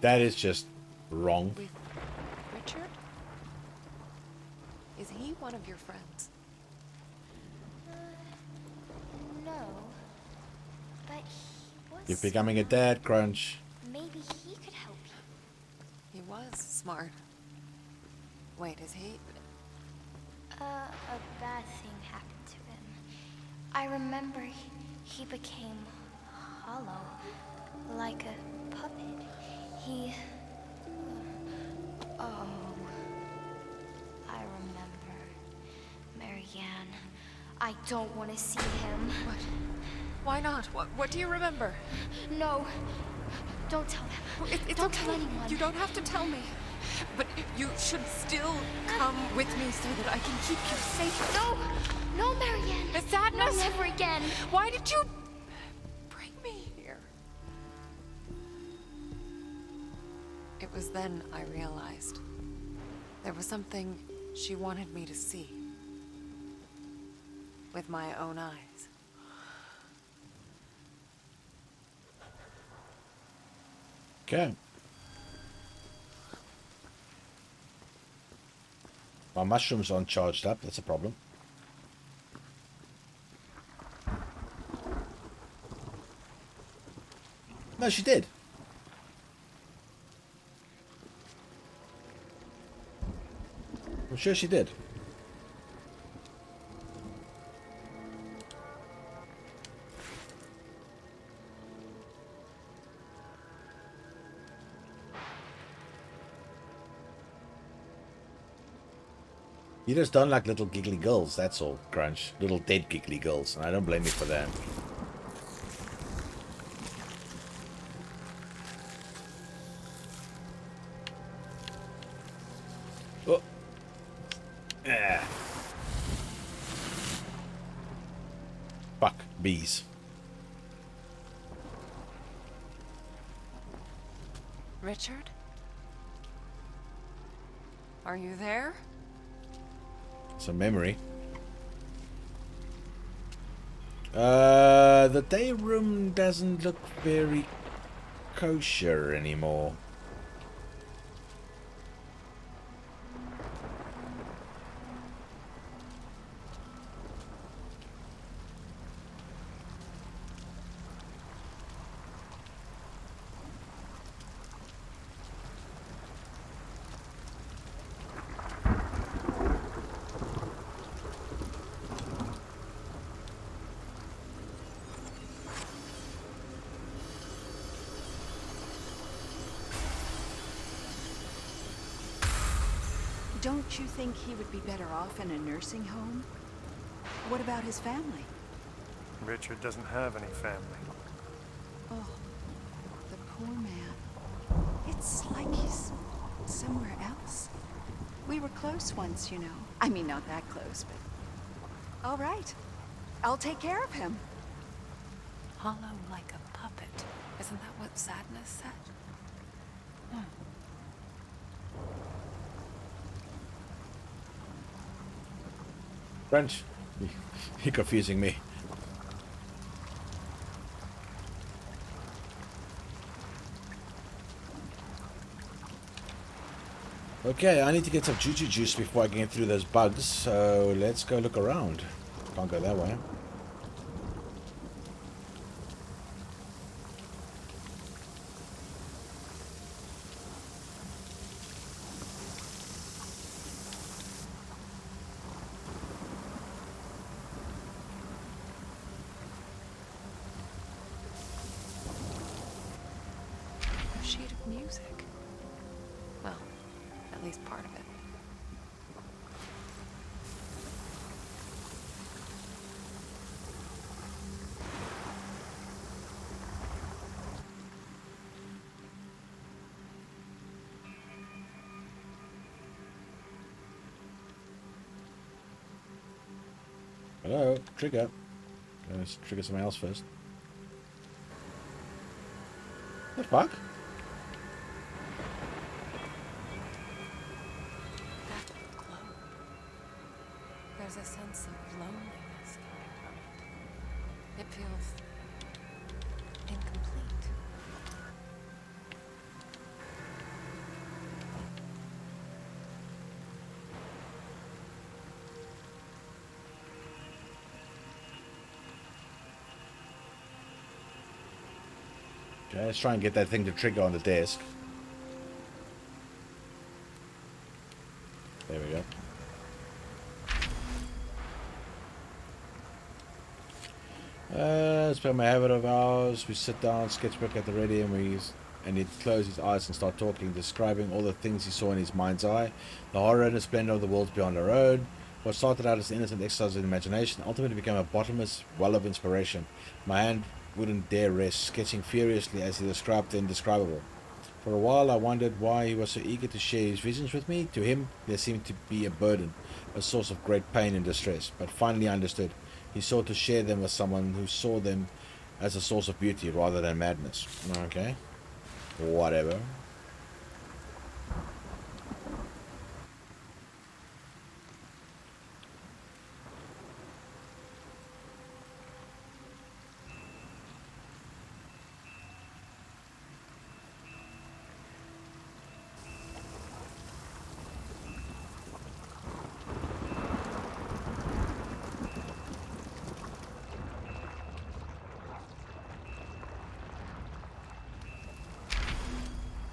That is just wrong. With Richard? Is he one of your friends? No. But he was You're becoming a dad, Crunch. Maybe he could help you. He was smart. Wait, is he? A bad thing happened to him. I remember he became hollow, like a puppet. He... Oh... I remember. Marianne, I don't want to see him. What? Why not? What do you remember? No. Don't tell him. It's Don't okay. tell anyone. You don't have to tell me. But you should still come with me so that I can keep you safe. No! No, Marianne! The Sadness! No, never again! Why did you bring me here? It was then I realized there was something she wanted me to see with my own eyes. Okay. My mushrooms aren't charged up. That's a problem. No, she did. I'm sure she did. You just don't like little giggly girls, that's all, Crunch. Little dead giggly girls, and I don't blame you for that. Oh. Ah. Fuck, bees. Richard? Are you there? It's a memory. The day room doesn't look very kosher anymore. Don't you think he would be better off in a nursing home? What about his family? Richard doesn't have any family. Oh, the poor man. It's like he's somewhere else. We were close once, you know. I mean, not that close, but... All right. I'll take care of him. Hollow like a puppet. Isn't that what Sadness said? French. You're confusing me. Okay, I need to get some juju juice before I can get through those bugs, so let's go look around. Can't go that way. A sheet of music. Well, at least part of it. Hello, trigger. Let's trigger something else first. The fuck? That glow. There's a sense of loneliness coming from it. It feels incomplete. Okay, let's try and get that thing to trigger on the desk. There we go. Let's play my habit of ours. We sit down, sketchbook at the ready, and he'd close his eyes and start talking, describing all the things he saw in his mind's eye, the horror and the splendor of the worlds beyond the road. What started out as an innocent exercise of imagination ultimately became a bottomless well of inspiration. My hand wouldn't dare rest, sketching furiously as he described the indescribable. For a while I wondered why he was so eager to share his visions with me. To him there seemed to be a burden, a source of great pain and distress, but finally I understood. He sought to share them with someone who saw them as a source of beauty rather than madness. Okay. Whatever.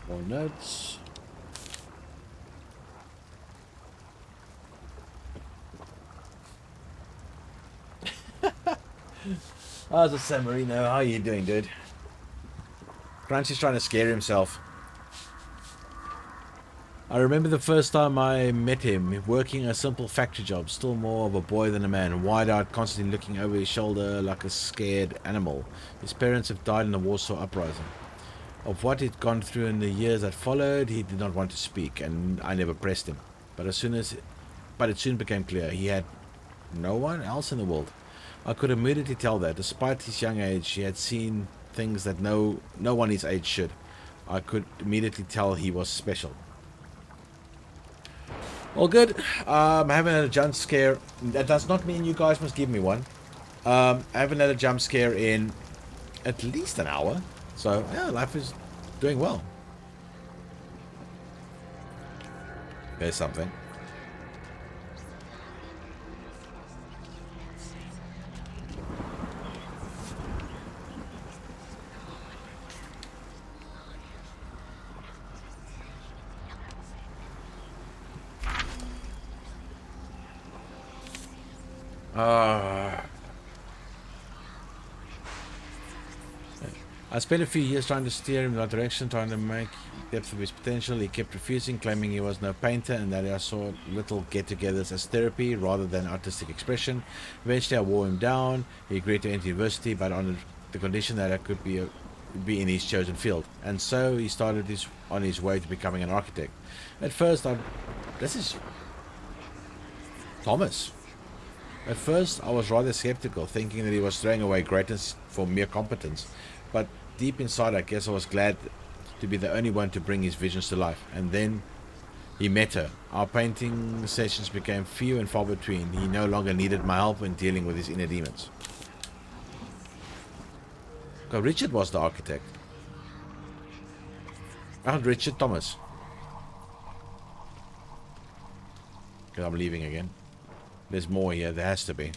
More notes. How's the San Marino? How are you doing, dude? Crunchy's trying to scare himself. I remember the first time I met him, working a simple factory job, still more of a boy than a man, wide-eyed, constantly looking over his shoulder like a scared animal. His parents have died in the Warsaw Uprising. Of what he'd gone through in the years that followed, he did not want to speak, and I never pressed him. But it soon became clear he had no one else in the world. I could immediately tell that, despite his young age, he had seen things that no one his age should. I could immediately tell he was special. All good. I haven't had a jump scare. That does not mean you guys must give me one. I haven't had a jump scare in at least an hour. So, yeah, life is doing well. There's something. I spent a few years trying to steer him in that direction, trying to make depth of his potential. He kept refusing, claiming he was no painter and that I saw little get-togethers as therapy rather than artistic expression. Eventually I wore him down. He agreed to enter university, but on the condition that I could be in his chosen field. And so he started on his way to becoming an architect. At first, this is Thomas. At first, I was rather skeptical, thinking that he was throwing away greatness for mere competence. But deep inside, I guess I was glad to be the only one to bring his visions to life. And then he met her. Our painting sessions became few and far between. He no longer needed my help in dealing with his inner demons. So Richard was the architect. Richard Thomas. Okay, I'm leaving again. There's more here. There has to be.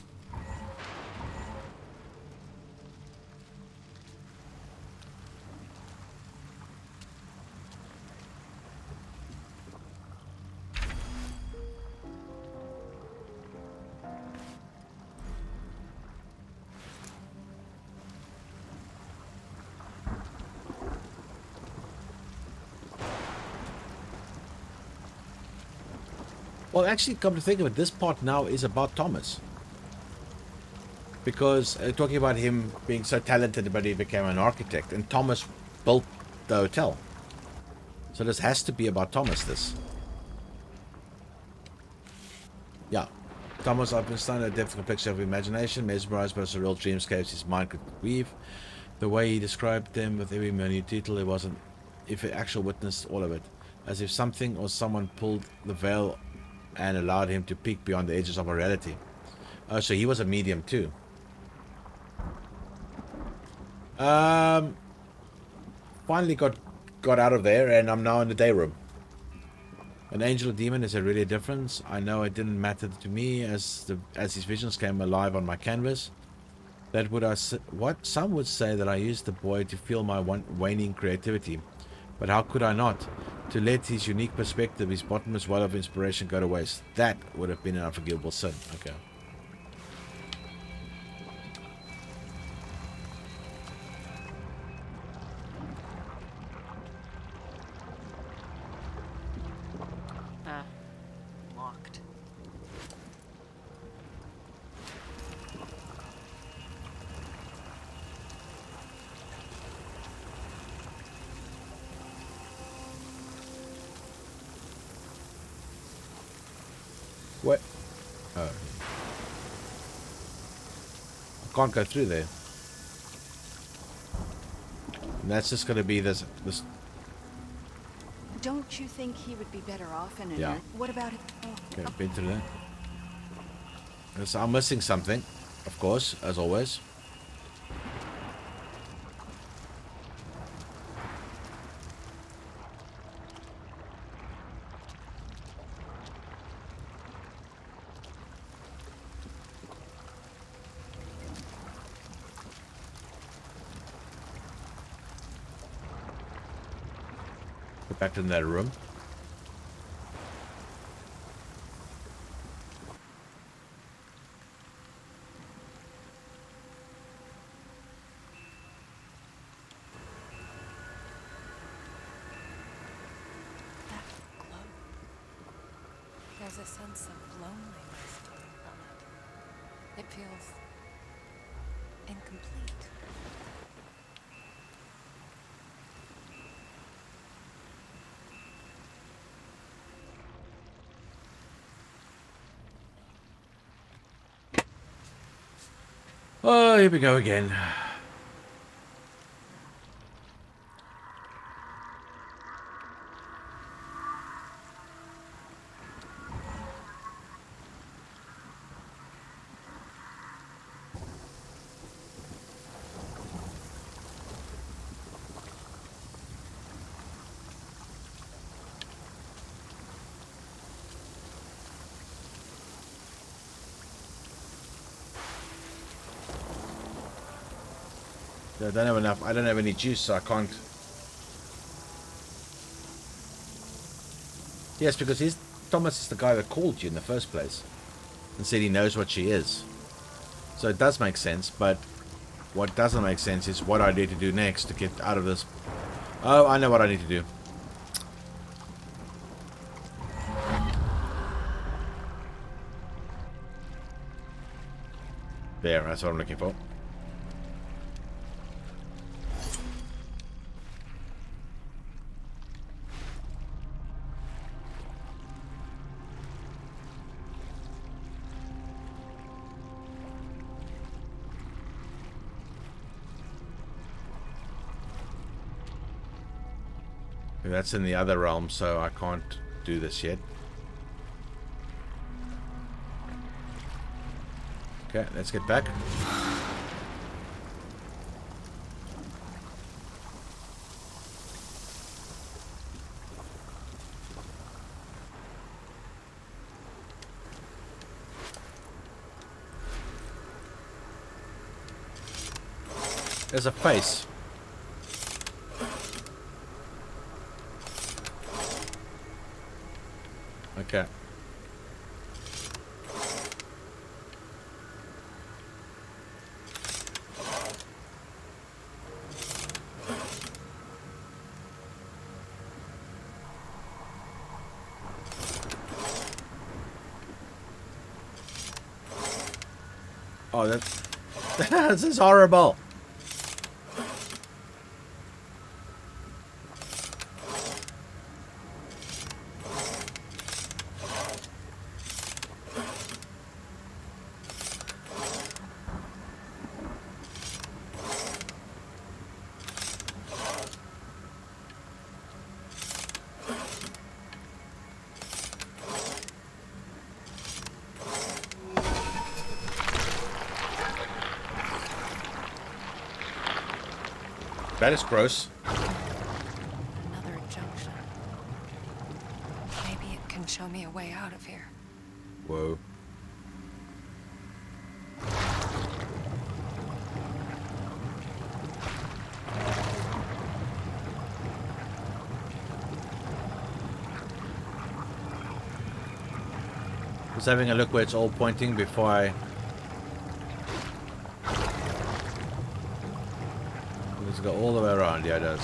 Well, actually, come to think of it, this part now is about Thomas. Because talking about him being so talented, but he became an architect, and Thomas built the hotel. So this has to be about Thomas, this. Yeah. Thomas Oppenstein, a depth and complexity of imagination, mesmerized by the surreal dreamscapes his mind could weave. The way he described them with every minute detail, it wasn't if it actually witnessed all of it. As if something or someone pulled the veil and allowed him to peek beyond the edges of our reality. Oh, so he was a medium too. Finally got out of there, and I'm now in the day room. An angel or demon, is there really a difference? I know it didn't matter to me as his visions came alive on my canvas. That would what some would say that I used the boy to fuel my waning creativity, but how could I not? To let his unique perspective, his bottomless well of inspiration go to waste. That would have been an unforgivable sin. Okay. Locked. What? Oh. I can't go through there. And that's just going to be this. Don't you think he would be better off in an Yeah. What about it? Okay, been through that. So I'm missing something, of course, as always. Back in that room. That glow. There's a sense of loneliness to it from it. It feels incomplete. Oh, here we go again. I don't have enough. I don't have any juice, so I can't. Yes, because Thomas is the guy that called you in the first place and said he knows what she is. So it does make sense, but what doesn't make sense is what I need to do next to get out of this. Oh, I know what I need to do. There, that's what I'm looking for. That's in the other realm, so I can't do this yet. Okay, let's get back. There's a face. Okay. Oh, that's this is horrible. That is gross. Another junction. Maybe it can show me a way out of here. Whoa. Just having a look where it's all pointing before I... Let's go all the way around. Yeah, it does.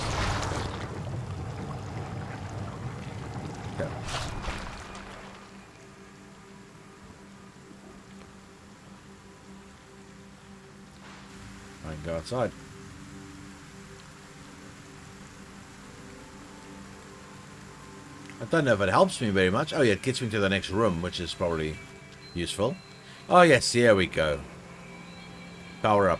Okay. I can go outside. I don't know if it helps me very much. Oh yeah, it gets me to the next room, which is probably useful. Oh yes, here we go. Power up.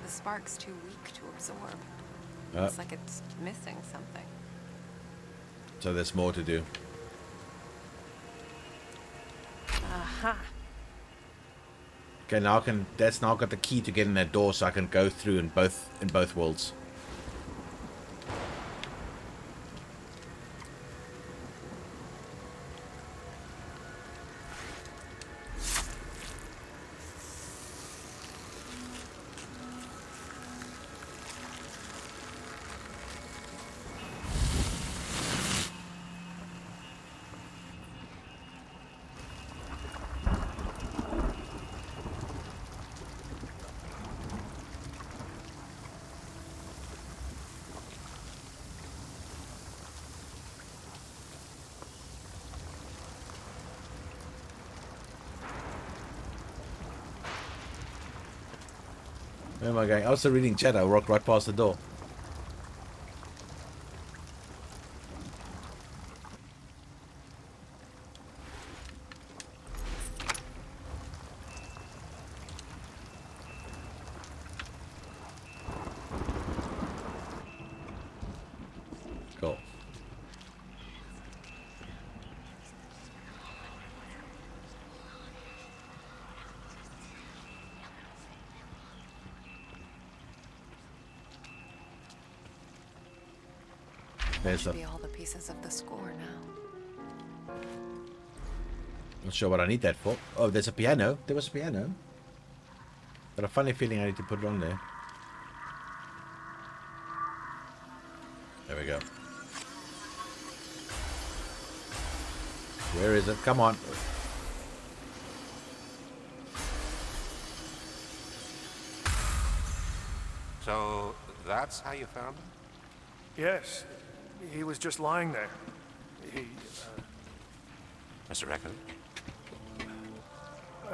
The spark's too weak to absorb. Oh. Looks like it's missing something. So there's more to do. Aha. Okay, now I can. That's now got the key to get in that door, so I can go through in both worlds. Where am I going? I was still reading chat. I walked right past the door. Cool. There's Should the... be all the pieces of the score now. Not sure what I need that for. Oh, there's a piano. There was a piano. Got a funny feeling I need to put it on there. There we go. Where is it? Come on. So, that's how you found him? Yes. He was just lying there. He, Mr. Echo?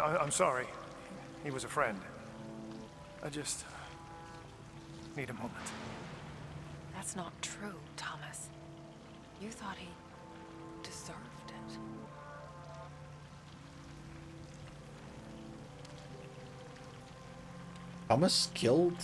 I'm sorry. He was a friend. I just need a moment. That's not true, Thomas. You thought he deserved it. Thomas killed?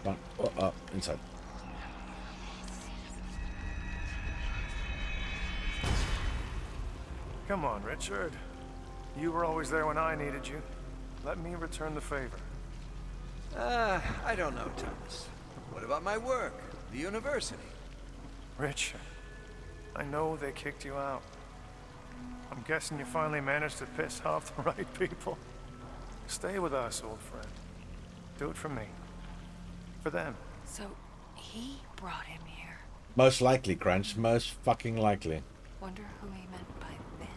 Come on. Oh, inside. Come on, Richard. You were always there when I needed you. Let me return the favor. I don't know, Thomas. What about my work? The university? Richard, I know they kicked you out. I'm guessing you finally managed to piss off the right people. Stay with us, old friend. Do it for me. For them. So, he brought him here. Most likely, Crunch. Most fucking likely. Wonder who he meant by Ben.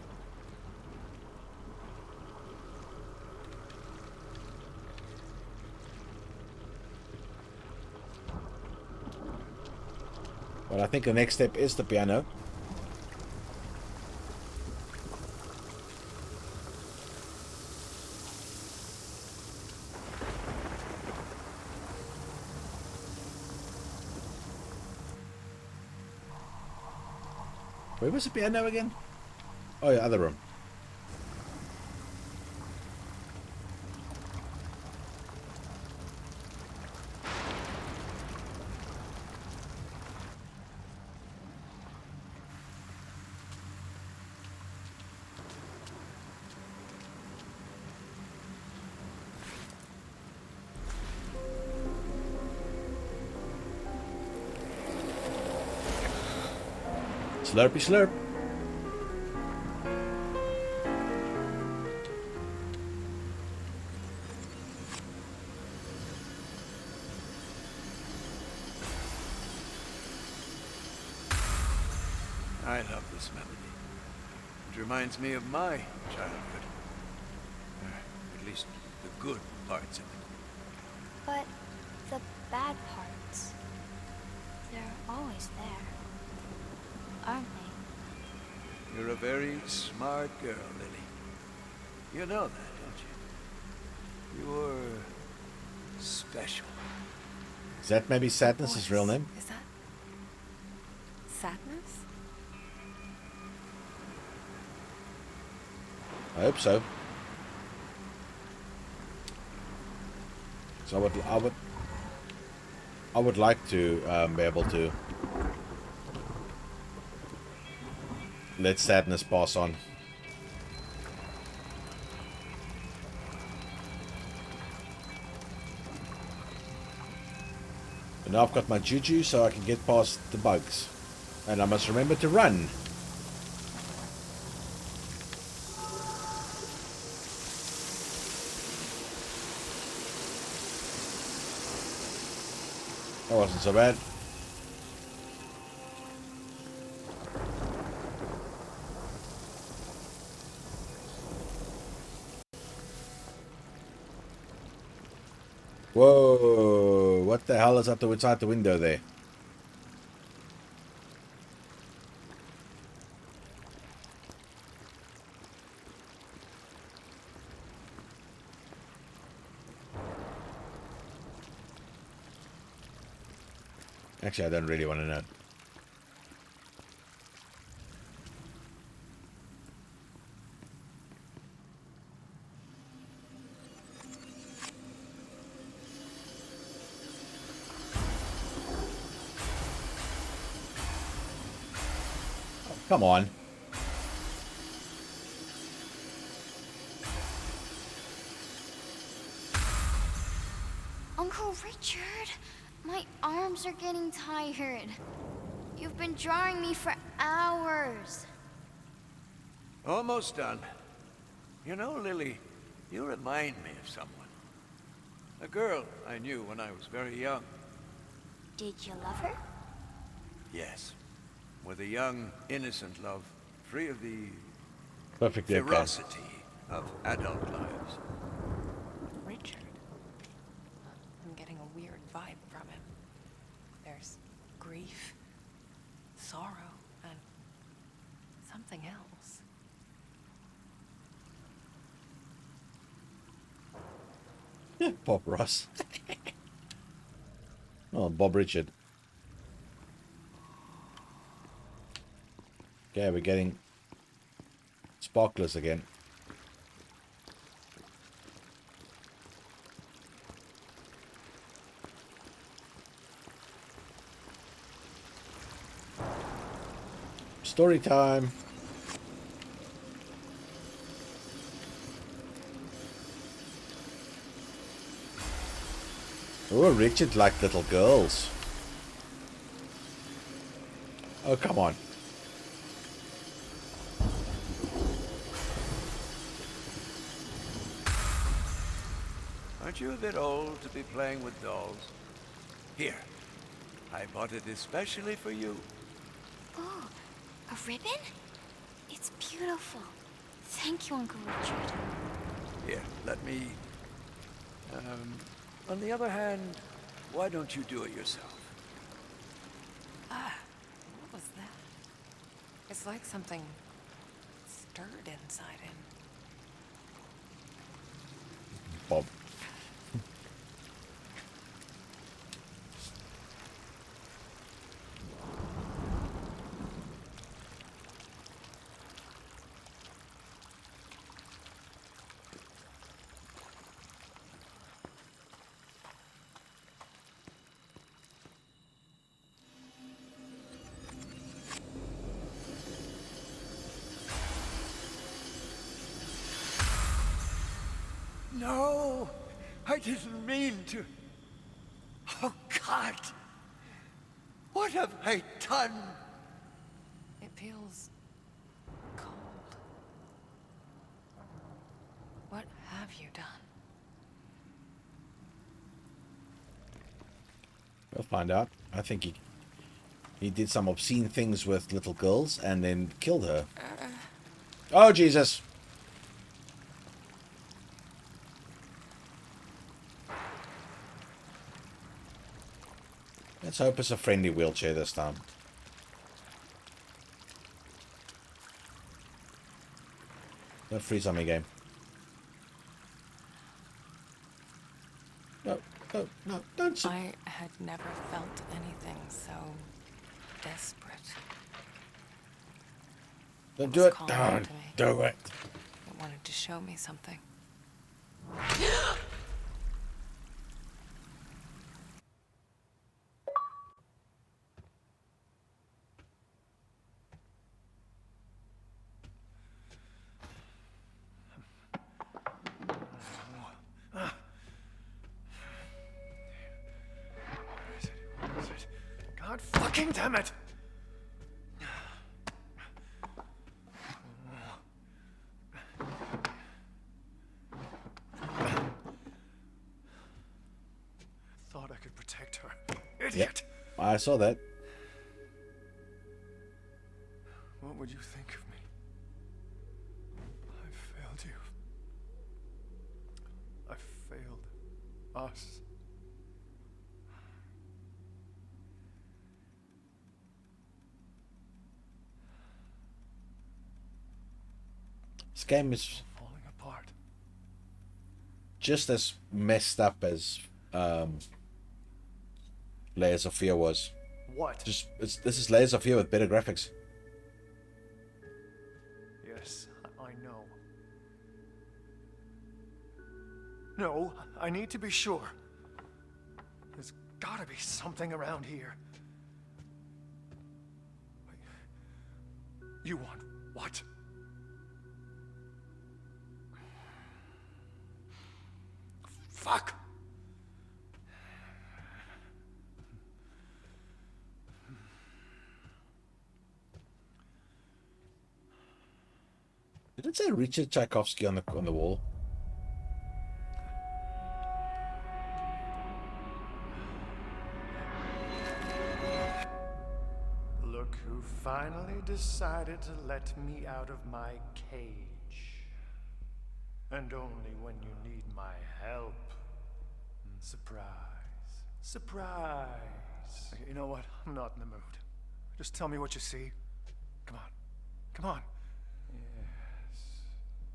Well, I think the next step is the piano. Where was the piano again? Oh yeah, other room. Slurpy slurp. I love this melody. It reminds me of my childhood. At least the good parts of it. But the bad parts, they're always there, aren't they? You're a very smart girl, Lily. You know that, don't you? You're special. Is that maybe Sadness' real name? Is that Sadness? I hope so. So I would like to be able to let Sadness pass on. And now I've got my juju so I can get past the bugs. And I must remember to run. That wasn't so bad. Whoa, what the hell is up outside the window there? Actually, I don't really want to know. Oh, come on. Uncle Richard, my arms are getting tired. You've been drawing me for hours. Almost done. You know, Lily, you remind me of someone. A girl I knew when I was very young. Did you love her? Yes. With a young, innocent love, free of the Perfectly okay. ferocity of adult lives. Richard. I'm getting a weird vibe from him. There's grief, sorrow, and something else. Bob Ross. Oh, Bob Richard. Okay, we're getting sparklers again. Story time. Oh, Richard liked little girls. Oh, come on. Aren't you a bit old to be playing with dolls? Here, I bought it especially for you. Oh, a ribbon? It's beautiful. Thank you, Uncle Richard. Here, let me... on the other hand, why don't you do it yourself? Ah, what was that? It's like something stirred inside him. Bob. No, I didn't mean to. Oh, God. What have I done? It feels cold. What have you done? We'll find out. I think he did some obscene things with little girls and then killed her. Oh, Jesus. Let's hope it's a friendly wheelchair this time. Don't freeze on me, game. No, no, no, don't. I had never felt anything so desperate. Don't It do was it. calling out Don't to me. do it. It wanted to show me something. God fucking damn it! Thought I could protect her. Idiot! Yep, I saw that. What would you think of me? I failed you. I failed us. This game is Falling apart. just as messed up as Layers of Fear was. What? This is Layers of Fear with better graphics. Yes, I know. No, I need to be sure. There's gotta be something around here. Wait. You want what? Fuck! Did it say Richard Tchaikovsky on the wall? finally decided to let me out of my cage. And only when you need my help. Surprise. Surprise. You know what? I'm not in the mood. Just tell me what you see. Come on. Come on. Yes.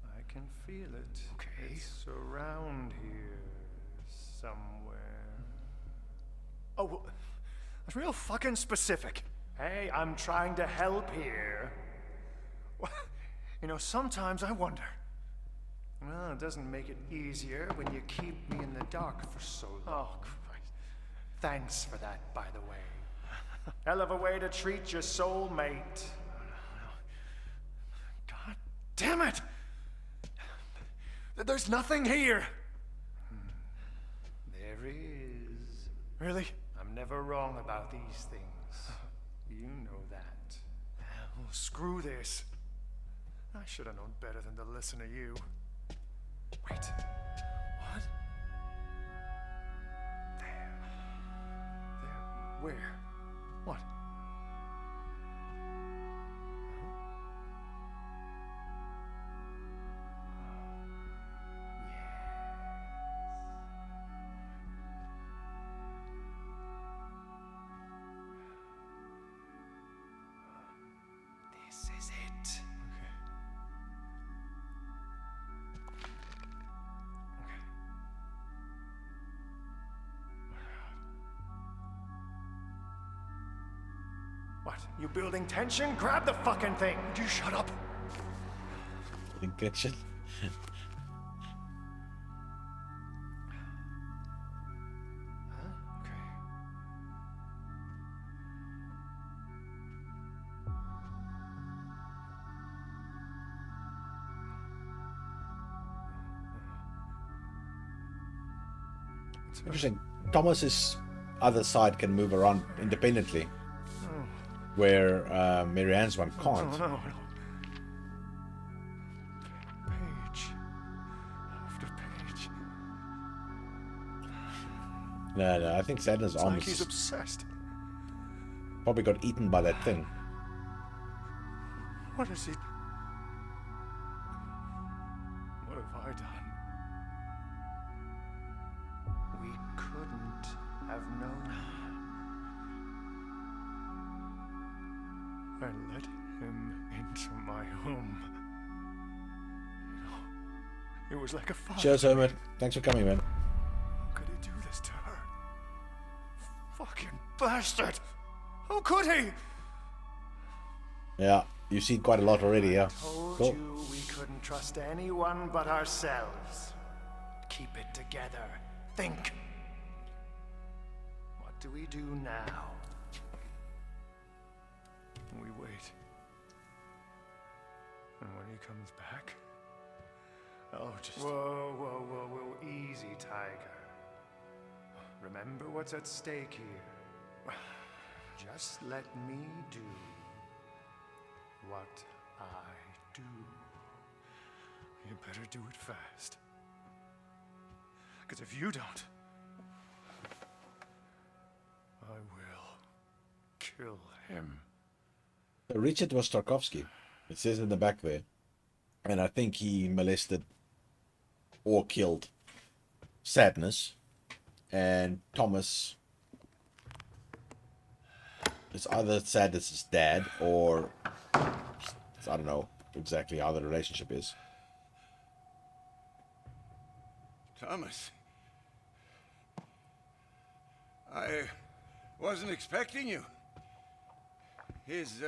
I can feel it. Okay. It's around here somewhere. Oh, well, that's real fucking specific. Hey, I'm trying to help here. Well, you know, sometimes I wonder. Well, it doesn't make it easier when you keep me in the dark for so long. Oh, Christ. Thanks for that, by the way. Hell of a way to treat your soulmate. God damn it! There's nothing here. There is. Really? I'm never wrong about these things. You know that. Well, screw this. I should have known better than to listen to you. Wait. What? There. Where? What? This is it. What? You building tension? Grab the fucking thing! Would you shut up? Building tension? Interesting. Thomas's other side can move around independently, where Marianne's one can't. No. Page after page. No, I think Sadness' It's arm like he's is obsessed. probably got eaten by that thing. What is he? What have I done? We couldn't have known. I let him into my home. It was like a father. Cheers, Hermit. Thanks for coming, man. How could he do this to her? Fucking bastard! How could he? Yeah, you've seen quite a lot already, yeah. Told Cool. you we couldn't trust anyone but ourselves. Keep it together. Think. What do we do now? We wait. And when he comes back, I'll just... Whoa, easy, Tiger. Remember what's at stake here. Just let me do what I do. You better do it fast. Because if you don't, I will kill him. Richard was Tarkovsky. It says in the back there. And I think he molested or killed Sadness. And Thomas is either Sadness' dad or I don't know exactly how the relationship is. Thomas. I wasn't expecting you. Is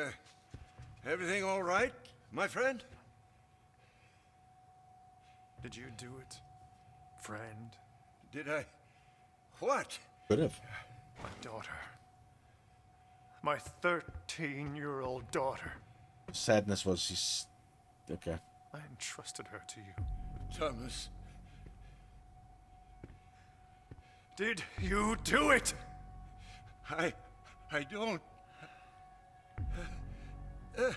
everything all right, my friend? Did you do it, friend? Did I? What? Could have. My daughter. My 13-year-old daughter. Sadness was his... Okay. I entrusted her to you. Thomas. Did you do it? I don't. I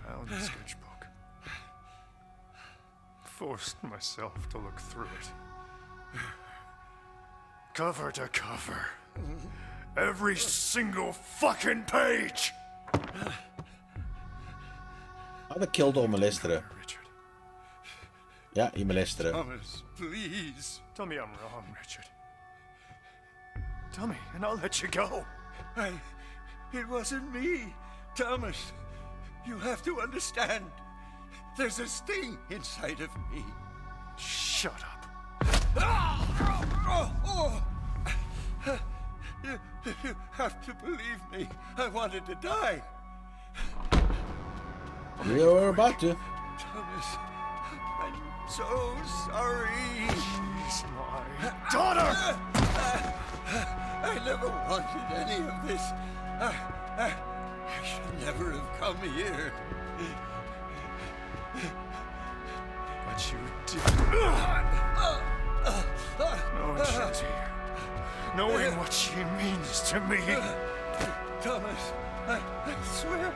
found the sketchbook. Forced myself to look through it. Cover to cover. Every single fucking page! Either killed or molested her. Yeah, he molested her. Thomas, please. Tell me I'm wrong, Richard. Tell me, and I'll let you go. It wasn't me, Thomas. You have to understand. There's a sting inside of me. Shut up. You have to believe me. I wanted to die. We were about to. Thomas, I'm so sorry. She's my daughter! I never wanted any of this. I should never have come here. But you did. Knowing she's here. Knowing what she means to me. Thomas, I swear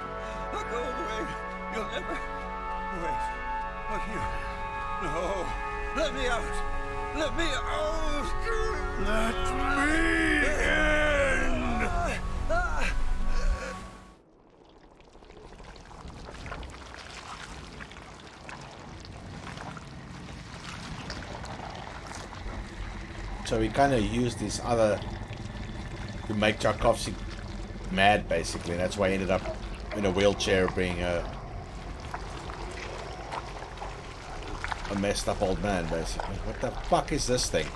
I'll go away. You'll never... Wait. Oh, you... No. Let me out. Let me out. Let me in. So we kind of used this other to make Tchaikovsky mad, basically. And that's why he ended up in a wheelchair being a messed up old man, basically. What the fuck is this thing?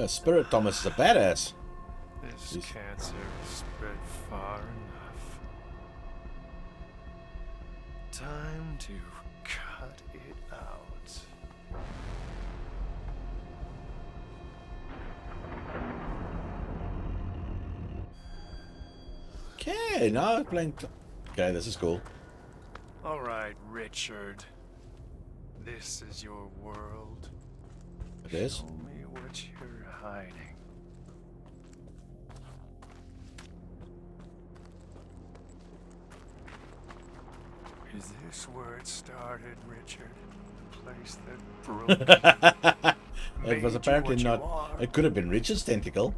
Spirit Thomas is a badass. This cancer is spread far enough. Time to cut it out. Okay, now I'm playing. Okay, this is cool. All right, Richard. This is your world. It is. Show me what you're hiding. Is this where it started, Richard? The place that broke you? It was apparently not. It could have been Richard's tentacle.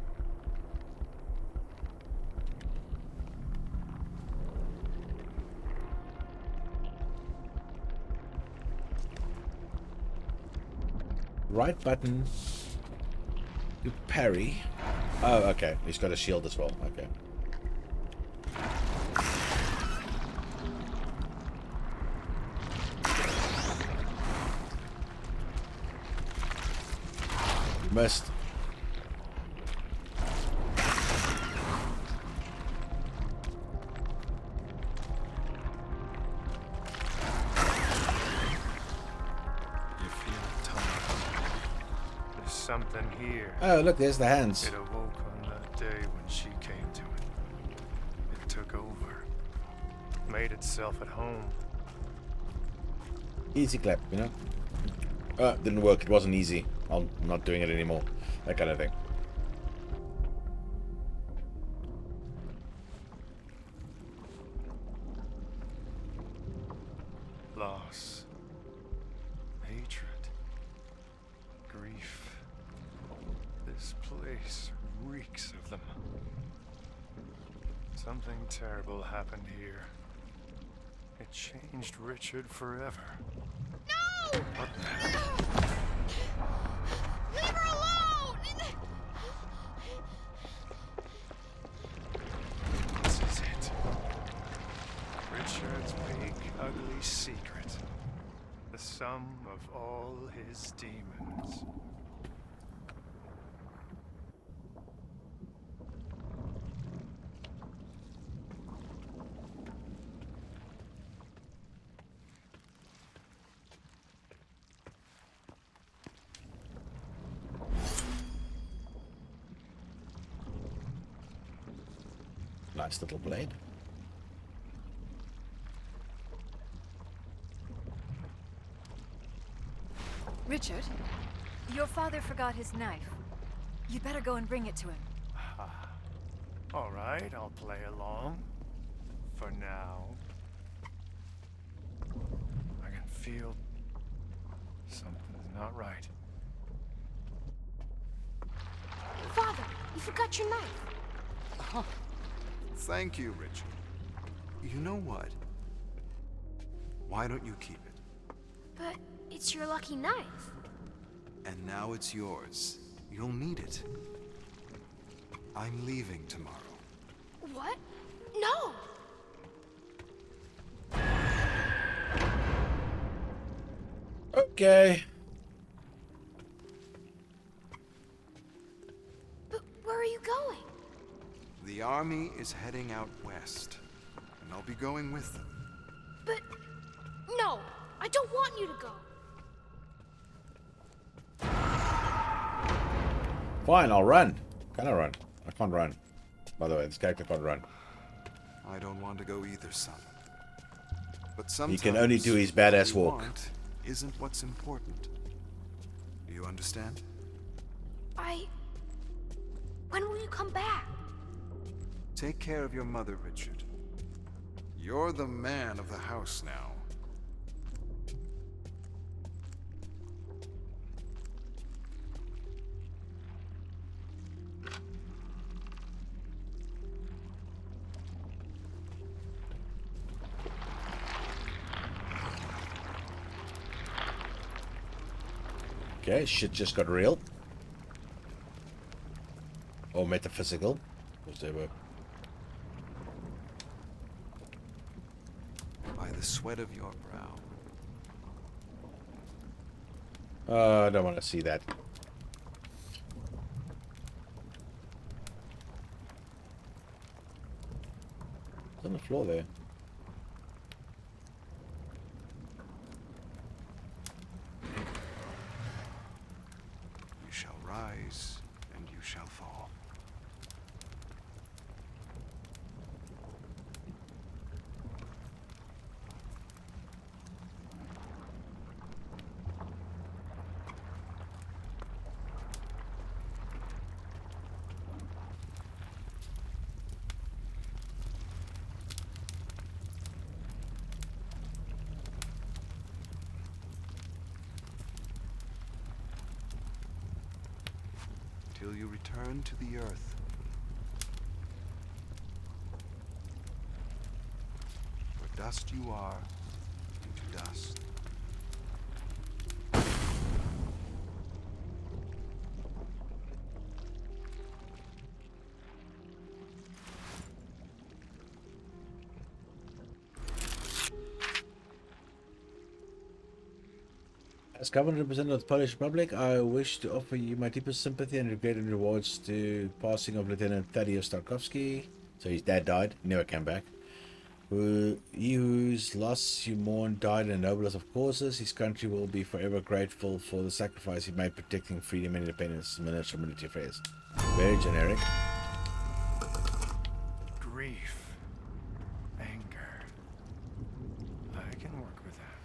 Right button to parry. Oh, okay. He's got a shield as well. Okay. Missed. Something here. Oh, look, there's the hands. It awoke on that day when she came to it. It took over. Made itself at home. Easy clap, you know? Didn't work. It wasn't easy. I'm not doing it anymore. That kind of thing. Loss. Hatred. Grief. This place reeks of them. Something terrible happened here. It changed Richard forever. No! What the hell? Leave her alone! This is it. Richard's big, ugly secret. The sum of all his demons. Nice little blade. Richard, your father forgot his knife. You'd better go and bring it to him. All right, I'll play along. For now. I can feel Something's not right. Father, you forgot your knife. Oh, thank you, Richard. You know what? Why don't you keep it? But it's your lucky knife. And now it's yours. You'll need it. I'm leaving tomorrow. What? No! Okay. But where are you going? The army is heading out west, and I'll be going with them. But no, I don't want you to go. Fine, I'll run. Can I run? I can't run. By the way, this character can't run. I don't want to go either, son. But He sometimes can only do his badass what we walk. want isn't what's important. Do you understand? When will you come back? Take care of your mother, Richard. You're the man of the house now. Okay, shit just got real. Or metaphysical. Whatever. By the sweat of your brow. I don't want to see that. It's on the floor there. You shall rise, and you shall fall. Till you return to the earth. For dust you are, and to dust. As governor representative of the Polish Republic, I wish to offer you my deepest sympathy and regret in rewards to passing of Lieutenant Thaddeus Tarkovsky. So his dad died, never came back. He whose loss you mourn died in the noblest of causes. His country will be forever grateful for the sacrifice he made protecting freedom and independence. Minister of Military Affairs. Very generic. Grief. Anger. I can work with that.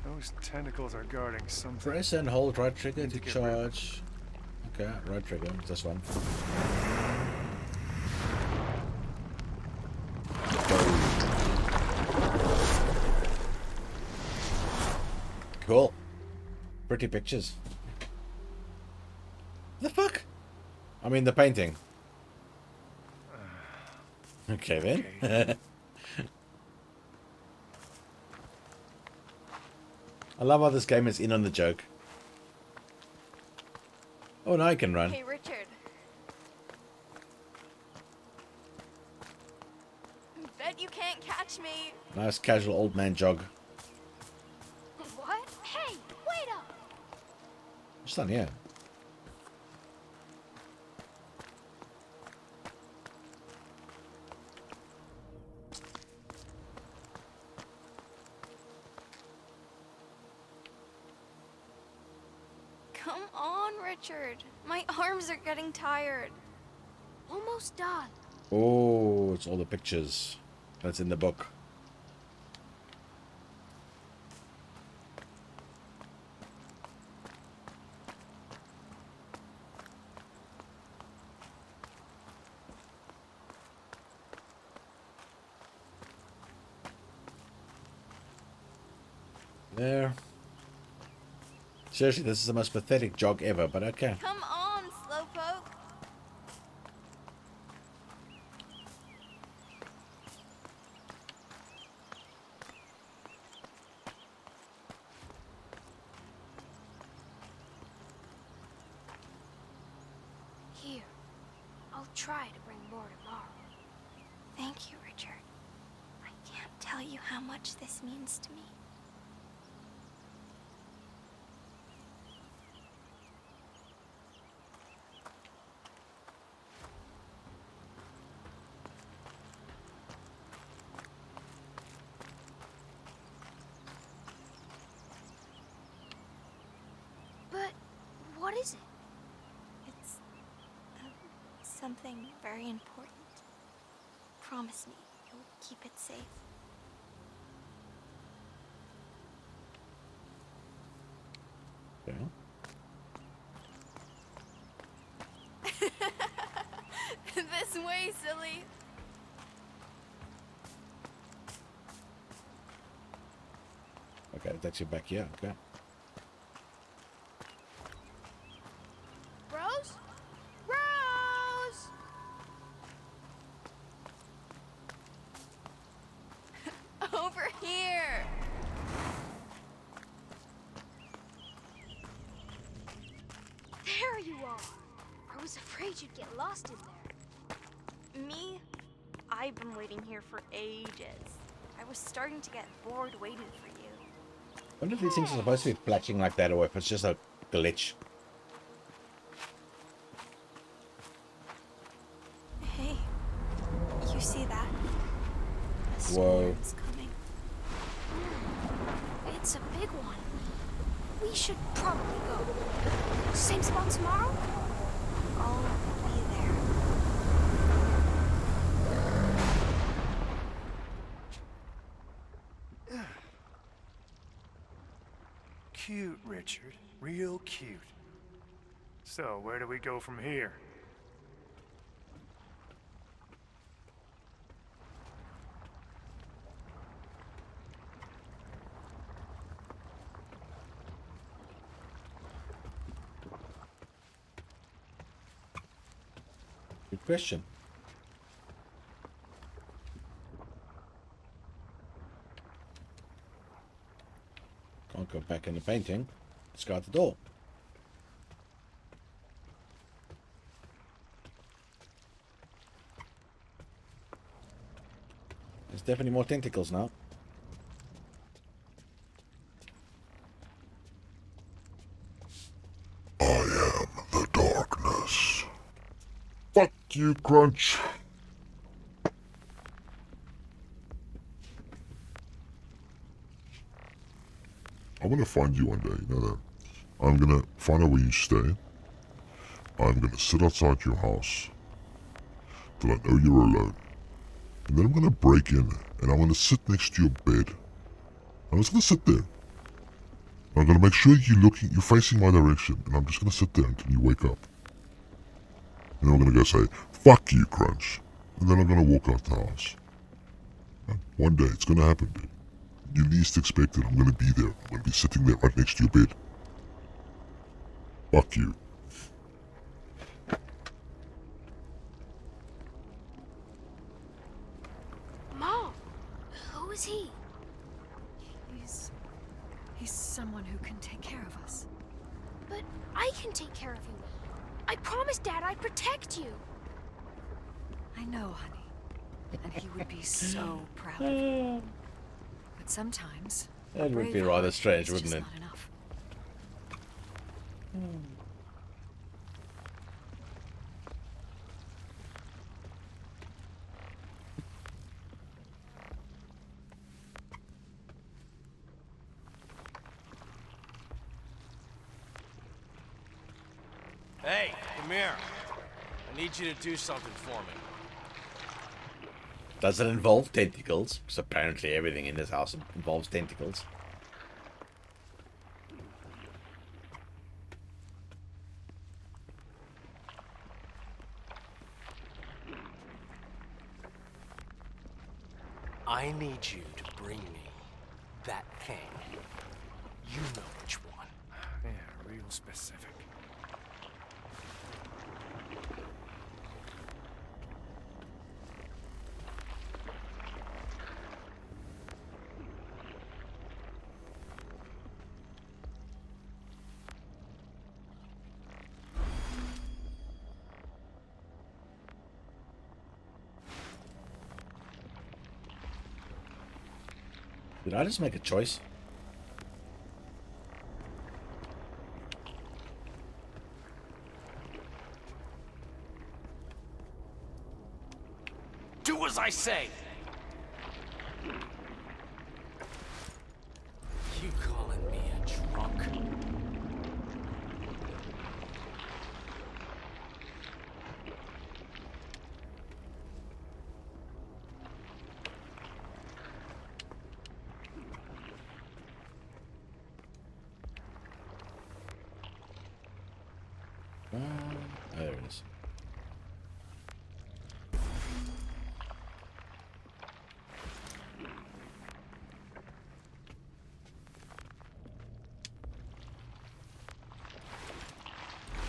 Those tentacles are guarding something. Press and hold right trigger Need to to get rid of charge. Okay, right trigger. This one. Cool. Pretty pictures. The fuck? I mean the painting. Okay then. I love how this game is in on the joke. Oh, now I can run. Hey, Richard. Bet you can't catch me. Nice casual old man jog. What? Hey, wait up! What's done here? Come on, Richard. My arms are getting tired. Almost done. Oh, it's all the pictures. That's in the book. There. Seriously, this is the most pathetic jog ever, but okay. Come on, Slowpoke. Here, I'll try to bring more tomorrow. Thank you, Richard. I can't tell you how much this means to me. But what is it? It's something very important. Promise me you'll keep it safe. Yeah. This way, silly. Okay, that's your back here. Okay. Rose? Rose! Over here! There you are! I was afraid you'd get lost in there. Me? I've been waiting here for ages. I was starting to get bored waiting for you. I wonder if these things are supposed to be flashing like that or if it's just a glitch. Hey, you see that? A Whoa. storm's coming. It's a big one. We should probably go. Same spot tomorrow? I'll be there. Cute, Richard. Real cute. So, where do we go from here? Good question. Can't go back in the painting. Let's go out the door. There's definitely more tentacles now. I am the darkness. Fuck you, Crunch. I'm gonna find you one day, you know that. I'm gonna find out where you stay. I'm gonna sit outside your house till I know you're alone. And then I'm gonna break in and I'm gonna sit next to your bed. I'm just gonna sit there. I'm gonna make sure you're facing my direction, and I'm just gonna sit there until you wake up. And then I'm gonna go say, "Fuck you, Crunch," and then I'm gonna walk out the house. And one day it's gonna happen, dude. You least expect it. I'm gonna be there. I'm gonna be sitting there right next to your bed. Fuck you. Mom, who is he? He's someone who can take care of us. But I can take care of you. I promised Dad I'd protect you. I know, honey. And he would be so proud of you. But sometimes That would be brave rather heart strange, is wouldn't just it? not enough. Hey, come here. I need you to do something for me. Does it involve tentacles? Because apparently everything in this house involves tentacles. I need you to bring me that thing. You know which one. Yeah, real specific. Did I just make a choice? Do as I say! You calling me a drunk? There it is.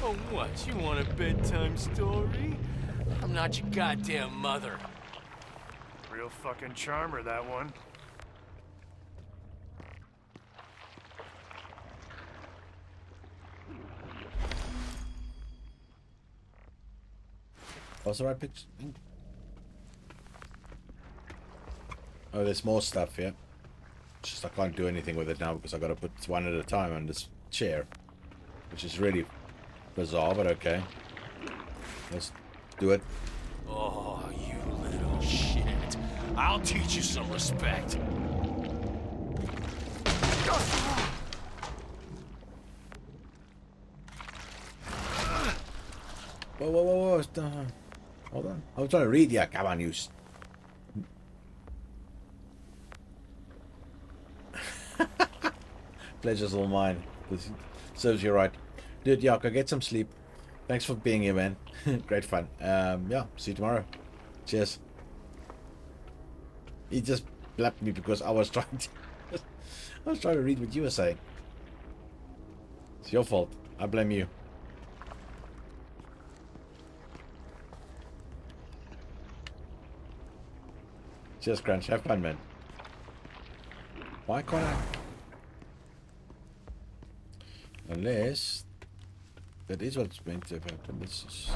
Oh, what? You want a bedtime story? I'm not your goddamn mother. Real fucking charmer, that one. What's the right picture? Oh, there's more stuff, yeah. It's just I can't do anything with it now because I gotta put one at a time on this chair. Which is really bizarre, but okay. Let's do it. Oh, you little shit. I'll teach you some respect. Whoa, whoa, whoa, whoa. Hold on. I was trying to read. Yeah, come on, you. Pleasure's all mine. This serves you right. Dude, yeah, go get some sleep. Thanks for being here, man. Great fun. Yeah, see you tomorrow. Cheers. He just blapped me because I was trying to read what you were saying. It's your fault. I blame you. Cheers, Crunch. Have fun, man. Why can't I? Unless that is what's meant to have happened. Let's just see.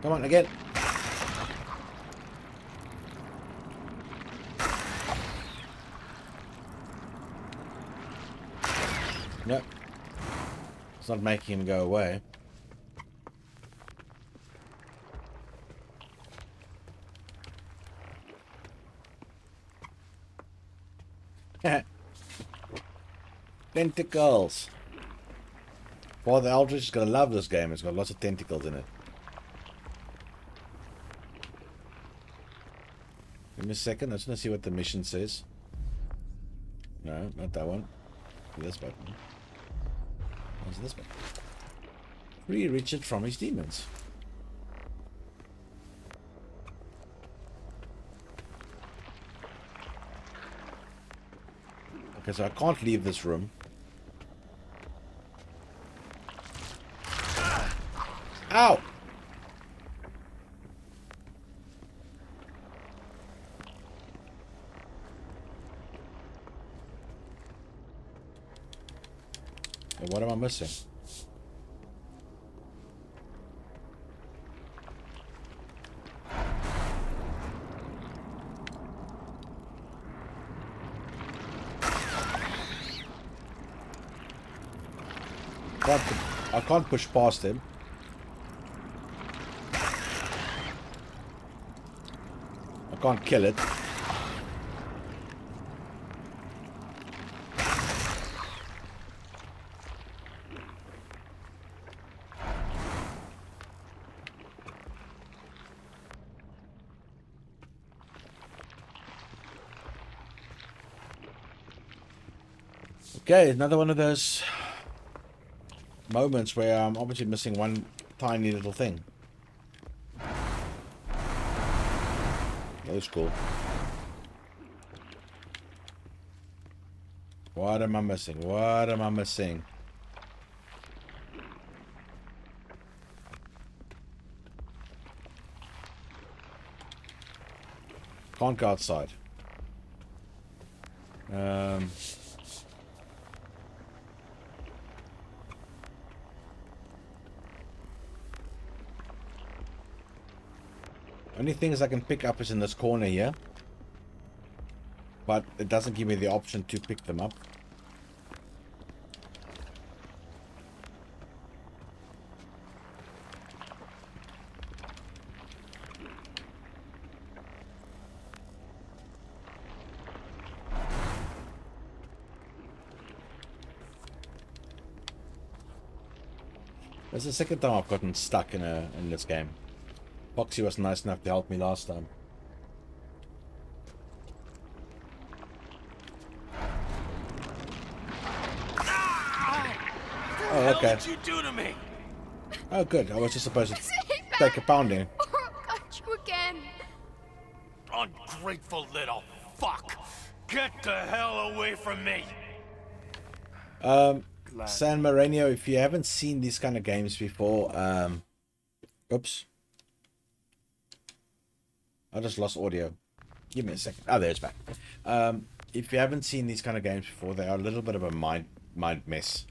Come on, again. Nope. It's not making him go away. Tentacles. Father Aldrich is gonna love this game. It's got lots of tentacles in it. Give me a second. I just want to see what the mission says. No, not that one. This button. What's this button? Free Richard from his demons. Okay, so I can't leave this room. Ow! And what am I missing? I can't push past him. I can't kill it. Okay, another one of those moments where I'm obviously missing one tiny little thing. That was cool. What am I missing? What am I missing? Can't go outside. Only things I can pick up is in this corner here. But it doesn't give me the option to pick them up. That's the second time I've gotten stuck in this game. Foxy was nice enough to help me last time. Oh, okay. What did you do to me? Oh, good. I was just supposed to take a pounding. Got you again. Ungrateful little fuck. Get the hell away from me. San Marino, if you haven't seen these kind of games before, oops. I just lost audio. Give me a second. Oh, there it's back. If you haven't seen these kind of games before, they are a little bit of a mind mess.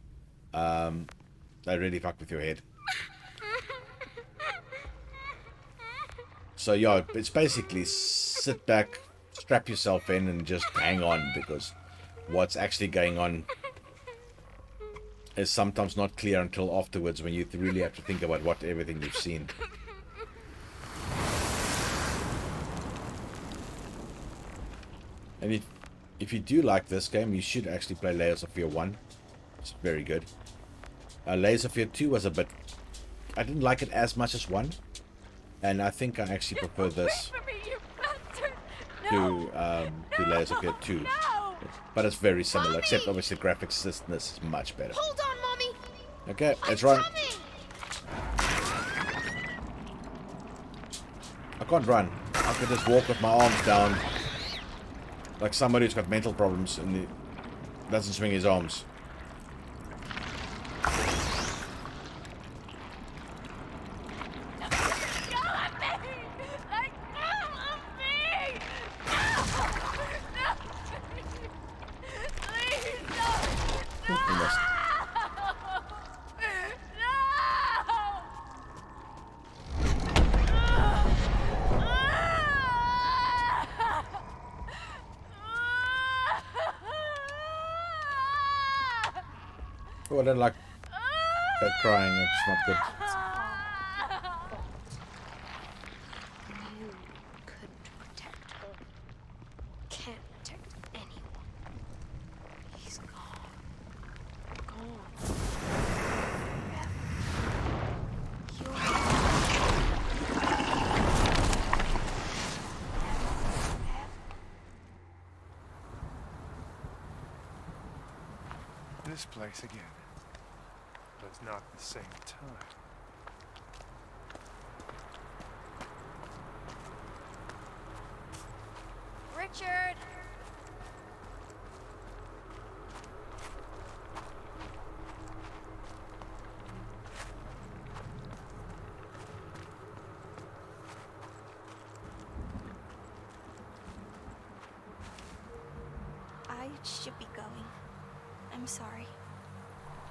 They really fuck with your head. So yeah, it's basically sit back, strap yourself in, and just hang on, because what's actually going on is sometimes not clear until afterwards, when you really have to think about what everything you've seen. And if you do like this game, you should actually play Layers of Fear 1. It's very good. Layers of Fear 2 was a bit... I didn't like it as much as 1. And I think I actually prefer this to Layers of Fear 2. But it's very similar, except obviously graphics this is much better. Hold on, Mommy. Okay, let's run. I can't run. I can just walk with my arms down. Like somebody who's got mental problems and he doesn't swing his arms. Oh, I don't like that crying. It's not good. You couldn't protect her. Can't protect anyone. He's gone. Gone. This place again. But it's not the same time. Richard! I should be going. I'm sorry.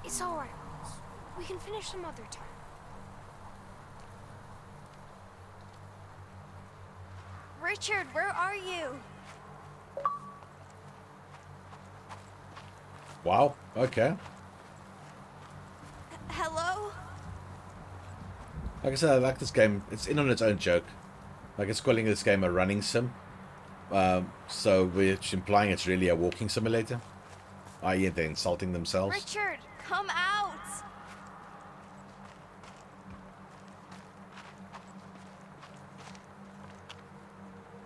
It's all right, Rose. We can finish some other time. Richard, where are you? Wow, okay. Hello? Like I said, I like this game. It's in on its own joke. Like, it's calling this game a running sim. So we're implying it's really a walking simulator. I.e. they're insulting themselves. Richard, come out!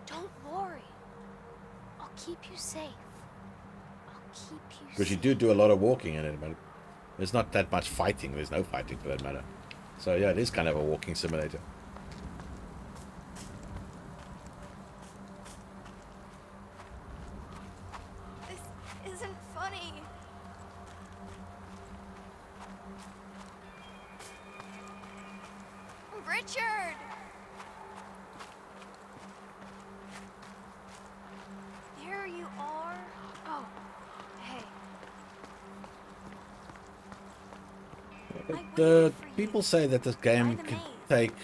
Don't worry. I'll keep you safe. I'll keep you Because you safe. do a lot of walking in it, but there's not that much fighting. There's no fighting for that matter. So yeah, it is kind of a walking simulator. This isn't fun. Honey! Richard! There you are. Oh, hey. The people say that this game can take I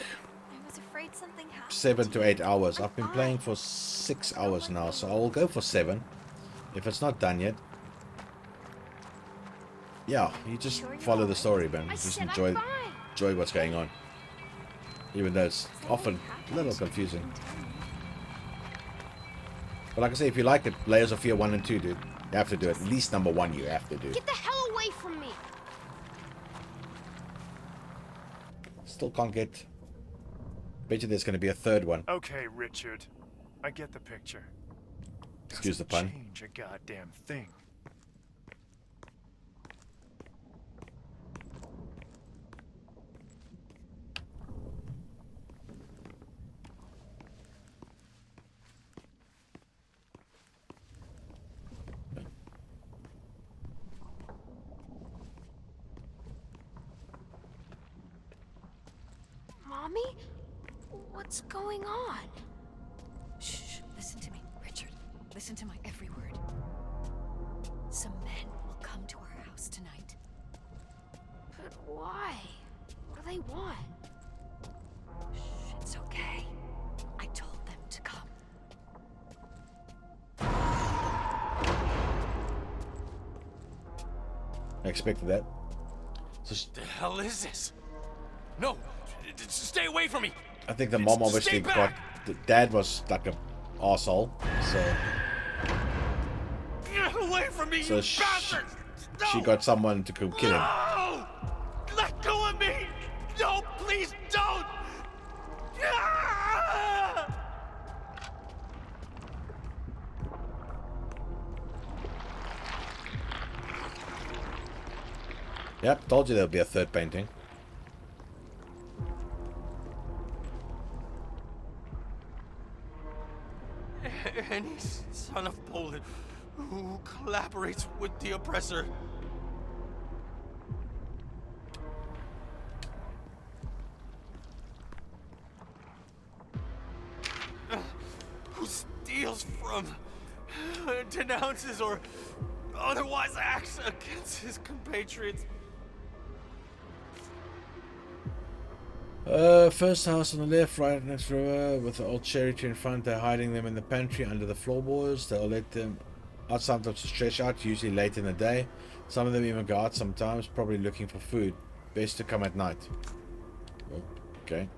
was afraid something happened. 7 to 8 hours. I've been playing for 6 hours now, so I'll go for 7. If it's not done yet. Yeah, you just follow the story, man. Just enjoy what's going on. Even though it's often a little confusing. But like I say, if you like it, Layers of Fear 1 and 2, dude, you have to do it. At least number 1 you have to do. Get the hell away from me! Still can't get... Bet you there's going to be a third one. Okay, Richard. I get the picture. Excuse the pun. Change a goddamn thing. Mommy? What's going on? Shh, listen to me, Richard. Listen to my every word. Some men will come to our house tonight. But why? What do they want? Shh, it's okay. I told them to come. I expected that. The hell is this? No! Stay away from me! I think the mom obviously got... The dad was like a arsehole, so... Get away from me, So you she got someone to come kill him. No! Let go of me! No, please don't! Ah! Yep, told you there'll be a third painting. Any son of Poland who collaborates with the oppressor. Who steals from, denounces, or otherwise acts against his compatriots. First house on the left, right next river, with the old cherry tree in front. They're hiding them in the pantry under the floorboards. They'll let them out sometimes to stretch out, usually late in the day. Some of them even go out sometimes, probably looking for food. Best to come at night. Oh, okay.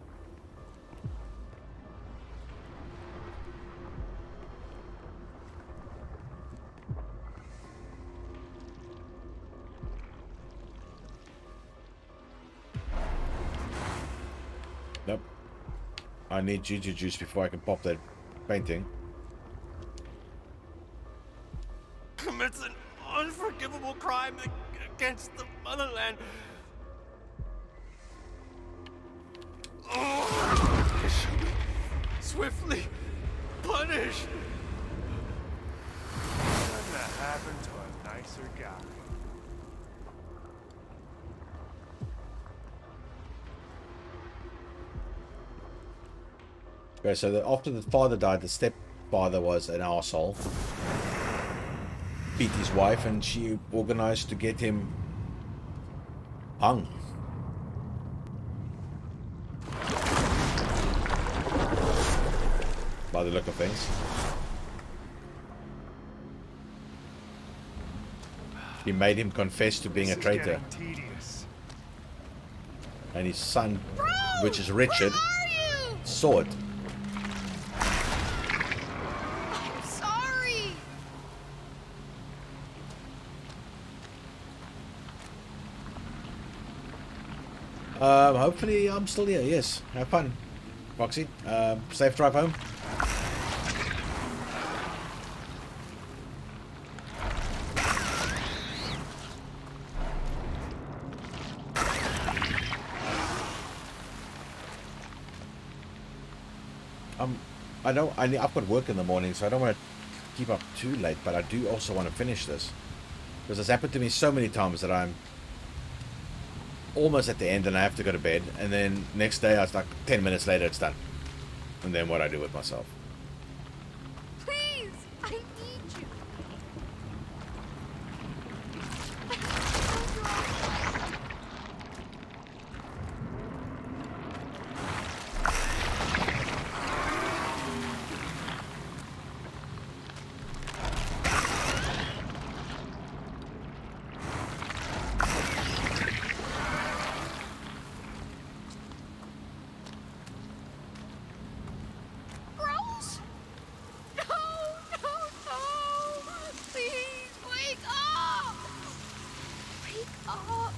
Nope. I need Juju juice before I can pop that painting. Commits an unforgivable crime against the motherland. Oh, it should be swiftly punished. Couldn't have happened to a nicer guy. Okay, so after the father died, the stepfather was an arsehole. Beat his wife, and she organized to get him hung. By the look of things. He made him confess to being a traitor. And his son, which is Richard, saw it. I'm sorry! Hopefully I'm still here. Yes, have fun, Foxy. Safe drive home. I've got work in the morning, so I don't want to keep up too late, but I do also want to finish this. Because it's happened to me so many times that I'm almost at the end and I have to go to bed, and then next day it's like 10 minutes later it's done. And then what I do with myself. Please, I need you. Rose? No, no, no. Please, wake up. Wake up.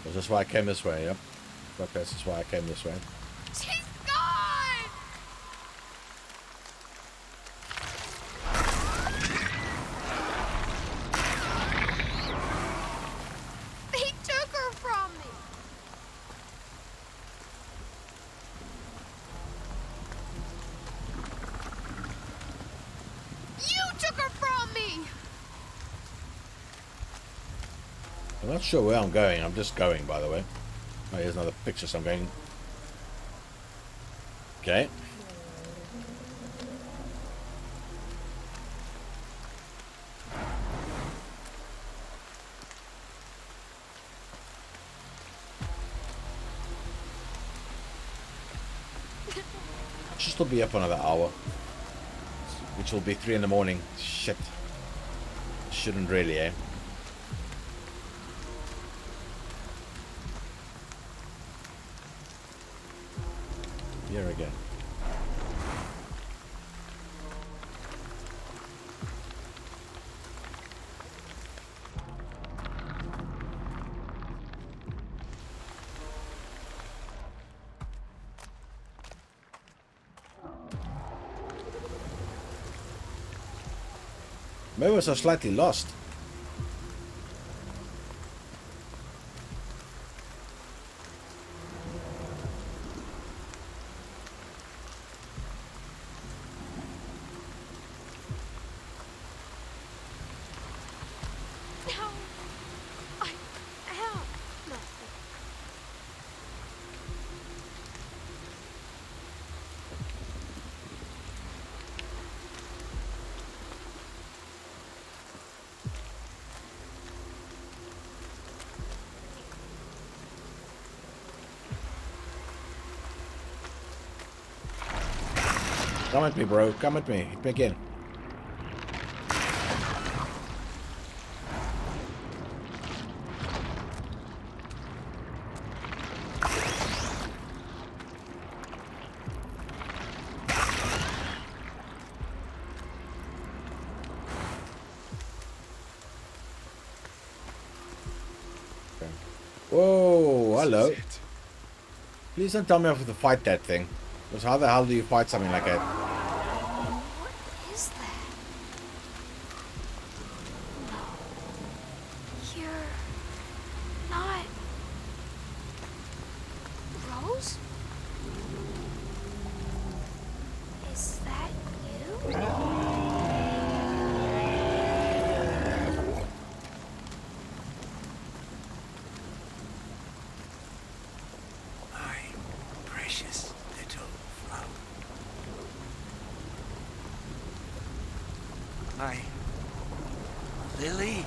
Is this why I came this way? Yep. Okay, this is why I came this way. She's gone. They took her from me. You took her from me. I'm not sure where I'm going. I'm just going, by the way. Oh, here's another picture, so I'm going. Okay. Should still be up another hour, which will be 3 in the morning. Shit. Shouldn't really, eh? Here again. Maybe I was so slightly lost. No, I am nothing. Come at me, bro. Come at me. Hit me again. Whoa, hello. Please don't tell me I have to fight that thing. Because how the hell do you fight something like that? What is that? You're not Rose? Is that you? My precious little flower. My lily.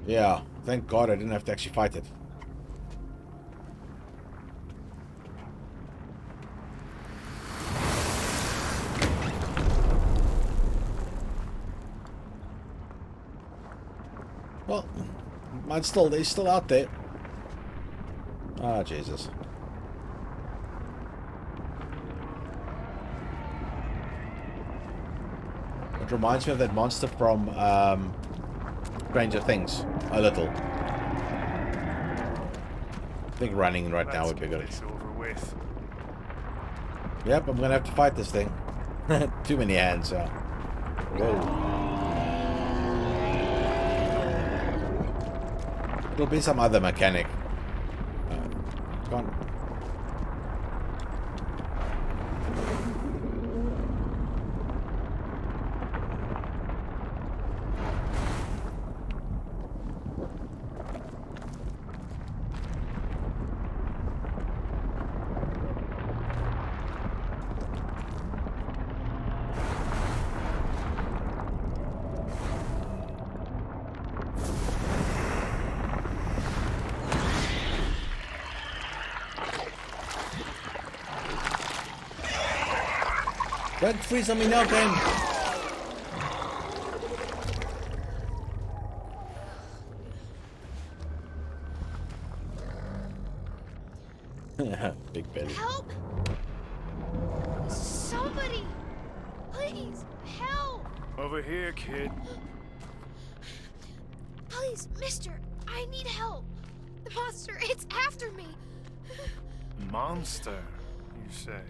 Yeah, thank God I didn't have to actually fight it. Well, he's still out there. Ah, Jesus. It reminds me of that monster from Stranger Things, a little. I think running right now would be good. It's over with. Yep, I'm gonna have to fight this thing. Too many hands. Whoa. It'll be some other mechanic. Come on. Don't freeze on me now, game. Big belly. Help! Somebody! Please, help! Over here, kid. Please, mister, I need help. The monster, it's after me. Monster, you say?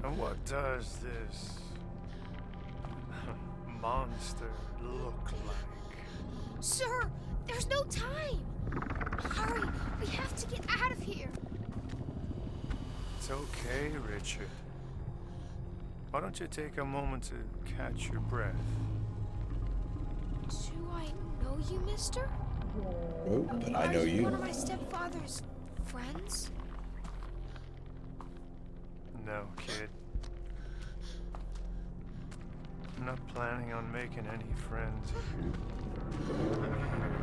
And what does this monster look like? Sir, there's no time. Hurry, we have to get out of here. It's okay, Richard. Why don't you take a moment to catch your breath? Do I know you, mister? Oh, but I know Are you you. one of my stepfather's friends? No, kid. I'm not planning on making any friends here. I'm here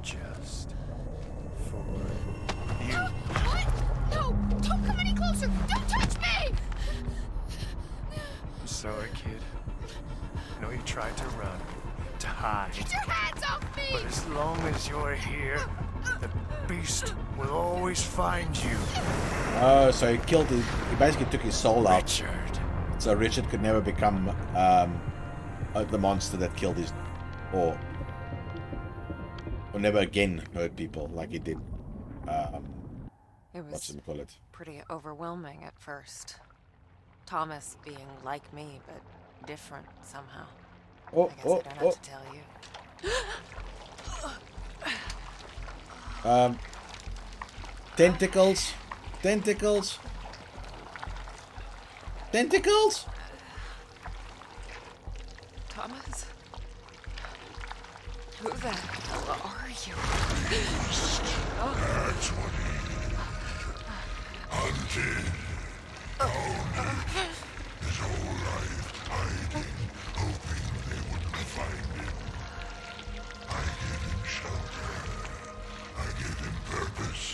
just for you. What? No! Don't come any closer! Don't touch me! I'm sorry, kid. I know you tried to run, to hide. Get your hands off me! But as long as you're here, the beast will always find you. Oh, so he killed his. He basically took his soul out. Richard. So Richard could never become the monster that killed his, or never again hurt people like he did. It What's was it call it? pretty overwhelming at first. Thomas being like me, but different somehow. Oh, I guess I don't have to tell you. Tentacles, tentacles, tentacles. Thomas? Who the hell are you? That's what he hunted, hounded, his whole life hiding, hoping they wouldn't find him. I gave him shelter. I gave him purpose.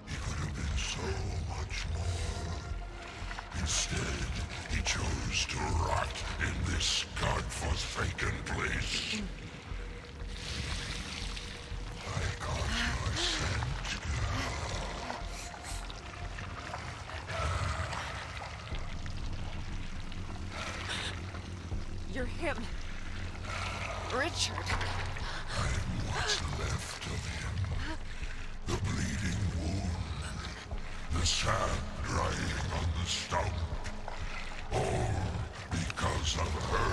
He could have been so much more. Instead, he chose to rot in this godforsaken place. I got your scent, girl. You're him. Richard. I'm what's left of him. The bleeding wound. The sap drying on the stump. All because of her.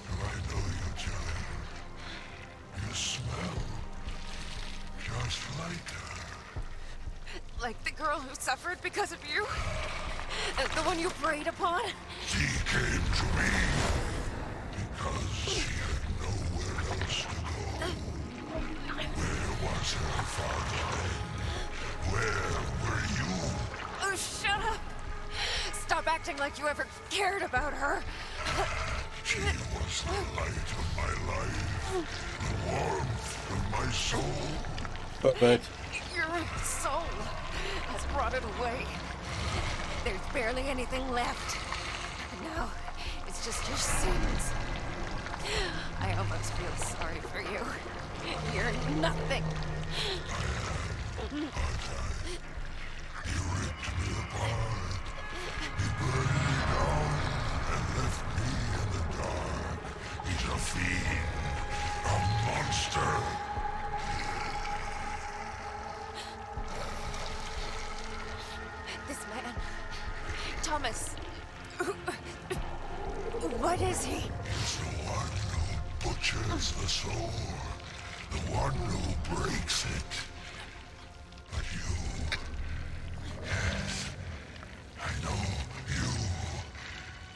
Do I know you, child? You smell just like her. Like the girl who suffered because of you? The one you preyed upon? She came to me because she had nowhere else to go. Where was her father then? Where were you? Oh, shut up! Stop acting like you ever cared about her. She was the light of my life, the warmth of my soul. But Your soul has brought it away. There's barely anything left. Now, it's just your sins. I almost feel sorry for you. You're nothing. You ripped me apart. You burned me down and left me in the dark. He's a fiend, a monster. This man, Thomas. What is he? He's the one who butchers the soul. The one who breaks it. But you... Yes, I know you.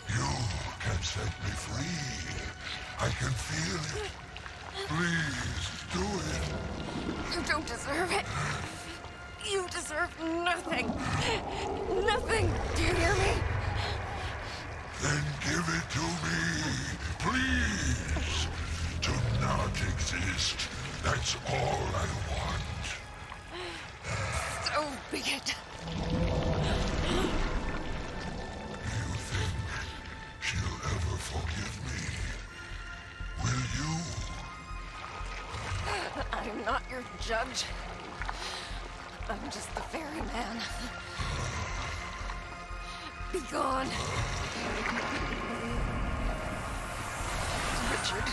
You can set me free. I can feel it. Please, do it. You don't deserve it. You deserve nothing. Nothing. Do you hear me? Then give it to me, please. To not exist. That's all I want. So be it. You think she'll ever forgive me? Will you? I'm not your judge. I'm just the ferryman. Be gone. Richard.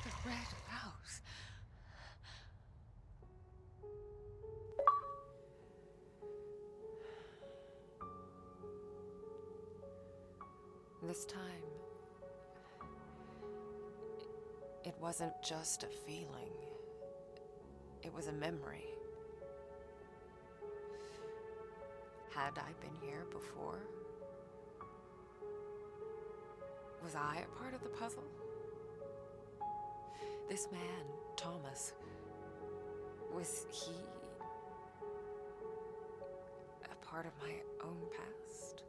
The Red House. This time, it wasn't just a feeling. It was a memory. Had I been here before? Was I a part of the puzzle? This man, Thomas, was he a part of my own past?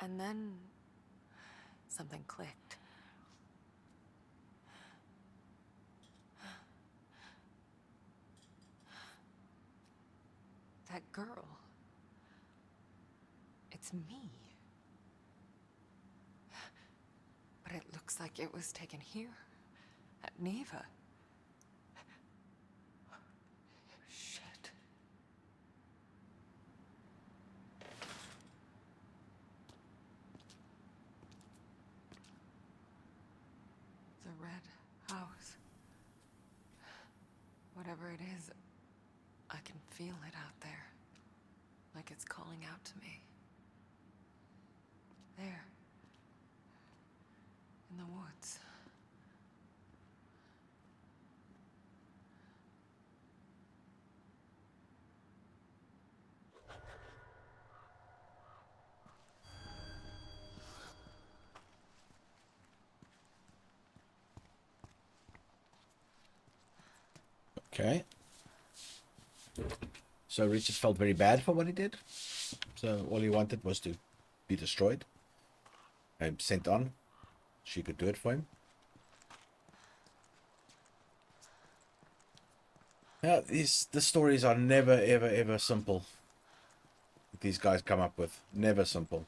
And then something clicked. That girl. It's me. But it looks like it was taken here, at Neva. Shit. The Red House. Whatever it is, I can feel it out there. Like it's calling out to me. There. In the woods. Okay. So Richard felt very bad for what he did. So all he wanted was to be destroyed and sent on. She could do it for him. Yeah, the stories are never, ever, ever simple. These guys come up with never simple.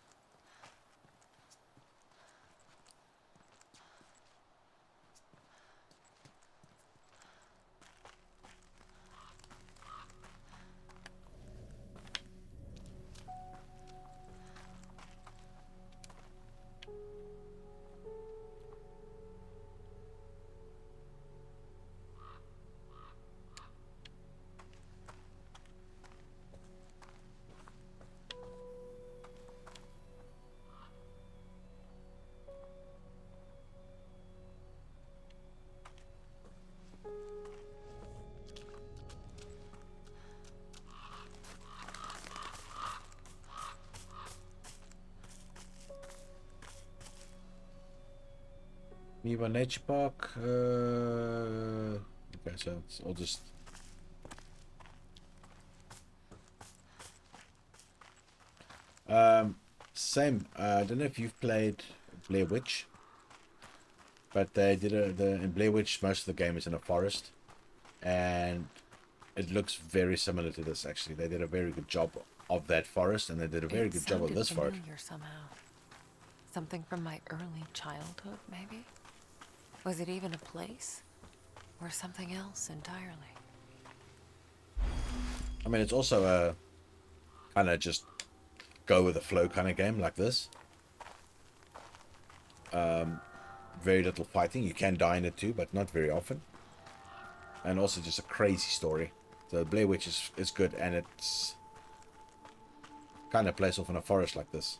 Neva Nature Park. Okay, so I'll just. Same. I don't know if you've played Blair Witch, but they did in Blair Witch. Most of the game is in a forest, and it looks very similar to this. Actually, they did a very good job of that forest, and they did a very good job of this forest. Familiar somehow. Something from my early childhood, maybe? Was it even a place? Or something else entirely? I mean, it's also a kind of just go with the flow kind of game like this. Very little fighting. You can die in it too, but not very often. And also just a crazy story. So Blair Witch is good, and it's kind of plays off in a forest like this.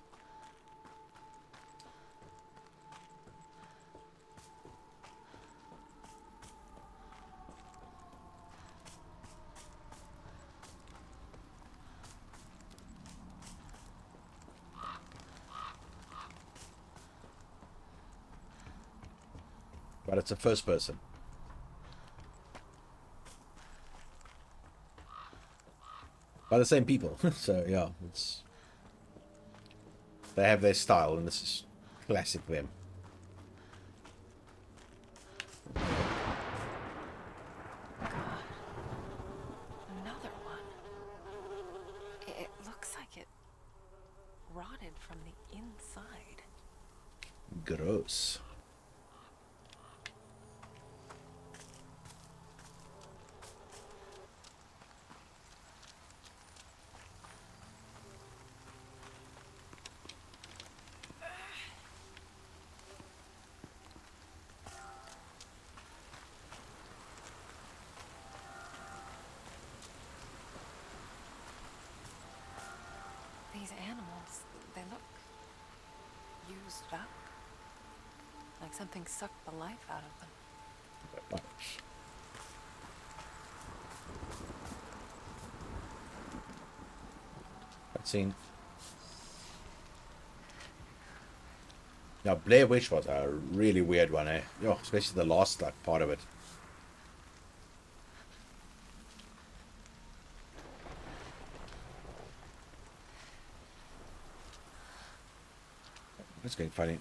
But it's a first person. By the same people. So yeah, they have their style, and this is classic them. Another one. It looks like it rotted from the inside. Gross. These animals, they look used up. Like something sucked the life out of them. That scene. Now, Blair Witch was a really weird one, eh? Yeah, especially the last part of it. It's getting funny.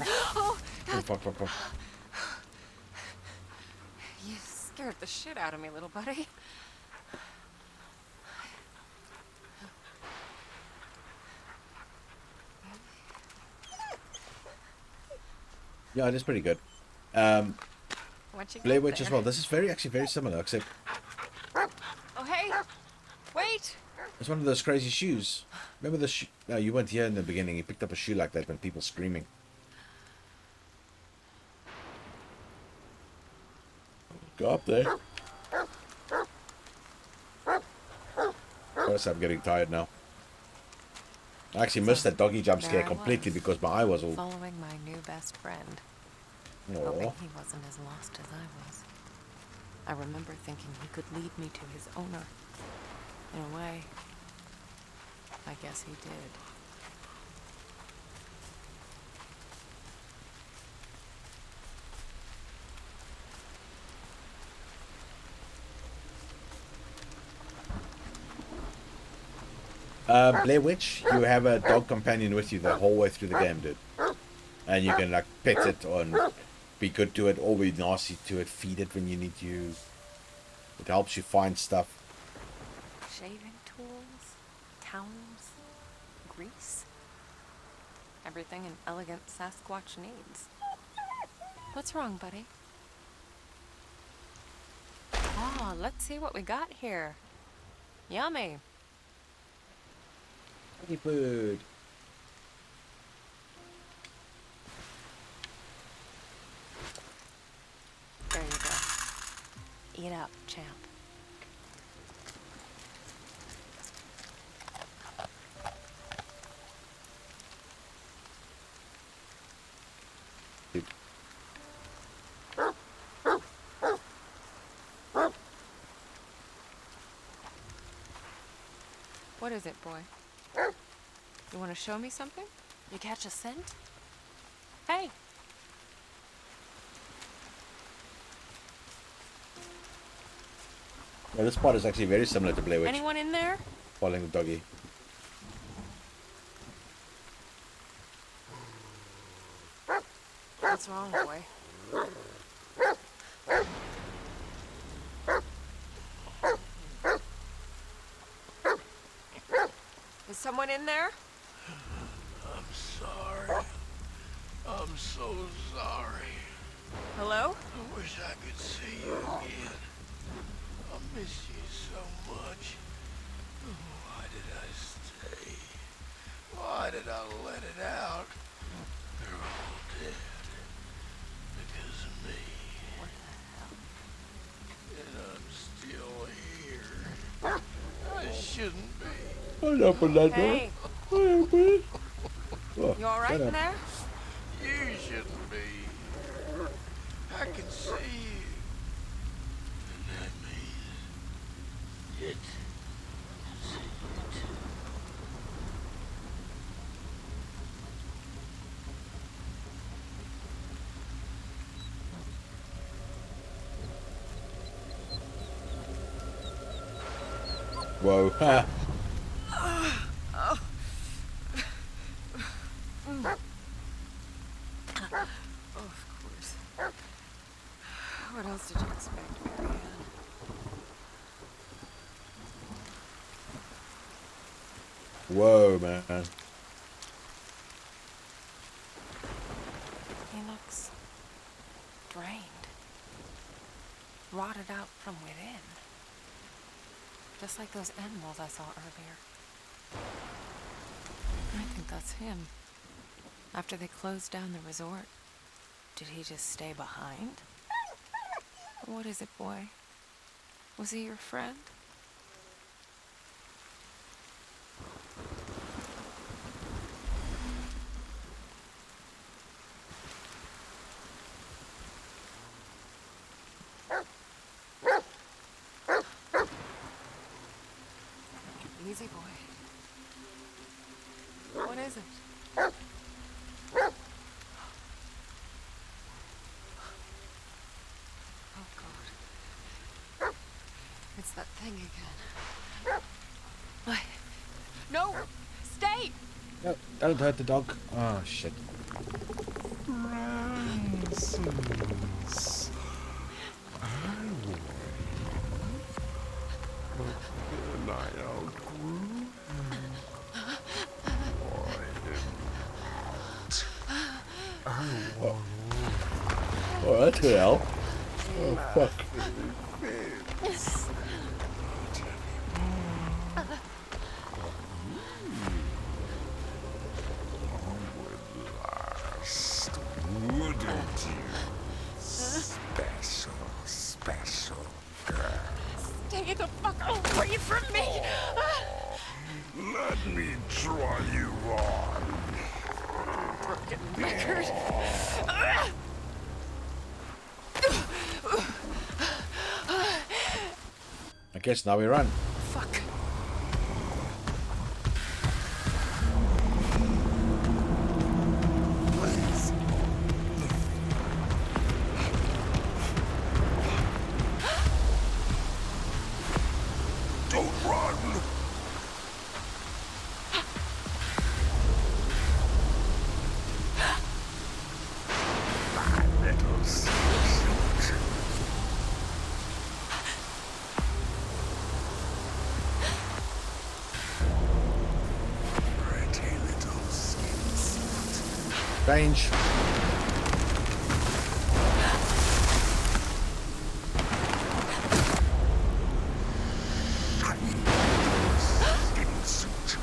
Oh, fuck. You scared the shit out of me, little buddy. Yeah, it is pretty good. Blair Witch as well. This is actually very similar, except Oh, hey! Wait! it's one of those crazy shoes. Remember the shoe? No, you weren't here in the beginning. You picked up a shoe like that when people screaming. Go up there. First, I'm getting tired now. I actually missed that doggy jump scare completely because my eye was all... Following my new best friend. Aww. Hoping he wasn't as lost as I was. I remember thinking he could lead me to his owner. In a way, I guess he did. Blair Witch, you have a dog companion with you the whole way through the game, dude. And you can like pet it or be good to it or be nasty to it, feed it when you need to. It helps you find stuff. Shaving tools, towels, grease. Everything an elegant Sasquatch needs. What's wrong, buddy? Oh, let's see what we got here. Yummy. Any food. There you go. Eat up, champ. What is it, boy? You want to show me something? You catch a scent? Hey! Yeah, this part is actually very similar to Blair Witch. Anyone in there? Following the doggy. What's wrong, boy? Is someone in there? I'm sorry. I'm so sorry. Hello? I wish I could see you again. I miss you so much. Why did I stay? Why did I let it out? They're all dead. Because of me. What the hell? And I'm still here. I shouldn't be. I'll open that door. Hey, I'll open it. Oh, you all right shut in up. there? You shouldn't be. I can see you. And that means it can see you too. Whoa. Ha. Oh, of course. What else did you expect, Marianne? Whoa, man. He looks drained. Rotted out from within. Just like those animals I saw earlier. I think that's him. After they closed down the resort, did he just stay behind? What is it, boy? Was he your friend? Easy, boy. What is it? Oh, God. It's that thing again. Why? No! Stay! No, don't hurt the dog. Oh, shit. Francis, I will. But I outgrew you. I want Oh, that's hell. Oh, fuck. Wouldn't you? Special girl. Stay the fuck away from me! Let me try you on. Broken record. I guess now we run. Fuck. Please. Don't run. My little sweet. Pretty little skin suit. Range. Skin suit.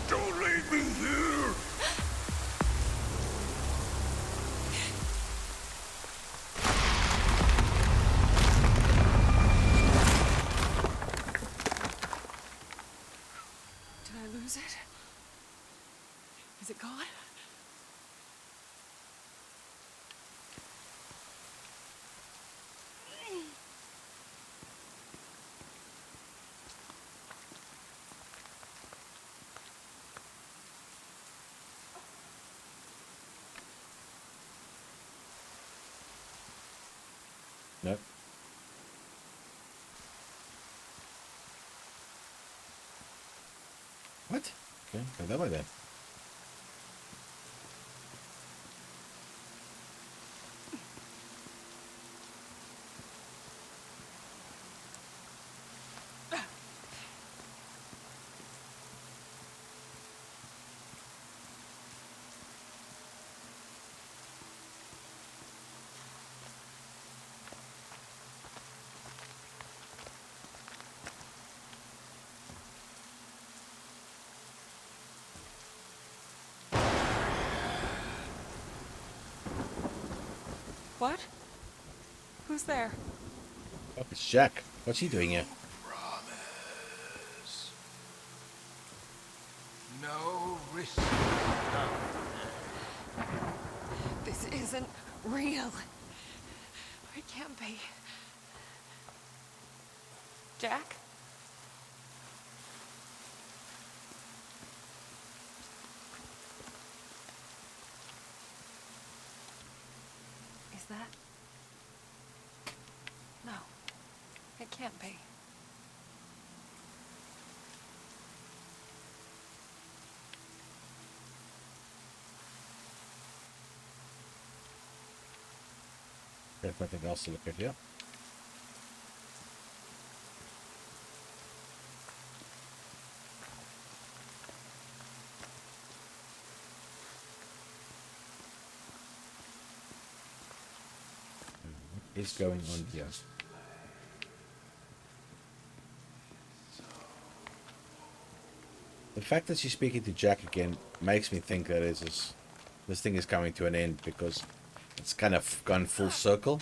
Don't leave me here. Did I lose it? Is it gone? Nope. What? Okay, go that way then. What? Who's there? Oh, it's Jack. What's he doing here? Promise. No risk. This isn't real. It can't be. Jack? Is that? No. It can't be. There's nothing else to look at here. What is going on here? The fact that she's speaking to Jack again makes me think that this thing is coming to an end, because it's kind of gone full circle.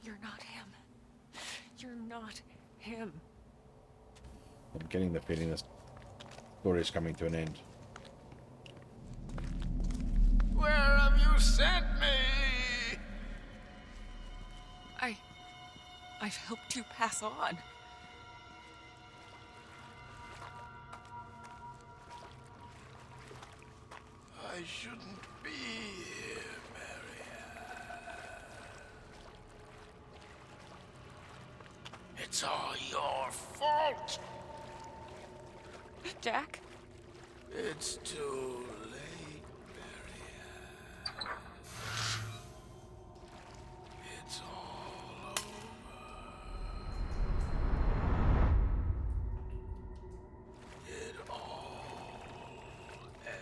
You're not him. You're not him. I'm getting the feeling this story is coming to an end. Where have you sent me? I've helped you pass on. I shouldn't be here, Marianne. It's all your fault. Jack? It's too late, Marianne. It's all over. It all ends.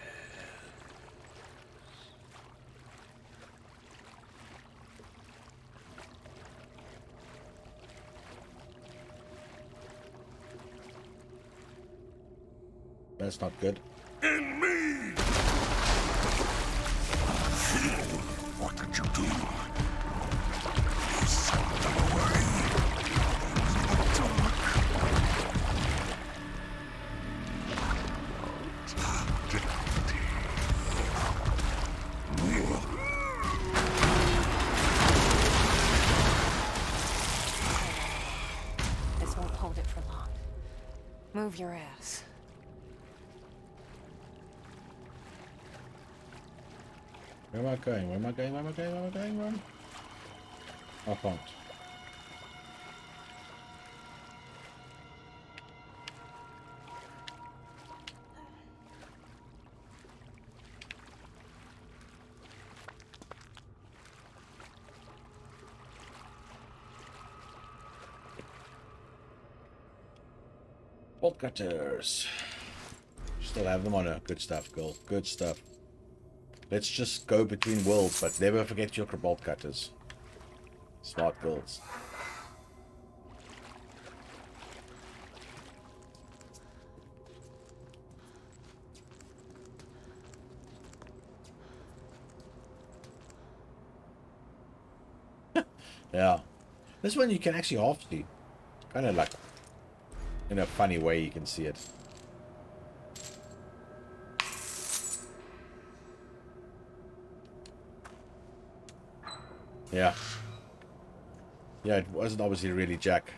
That's not good. In me! What did you do? You sent them away. This won't hold it for long. Move your ass. Where am I going? Where am I going? Where am I going? Where am I going? Where am I? I can't. Bolt cutters. Still have them on her. Good stuff, girl. Good stuff. Let's just go between worlds, but never forget your bolt cutters. Smart girls. Yeah. This one you can actually half see. Kind of like, in a funny way you can see it. Yeah. Yeah, it wasn't obviously really Jack.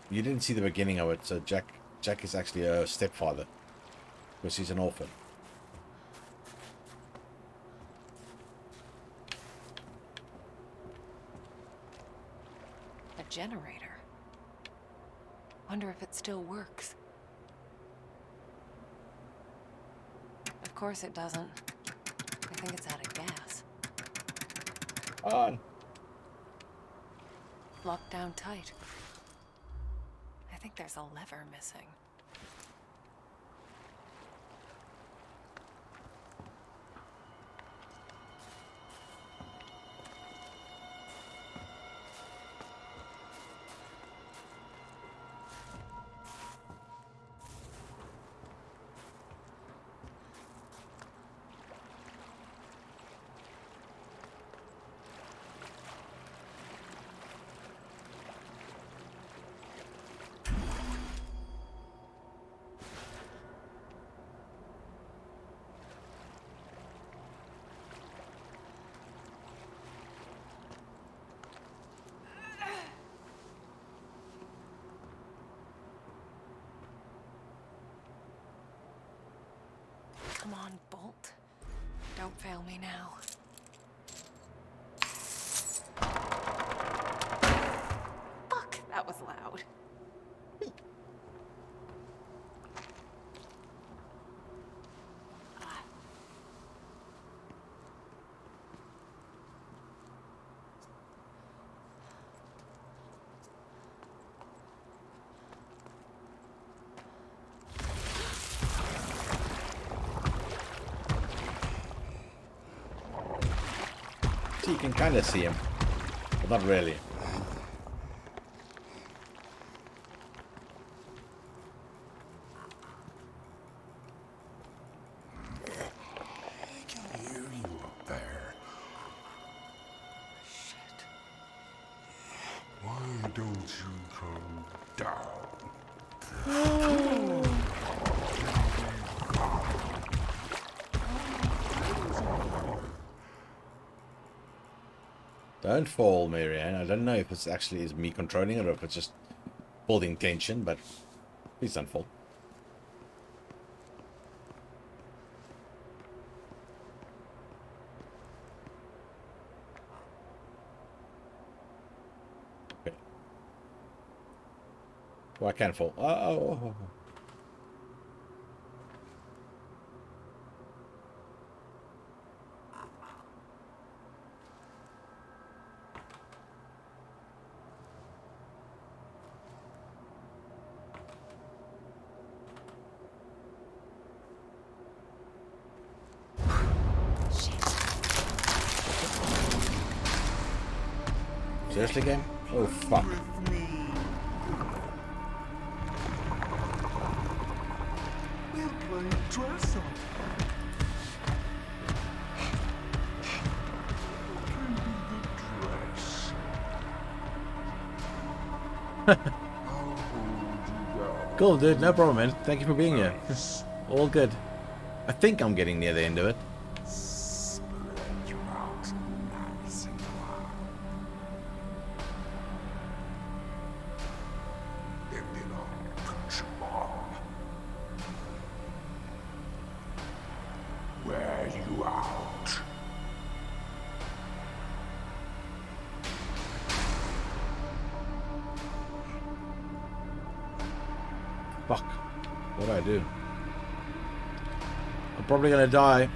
You didn't see the beginning of it, so Jack is actually a stepfather. Because he's an orphan. A generator. Wonder if it still works. Of course it doesn't. I think it's out of gas. On. Locked down tight. I think there's a lever missing. Come on, Bolt. Don't fail me now. Fuck, that was loud. So you can kind of see him, but not really. I can hear you up there. Shit. Why don't you come down? Don't fall, Marianne. I don't know if it's actually is me controlling it or if it's just building tension, but please don't fall. Okay. Oh, I can't fall. Oh. Seriously, game? Oh, fuck. We'll play dress up. Cool, dude. No problem, man. Thank you for being here. All good. I think I'm getting near the end of it. Wear you out. Fuck. What do I do? I'm probably gonna die.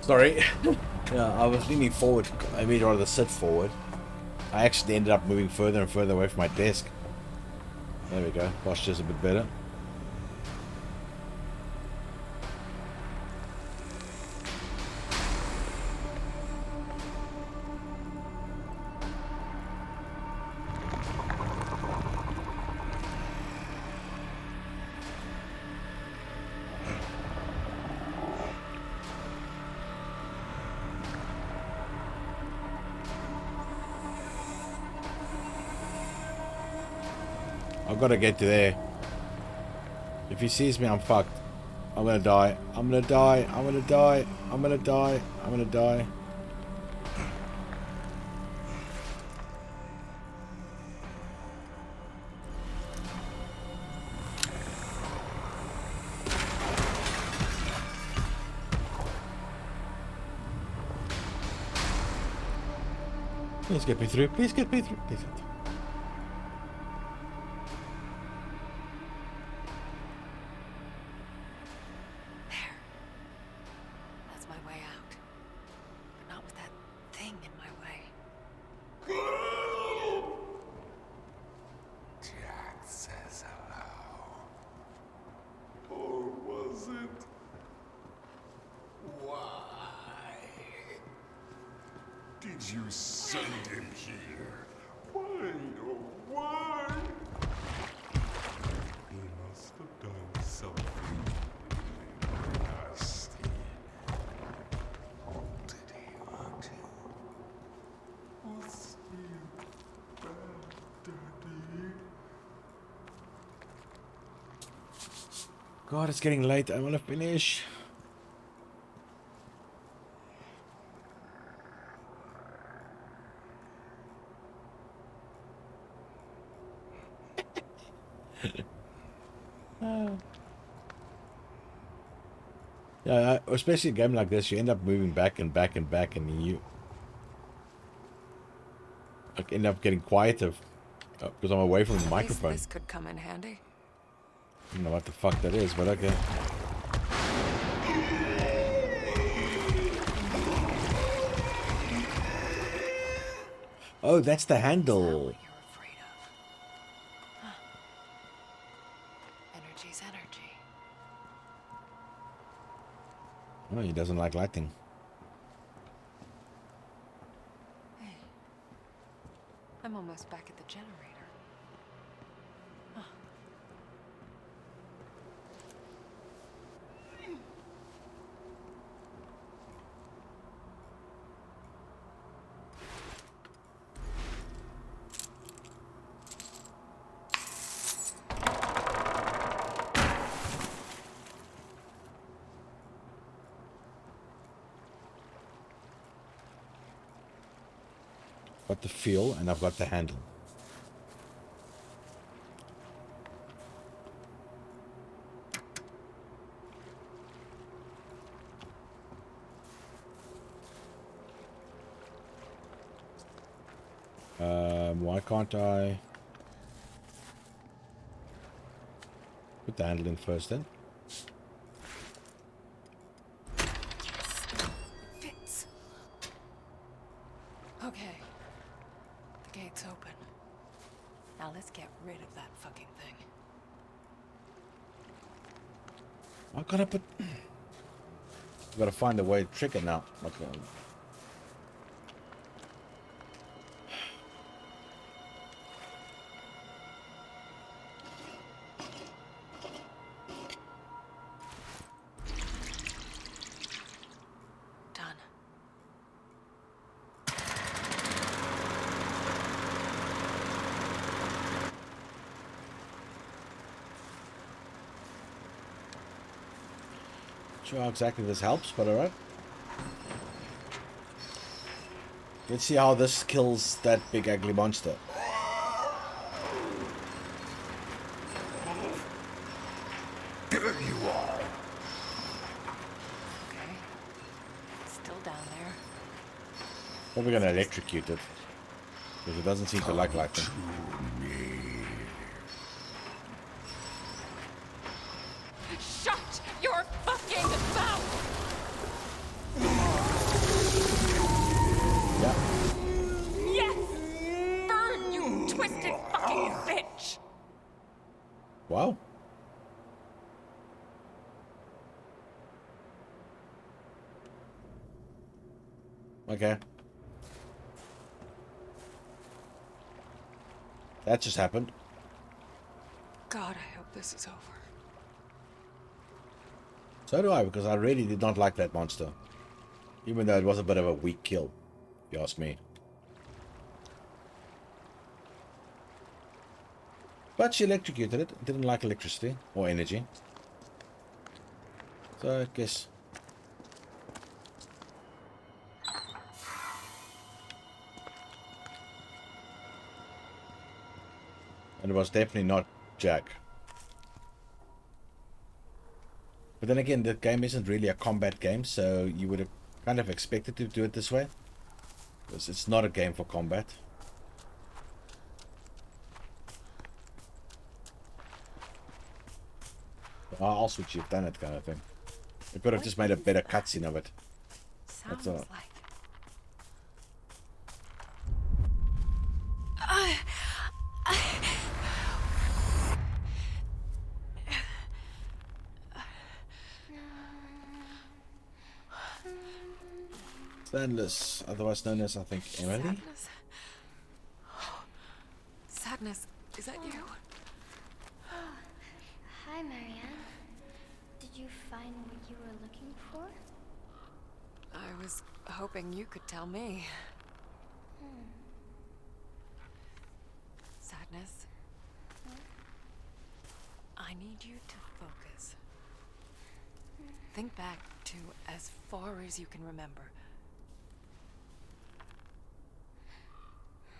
Sorry. Yeah, I was leaning forward. I mean, rather sit forward. I actually ended up moving further and further away from my desk. There we go. Posture's a bit better. I've got to get to there. If he sees me, I'm fucked. I'm gonna die. I'm gonna die. I'm gonna die. I'm gonna die. I'm gonna die. Please get me through. Please get me through. Please get me through. That's my way out. But not with that thing in my way. Jack says hello. Or was it? Why? Did you send him here? Why, oh, why? He must have done something nasty. Did he hurt you? Was he bad, Daddy? God, it's getting late. I want to finish. Yeah, especially a game like this, you end up moving back and back and back, and you like, end up getting quieter because I'm away from the microphone. This could come in handy. I don't know what the fuck that is, but okay. Oh, that's the handle. Energy's energy. Oh, he doesn't like lighting. Hey, I'm almost back at the generator. Huh. Got the feel, and I've got the handle. Why can't I put the handle in first then? Fits. Okay. The gate's open. Now let's get rid of that fucking thing. I gotta put. I've gotta find a way to trick it now. Okay. Done. Sure how exactly this helps, but alright. Let's see how this kills that big ugly monster. You are. Okay. It's still down there. Probably gonna electrocute it. Because it doesn't seem to like lightning. Shut your fucking mouth! Yeah. Yes! Burn, you twisted fucking bitch! Wow. Okay. That just happened. God, I hope this is over. So do I, because I really did not like that monster. Even though it was a bit of a weak kill, if you ask me. But she electrocuted it. It didn't like electricity or energy. So I guess. And it was definitely not Jack. But then again, the game isn't really a combat game, so you would have kind of expected to do it this way. Because it's not a game for combat. I'll switch you've done it kind of thing. I could have just made a better cutscene of it. That's all. Like... Sadness, otherwise known as, I think, Emily? Sadness? Sadness, is that you? Hi, Marianne. Did you find what you were looking for? I was hoping you could tell me. Sadness, I need you to focus. Think back to as far as you can remember.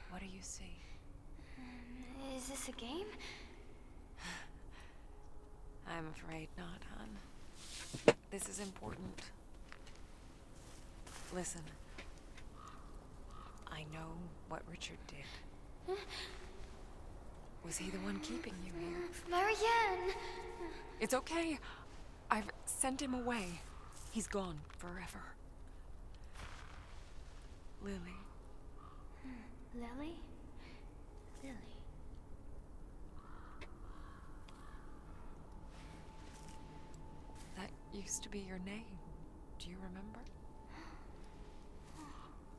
What do you see? Is this a game? I'm afraid not, hon. This is important. Listen. I know what Richard did. Was he the one keeping you here? Marianne! It's okay. I've sent him away. He's gone forever. Lily. Lily? Lily. That used to be your name. Do you remember?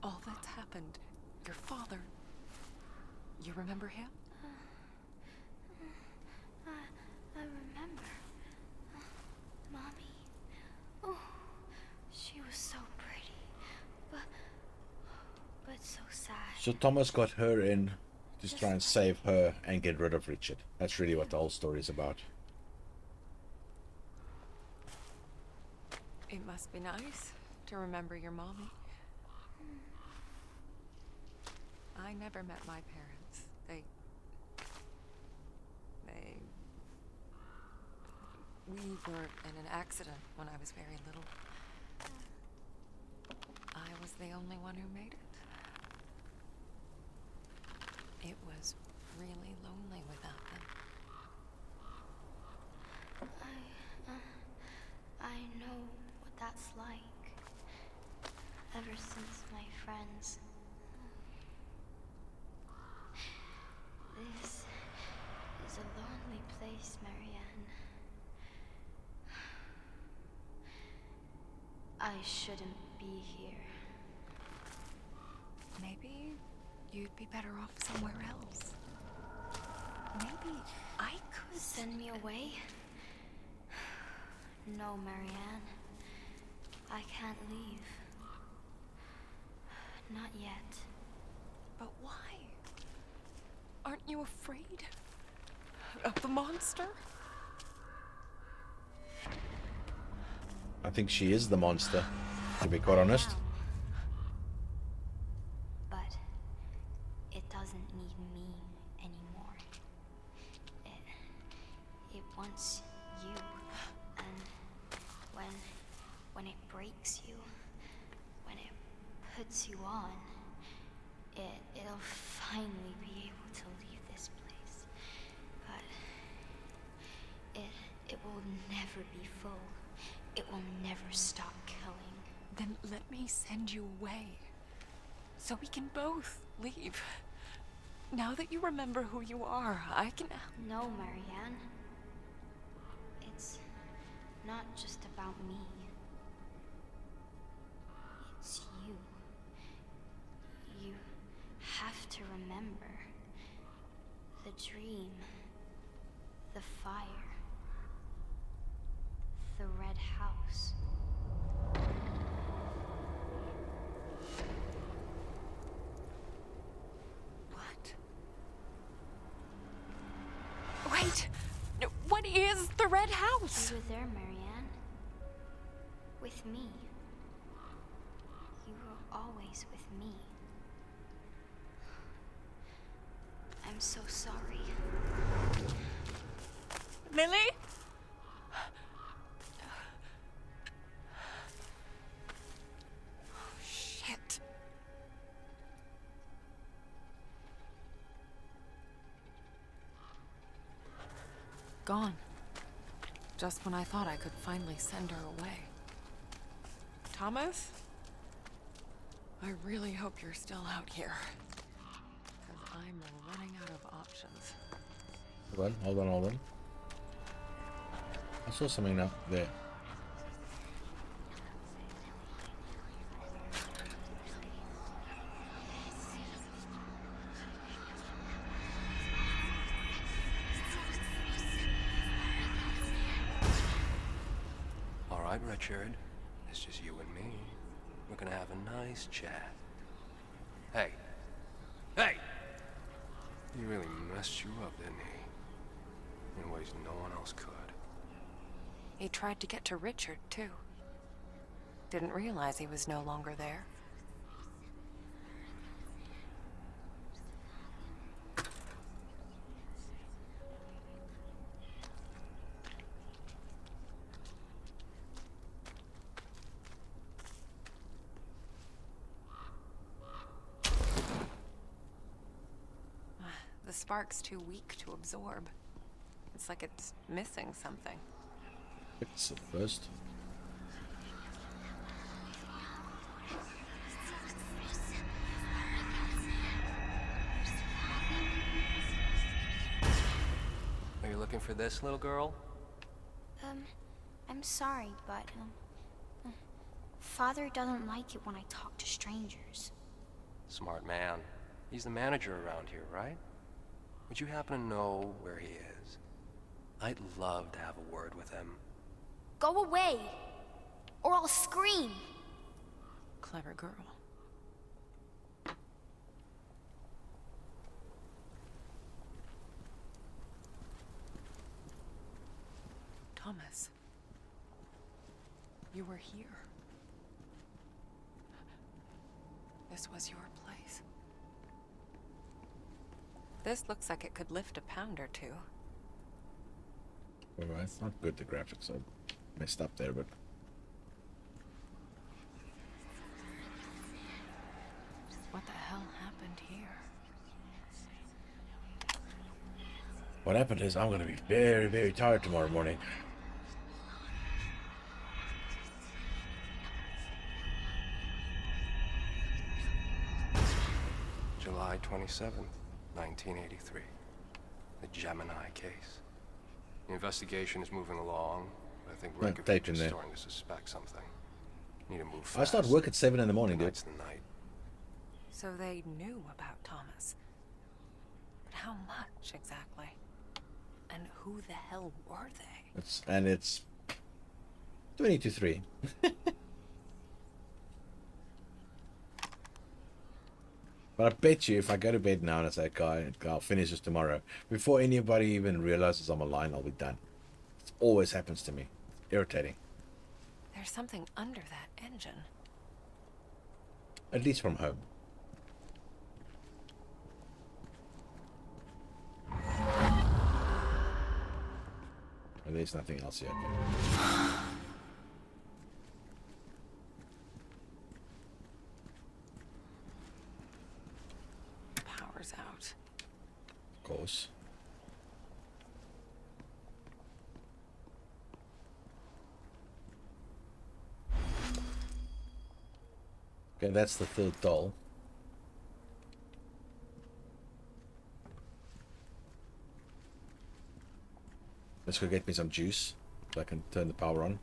All that's happened. Your father. You remember him? I remember. Mommy. Oh, she was so pretty. But so sad. So Thomas got her in to try and save her and get rid of Richard. That's really what the whole story is about. It must be nice to remember your mommy. I never met my parents. We were in an accident when I was very little. I was the only one who made it. It was really lonely without them. I know what that's like. Ever since my friends. This is a lonely place, Marianne. I shouldn't be here. Maybe you'd be better off somewhere else. Maybe I could send me away. No, Marianne. I can't leave. Not yet. But why? Aren't you afraid of the monster? I think she is the monster, to be quite honest. But it doesn't need me anymore. It wants you. And when it breaks you, when it puts you on, it'll finally be able to leave this place. But it will never be full. It will never stop killing. Then let me send you away. So we can both leave. Now that you remember who you are, I can... No, Marianne. It's not just about me. It's you. You have to remember the dream, the fire, the red house. What? Wait! What is the red house? You were there, Marianne. With me. You were always with me. I'm so sorry. Lily? Shit. Gone. Just when I thought I could finally send her away. Thomas? I really hope you're still out here. Because I'm running out of options. Hold on. I saw something up there. All right, Richard. It's just you and me. We're gonna have a nice chat. Hey! Hey! He really messed you up, didn't he? In ways no one else could. He tried to get to Richard, too. Didn't realize he was no longer there. The spark's too weak to absorb. It's like it's missing something. Fix it first. Are you looking for this, little girl? I'm sorry, but, Father doesn't like it when I talk to strangers. Smart man. He's the manager around here, right? Would you happen to know where he is? I'd love to have a word with him. Go away, or I'll scream. Clever girl. Thomas. You were here. This was your place. This looks like it could lift a pound or two. Well, it's not good, the graphics are messed up there, but... What the hell happened here? What happened is I'm going to be very, very tired tomorrow morning. July 27th, 1983. The Gemini case. The investigation is moving along, but I think Reykjavik is starting to suspect something. Need to move fast. I start work at 7 in the morning, dude. Tonight's the night. So they knew about Thomas. But how much exactly? And who the hell were they? It's 20 to 3. But I bet you if I go to bed now and I say, "Okay, I'll finish this tomorrow," before anybody even realizes I'm online, I'll be done. It always happens to me. Irritating. There's something under that engine. At least from home. And there's nothing else yet. Power's out. Of course. Okay, that's the third doll. Let's go get me some juice so I can turn the power on.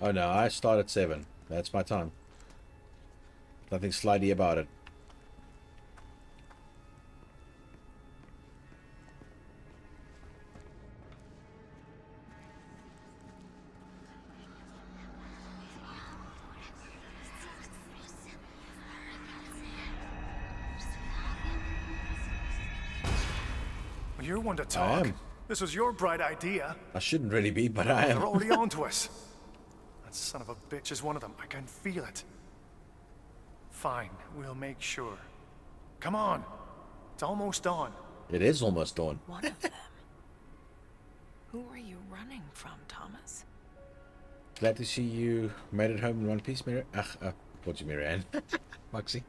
Oh no, I start at 7. That's my time. Nothing slidey about it. Well, you're one to talk. am. This was your bright idea. I shouldn't really be, but I am. They're already on to us. That son of a bitch is one of them. I can feel it. Fine, we'll make sure. Come on. It's almost dawn. It is almost dawn. One of them. Who are you running from, Thomas? Glad to see you made it home in one piece, Mir. Thought you, Marianne. Moxie.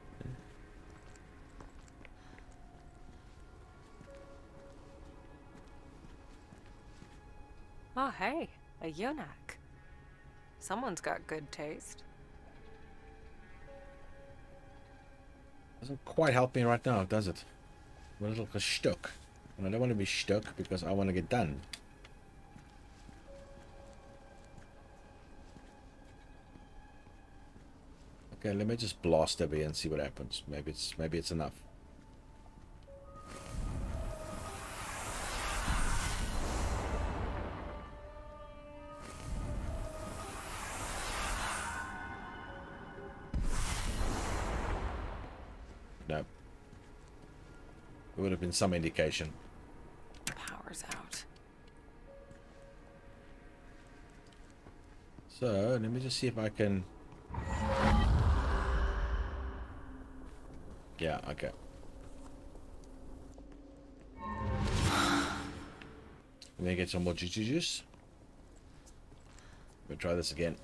Oh, hey, a eunuch. Someone's got good taste. Doesn't quite help me right now, does it? I'm a little stuck. And I don't want to be stuck because I want to get done. Okay, let me just blast over here and see what happens. Maybe it's enough. It would have been some indication. Power's out. So, let me just see if I can... Yeah, okay. Let me get some more juice. We'll try this again.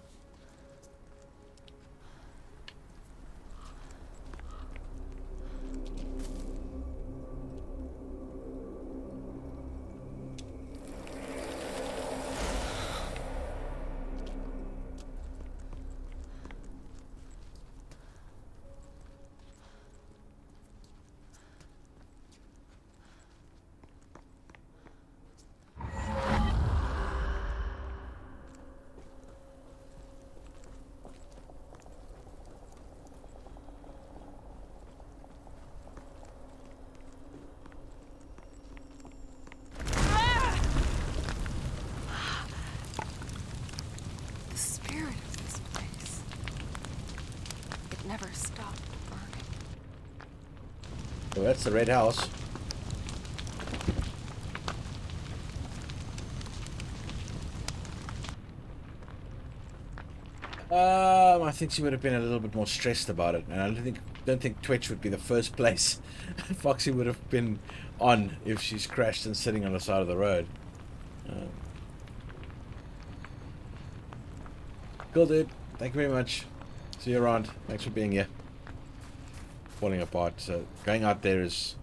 Never stopped burning. Oh, that's the red house. I think she would have been a little bit more stressed about it, and I don't think Twitch would be the first place Foxy would have been on if she's crashed and sitting on the side of the road. Cool, dude. Thank you very much. See you around. Thanks for being here. Falling apart. So going out there is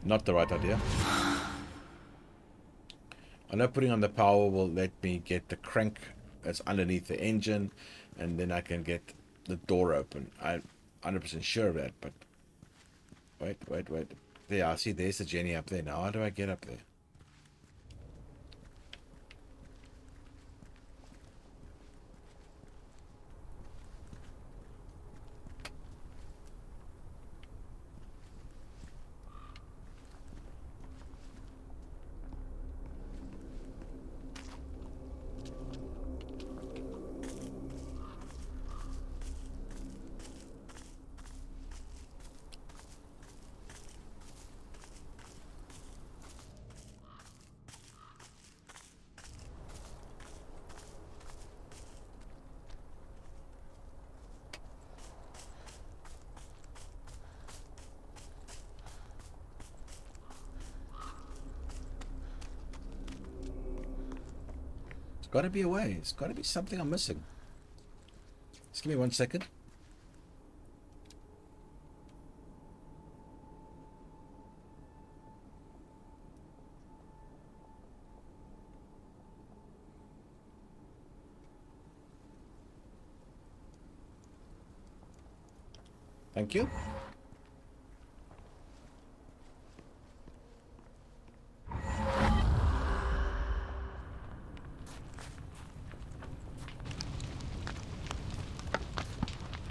not the right idea. I know putting on the power will let me get the crank that's underneath the engine, and then I can get the door open. I'm 100% sure of that, but wait. There, I see there's the Jenny up there. Now how do I get up there? Got to be a way. It's got to be something I'm missing. Just give me 1 second. Thank you.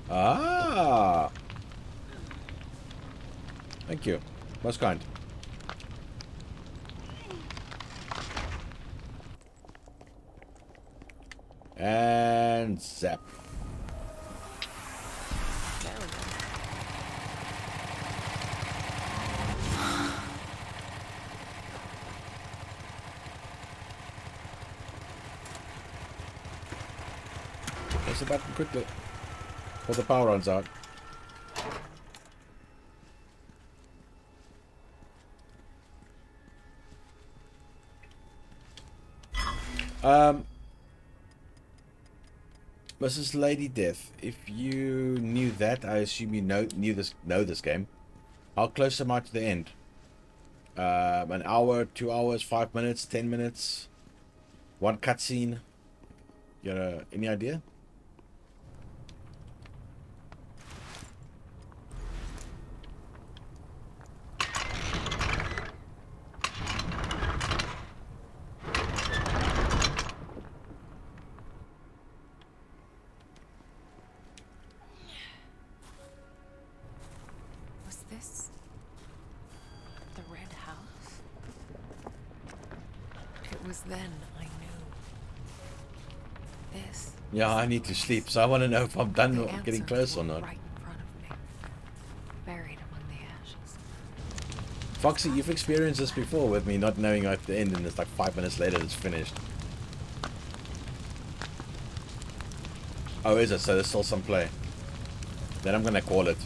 Ah, thank you. Most kind. And zap. Press the button quickly before the power runs out. Mrs. Lady Death, if you knew that, I assume you know this game. How close am I to the end? An hour, 2 hours, 5 minutes, 10 minutes, one cutscene. Any idea? Then I knew. This. Yeah, I need to sleep, so I want to know if I'm done or getting close or not. Right in front of me, buried among the ashes. Foxy, you've experienced this before with me not knowing at the end, and it's like 5 minutes later it's finished. Oh, is it? So there's still some play. Then I'm gonna call it.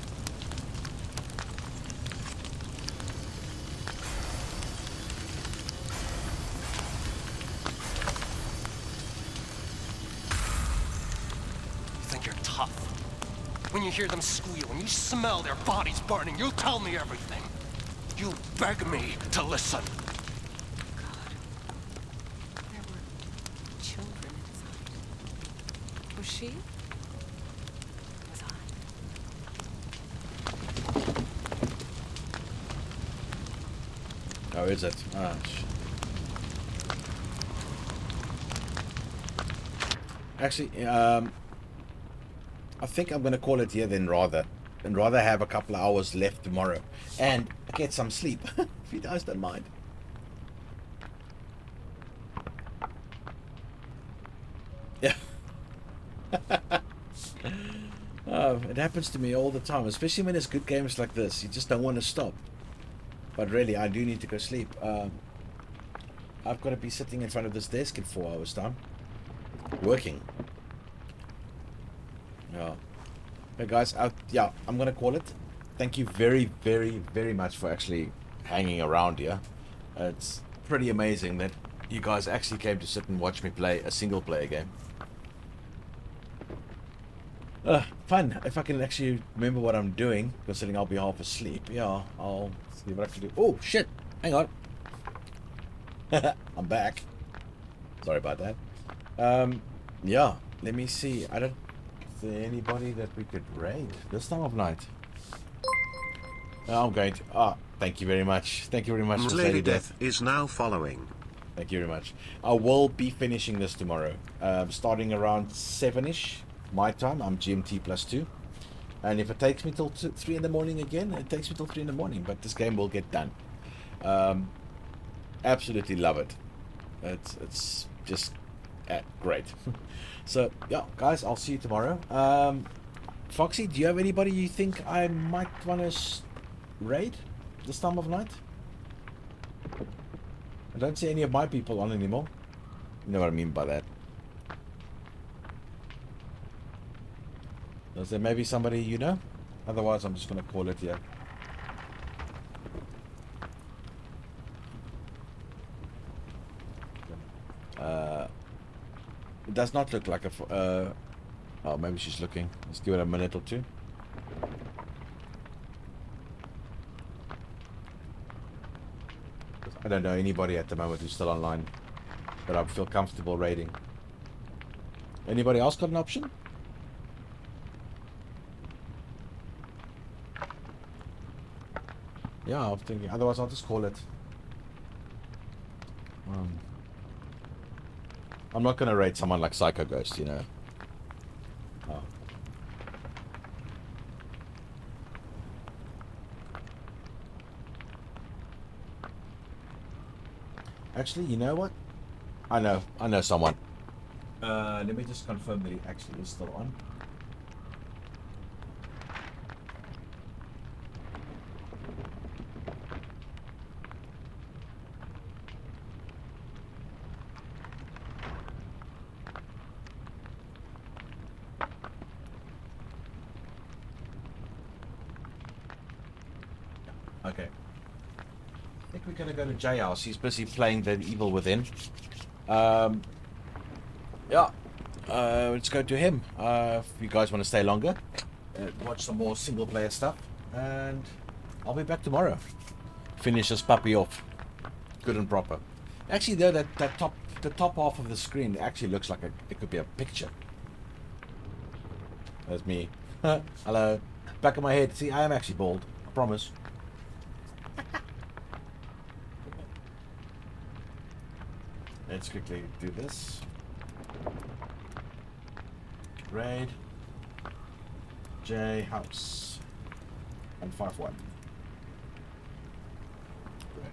You think you're tough? When you hear them squeal, when you smell their bodies burning, you tell me everything. You beg me to listen. There were children inside. Was she? Was I? Oh, is it? Ah, actually, I think I'm gonna call it here then, rather have a couple of hours left tomorrow and get some sleep. If you guys don't mind. Yeah. It happens to me all the time, especially when it's good games like this. You just don't want to stop. But really, I do need to go sleep. I've got to be sitting in front of this desk in 4 hours' time, working. Yeah. But guys, yeah, I'm gonna call it. Thank you very, very, very much for actually hanging around here. It's pretty amazing that you guys actually came to sit and watch me play a single player game. Fun. If I can actually remember what I'm doing, considering I'll be half asleep. Yeah, I'll see what I can do. Oh shit! Hang on. I'm back. Sorry about that. Yeah. Let me see. I don't. Is there anybody that we could raid this time of night? I'm going to. Thank you very much. Thank you very much. Lady Death is now following. Thank you very much. I will be finishing this tomorrow, starting around 7ish my time. I'm GMT +2, and if it takes me till 3 in the morning again, it takes me till 3 in the morning. But this game will get done. Absolutely love it. It's just great. So yeah, guys, I'll see you tomorrow. Foxy, do you have anybody you think I might want to raid this time of night? I don't see any of my people on anymore. You know what I mean by that. Is there maybe somebody you know? Otherwise, I'm just going to call it here. It does not look like a... oh, maybe she's looking. Let's give it a minute or two. I don't know anybody at the moment who's still online that I feel comfortable raiding. Anybody else got an option? Yeah, I'm thinking. Otherwise, I'll just call it. I'm not gonna raid someone like Psycho Ghost, you know. Oh. Actually, you know what? I know someone. Let me just confirm that he actually is still on. Okay. I think we're gonna go to J House. He's busy playing The Evil Within. Yeah. Let's go to him. If you guys want to stay longer, watch some more single player stuff, and I'll be back tomorrow. Finish this puppy off, good and proper. Actually, though, the top half of the screen actually looks like it could be a picture. That's me. Hello. Back of my head. See, I am actually bald. I promise. Let's quickly do this. Raid J House 151. Right.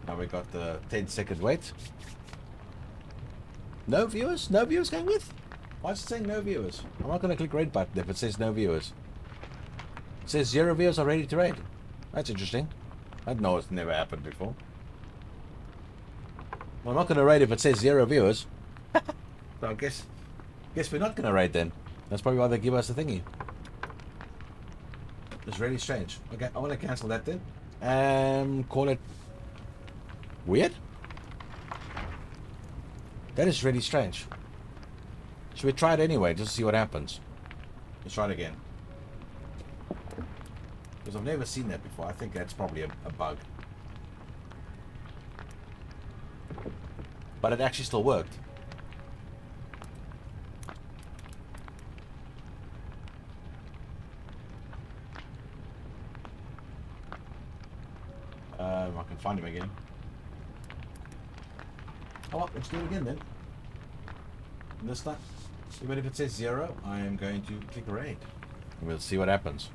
Now we got the 10-second wait. No viewers? No viewers going with? Why is it saying no viewers? I'm not going to click raid button if it says no viewers. It says 0 viewers are ready to raid. That's interesting. I know it's never happened before. Well, I'm not going to raid if it says 0 viewers. So I guess we're not going to raid then. That's probably why they give us the thingy. It's really strange. Okay, I want to cancel that then. Call it weird. That is really strange. Should we try it anyway, just to see what happens? Let's try it again. Because I've never seen that before. I think that's probably a bug. But it actually still worked. I can find him again. Oh, well, let's do it again then. And this time, even if it says 0, I am going to click raid. And we'll see what happens.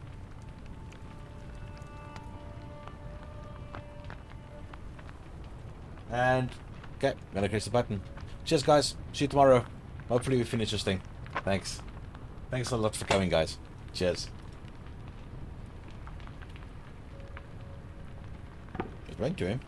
And, okay, gonna press the button. Cheers, guys. See you tomorrow. Hopefully we finish this thing. Thanks. Thanks a lot for coming, guys. Cheers. Just went to him.